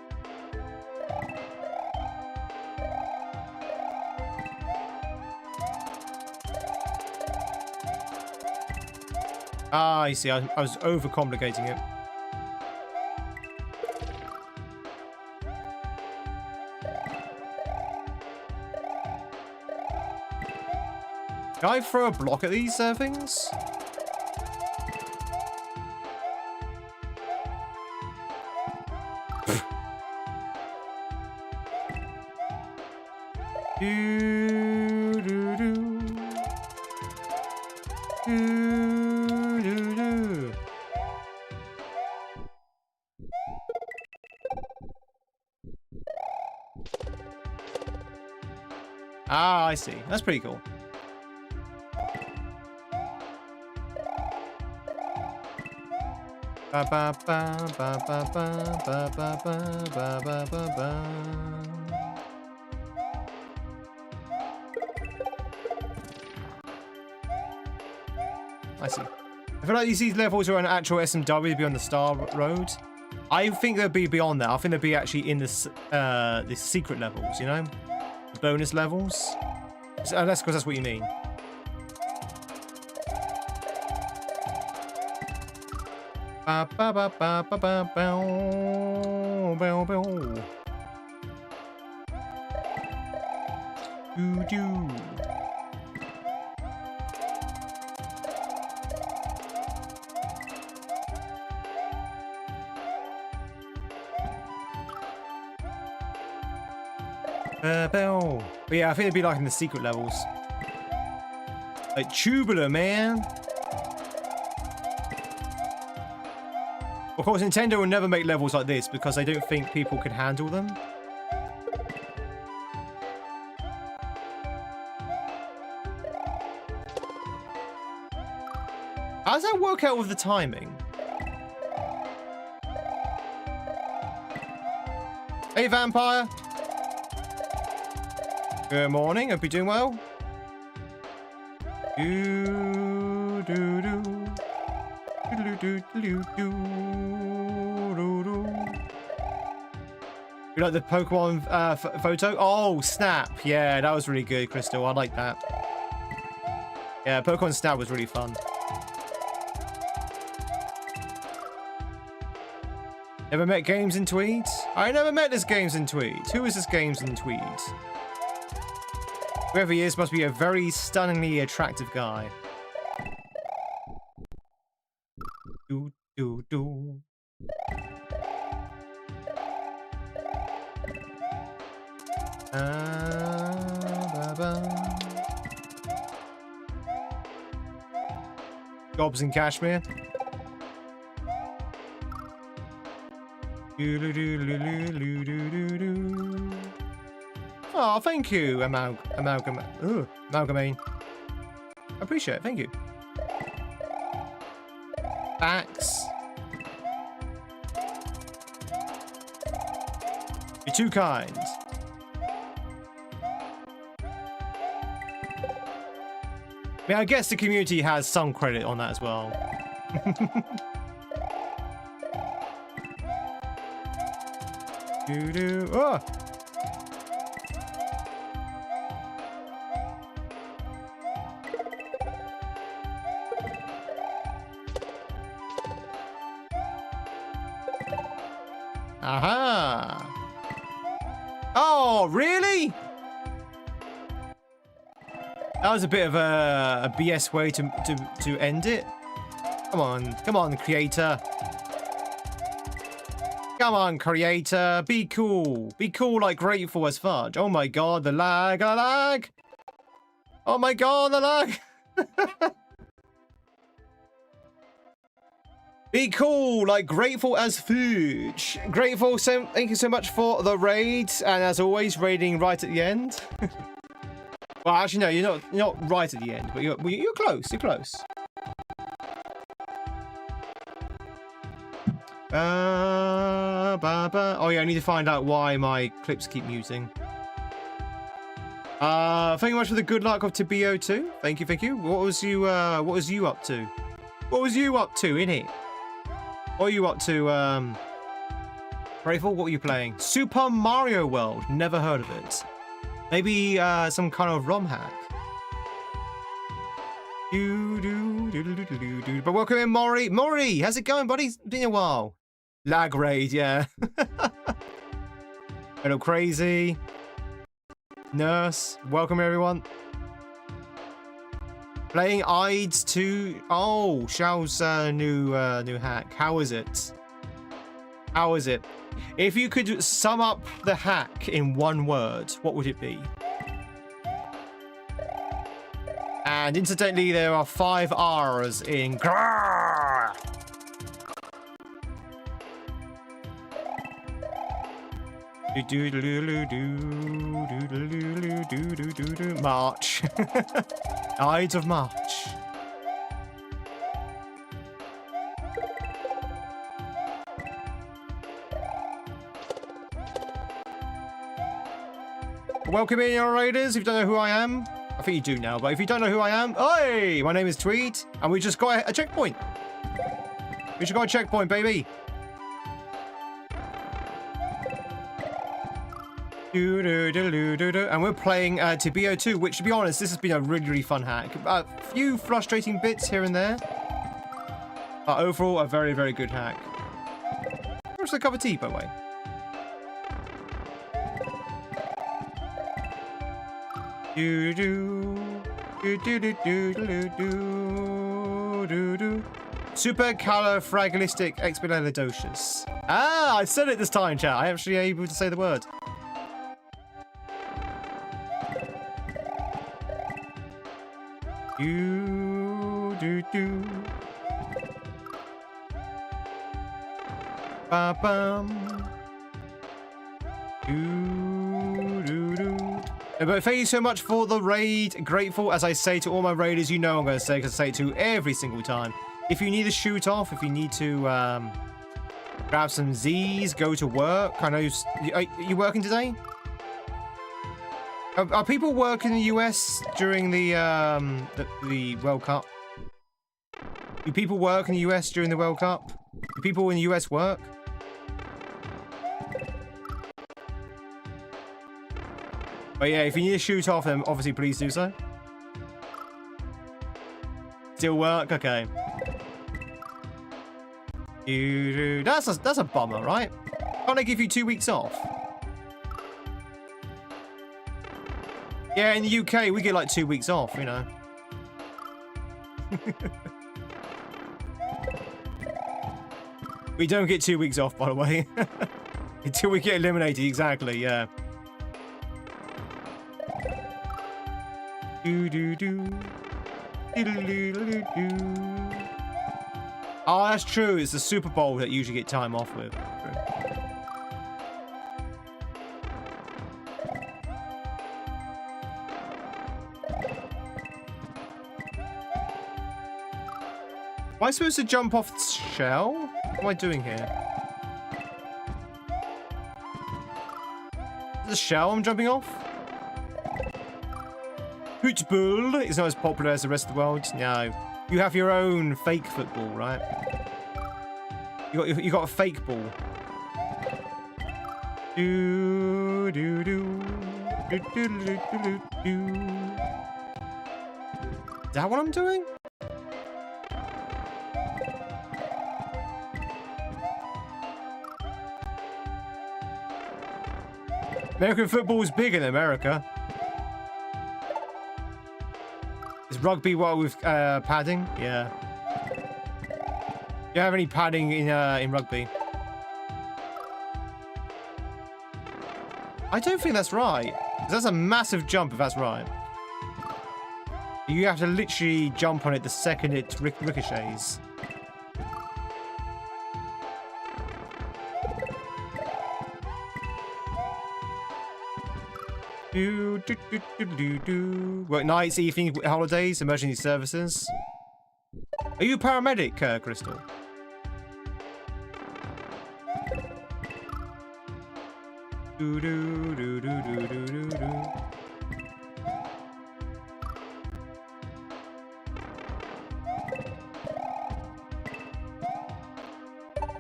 Ah, I see. I was overcomplicating it. Can I throw a block at these things? Do, do, do. Do, do, do. Ah, I see. That's pretty cool. Ba ba ba ba ba ba ba ba ba ba ba ba. I see. I feel like these levels are an actual SMW beyond the Star Road. I think they'll be beyond that. I think they'll be actually in this the secret levels, you know? The bonus levels. That's because that's what you mean. Ba ba ba ba ba ba bow bow bow. Do do. Bow. But yeah, I think it'd be like in the secret levels. Like tubular, man. Of course, Nintendo will never make levels like this because they don't think people can handle them. How does that work out with the timing? Hey, vampire. Good morning. Hope you're doing well. Do, You like the Pokemon photo? Oh, snap. Yeah, that was really good, Crystal. I like that. Yeah, Pokemon Snap was really fun. Never met GamesInTweed? I never met this GamesInTweed. Who is this GamesInTweed? Whoever he is must be a very stunningly attractive guy. Do, do, do. Jobs in Kashmir. Oh, thank you, Amalgamine. I appreciate it, thank you. Thanks. You're too kind. I mean, I guess the community has some credit on that as well. Oh! Aha! Oh, really? That was a bit of a BS way to end it. Come on, creator. Come on, creator. Be cool like Grateful as fudge. Oh my god, the lag, the lag. Oh my god, the lag. Be cool like Grateful as fudge. Grateful, thank you so much for the raid, and as always, raiding right at the end. Well, actually, no, you're not right at the end, but you're close. You're close. Oh yeah, I need to find out why my clips keep muting. Thank you much for the good luck of PG13. Thank you. What was you up to? What was you up to, innit? What were you up to, Grateful? What were you playing? Super Mario World. Never heard of it. Maybe some kind of ROM hack. But welcome in, Maury. Maury, how's it going, buddy? It's been a while. Lag raid, yeah. A little crazy. Nurse, welcome everyone. Playing Ides 2. Oh, Shao's new hack. How is it? How is it? If you could sum up the hack in one word, what would it be? And incidentally, there are 5 R's in grrr. March. Ides of March. Welcome in, your raiders. If you don't know who I am, I think you do now, but if you don't know who I am, hey, my name is Tweed, and we just got a checkpoint. We just got a checkpoint, baby. And we're playing PG13, which, to be honest, this has been a really fun hack. A few frustrating bits here and there, but overall, a very, very good hack. Where's the cup of tea, by the way? Supercalifragilisticexpialidocious. Ah, I said it this time, chat. I actually able to say the word. But thank you so much for the raid. Grateful, as I say to all my raiders, you know I'm going to say, because I say it to every single time. If you need to shoot off, if you need to grab some Z's, go to work. I know are you working today? Are people working in the US during the World Cup? Do people work in the US during the World Cup? Do people in the US work? But yeah, if you need to shoot off them, obviously please do so. Still work? Okay. That's a bummer, right? Can't they give you 2 weeks off? Yeah, in the UK, we get like 2 weeks off, you know. We don't get 2 weeks off, by the way. Until we get eliminated, exactly, yeah. Oh, that's true. It's the Super Bowl that you usually get time off with. True. Am I supposed to jump off the shell? What am I doing here? The shell I'm jumping off? Football is not as popular as the rest of the world. No. You have your own fake football, right? You got a fake ball. Do do do do do do do do. Is that what I'm doing? American football is big in America. Is rugby what with padding? Yeah. Do you have any padding in rugby? I don't think that's right. That's a massive jump if that's right. You have to literally jump on it the second it ricochets. Work nights, evening, holidays, emergency services. Are you a paramedic, Crystal?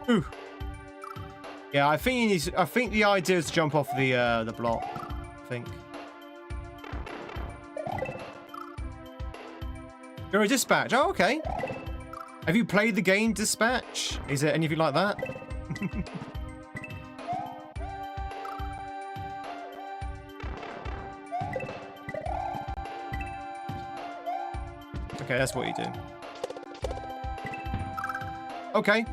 Ooh. Yeah, I think you need to, I think the idea is to jump off the block. I think. You're a dispatch. Oh, okay. Have you played the game Dispatch? Is there anything like that? Okay, that's what you do. Okay.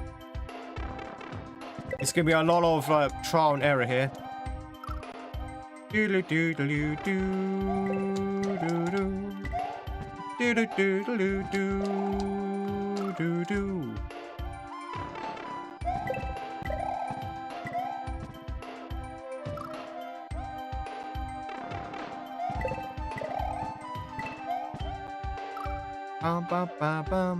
It's gonna be a lot of trial and error here. Do do do do do. Do do do do do do do. Bum bum bum bum.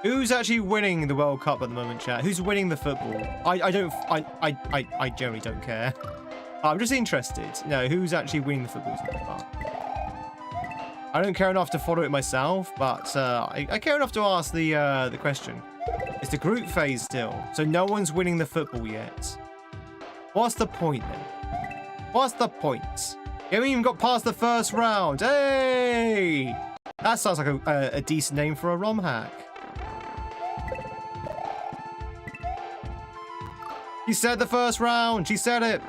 Who's actually winning the World Cup at the moment, chat? Who's winning the football? I generally don't care. I'm just interested. No, who's actually winning the football so far? I don't care enough to follow it myself, but I care enough to ask the question. It's the group phase still, so no one's winning the football yet. What's the point then? What's the point? You haven't even got past the first round. Hey! That sounds like a decent name for a ROM hack. She said the first round. She said it.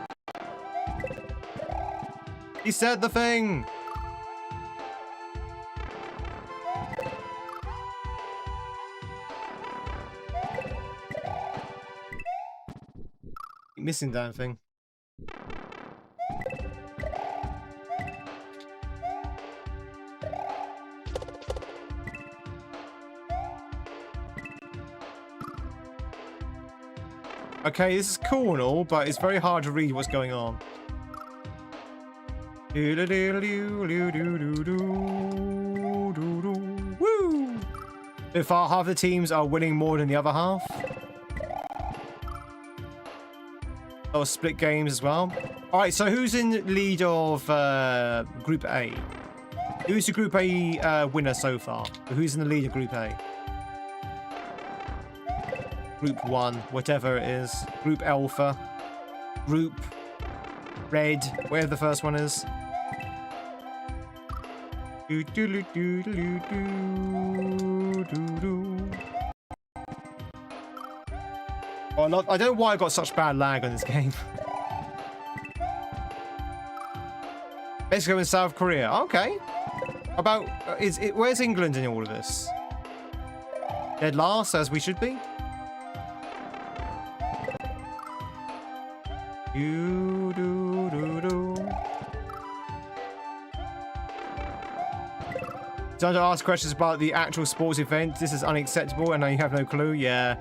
He said the thing. Missing damn thing. Okay, this is cool and all, but it's very hard to read what's going on. Woo! So far, half the teams are winning more than the other half. Or split games as well. All right, so who's in lead of Group A? Who's the Group A winner so far? Who's in the lead of Group A? Group 1, whatever it is. Group Alpha. Group Red, whatever the first one is. I don't know why I got such bad lag on this game. Mexico and South Korea. Okay. About where's England in all of this? Dead last, as we should be. Time to ask questions about the actual sports event. This is unacceptable, and you have no clue. Yeah,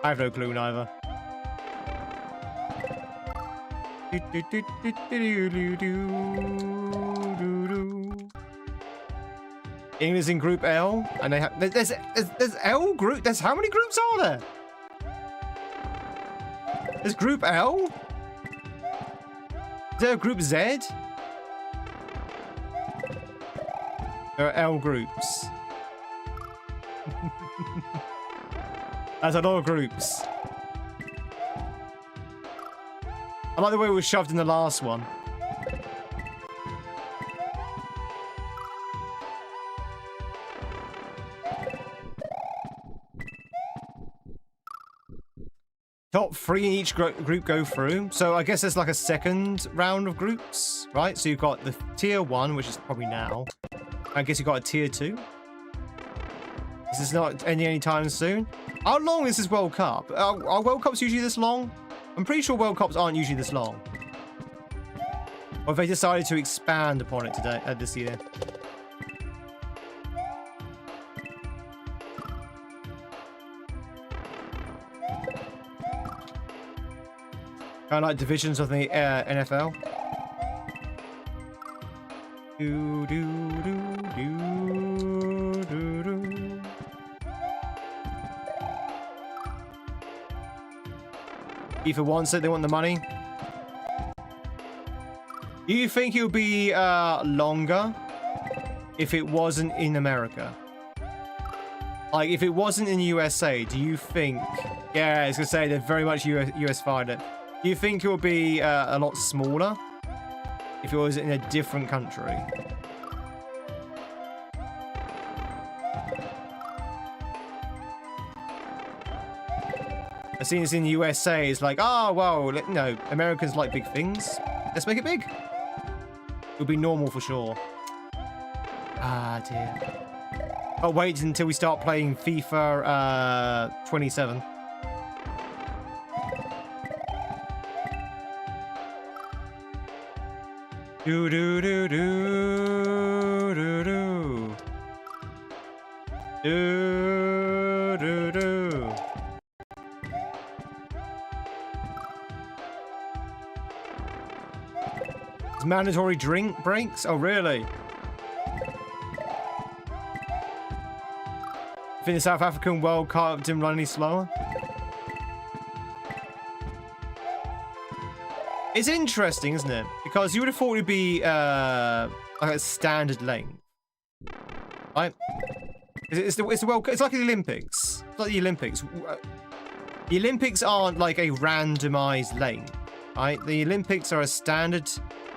I have no clue neither. England's in Group L, and they have there's L group. There's how many groups are there? There's Group L. Is there a Group Z? There are L groups. That's a lot of groups. I like the way it was shoved in the last one. Top 3 in each group go through. So I guess there's like a second round of groups, right? So you've got the tier 1, which is probably now. I guess you've got a tier 2. This is not any time soon. How long is this World Cup? Are World Cups usually this long? I'm pretty sure World Cups aren't usually this long. Or have they decided to expand upon it today, this year? Kind of like divisions of the NFL. FIFA wants it, they want the money. Do you think it would be longer if it wasn't in America? Like, if it wasn't in the USA, do you think... Yeah, I was going to say, they're very much US-fied it. Do you think it would be a lot smaller if it was in a different country? I've seen this in the USA. It's like, oh, well, you know, Americans like big things. Let's make it big. It would be normal for sure. Ah, dear. I'll wait until we start playing FIFA 27. Do do do do do do do do do. It's mandatory drink breaks? Oh, really? I think the South African World Cup didn't run any slower. It's interesting, isn't it? Because you would have thought it would be like a standard length, right? It's the World Cup. It's like the Olympics. It's like the Olympics. The Olympics aren't like a randomized length, right? The Olympics are a standard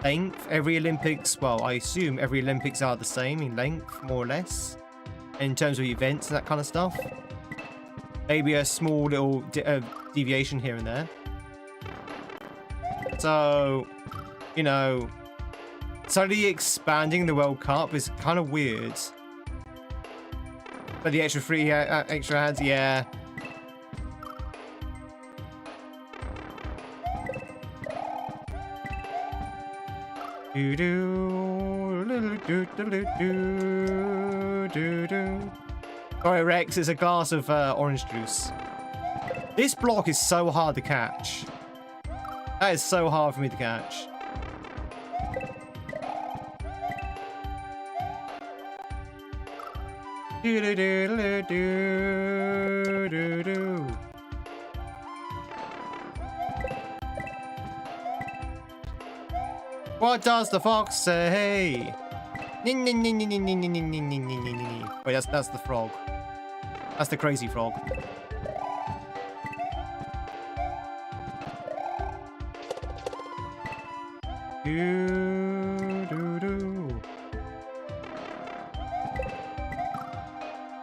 length. Every Olympics, well, I assume every Olympics are the same in length, more or less, in terms of events and that kind of stuff. Maybe a small little deviation here and there. So, you know, suddenly expanding the World Cup is kind of weird. But the extra ads, yeah. Do do do do do do do do. Sorry, Rex, it's a glass of orange juice. This block is so hard to catch. That is so hard for me to catch. Do do do do do do. What does the fox say? Wait, that's the frog. That's the crazy frog.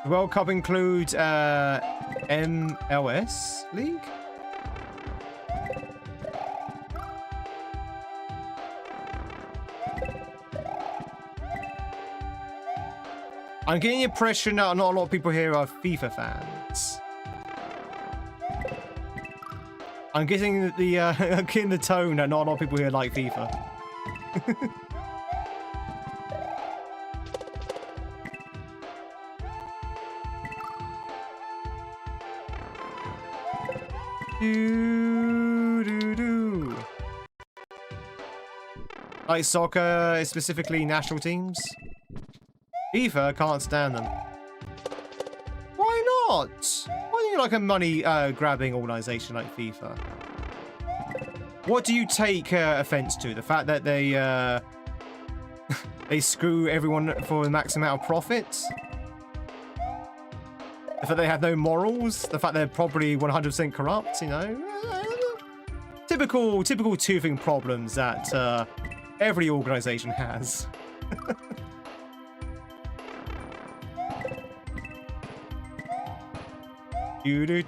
The World Cup includes MLS League? I'm getting the impression that not a lot of people here are FIFA fans. I'm getting the I'm getting the tone that not a lot of people here like FIFA. Like soccer, specifically national teams. FIFA, can't stand them. Why not? Why do you like a money grabbing organization like FIFA? What do you take offense to? The fact that they they screw everyone for the max amount of profits? The fact they have no morals? The fact they're probably 100% corrupt, you know? Typical teething problems that every organization has. They're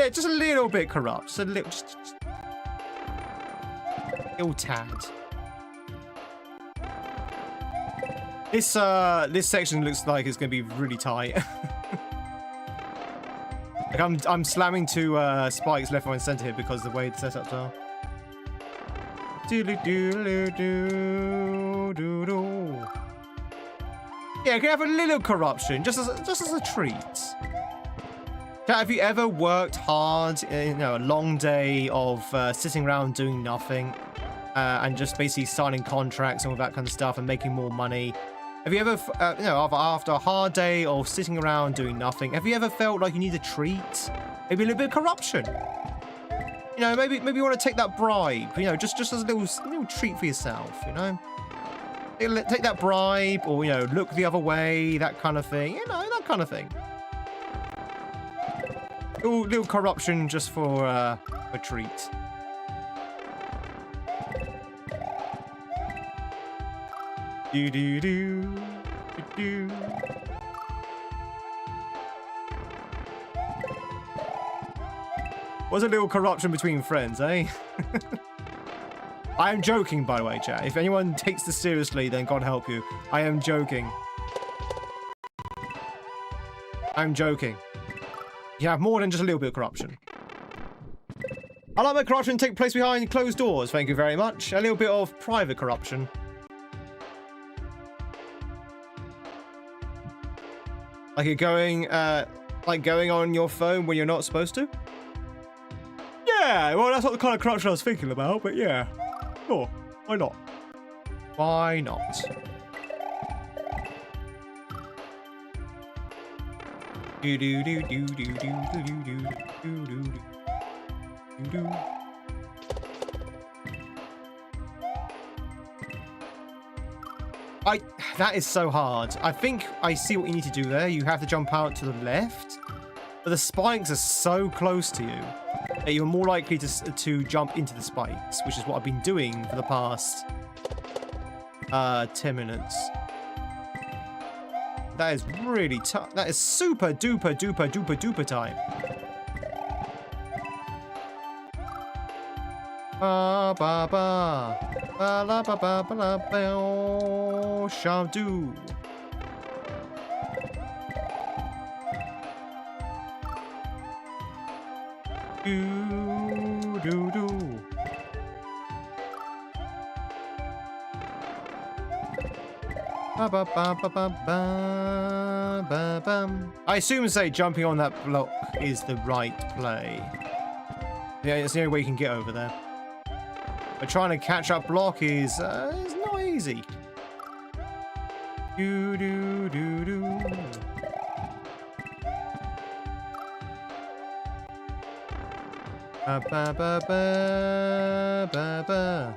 just a little bit corrupt. Just a little, just little tad. This section looks like it's gonna be really tight. Like I'm slamming two spikes left, right, and center here because of the way the setups are. Yeah, can have a little corruption, just as a treat. Have you ever worked hard, you know, a long day of sitting around doing nothing, and just basically signing contracts and all that kind of stuff and making more money? Have you ever, you know, after a hard day of sitting around doing nothing, have you ever felt like you need a treat? Maybe a little bit of corruption. You know, maybe you want to take that bribe. You know, just as a little treat for yourself. You know. Take that bribe, or, you know, look the other way, that kind of thing. You know, that kind of thing. Little corruption just for a treat. Do. What's a little corruption between friends, eh? I am joking, by the way, chat. If anyone takes this seriously, then God help you. I am joking. I'm joking. You have more than just a little bit of corruption. I like my corruption to take place behind closed doors. Thank you very much. A little bit of private corruption. Like you're going, going on your phone when you're not supposed to? Yeah, well, that's not the kind of corruption I was thinking about, but yeah. Sure, why not? Why not? That is so hard. I think I see what you need to do there. You have to jump out to the left, but the spikes are so close to you that you're more likely to jump into the spikes, which is what I've been doing for the past 10 minutes. That is really tough. That is super duper duper duper duper time. Ba ba ba ba la ba ba ba la ba shall do. Do. Ba ba ba ba ba ba ba bam. I assume, say, jumping on that block is the right play. Yeah, it's the only way you can get over there. But trying to catch up block is not easy. Do. Ba ba ba ba ba ba.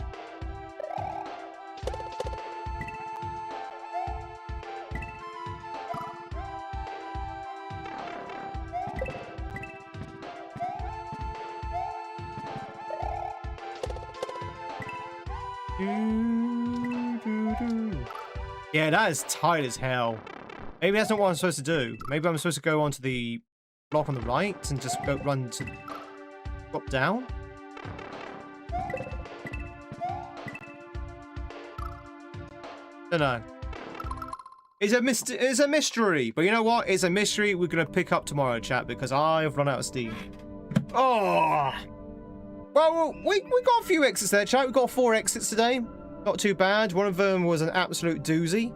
Yeah, that is tight as hell. Maybe that's not what I'm supposed to do. Maybe I'm supposed to go onto the block on the right and just go run to drop down. Don't know. It's a mystery. But you know what? It's a mystery we're going to pick up tomorrow, chat, because I've run out of steam. Oh! Well, we got a few exits there, chat. We got 4 exits today. Not too bad. One of them was an absolute doozy.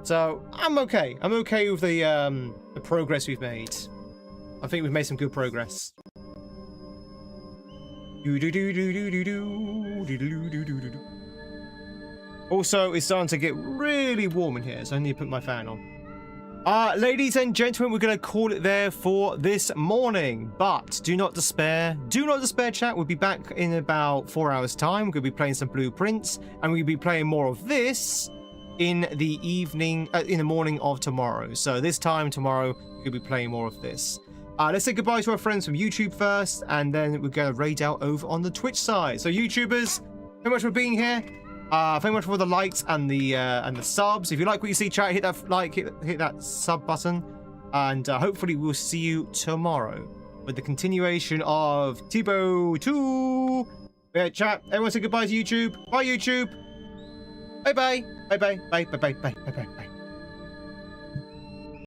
So, I'm okay. I'm okay with the progress we've made. I think we've made some good progress. Also, it's starting to get really warm in here, so I need to put my fan on. Ladies and gentlemen, we're going to call it there for this morning. But do not despair. Do not despair, chat. We'll be back in about 4 hours' time. We're going to be playing some blueprints, and we'll be playing more of this in the evening, in the morning of tomorrow. So this time tomorrow, we'll be playing more of this. Let's say goodbye to our friends from YouTube first, and then we're going to raid out over on the Twitch side. So YouTubers, thank you much for being here. Thank you much for the likes and the subs. If you like what you see, chat, hit that like, hit that sub button, and hopefully we'll see you tomorrow with the continuation of Tebow 2. Yeah, chat. Everyone say goodbye to YouTube. Bye YouTube. Bye bye. Bye bye. Bye bye bye bye bye bye bye.